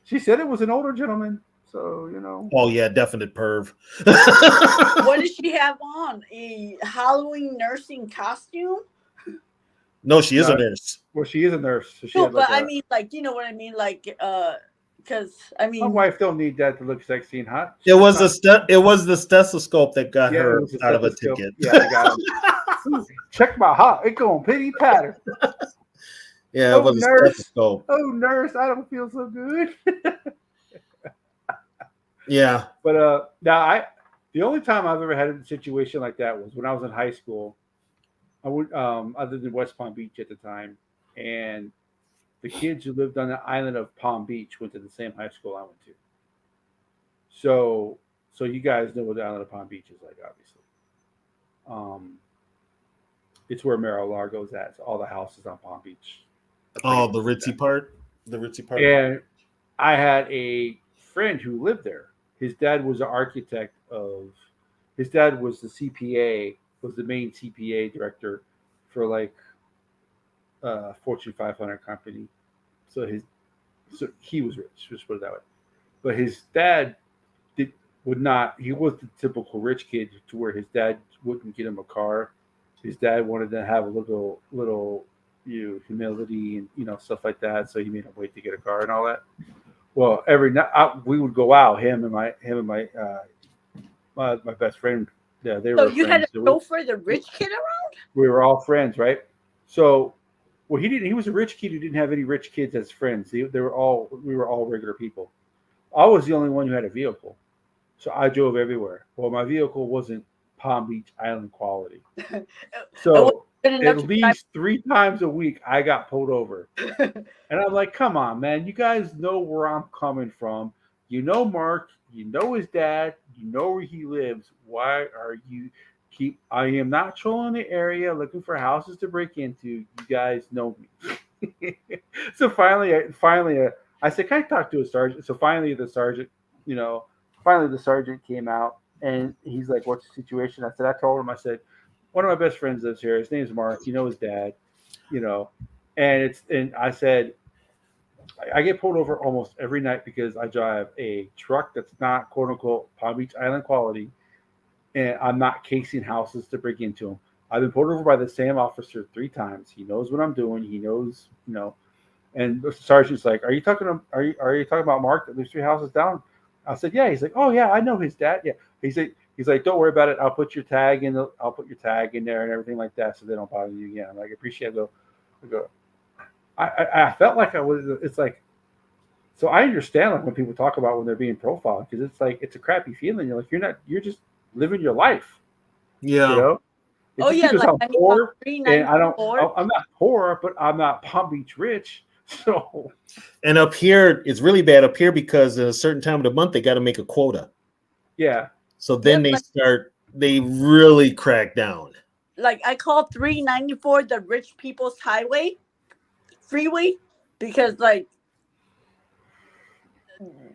She said it was an older gentleman, so Oh yeah, definite perv. What does she have on? A Halloween nursing costume? No, she is a nurse. Well, she is a nurse. So no, but I mean, like, you know what I mean, like, because I mean, my wife don't need that to look sexy and hot. It was the stethoscope that got her out of a ticket. Yeah, I got it. Check my heart. It going pity patter. Yeah, it was a stethoscope. Oh, nurse, I don't feel so good. Yeah, but now the only time I've ever had a situation like that was when I was in high school. I would other than West Palm Beach at the time, and the kids who lived on the island of Palm Beach went to the same high school I went to. So you guys know what the island of Palm Beach is like, obviously. It's where Mar-a-Lago's at. So all the houses on Palm Beach. Oh, the ritzy part. The ritzy part. And I had a friend who lived there. His dad was an architect his dad was the CPA, was the main CPA director for like Fortune 500 company. So he was rich, just put it that way. But his dad would not. He was the typical rich kid to where his dad wouldn't get him a car. His dad wanted to have a little humility and stuff like that. So he made him wait to get a car and all that. Well, every night we would go out. Him and my best friend. Yeah, they were. So you had to go for the rich kid around? We were all friends, right? So, he didn't. He was a rich kid who didn't have any rich kids as friends. We were all regular people. I was the only one who had a vehicle, so I drove everywhere. Well, my vehicle wasn't Palm Beach Island quality, so at least 3 times a week I got pulled over, and I'm like, "Come on, man! You guys know where I'm coming from. You know Mark. You know his dad. You know where he lives. Why are you keep? I am not trolling the area looking for houses to break into. You guys know me." So I said, "Can I talk to a sergeant?" So finally, the sergeant came out and he's like, "What's the situation?" I said, "I told him. I said, one of my best friends lives here. His name's Mark. You know his dad. You know, and I said, I get pulled over almost every night because I drive a truck that's not quote unquote Palm Beach Island quality, and I'm not casing houses to break into them. I've been pulled over by the same officer 3 times. He knows what I'm doing. He knows, you know." And the sergeant's like, "Are you talking about Mark that lives 3 houses down?" I said, "Yeah." He's like, "Oh yeah, I know his dad. Yeah." He's like, "Don't worry about it. I'll put your tag in. I'll put your tag in there and everything like that, so they don't bother you again." I'm like, "I appreciate it." I felt like I was. It's like, so I understand like when people talk about when they're being profiled because it's like it's a crappy feeling. You're like you're just living your life. Yeah. You know. It's Oh just yeah, because like I'm poor and $3.94. I'm not poor, but I'm not Palm Beach rich. So. And up here, it's really bad up here because at a certain time of the month they got to make a quota. Yeah. So then they really crack down. Like I call 394 the rich people's freeway, because like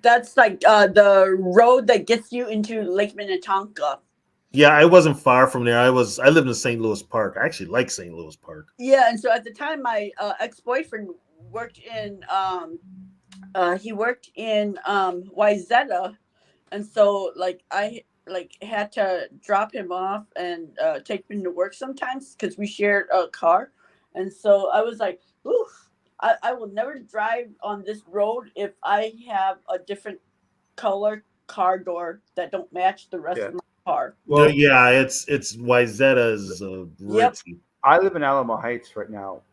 that's like the road that gets you into Lake Minnetonka. Yeah, I wasn't far from there. I lived in St. Louis Park. I actually like St. Louis Park. Yeah, and so at the time my ex-boyfriend worked in Wyzetta, and so like I like had to drop him off and take him to work sometimes because we shared a car, and so I was like, oof, I will never drive on this road if I have a different color car door that don't match the rest of my car. Well, yeah, it's Wyzetta's ritzy. I live in Alamo Heights right now,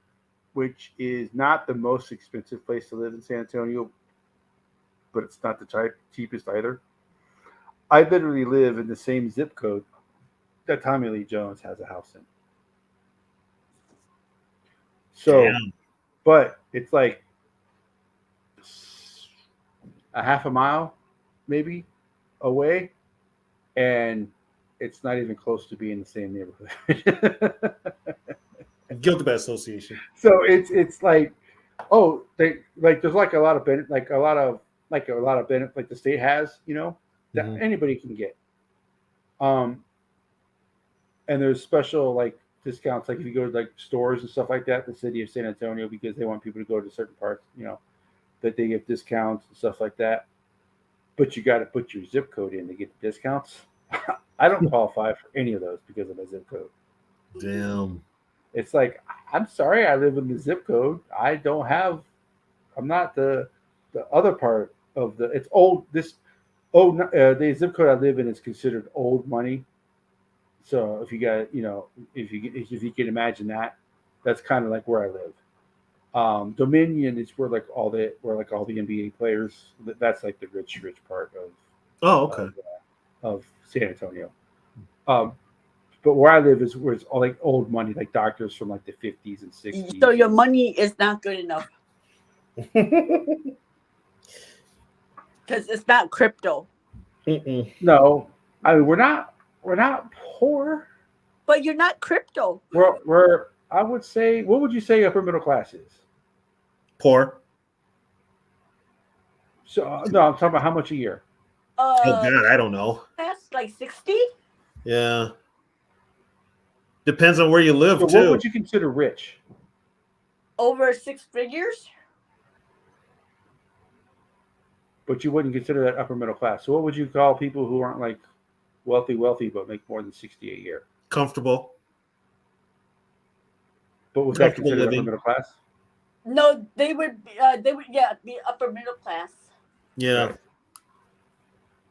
which is not the most expensive place to live in San Antonio, but it's not the cheapest either. I literally live in the same zip code that Tommy Lee Jones has a house in. So, but it's like a half a mile, maybe, away, and it's not even close to being the same neighborhood. Guilty by association. So it's like, oh, they like there's like a lot of benefit, like the state has, that anybody can get. And there's special like discounts, like if you go to like stores and stuff like that, the city of San Antonio, because they want people to go to certain parts, that they give discounts and stuff like that. But you got to put your zip code in to get the discounts. I don't qualify for any of those because of my zip code. Damn. It's like, I'm sorry, I live in the zip code. I'm not the other part of it's old. The zip code I live in is considered old money. So if you got, if you can imagine that, that's kind of like where I live. Dominion is where all the NBA players. That's like the rich part of. Of San Antonio. But where I live is where it's all like old money, like doctors from like the 50s and 60s. So your money is not good enough. Because it's not crypto. No, I mean we're not poor. But you're not crypto. We're I would say, what would you say upper middle class is? Poor. So no, I'm talking about how much a year. Oh God, I don't know. That's like 60. Yeah. Depends on where you live, so too. What would you consider rich? Over 6 figures. But you wouldn't consider that upper middle class. So what would you call people who aren't like wealthy, but make more than 60 a year? Comfortable. But was that considered upper middle class? No, they would be upper middle class. Yeah. Right.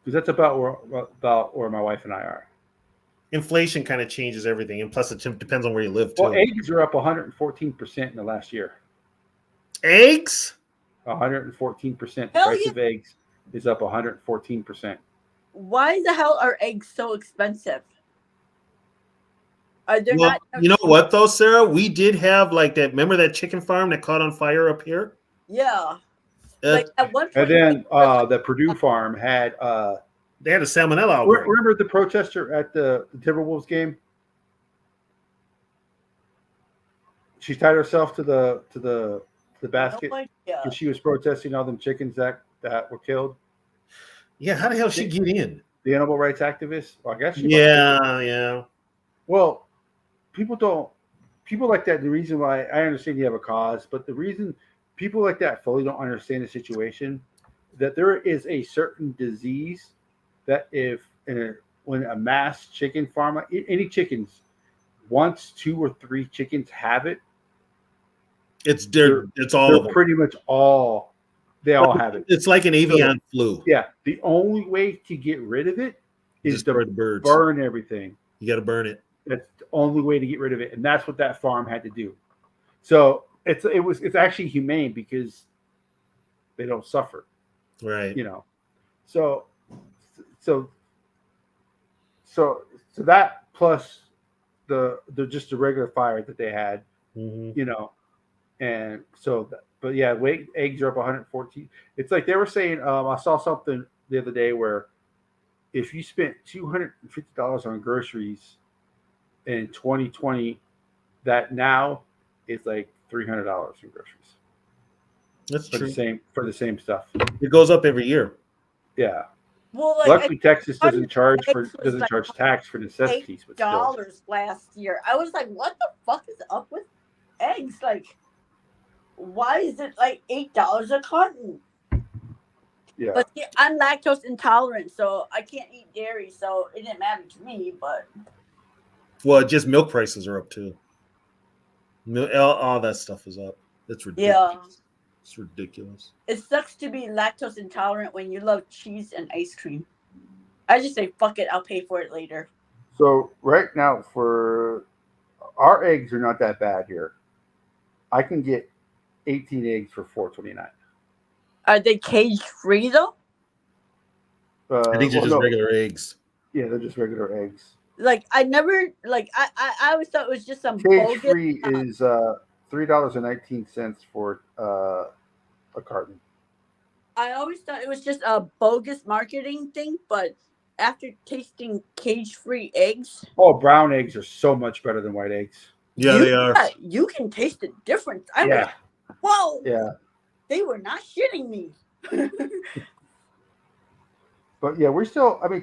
Because that's about where my wife and I are. Inflation kind of changes everything, and plus it depends on where you live too. Well, eggs are up 114% in the last year. Eggs? 114% price of eggs is up 114%. Why the hell are eggs so expensive? Are there Well, not? you know what though, Sarah? We did have like that. Remember that chicken farm that caught on fire up here? Yeah. Like at one And point, then the Purdue farm had they had a salmonella outbreak. Remember the protester at the Timberwolves game? She tied herself to the basket because she was protesting all them chickens that were killed. Yeah, how the hell did she get in? The animal rights activist. Well, I guess she yeah. Well, people like that. The reason why I understand you have a cause, but the reason people like that fully don't understand the situation, that there is a certain disease that when a mass chicken farm, any chickens, once 2 or 3 chickens have it, it's all of them. Pretty much all they all have it. It's like an avian flu. Yeah, the only way to get rid of it is to burn everything. You got to burn it. That's the only way to get rid of it, and that's what that farm had to do. So it's actually humane because they don't suffer, right? You know, so that plus the just the regular fire that they had, you know, and so but yeah, eggs are up 114. It's like they were saying. I saw something the other day where if you spent $250 on groceries in 2020, that now is like $300 in groceries. That's true. For the same stuff. It goes up every year. Yeah. Well, luckily Texas doesn't charge tax for necessities. But $8 last year. I was like, what the fuck is up with eggs? Like, why is it like $8 a carton? Yeah. But see, I'm lactose intolerant, so I can't eat dairy, so it didn't matter to me. But just milk prices are up too. All that stuff is up. That's ridiculous. Yeah. It's ridiculous. It sucks to be lactose intolerant when you love cheese and ice cream. I just say, fuck it, I'll pay for it later. So right now, for our eggs are not that bad here. I can get 18 eggs for $4.29. Are they cage free though? I think they're just regular eggs. Yeah, they're just regular eggs. Like I never I always thought it was just some cage free is $3.19 for a carton. I always thought it was just a bogus marketing thing, but after tasting cage free eggs, brown eggs are so much better than white eggs. Yeah, they are. You can taste the difference. Whoa. Yeah. They were not shitting me. But yeah,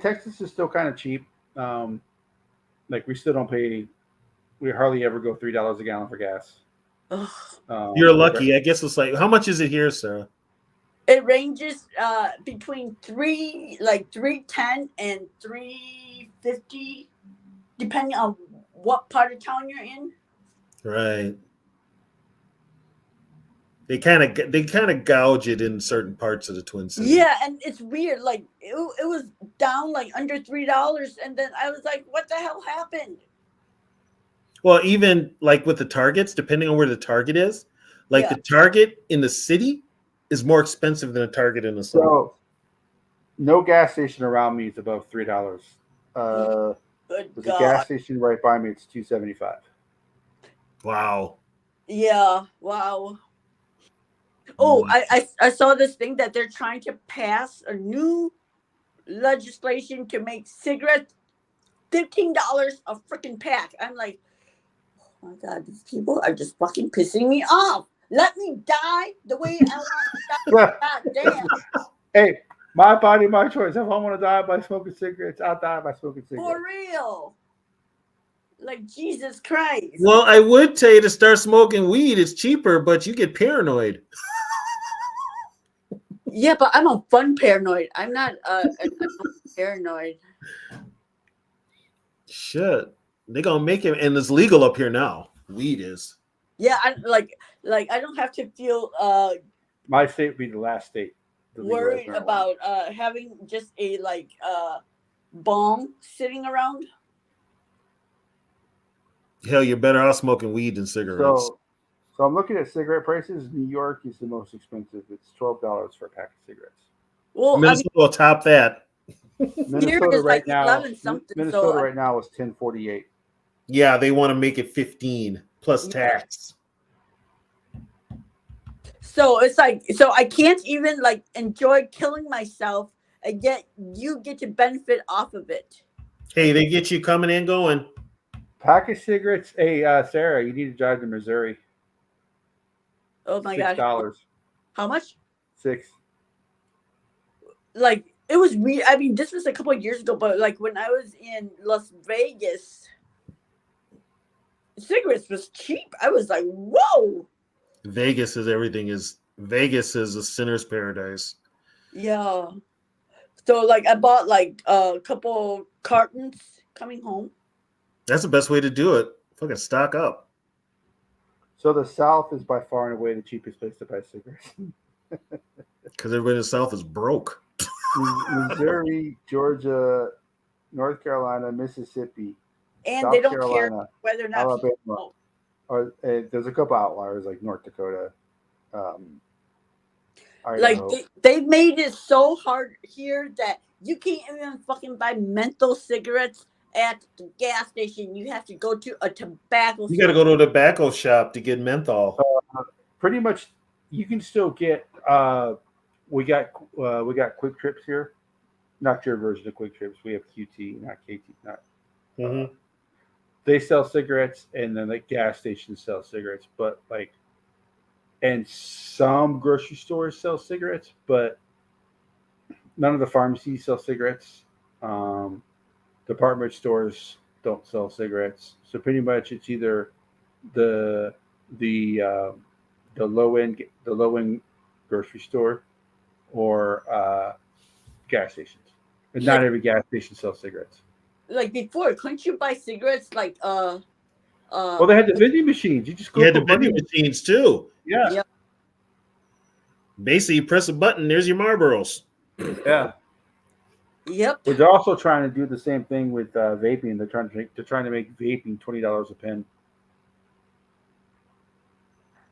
Texas is still kind of cheap. Like we still don't pay. We hardly ever go $3 a gallon for gas. You're lucky. I guess it's like, how much is it here, Sarah? It ranges between $3.10 and $3.50, depending on what part of town you're in. Right. They kind of gouge it in certain parts of the Twin Cities. Yeah, and it's weird. Like it was down like under $3, and then I was like, "What the hell happened?" Well, even like with the Targets, depending on where the Target is, like the Target in the city is more expensive than a Target in the suburb. So, no gas station around me is above $3. The gas station right by me, it's $2.75. Wow. Yeah. Wow. Oh, I saw this thing that they're trying to pass a new legislation to make cigarettes $15 a freaking pack. I'm like, oh my God, these people are just fucking pissing me off. Let me die the way I want to die. God damn. Hey, my body, my choice. If I want to die by smoking cigarettes, I'll die by smoking cigarettes. For real. Like, Jesus Christ. Well, I would tell you to start smoking weed. It's cheaper, but you get paranoid. Yeah, but I'm a fun paranoid. I'm not paranoid. Shit. They're going to make it, and it's legal up here now. Weed is. Yeah, I I don't have to feel my state would be the last state worried about having just a bomb sitting around. Hell, you're better off smoking weed than cigarettes. So I'm looking at cigarette prices. New York is the most expensive. It's $12 for a pack of cigarettes. Well, Minnesota will top that. Minnesota is right like now. 11 something. Minnesota right now is 10.48. Yeah, they want to make it 15 plus Yeah. tax. So it's like, so I can't even like enjoy killing myself, and yet you get to benefit off of it. Hey, they get you coming and going. Pack of cigarettes. Hey, Sarah, you need to drive to Missouri. Oh my $6. God. How much? $6. Like, it was weird. I mean, this was a couple of years ago, but like when I was in Las Vegas, cigarettes was cheap. I was like, whoa. Vegas is everything. Vegas is a sinner's paradise. Yeah. So like I bought like a couple cartons coming home. That's the best way to do it. Fucking stock up. So the South is by far and away the cheapest place to buy cigarettes. Because everybody in the South is broke. Missouri, Georgia, North Carolina, Mississippi, And South they don't Carolina, care whether or not Alabama. people Or, there's a couple outliers like North Dakota. like Idaho. they made it so hard here that you can't even fucking buy menthol cigarettes at the gas station. You have to go to a tobacco You got to go to a tobacco shop to get menthol. Pretty much, you can still get. We got Quick Trips here, not your version of Quick Trips. We have QT, not KT. Not. They sell cigarettes, and then the gas stations sell cigarettes, but like, and some grocery stores sell cigarettes, but none of the pharmacies sell cigarettes. Department stores don't sell cigarettes, so pretty much it's either the low end grocery store or gas stations, and not every gas station sells cigarettes. Like before, couldn't you buy cigarettes like Well, they had the vending machines. You just go. You had the vending machines too. Yeah. Yep. Basically, you press a button. There's your Marlboros. Yeah. Yep. But they're also trying to do the same thing with vaping. They're trying to make vaping $20 a pen.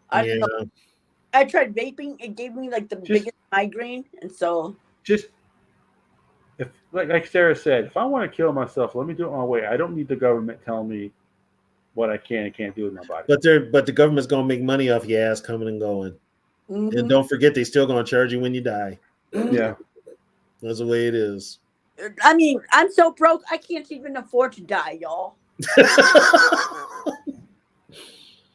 I don't know. I tried vaping. It gave me like the biggest migraine, and so just if like Sarah said, if I want to kill myself, let me do it my way. I don't need the government telling me what I can and can't do with my body. But the government's gonna make money off your ass coming and going. Mm-hmm. And don't forget, they still gonna charge you when you die. Yeah, that's the way it is. I mean, I'm so broke, I can't even afford to die, y'all.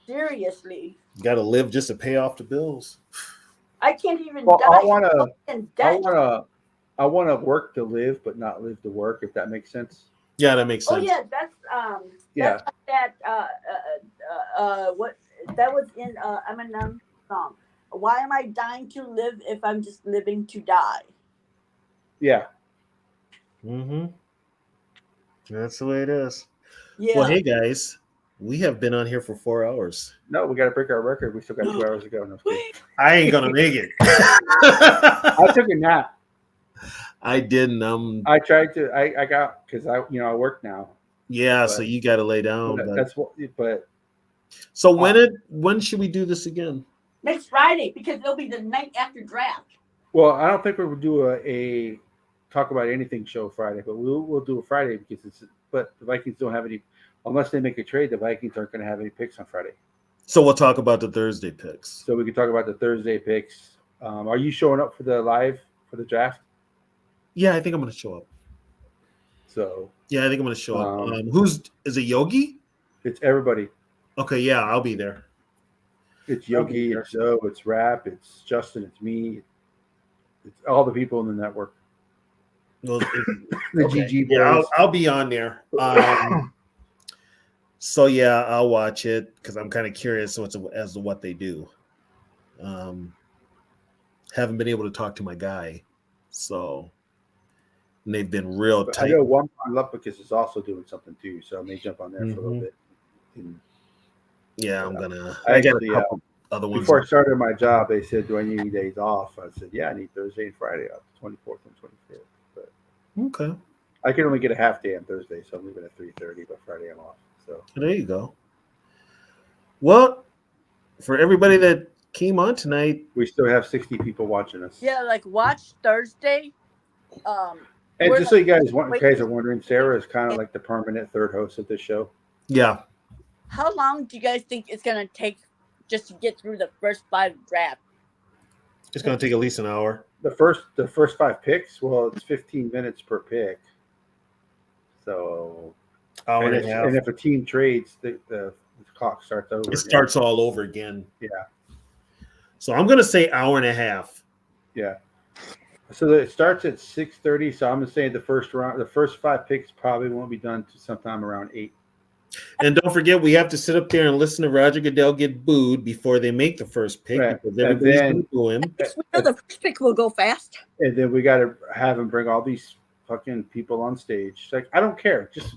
Seriously. You got to live just to pay off the bills. I can't even well, die. I want to work to live, but not live to work. If that makes sense. Yeah, that makes sense. Oh yeah, that's what that was in Eminem song. Why am I dying to live if I'm just living to die? Yeah. Mm-hmm. That's the way it is. Yeah. Well, hey guys, we have been on here for 4 hours. No, we got to break our record. We still got 2 hours to go. No, I ain't gonna make it. I took a nap. I didn't. I tried to. I got because I work now. Yeah, so you got to lay down. That's what. But so when should we do this again? Next Friday, because it'll be the night after draft. Well, I don't think we would do a talk about anything show Friday, but we'll do a Friday because but the Vikings don't have any unless they make a trade. The Vikings aren't going to have any picks on Friday. So we'll talk about the Thursday picks. So we can talk about the Thursday picks. Are you showing up for the live for the draft? Yeah, I think I'm going to show up. So yeah, I think I'm going to show up. Is it Yogi? It's everybody. Okay, yeah, I'll be there. It's Yogi, it's Joe, it's Rap, it's Justin, it's me, it's all the people in the network. Well, the GG boys. Yeah, I'll be on there. So yeah, I'll watch it because I'm kind of curious as to what they do. Haven't been able to talk to my guy, so and they've been real tight. I know one Lupicus is also doing something too, so I may jump on there for a little bit. Yeah, I'm gonna. I got a couple other ones. Before I started my job, they said, "Do I need any days off?" I said, "Yeah, I need Thursday and Friday off, 24th and 25th." But okay, I can only get a half day on Thursday, so I'm leaving at 3:30. But Friday I'm off. So there you go. Well, for everybody that came on tonight. We still have 60 people watching us. Yeah, like watch Thursday. And just so you guys are wondering, Sarah is kind of like the permanent third host of this show. Yeah. How long do you guys think it's gonna take just to get through the first 5 drafts? It's going to take at least an hour. The first 5 picks, well, it's 15 minutes per pick. So, Hour and a half. And if a team trades, the clock starts over. It starts all over again. Yeah. So I'm going to say hour and a half. Yeah. So it starts at 6:30. So I'm going to say the first 5 picks probably won't be done to sometime around 8. And don't forget, we have to sit up there and listen to Roger Goodell get booed before they make the first pick. Right. Because everybody's going to boo him. We know the first pick will go fast. And then we got to have him bring all these fucking people on stage. Like, I don't care. Just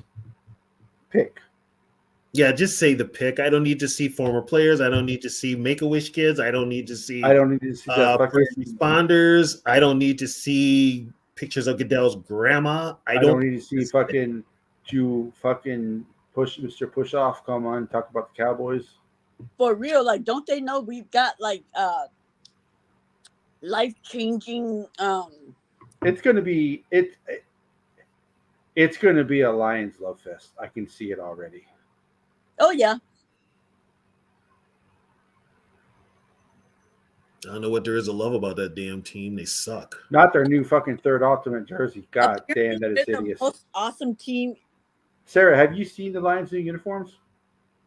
pick. Yeah, just say the pick. I don't need to see former players. I don't need to see Make-A-Wish kids. I don't need to see first responders. I don't need to see pictures of Goodell's grandma. I don't need to see fucking Mr. Push-Off come on and talk about the Cowboys. For real, like, don't they know we've got like life-changing It's gonna be it's gonna be a Lions love fest. I can see it already. Oh yeah. I don't know what there is to love about that damn team. They suck. Not their new fucking third ultimate jersey. God damn, that is hideous. The most awesome team. Sarah, have you seen the Lions new uniforms?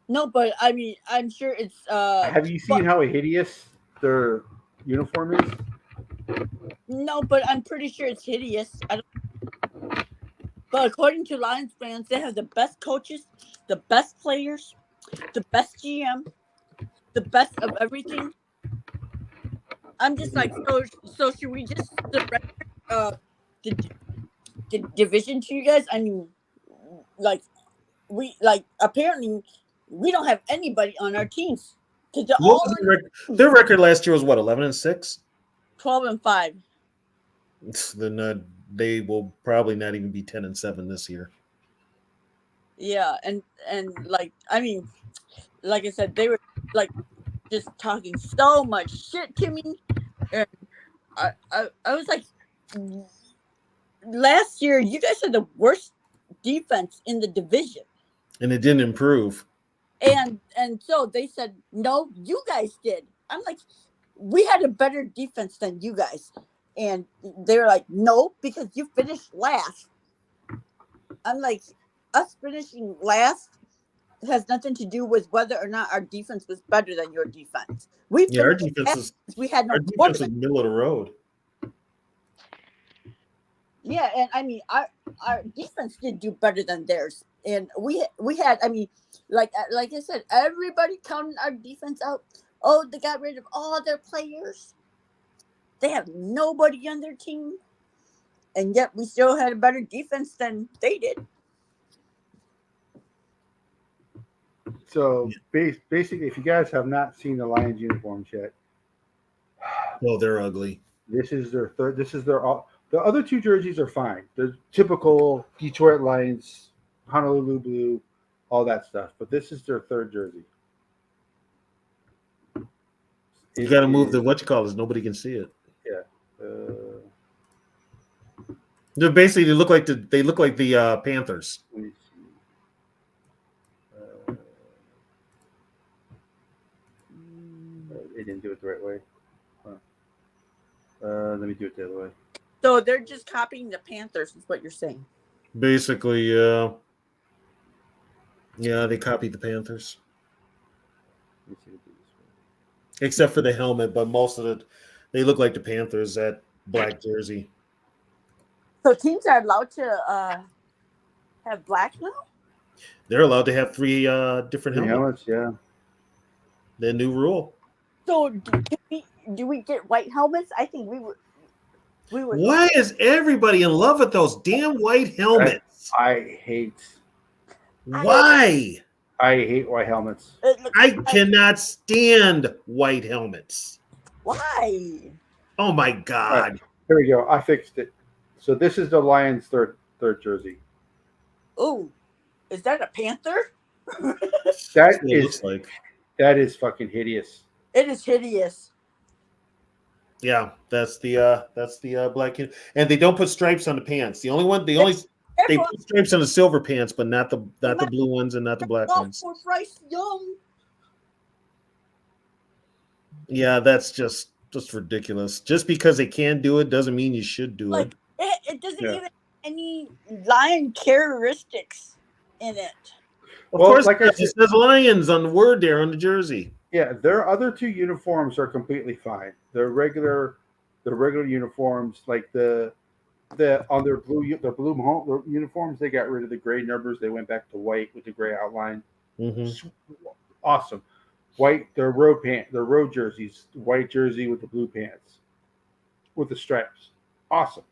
No, but I mean, I'm sure it's. Have you seen how hideous their uniform is? No, but I'm pretty sure it's hideous. But according to Lions fans, they have the best coaches, the best players, the best GM, the best of everything. I'm just like, so should we just surrender the division to you guys? I mean, apparently we don't have anybody on our teams. Their record last year was what, 11-6? 12-5. Then they will probably not even be 10-7 this year. Yeah, and like, I mean, like I said, they were like just talking so much shit to me, and I was like, last year you guys had the worst defense in the division, and it didn't improve. And so they said, no, you guys did. I'm like, we had a better defense than you guys. And they were like, no, because you finished last. I'm like, us finishing last has nothing to do with whether or not our defense was better than your defense. Our defense we had no our defense was middle of the road. Yeah, and I mean, our defense did do better than theirs. And we had, I mean, like I said, everybody counting our defense out. Oh, they got rid of all their players. They have nobody on their team. And yet we still had a better defense than they did. So basically, if you guys have not seen the Lions uniforms yet, well, they're ugly. This is their third. The other 2 jerseys are fine. They're typical Detroit Lions, Honolulu blue, all that stuff. But this is their 3rd jersey. You got to move the nobody can see it. Yeah. They're basically they look like the Panthers. Let me see. They didn't do it the right way. Let me do it the other way. So they're just copying the Panthers, is what you're saying. Basically, yeah. Yeah, they copied the Panthers. Except for the helmet, but most of it, they look like the Panthers, that black jersey. So teams are allowed to have black now? They're allowed to have 3 different helmets. Yeah. The new rule. So do we get white helmets? I think we would. Why is everybody in love with those damn white helmets? I hate. Why? I hate white helmets. I cannot stand white helmets. Why? Oh my God! Right, here we go. I fixed it. So this is the Lions' third jersey. Oh, is that a panther? That is fucking hideous. It is hideous. Yeah, that's the black kid, and they don't put stripes on the pants. They put stripes on the silver pants, but not the blue ones and not the black ones. For Bryce Young. Yeah, that's just ridiculous. Just because they can do it doesn't mean you should do it. It doesn't even have any lion characteristics in it. Of course, like it says lions on the word there on the jersey. Yeah, their other two uniforms are completely fine. The regular uniforms, like the on their blue uniforms, they got rid of the gray numbers. They went back to white with the gray outline. Mm-hmm. Awesome. White, their road jerseys, white jersey with the blue pants, with the stripes. Awesome.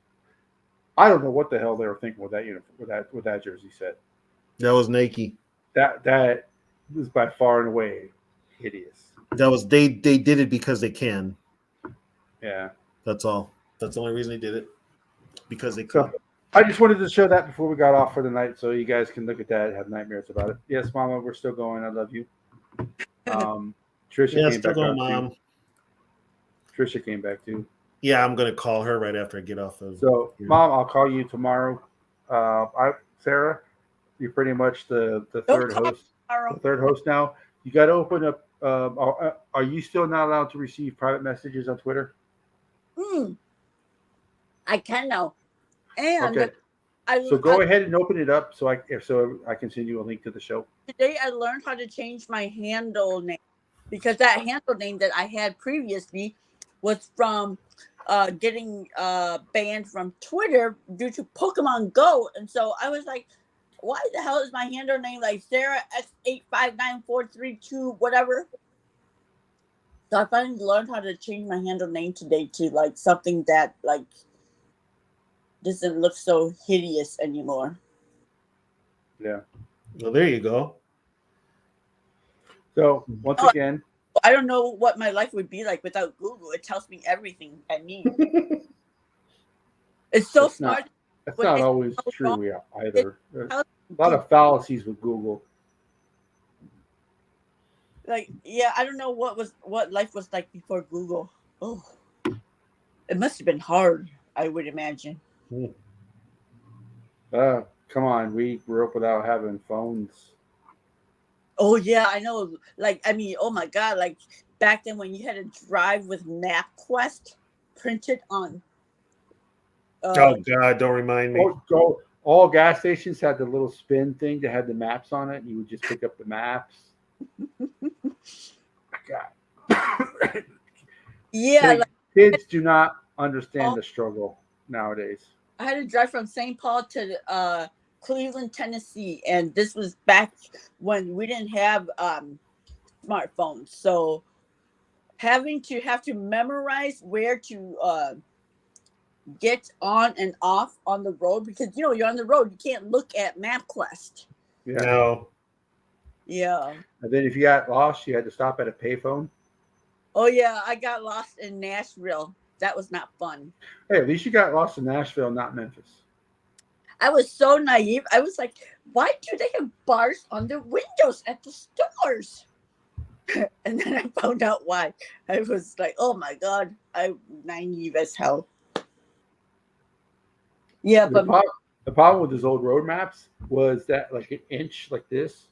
I don't know what the hell they were thinking with that uniform, with that jersey set. That was Nike. That was by far and away hideous. That was they did it because they can. Yeah. That's all. That's the only reason they did it. Because they could. So, I just wanted to show that before we got off for the night, so you guys can look at that and have nightmares about it. Yes, Mama, we're still going. I love you. Trisha came back on, Mom. Trisha came back too. Yeah, I'm gonna call her right after I get off of. So, here. Mom, I'll call you tomorrow. Sarah, you're pretty much the third host. The third host now. You got to open up. Are you still not allowed to receive private messages on Twitter? I can now. And okay. So go ahead and open it up so I can send you a link to the show. Today I learned how to change my handle name because that handle name that I had previously was from getting banned from Twitter due to Pokemon Go. And so I was like, why the hell is my handle name like Sarah X859432 whatever? So I finally learned how to change my handle name today to like something that like doesn't look so hideous anymore. Yeah. Well, there you go. So once again, I don't know what my life would be like without Google. It tells me everything I need. It's so smart. That's not always true either. There's a lot of fallacies with Google. Like, yeah, I don't know what life was like before Google. Oh, it must have been hard, I would imagine. Come on, we grew up without having phones. Oh yeah, I know. Like, I mean, oh my God, like back then when you had to drive with MapQuest printed on. Oh God, don't remind me. All gas stations had the little spin thing that had the maps on it. You would just pick up the maps. God. Yeah, kids do not understand the struggle nowadays. I had to drive from St. Paul to Cleveland, Tennessee, and this was back when we didn't have smartphones. So have to memorize where to get on and off on the road because you're on the road. You can't look at MapQuest. Yeah. No. Yeah. And then if you got lost, you had to stop at a payphone. Oh yeah, I got lost in Nashville. That was not fun. Hey, at least you got lost in Nashville, not Memphis. I was so naive. I was like, why do they have bars on the windows at the stores? And then I found out why. I was like, oh my God, I'm naive as hell. Yeah, but the problem with those old road maps was that like an inch like this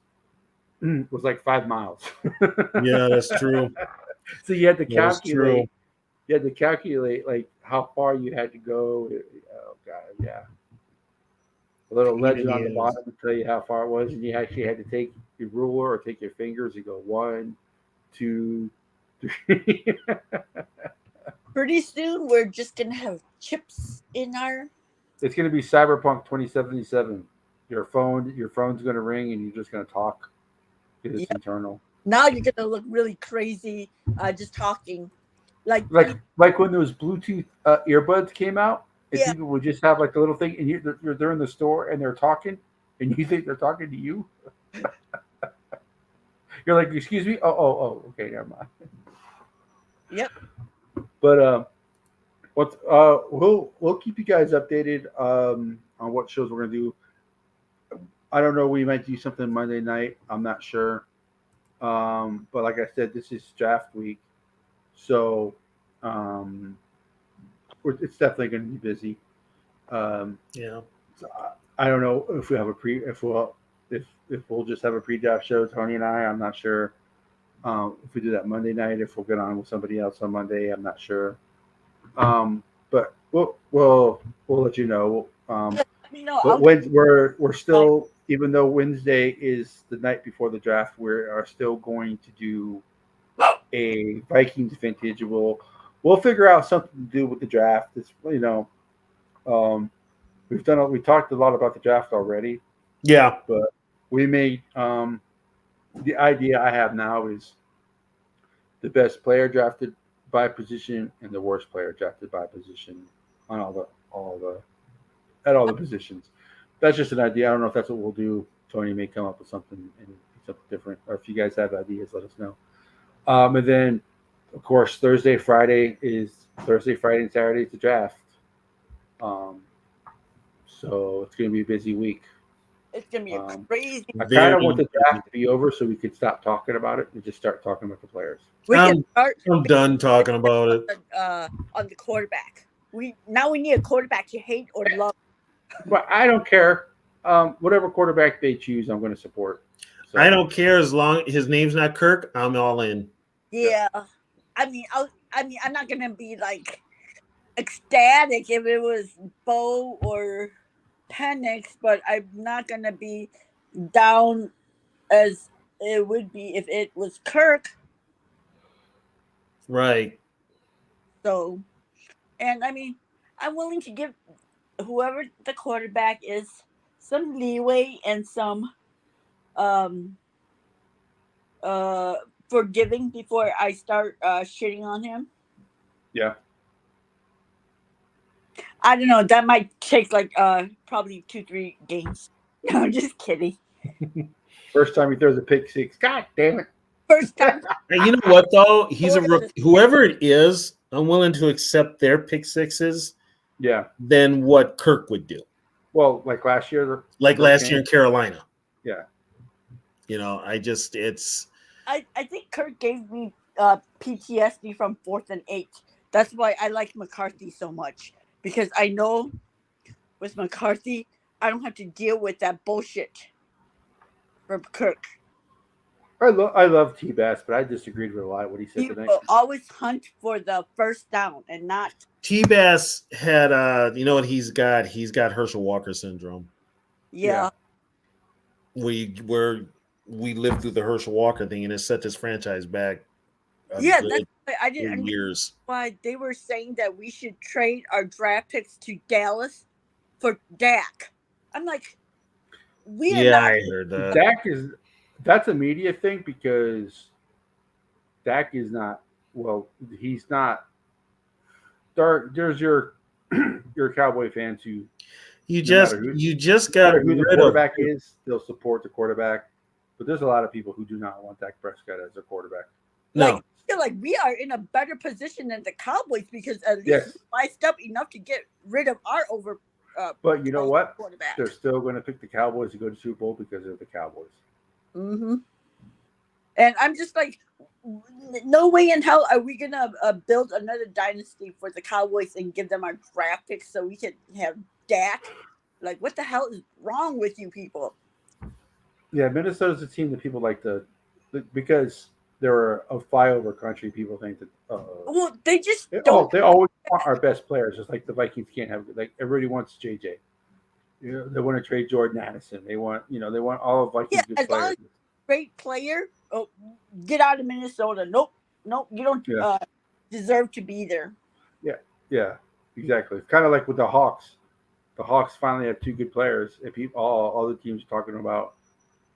was like 5 miles. Yeah, that's true. So you had to calculate. You had to calculate like how far you had to go. Oh God, yeah. A little legend on the bottom to tell you how far it was, and you actually had to take your ruler or take your fingers and go 1, 2, 3. Pretty soon we're just gonna have chips in our. It's gonna be Cyberpunk 2077. Your phone's gonna ring, and you're just gonna talk. It's internal. Now you're gonna look really crazy, just talking. Like when those Bluetooth earbuds came out, and people would just have like a little thing, and they're in the store and they're talking, and you think they're talking to you. You're like, excuse me. Oh, okay, never mind. Yep. But we'll keep you guys updated on what shows we're gonna do. I don't know. We might do something Monday night. I'm not sure. But like I said, this is draft week. So it's definitely going to be busy. Yeah. So I don't know if we have if we'll just have a pre-draft show, Tony and I'm not sure. If we do that Monday night, if we'll get on with somebody else on Monday, I'm not sure. But we'll let you know. But when we're still, even though Wednesday is the night before the draft, we are still going to do a Vikings vintage. We'll figure out something to do with the draft. It's we talked a lot about the draft already. Yeah. But we made the idea I have now is the best player drafted by position and the worst player drafted by position on all the positions. That's just an idea. I don't know if that's what we'll do. Tony may come up with something different, or if you guys have ideas, let us know. And then, of course, Thursday, Friday, and Saturday is the draft. So it's going to be a busy week. It's going to be a crazy. I kind of want the draft to be over so we could stop talking about it and just start talking about the players. I'm done talking about it. On the quarterback. We need a quarterback you hate or love. But I don't care. Whatever quarterback they choose, I'm going to support. So. I don't care as long his name's not Kirk. I'm all in. Yeah, I mean, I'm not going to be like ecstatic if it was Bo or Penix, but I'm not going to be down as it would be if it was Kirk. Right. So, and I mean, I'm willing to give whoever the quarterback is some leeway and some forgiving before I start shitting on him. Yeah. I don't know. That might take like probably 2-3 games. No, just kidding. First time he throws a pick six. God damn it. First time. You know what though? He's a rookie. Whoever it is, I'm willing to accept their pick sixes. Yeah. Than what Kirk would do. Well, like last year. Like last year in Carolina. Yeah. You know, I think Kirk gave me PTSD from 4th and 8. That's why I like McCarthy so much. Because I know with McCarthy, I don't have to deal with that bullshit from Kirk. I love T-Bass, but I disagreed with a lot of what he said tonight. He will always hunt for the first down and not. T-Bass had, you know what he's got? He's got Herschel Walker syndrome. Yeah. Where we lived through the Herschel Walker thing, and it set this franchise back. Yeah, that's why I didn't understand why they were saying that we should trade our draft picks to Dallas for Dak. I'm like, I heard that. That's a media thing because Dak is not. Well, he's not. There's your Cowboy fans who you just got who the quarterback is. They'll support the quarterback, but there's a lot of people who do not want Dak Prescott as their quarterback. No. I feel like we are in a better position than the Cowboys because at least we spiced up enough to get rid of our over. But you know what? They're still going to pick the Cowboys to go to Super Bowl because they're the Cowboys. Mm-hmm. And I'm just like, no way in hell are we gonna build another dynasty for the Cowboys and give them our draft picks so we can have Dak. Like, what the hell is wrong with you people? Yeah, Minnesota's a team that people like because they're a flyover country. People think that. Well, they just don't. They always want our best players, just like the Vikings can't have. Like everybody wants JJ. You know, they want to trade Jordan Addison. They want all of Vikings good players. Great player. Oh, get out of Minnesota. Nope, you don't deserve to be there. Yeah, exactly. It's kind of like with the Hawks. The Hawks finally have two good players, and all the teams are talking about,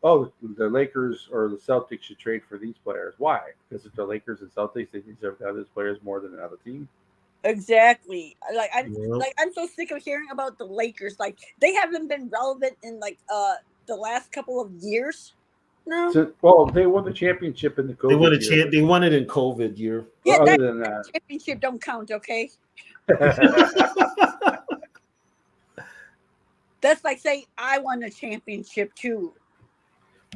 the Lakers or the Celtics should trade for these players. Why? Because if the Lakers and Celtics, they deserve to have those players more than another team. Exactly. I'm so sick of hearing about the Lakers. Like, they haven't been relevant in the last couple of years. No. So, they won the championship in the COVID year. They won it in COVID year. Yeah, other than that, championship don't count. Okay. That's like saying I won a championship too.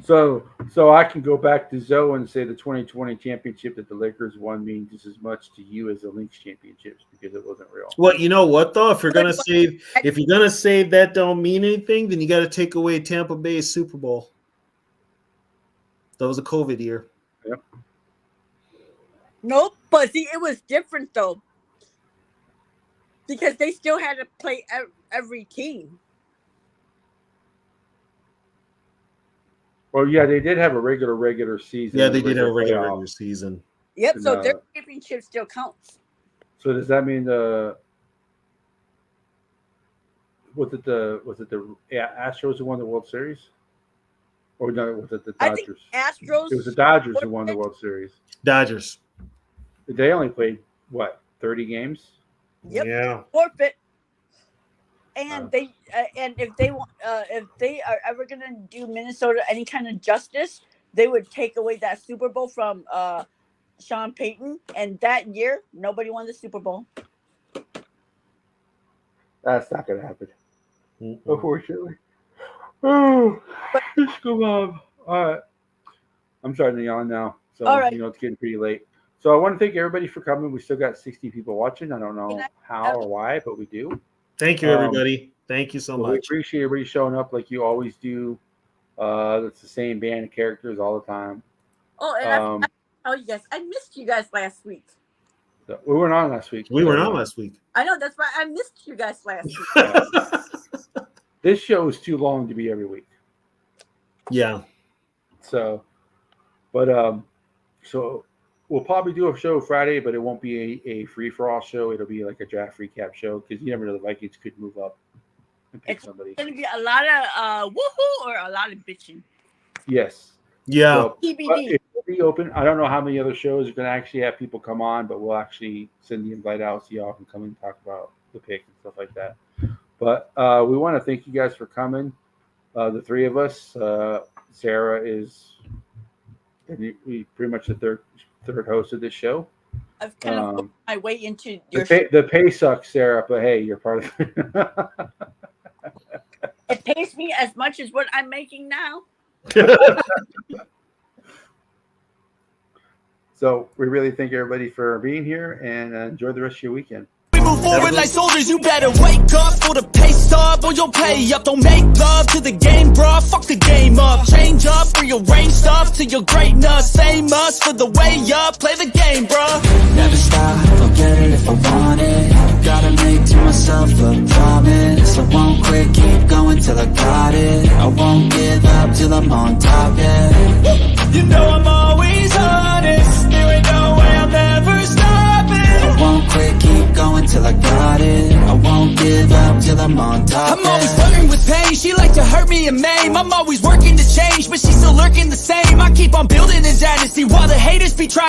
So I can go back to Zoe and say the 2020 championship that the Lakers won means just as much to you as the Lynx championships because it wasn't real. Well, you know what though? If you're gonna say that don't mean anything, then you got to take away Tampa Bay's Super Bowl. That was a COVID year. Yep. Nope, but see, it was different though, because they still had to play every team. Well, yeah, they did have a regular season. Yeah, they did have a regular season. Yep, so their championship still counts. So does that mean was it the Astros who won the World Series? Or no, was it the Dodgers? I think Astros. It was the Dodgers who won the World Series. Dodgers. They only played what, 30 games? Yep. Yeah. Forfeit. And if they are ever gonna do Minnesota any kind of justice, they would take away that Super Bowl from Sean Payton, and that year nobody won the Super Bowl. That's not gonna happen, unfortunately. Oh, let's go on. All right, I'm starting to yawn now, so right. It's getting pretty late. So I want to thank everybody for coming. We still got 60 people watching. I don't know how or why, but we do. Thank you, everybody. Thank you so much. We appreciate everybody showing up like you always do. It's the same band of characters all the time. Oh, and you guys, I missed you guys last week. So we weren't on last week. We weren't on last week. I know, that's why I missed you guys last week. This show is too long to be every week. Yeah. So, but so we'll probably do a show Friday, but it won't be a free-for-all show. It'll be like a draft recap show because you never know, the Vikings could move up and pick somebody. It's going to be a lot of woohoo or a lot of bitching. Yes. Yeah. So, TBD. it will be open. I don't know how many other shows are going to actually have people come on, but we'll actually send the invite out so y'all can come and talk about the pick and stuff like that. But we want to thank you guys for coming. The three of us. Sarah is pretty much the third host of this show. I've kind of worked my way into your the pay sucks, Sarah, but hey, you're part of it. It pays me as much as what I'm making now. So we really thank everybody for being here and enjoy the rest of your weekend. Move forward like soldiers, you better wake up for the pay stub or you'll pay up. Don't make love to the game, bruh. Fuck the game up. Change up, rearrange stuff to your greatness. Same us for the way up. Play the game, bruh. Never stop, I'll get it if I want it. Gotta make to myself a promise. I won't quit, keep going till I got it. I won't give up till I'm on top, yeah. You know I'm always honest. There ain't no way I'll never stop it. I won't quit, keep going till I got it. I won't give up till I'm on top. I'm always flirting with pain. She like to hurt me and maim. I'm always working to change, but she's still lurking the same. I keep on building a dynasty while the haters be trying.